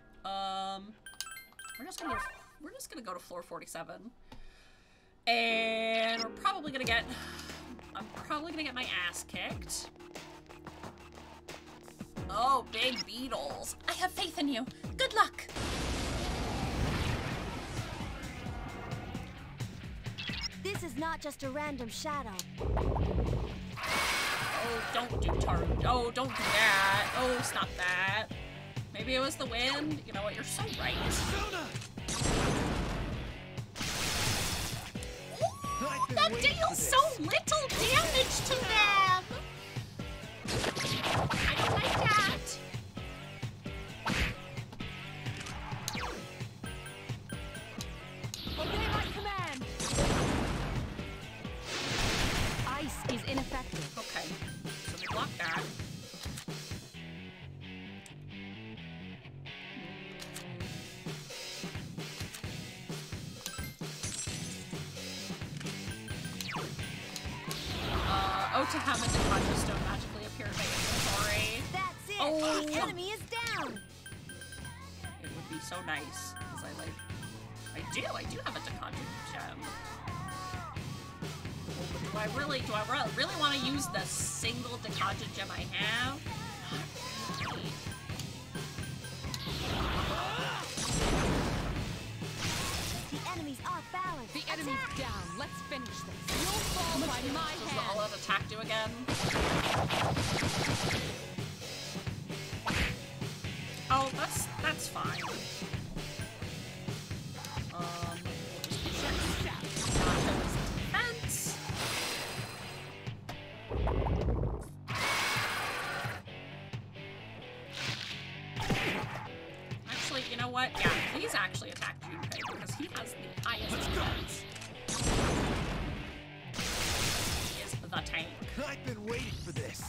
We're just gonna go to floor 47. And I'm probably gonna get my ass kicked. Oh, big beetles. I have faith in you. Good luck. This is not just a random shadow. Oh, don't do Taru. Oh, don't do that. Oh, stop that. Maybe it was the wind. You know what? You're so right. Ooh, that deals so little damage to them. I don't like that. Obey my command. Ice is ineffective. Okay, so we block that. Otahama and Decatur Stone magically appeared in my inventory. That's it! Oh. The enemy is down! It would be so nice, because I do have a Decatur gem. Do I really want to use the single Decatur gem I have? Not really. The enemy's off balance. The enemy's down. Let's finish this. You'll fall by my Does the hand. all-out attack do again? That's fine. Nachos defense. Actually, you know what? Yeah, please actually attack Junpei because he has the highest defense. He is the tank. I've been waiting for this.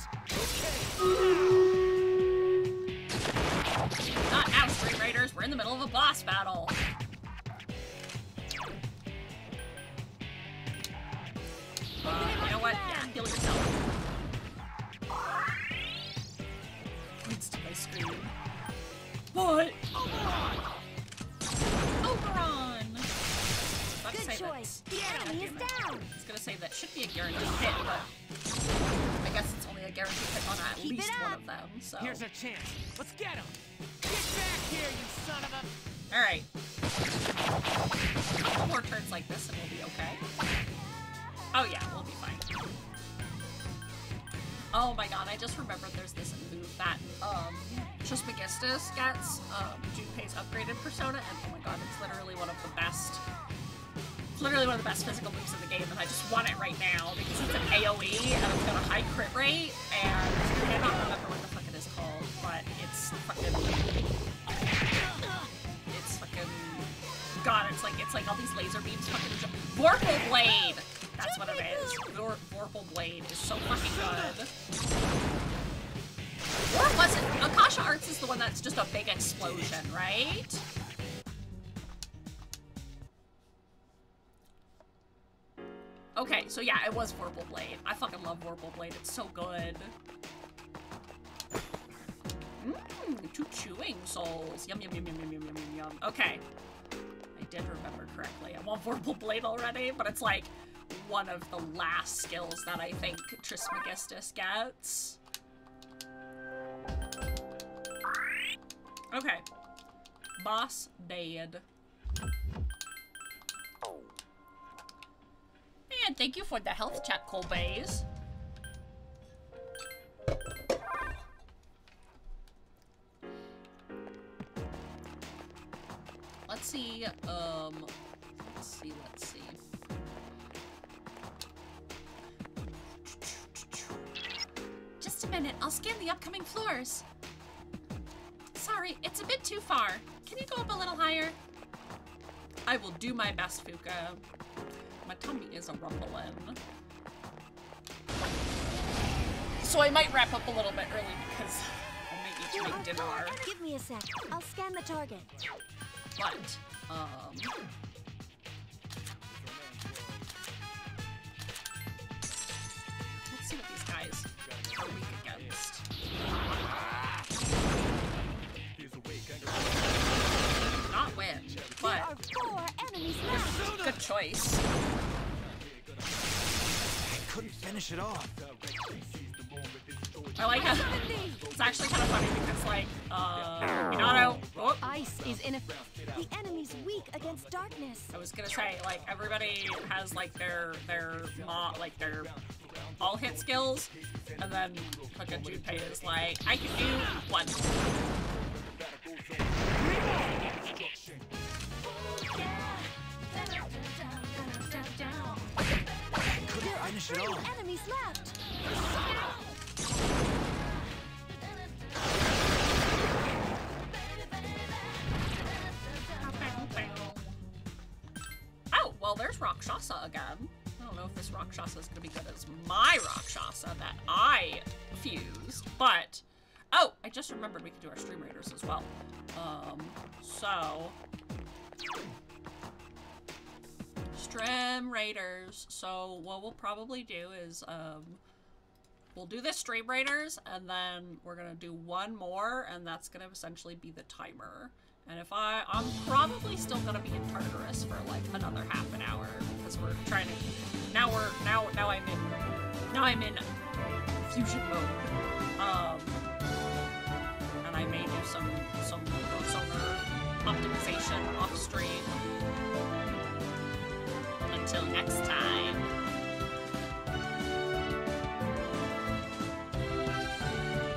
Not now, Stream Raiders. We're in the middle of a boss battle. You know what? Yeah, heal yourself. Leads to my screen. What? Oberon! Good choice. The enemy is down. I was gonna say that should be a guaranteed hit, but I guess it's only a guaranteed hit on at least one of them, so. Here's our chance. Let's get him. Get back here, you son of a... Alright. A couple more turns like this and we'll be okay. Oh yeah, we'll be fine. Oh my god, I just remembered there's this move that, Trismegistus gets, Junpei's upgraded persona, and oh my god, it's literally one of the best physical moves in the game, and I just want it right now, because it's an AoE, and it's got a high crit rate, and I cannot remember what the fuck it is called, but it's fucking... God, it's like all these laser beams fucking... Vorpal Blade! That's what it is. Vorpal Blade is so fucking good. Or was it? Akasha Arts is the one that's just a big explosion, right? Okay, so yeah, it was Vorpal Blade. I fucking love Vorpal Blade. It's so good. Mmm, 2 chewing souls. Yum, yum, yum, yum, yum, yum, yum, yum, yum. Okay. I did remember correctly. I want Vorpal Blade already, but it's like one of the last skills that I think Trismegistus gets. Okay. Boss dead. And thank you for the health check, Colbays. Let's see, let's see. Just a minute, I'll scan the upcoming floors. Sorry, it's a bit too far. Can you go up a little higher? I will do my best, Fuuka. My tummy is a rumbling. So I might wrap up a little bit early because I might need to make dinner. Give me a sec. I'll scan the target. But, let's see what these guys are weak against. Not win, but good choice. I couldn't finish it off. I like how it's actually kind of funny because, like, Minato. Oh. Ice is in a. The enemy's weak against darkness. I was gonna say, like, everybody has like their all hit skills, and then fucking Junpei is like, I can do one. Finish it off. Enemies left. Oh, well, there's Rakshasa again. I don't know if this Rakshasa is gonna be good as my Rakshasa that I fused, but oh, I just remembered we could do our Stream Raiders as well. So Stream Raiders. So what we'll probably do is we'll do this Stream Raiders, and then we're gonna do one more, and that's gonna essentially be the timer. And if I'm probably still gonna be in Tartarus for like another half an hour because we're trying to. Now I'm in fusion mode. And I may do some sonar optimization off stream. Until next time.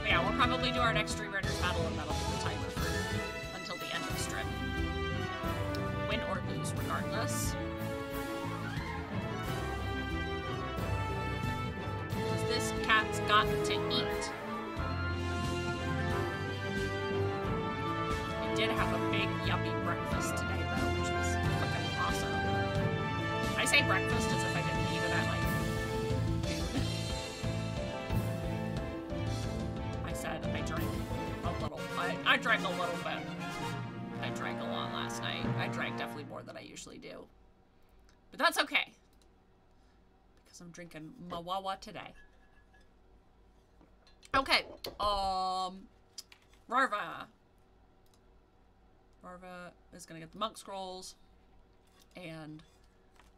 But yeah, we'll probably do our next Stream Raiders battle, and that'll be the timer for until the end got to eat. I did have a big yummy breakfast today though, which was fucking awesome. I say breakfast as if I didn't eat it at like noon. I said I drank a little. I drank a little bit. I drank a lot last night. I drank definitely more than I usually do. But that's okay. Because I'm drinking Mawawa today. Okay. Rarva. Rarva is gonna get the monk scrolls. And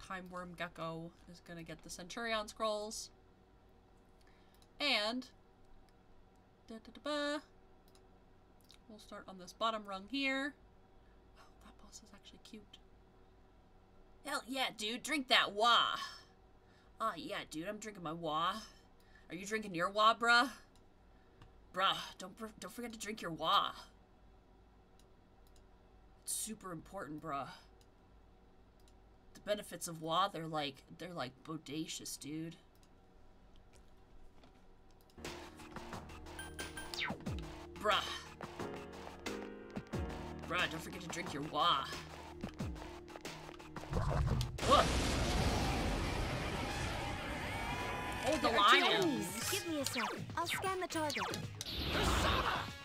Time Worm Gecko is gonna get the Centurion scrolls. And we'll start on this bottom rung here. Oh, that boss is actually cute. Hell yeah, dude, drink that wah. Ah, yeah, dude, I'm drinking my wah. Are you drinking your wah, bruh? Bruh, don't forget to drink your wah. It's super important, bruh. The benefits of wah, they're like bodacious, dude. Bruh. Bruh, don't forget to drink your wah. Look. Oh, the lions. Give me a sec. I'll scan the target.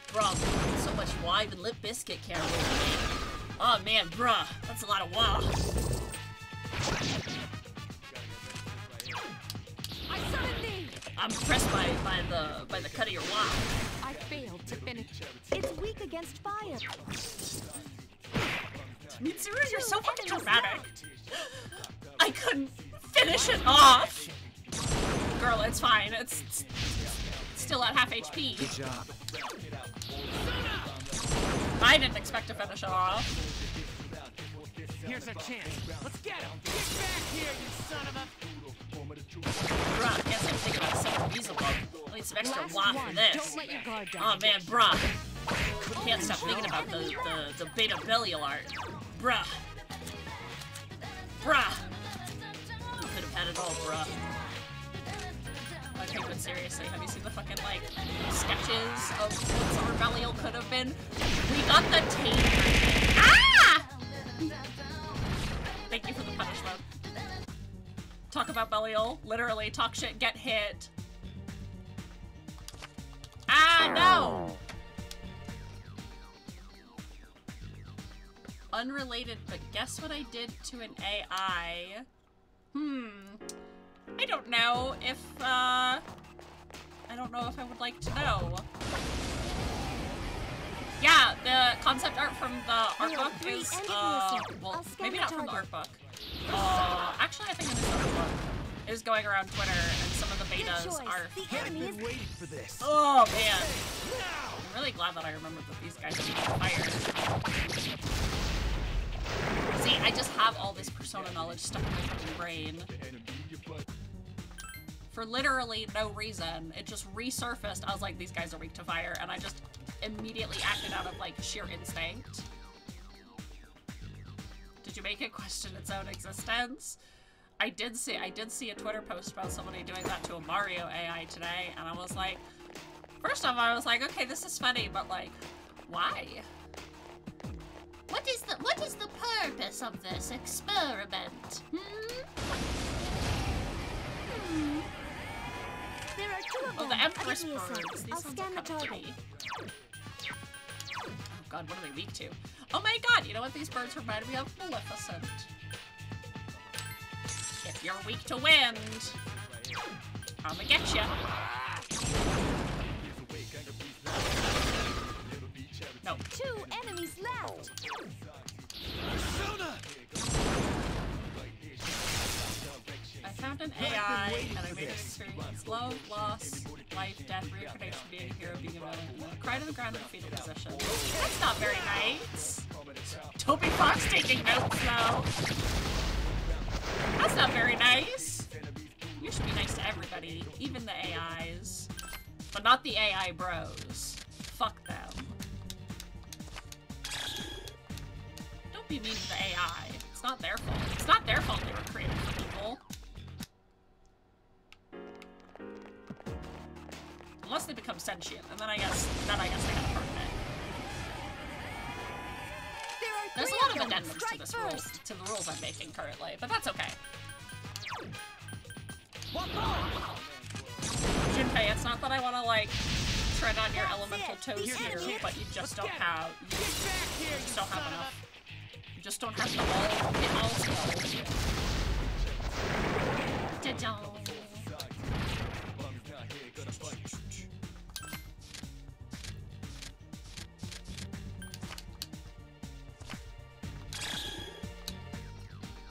Bruh, so much wah, even Lip Biscuit can't hold me. Oh man, bruh, that's a lot of wah. I summoned thee! I'm impressed by the cut of your wah. I failed to finish. It's weak against fire. Mitsuru, you're so fucking dramatic. I couldn't finish it off. Girl, it's fine. It's still at half HP. Good job. I didn't expect to finish it off. Here's our chance. Let's get him. Get back here, you son of a... Bruh, I guess I'm thinking about something feasible. I need some extra wah for this. Don't let your guard down. Oh man, bruh. Can't stop thinking about the beta bellial art. Bruh. Bruh. You could have had it all, bruh. Okay, but seriously, have you seen the fucking, like, sketches of what Summer Belial could have been? We got the tape. Ah! Thank you for the punishment. Talk about Belial. Literally, talk shit, get hit. Ah, no! Unrelated, but guess what I did to an AI? I don't know if, I don't know if I would like to know. Yeah, the concept art from the art book is, well, maybe not from the art book. Actually, I think it is the art book. Is going around Twitter, and some of the betas are... I've been waiting for this. Oh, man. I'm really glad that I remembered that these guys are fired. See, I just have all this Persona knowledge stuck in my fucking brain. For literally no reason. It just resurfaced. I was like, these guys are weak to fire, and I just immediately acted out of, like, sheer instinct. Did you make it question its own existence? I did see a Twitter post about somebody doing that to a Mario AI today, and I was like, first off, I was like, okay, this is funny, but like, why? What is the purpose of this experiment? There are two of them. Oh, the Empress Give me a sec. birds. These I'll ones are scan the kind of target. pretty. Oh god, what are they weak to? Oh my god, you know what these birds remind me of? Maleficent. If you're weak to wind, I'ma get ya. No. 2 enemies left. I found an AI and I made it experience love, loss, life, death, reincarnation, being a hero, being a villain. Cry to the ground in a fetal position. That's not very nice. Toby Fox taking notes though. That's not very nice. You should be nice to everybody, even the AIs. But not the AI bros. Fuck them. Don't be mean to the AI. It's not their fault. It's not their fault they were created for people. sentient, and then I guess I gotta pardon it. There's a lot of addendums to this to the rules I'm making currently, but that's okay. Junpei, it's not that I want to like tread on your elemental toes here, but you just don't have enough. You just don't have the all skills.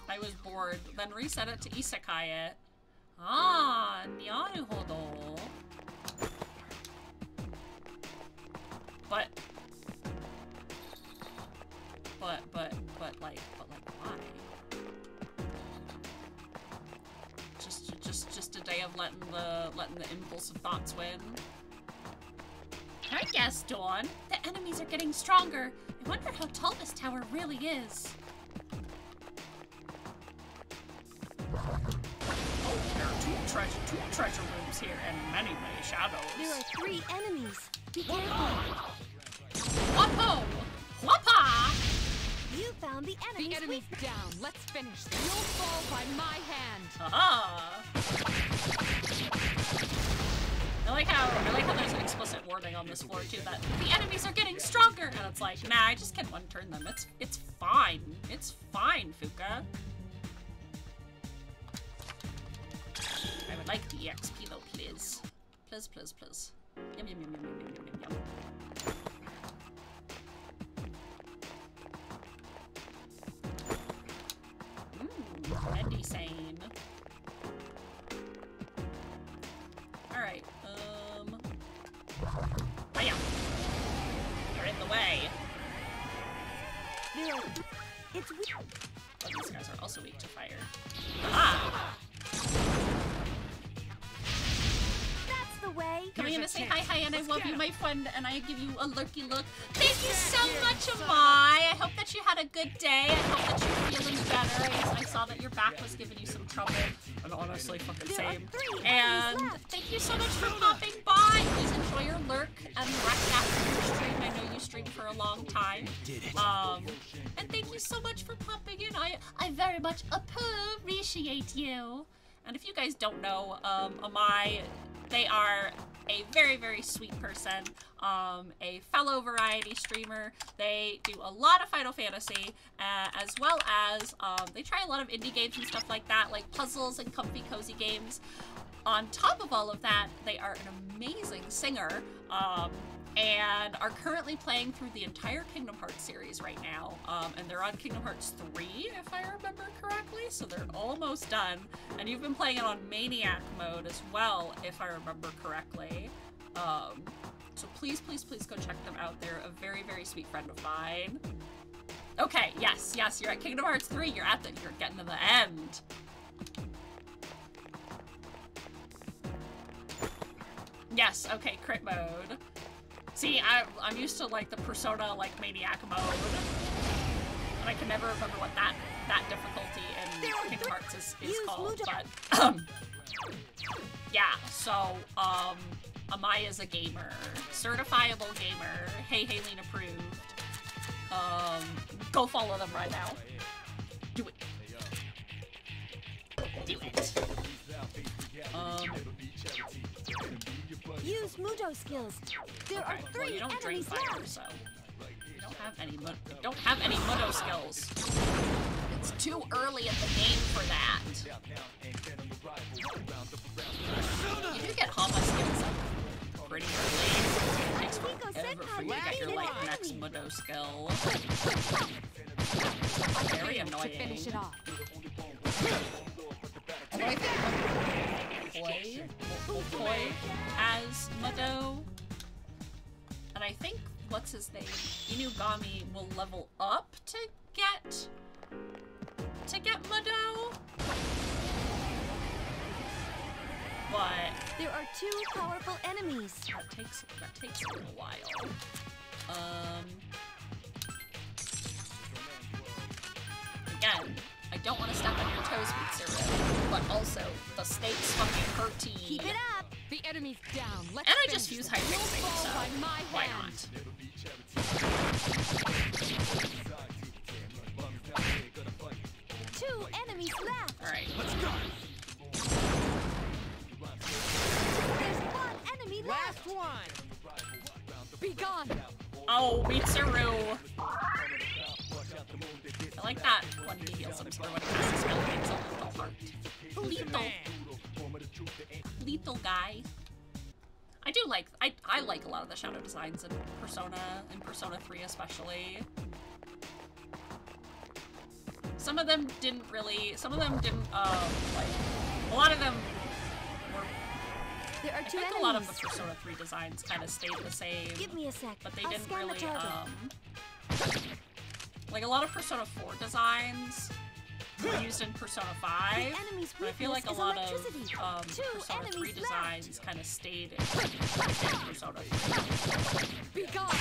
I was bored, then reset it to isekai it. Ah, naruhodo. But like why? Just a day of letting the impulsive thoughts win. I guess, Dawn. The enemies are getting stronger. I wonder how tall this tower really is. Oh, there are two treasure rooms here and many shadows. There are 3 enemies. Be careful. Whoa! Whoppa! You found the enemies. The enemy's down. Let's finish this. You'll fall by my hand. Aha! I like how there's an explicit warning on this floor too that the enemies are getting stronger, and it's like, nah, I just can one-turn them. It's fine. It's fine, Fuuka. I would like the EXP though, please. Please. Yum. Medicine. Alright, Hiya! You're in the way. It's weak. Oh, these guys are also weak to fire. Ah! That's the way. Come in to say hi, and I love you, my friend, and I give you a lurky look. Thank you so much, Amai. I hope that you had a good day. I hope that you're feeling better. I saw that your back was giving you some trouble. And honestly, fucking same. And thank you so much for popping by. Please enjoy your lurk and rest after your stream. I know you streamed for a long time. And thank you so much for popping in. I very much appreciate you. And if you guys don't know, Amai, they are a very, very sweet person, a fellow variety streamer. They do a lot of Final Fantasy, as well as they try a lot of indie games and stuff like that, like puzzles and comfy, cozy games. On top of all of that, they are an amazing singer, and are currently playing through the entire Kingdom Hearts series right now. And they're on Kingdom Hearts 3, if I remember correctly, so they're almost done. And you've been playing it on Maniac mode as well, if I remember correctly. So please go check them out. They're a very, very sweet friend of mine. Okay, yes, you're at Kingdom Hearts 3. You're getting to the end. Yes, okay, crit mode. See, I'm used to like the Persona like Maniac mode, and I can never remember what that difficulty in Kingdom Hearts is called. But yeah, so Amai is a gamer, certifiable gamer. Hey, Haleen approved. Go follow them right now. Do it. Use Mudo skills. There are 3 well, you don't drain enemies fire, left. so you don't have any Mudo skills. It's too early in the game for that. You do get Hama skills up pretty early. It takes forever for you to get your like next Mudo skill. Very annoying. To finish it off. Although I think Poi as Mudo, and I think what's his name, Inugami, will level up to get Mudo. But there are 2 powerful enemies. That takes a little while. Again, I don't want to step on your toes, Mitsuru, but also the stakes fucking hurty. Keep it up. The enemy's down. Let's And I just use high fixing, so why not? 2 enemies left. Alright, let's go. There's 1 enemy left. Last one. Be gone. Oh, Mitsuru. I like that when he heals him, when he casts spell, he makes a little heart. Lethal guy. I do like, I like a lot of the shadow designs in Persona 3 especially. Some of them didn't, like, a lot of them were, There are 2 I think enemies. a lot of the Persona 3 designs kind of stayed the same. Give me a sec. But they I'll didn't scan really, the target. like a lot of Persona 4 designs were used in Persona 5, but I feel like a lot of Persona 3 designs kind of stayed in Persona 3. Be gone.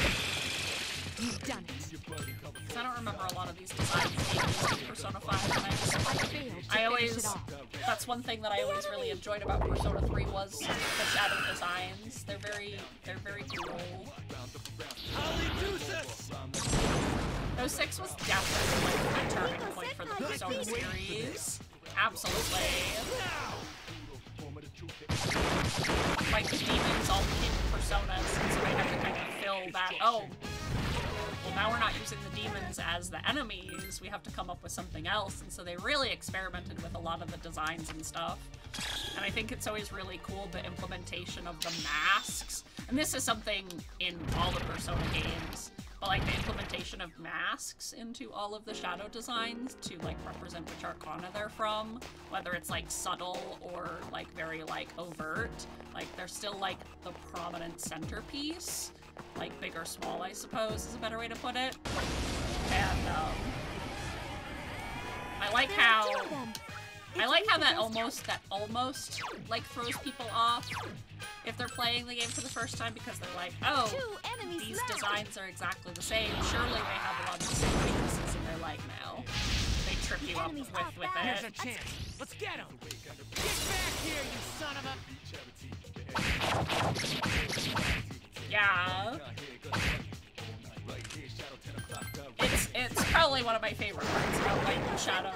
You've done it. Because I don't remember a lot of these designs being used in Persona 5, and I always, that's one thing that I always really enjoyed about Persona 3 was the shadow designs. They're very cool. 06 was definitely like a turning point for the Persona series. Absolutely. Like the demons all became personas, and so they have to kind of fill that, oh, well now we're not using the demons as the enemies, we have to come up with something else, and so they really experimented with a lot of the designs and stuff. And I think it's always really cool, the implementation of the masks. And this is something in all the Persona games, but like the implementation of masks into all of the shadow designs to like represent which arcana they're from, whether it's like subtle or like very like overt, like they're still like the prominent centerpiece, like big or small I suppose is a better way to put it. And I like how that almost like throws people off if they're playing the game for the first time, because they're like, oh, these designs are exactly the same. Surely they have a lot of the same weaknesses, and they're like, no. They trip you up with it. Here's a chance. Let's get him. Get back here, you son of a... Yeah. It's probably one of my favorite parts about like Shadow,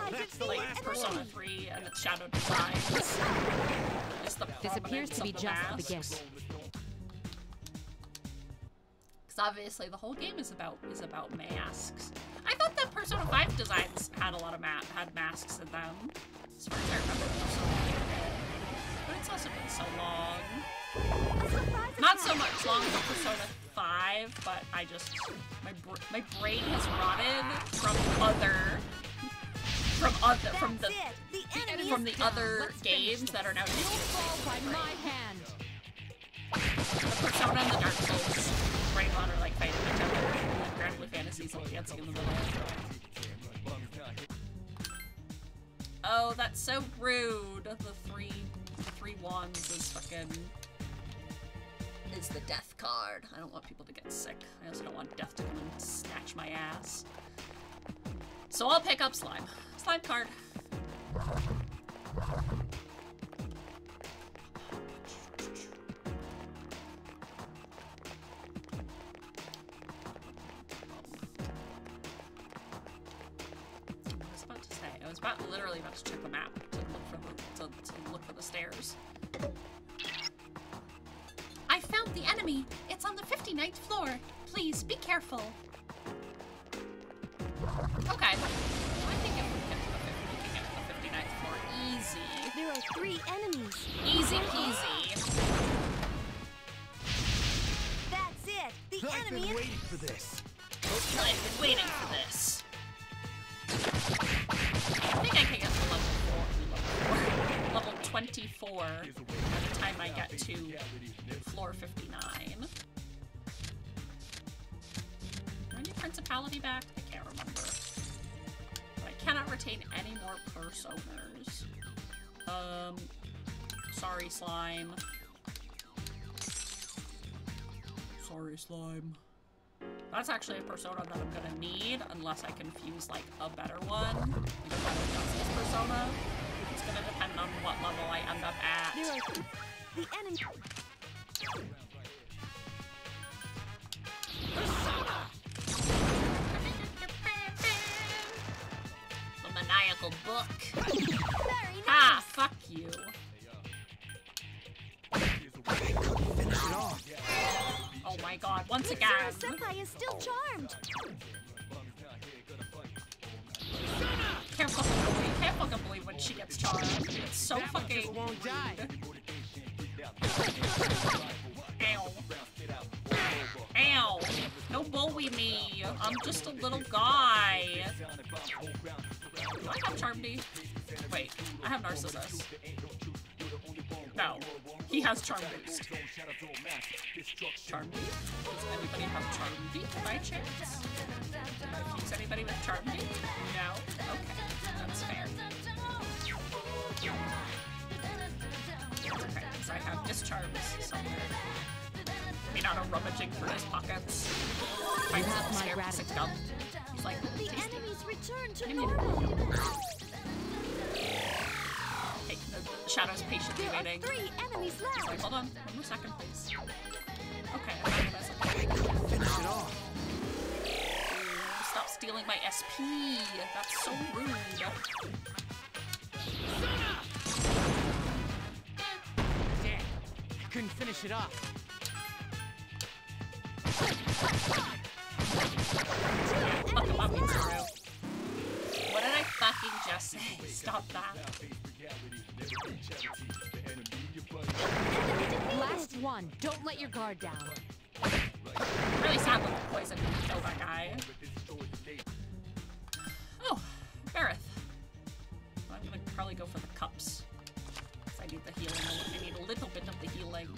like Persona 3 and its shadow designs. This appears to be just the beginning. Because obviously the whole game is about masks. I thought that Persona 5 designs had a lot of masks in them, as far as I remember Persona 3 did. But it's also been so long. Not so much long for Persona 5, but I just my brain has rotted from the other games that are now by my hand. The Persona and the Dark Souls brain rot are like fighting each other, and then Grand Blue Fantasy's like dancing in the middle. Oh, that's so rude. The three wands is is the death card. I don't want people to get sick. I also don't want death to come and snatch my ass. So I'll pick up slime. Slime card. I was literally about to check the map to look for the stairs. I found the enemy. It's on the 59th floor. Please be careful. Okay. I think if we can get to the 59th floor easy. There are 3 enemies. Easy peasy. That's it. The enemy is waiting for this. I've been waiting for this. I think I can get to level 24 by the time I get to floor 59. Do I need Principality back? I can't remember. But I cannot retain any more personas. Sorry, slime. Sorry, slime. That's actually a persona that I'm gonna need, unless I can fuse, like, a better one. Like a better Justice persona. It's gonna depend on what level I end up at. The enemy. The maniacal book. Very nice. Ah, fuck you. Oh my god, once again. Senpai is still charmed. Can't fucking believe when she gets charmed. It's so fucking won't die. Ow. Ow. Don't bully me. I'm just a little guy. Do I have Charm D? Wait, I have Narcissus. No, he has Charm Boost. Charm D? Does anybody have Charm D by chance? Is anybody with Charm D? No? Okay, that's fair. Okay, because I have Discharms somewhere. Minato rummaging through his pockets. Finds a scare piece of gum. He's like, the enemies return to normal. Hey, the Shadow's patiently waiting. 3 enemies left. He's like, hold on, 1 more second, please. Okay, I found the Finish it off. Stop stealing my SP. That's so rude. Damn, I couldn't finish it off. Fuck about Mitsuru. What did I fucking just say? Stop that. Last one. Don't let your guard down. I'm really sad that the poison didn't kill that guy. Oh, Bareth. I'm gonna probably go for the cups. Because I need the healing. I need a little bit of the healing.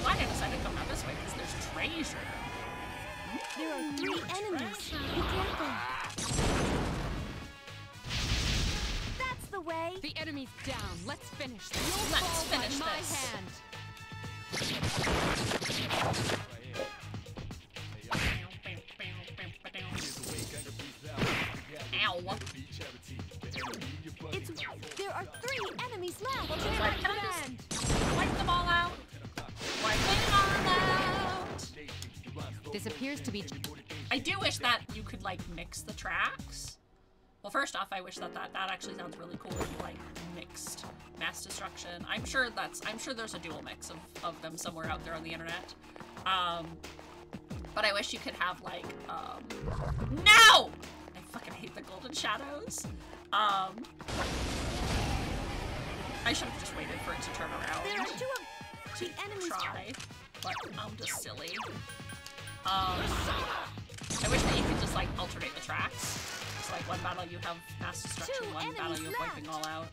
Why did I decide to come out this way? Because there's treasure. There are 3 enemies. Be careful. That's the way. The enemy's down. Let's finish this. Let's finish by my this. hand. Ow. There are 3 enemies left. Like, can I just wipe them all out? Wipe them all out. This appears to be... I do wish that you could, like, mix the tracks. Well, first off, I wish that actually sounds really cool if you, like, mixed Mass Destruction. I'm sure there's a dual mix of them somewhere out there on the internet. But I wish you could have, like, no! I fucking hate the Golden Shadows. I should have just waited for it to turn around. There are 2 enemies. Try, but I'm just silly. I wish that you could just, like, alternate the tracks. So, like, one battle you have Mass Destruction, one battle you have Wiping All Out.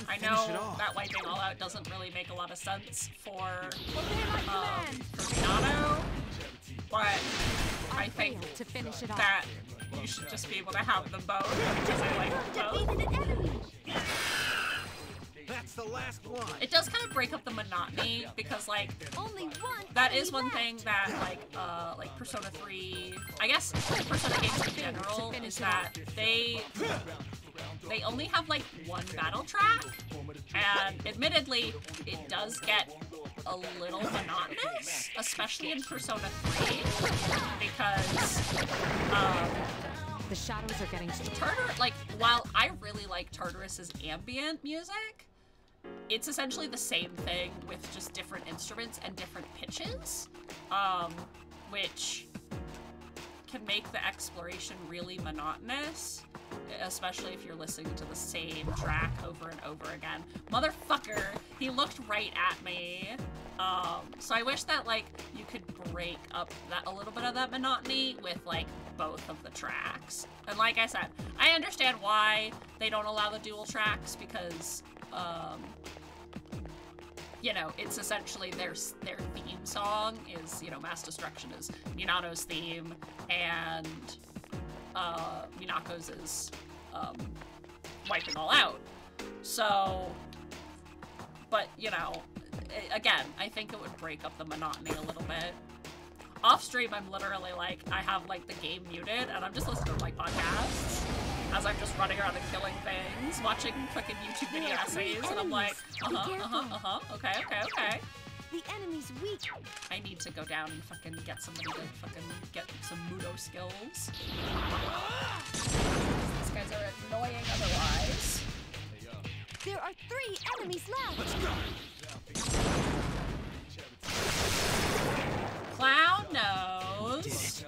I know that Wiping All Out doesn't really make a lot of sense for Minato, but I think that you should just be able to have them both, because I like both. That's the last one. It does kind of break up the monotony, because, like, only one. That is one thing that, like Persona 3, I guess Persona games in general, is that they only have, like, one battle track, and admittedly, it does get a little monotonous, especially in Persona 3, because, the shadows are getting like, while I really like Tartarus's ambient music, it's essentially the same thing with just different instruments and different pitches, which can make the exploration really monotonous, especially if you're listening to the same track over and over again. Motherfucker, he looked right at me. So I wish that, like, you could break up a little bit of that monotony with, like, both of the tracks. And like I said, I understand why they don't allow the dual tracks, because, you know, it's essentially their theme song is, you know, Mass Destruction is Minato's theme, and Minako's is Wiping All Out. So, but, you know, again, I think it would break up the monotony a little bit. off stream, I'm literally like, I have like the game muted, and I'm just listening to like podcasts as I'm just running around and killing things, watching fucking YouTube video essays, and I'm like, okay. The enemy's weak. I need to go down and fucking get somebody to fucking get some Mudo skills. These guys are annoying otherwise. There are 3 enemies left. Let's go. Clown nose.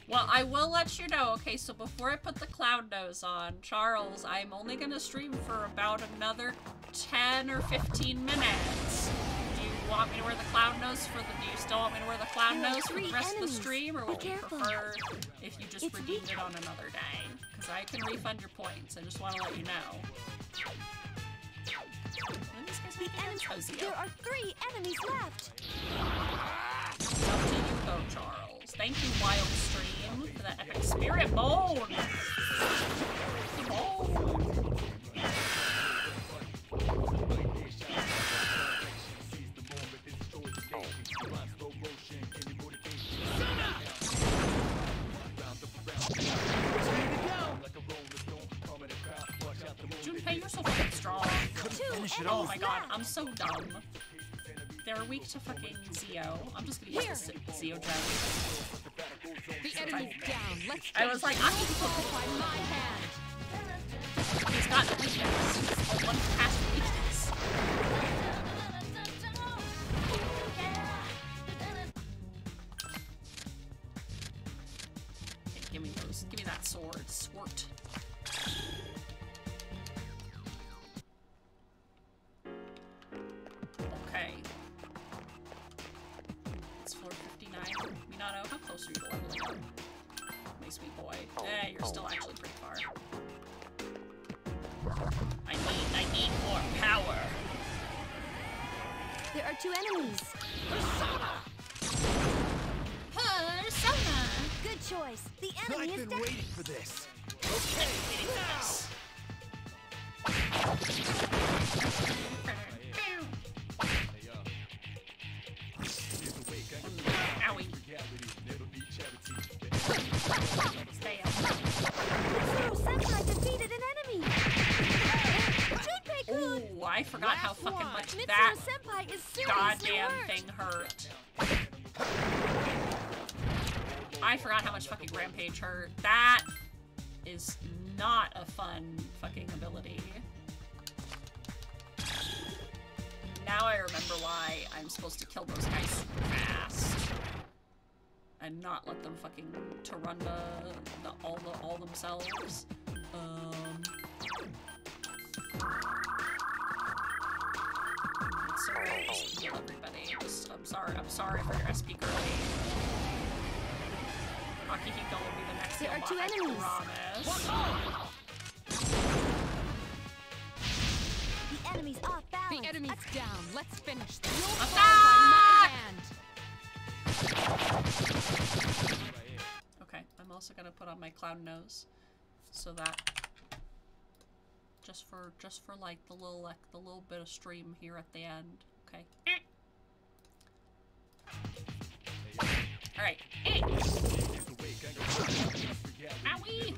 Well, I will let you know. Okay, so before I put the clown nose on, Charles, I'm only gonna stream for about another 10 or 15 minutes. Do you want me to wear the clown nose for the? Do you still want me to wear the clown nose for the rest of the stream, or would you prefer if you just redeemed it on another day? Because I can refund your points. I just want to let you know. There are 3 enemies left. It's up to you, go, Charles. Thank you, Wild Stream, for that epic spirit bone. Junpei, you're so fucking strong. Oh my god, I'm so dumb. They're weak to fucking Zio. I'm just gonna use the Zio gem. The enemy's down. Let's I was like, I'm gonna put by my hand. He's got weakness. He's one past weakness. Okay, give me those. Give me that sword. Swort. Okay. It's 4:59. Minato, how close are you to leveling up? My sweet boy. Eh, you're still actually pretty far. I need more power. There are 2 enemies. Persona! Persona! Good choice. The enemy is dead. Waiting for this. Okay, waiting for this. Owie. Stay up. Mitsuru Senpai defeated an enemy. Ooh, I forgot how fucking much Mitsuru that Senpai is seriously goddamn hurt. thing hurt. I forgot how much fucking Rampage hurt. That is not a fun fucking ability. Now I remember why I'm supposed to kill those guys super fast. And not let them fucking Tarunda all themselves. Sorry, heal everybody. I'm sorry for your SP girly. Akihiko will be the next There are heal 2 bot, enemies. I promise. The enemy's off balance. The enemy's down. Let's finish this. Attack! By my hand. Okay, I'm also gonna put on my clown nose, so that just for like the little bit of stream here at the end. Okay. All right. Owie!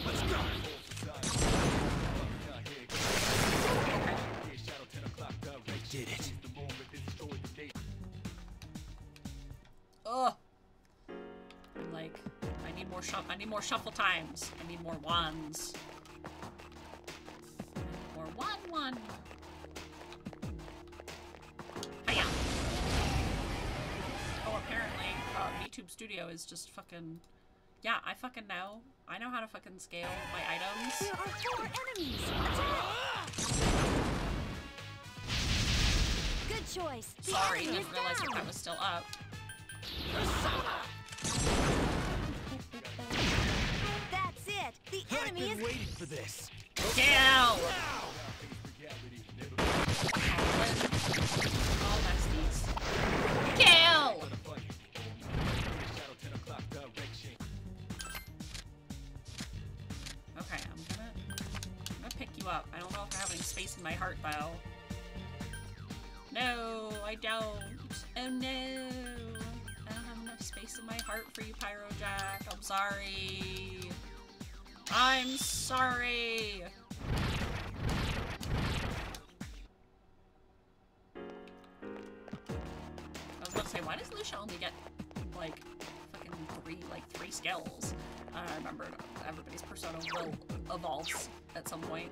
Let's go. I did it. Ugh. I'm like, I need more shuffle times. I need more wands. More one. Hiya. Oh, apparently, VTube Studio is just fucking. Yeah, I fucking know. I know how to fucking scale my items. There are 4 enemies. Attack! Good choice. The Sorry, enemy didn't is realize down. that was still up. That's it. The enemy is waiting for this. Kill! All besties. Kill! Okay, I'm gonna pick you up. I don't know if I have any space in my heart though. No, I don't. Oh no. space in my heart for you, Pyro Jack. I'm sorry. I'm sorry. I was gonna say, why does Lucia only get like fucking three skills? I remember everybody's persona will evolve at some point.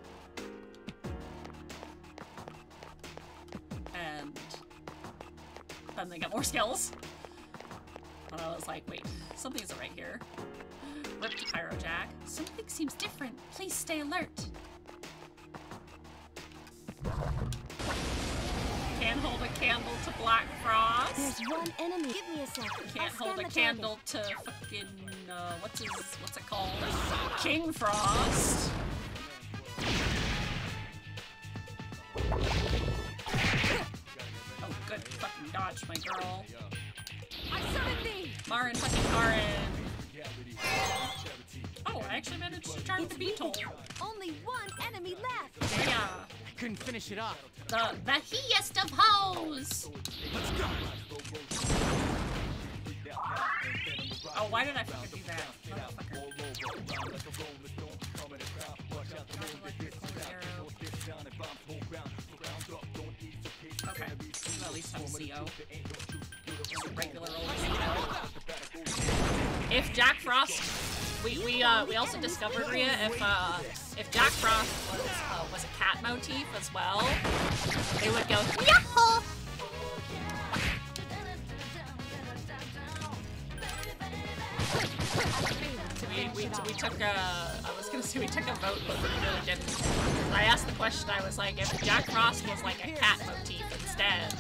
And then they get more skills. And I was like, wait, something isn't right here. Rip to Pyro Jack. Something seems different. Please stay alert. Can't hold a candle to Black Frost. There's one enemy. Give me a second. Can't hold a candle to fucking, what's it called? King Frost. Oh, good fucking dodge, my girl. I summoned thee! Marin fucking Karin. Oh, I actually managed to charm the beetle. Only one enemy left! Yeah. I couldn't finish it off. The heest of hoes! Oh, why did I fucking do that? Motherfucker. Okay, at least have CO. Just a regular old CO. If Jack Frost, we also discovered, Rhea, if Jack Frost was a cat motif as well, they would go yahoo. We took a, I was gonna say we took a vote, but we really didn't. I asked the question, I was like, if Jack Frost was like a cat motif instead,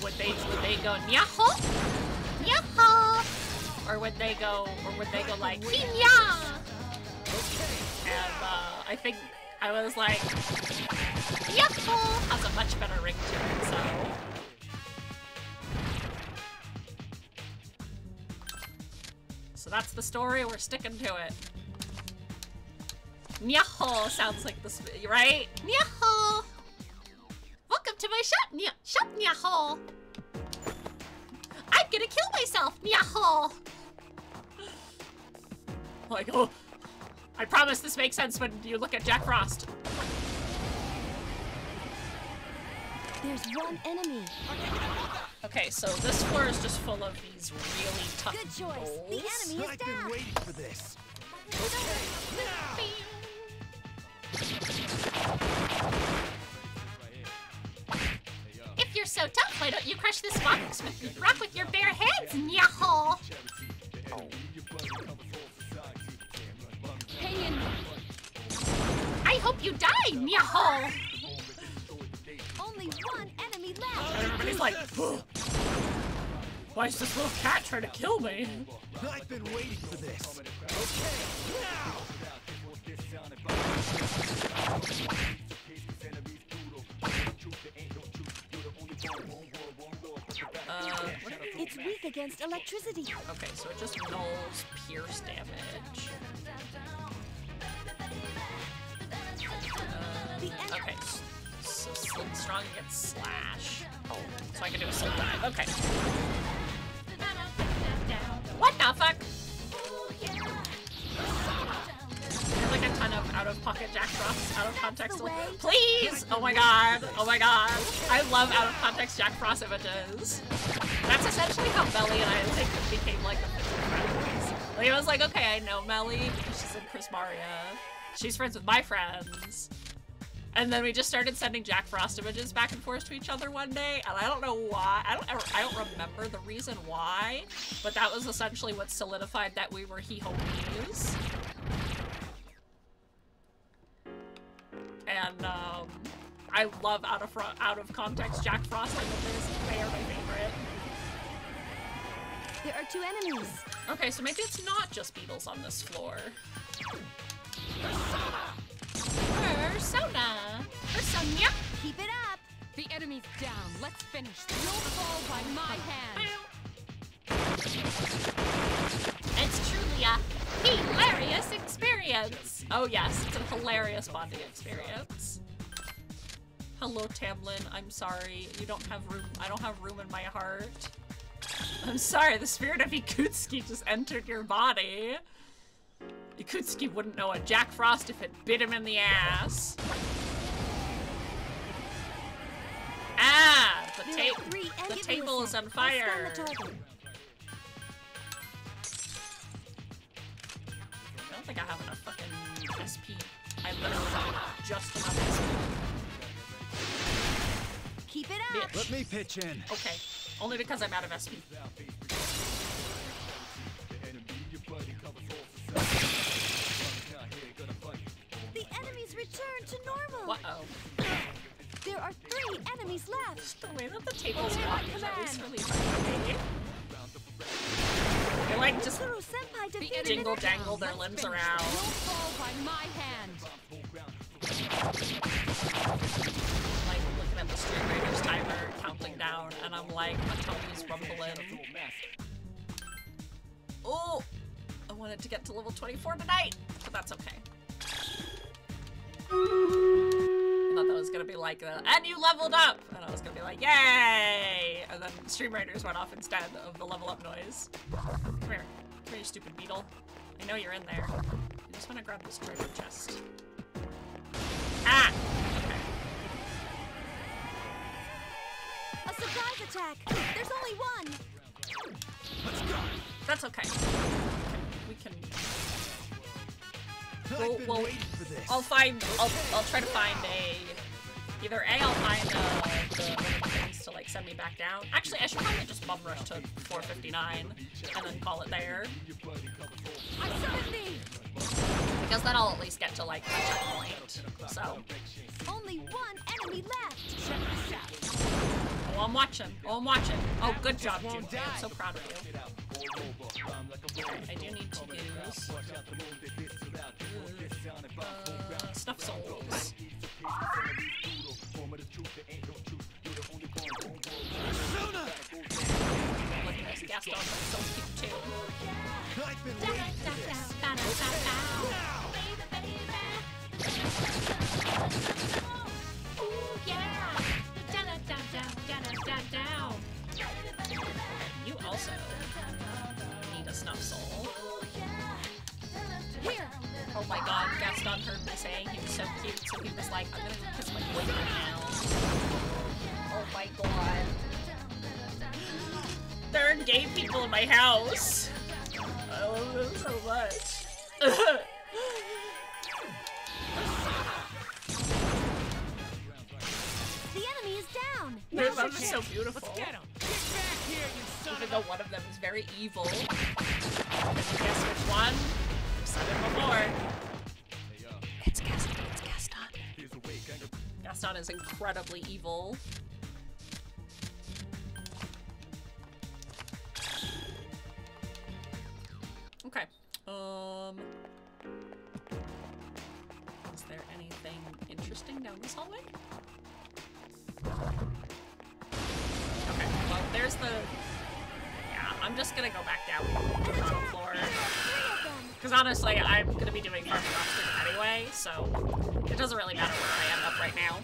would they go yahoo? Yahoo! Or would they go like Kinya? And I think I was like, yahoo! Has a much better ring to it, so. So that's the story, we're sticking to it. Nyaho sounds like this, right? Nyaho! Welcome to my shop, Nyaho! I'm gonna kill myself, Nyaho! Like, oh, I promise this makes sense when you look at Jack Frost. There's one enemy. Okay, so this floor is just full of these really tough Good choice. goals. The enemy is I've been down. waiting for this. If you're so tough, why don't you crush this rock with your bare hands, Nyaho? Hang in. I hope you die, Nyaho! Only one enemy left. And everybody's like, why is this little cat trying to kill me? I've been waiting for this. It's weak against electricity. Okay, so it just nulls pierce damage. Okay, so Slim Strong against Slash. Oh, so I can do a Soul Dive. Okay. What the fuck? There's like a ton of out-of-pocket Jack Frost, out-of-context. Please! Oh my god. Oh my god. I love out-of-context Jack Frost images. That's essentially how Melly and I like became like official friends. Like, I was like, okay, I know Melly because she's in Prismaria. She's friends with my friends. And then we just started sending Jack Frost images back and forth to each other one day, and I don't know why. I don't remember the reason why, but that was essentially what solidified that we were he-homies. And I love out of context Jack Frost images. They are my favorite. There are two enemies. Okay, so maybe it's not just beetles on this floor. Persona! Persona! Keep it up! The enemy's down. Let's finish. You'll fall by my hand. It's truly a hilarious experience! Oh yes, it's a hilarious bonding experience. Hello, Tamlin. I'm sorry. You don't have room. I don't have room in my heart. I'm sorry, the spirit of Yakutsuki just entered your body. Yakutsuki wouldn't know a Jack Frost if it bit him in the ass. Ah! The table is on fire. I don't think I have enough fucking SP. I literally have just enough SP. Keep it up. Let me pitch in. Okay. Only because I'm out of SP. The enemies return to normal. Uh-oh. There are 3 enemies left. The way that the table's walking is at least really funny. They like just jingle jangle their limbs around. You'll fall by my hand. Like looking at the Street Raiders timer counting down, and I'm like, my tummy's rumbling. Oh, I wanted to get to level 24 tonight, but that's okay. I thought that was gonna be like, and you leveled up! And I was gonna be like, yay! And then Stream Raiders went off instead of the level up noise. Come here. Come here, you stupid beetle. I know you're in there. I just wanna grab this treasure chest. Ah! Okay. A surprise attack. There's only one. Let's go. That's okay. We can. I've been waiting for this. I'll try to find either I'll find the things to like send me back down. Actually, I should probably just bum rush to 459 and then call it there. Because then I'll at least get to like a checkpoint. So. Only one enemy left. Oh, I'm watching. Oh, I'm watching. Oh, good job, Jude. I'm so proud of you. I do need to use stuff souls. Look at this. Gaston looks so cute too. I've been waiting for this. Ooh, yeah! Down. You also need a snuff soul. Here. Oh my god, Gaston heard me saying he was so cute, so he was like, I'm gonna kiss my boyfriend now. Oh my god. There are gay people in my house. I love them so much. The enemy is down. Their love is so beautiful. Let's get him. Get back here, you son Even of though one of them is very evil. Guess which one? I've said it before. It's Gaston. It's Gaston. Gaston is incredibly evil. Okay. Is there anything interesting down this hallway? Okay, well, there's the... Yeah, I'm just gonna go back down to the bottom floor. Because honestly, I'm gonna be doing Farm Roster anyway, so it doesn't really matter where I end up right now.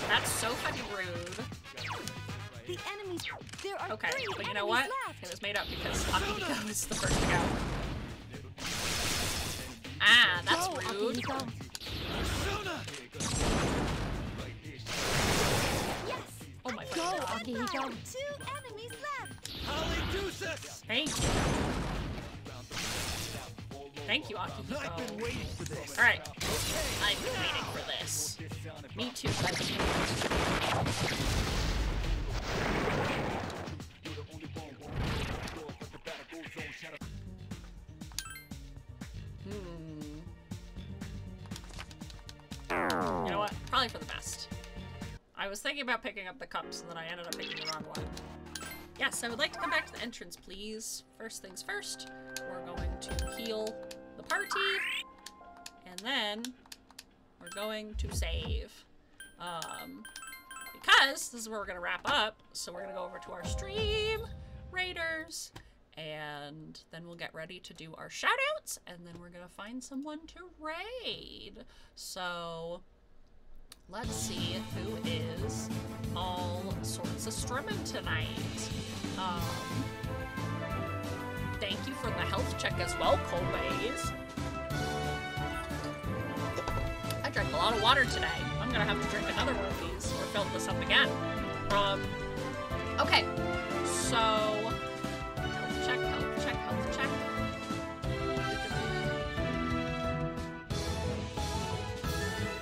That's so fucking rude. The enemies. There are Okay, 3 but you know enemies what? left. It was made up because Akihiko is the first to go. Ah, that's rude. Yes. Oh my Go, god. Akihiko. 2 enemies left. Thank you. Thank you, Akihiko. I've been waiting for this. Alright. I've been waiting for this. Me too, buddy. You know what? Probably for the best. I was thinking about picking up the cups, and then I ended up picking the wrong one. Yes, I would like to come back to the entrance, please. First things first, we're going to heal the party, and then we're going to save. Because this is where we're going to wrap up, so we're going to go over to our stream, Raiders, and then we'll get ready to do our shoutouts, and then we're going to find someone to raid. So let's see who is all sorts of to streaming tonight. Thank you for the health check as well, Colways. I drank a lot of water today. I'm gonna have to drink another one of these or fill this up again. Okay, so health check, health check, health check.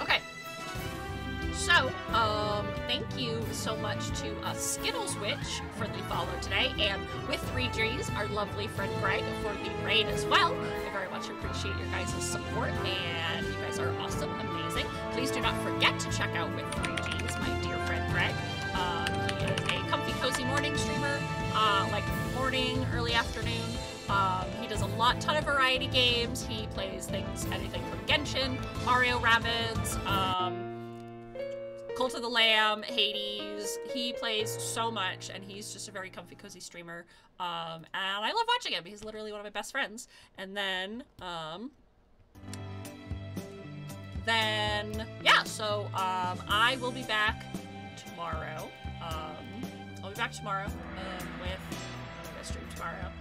Okay, so thank you so much to Skittles Witch for the follow today, and with 3Gs, our lovely friend Greg for the raid as well. I very much appreciate your guys' support, and you guys are awesome, amazing. Please do not forget to check out with 3Gs, my dear friend Greg. He is a comfy, cozy morning streamer, like morning, early afternoon. He does a ton of variety games. He plays things, anything from Genshin, Mario Rabbids, Cult of the Lamb, Hades. He plays so much, and he's just a very comfy, cozy streamer. And I love watching him. He's literally one of my best friends. And then, yeah, so, I will be back tomorrow. I'll be back tomorrow, with, I'm gonna stream tomorrow.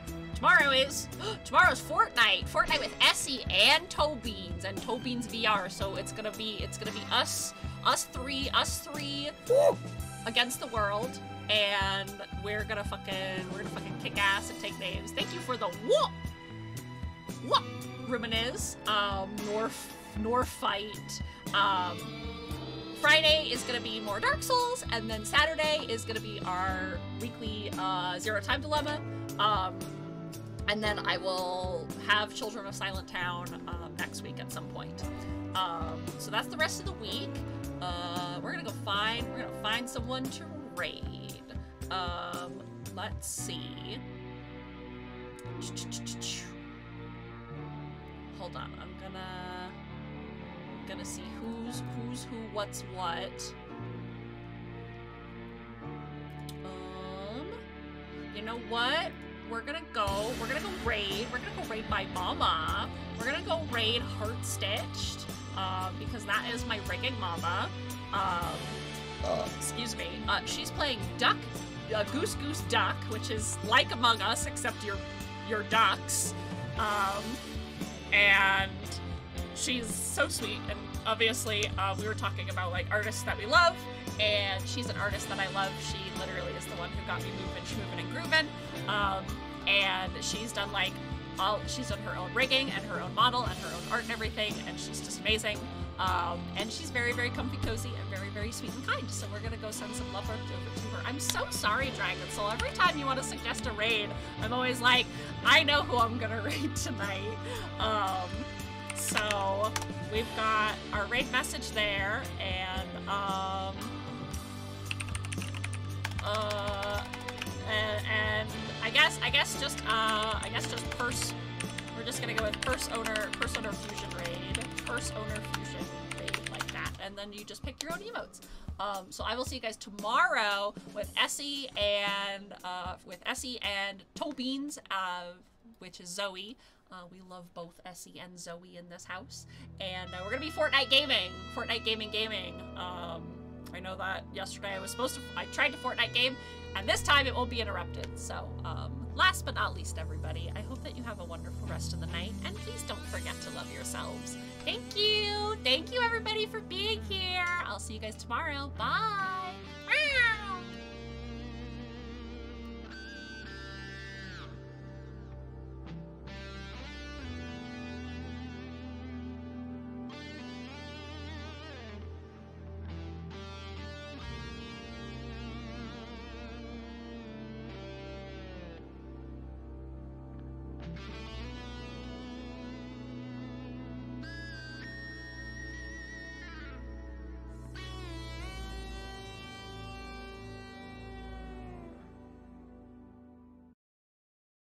Tomorrow's Fortnite with Essie and Tobeans VR. So it's gonna be us three against the world, and we're gonna fucking kick ass and take names. Thank you for the what Ruminiz, nor fight. Friday is gonna be more Dark Souls, and then Saturday is gonna be our weekly Zero Time Dilemma. And then I will have Children of Silent Town next week at some point. So that's the rest of the week. We're gonna find someone to raid. Let's see. Hold on, I'm gonna see who's who, what's what. You know what? We're gonna go raid my mama. We're gonna go raid Heart Stitched, because that is my rigging mama. Excuse me. She's playing Goose Goose Duck, which is like Among Us, except you're ducks. And she's so sweet, and obviously, we were talking about, like, artists that we love, and she's an artist that I love. She literally is the one who got me moving, schmoovin', and groovin'. And she's done, like, she's done her own rigging, and her own model, and her own art and everything, and she's just amazing. And she's very, very comfy, cozy, and very, very sweet and kind, so we're gonna go send some love over to her. I'm so sorry, Dragon Soul. Every time you want to suggest a raid, I'm always like, I know who I'm gonna raid tonight. So we've got our raid message there, and I guess just purse. We're just gonna go with purse owner fusion raid, like that, and then you just pick your own emotes. So I will see you guys tomorrow with Essie and Tobeans, which is Zoe. We love both Essie and Zoe in this house, and we're gonna be Fortnite gaming. I know that yesterday I tried to Fortnite game, and this time it won't be interrupted. So, last but not least, everybody, I hope that you have a wonderful rest of the night, and please don't forget to love yourselves. Thank you everybody for being here. I'll see you guys tomorrow. Bye.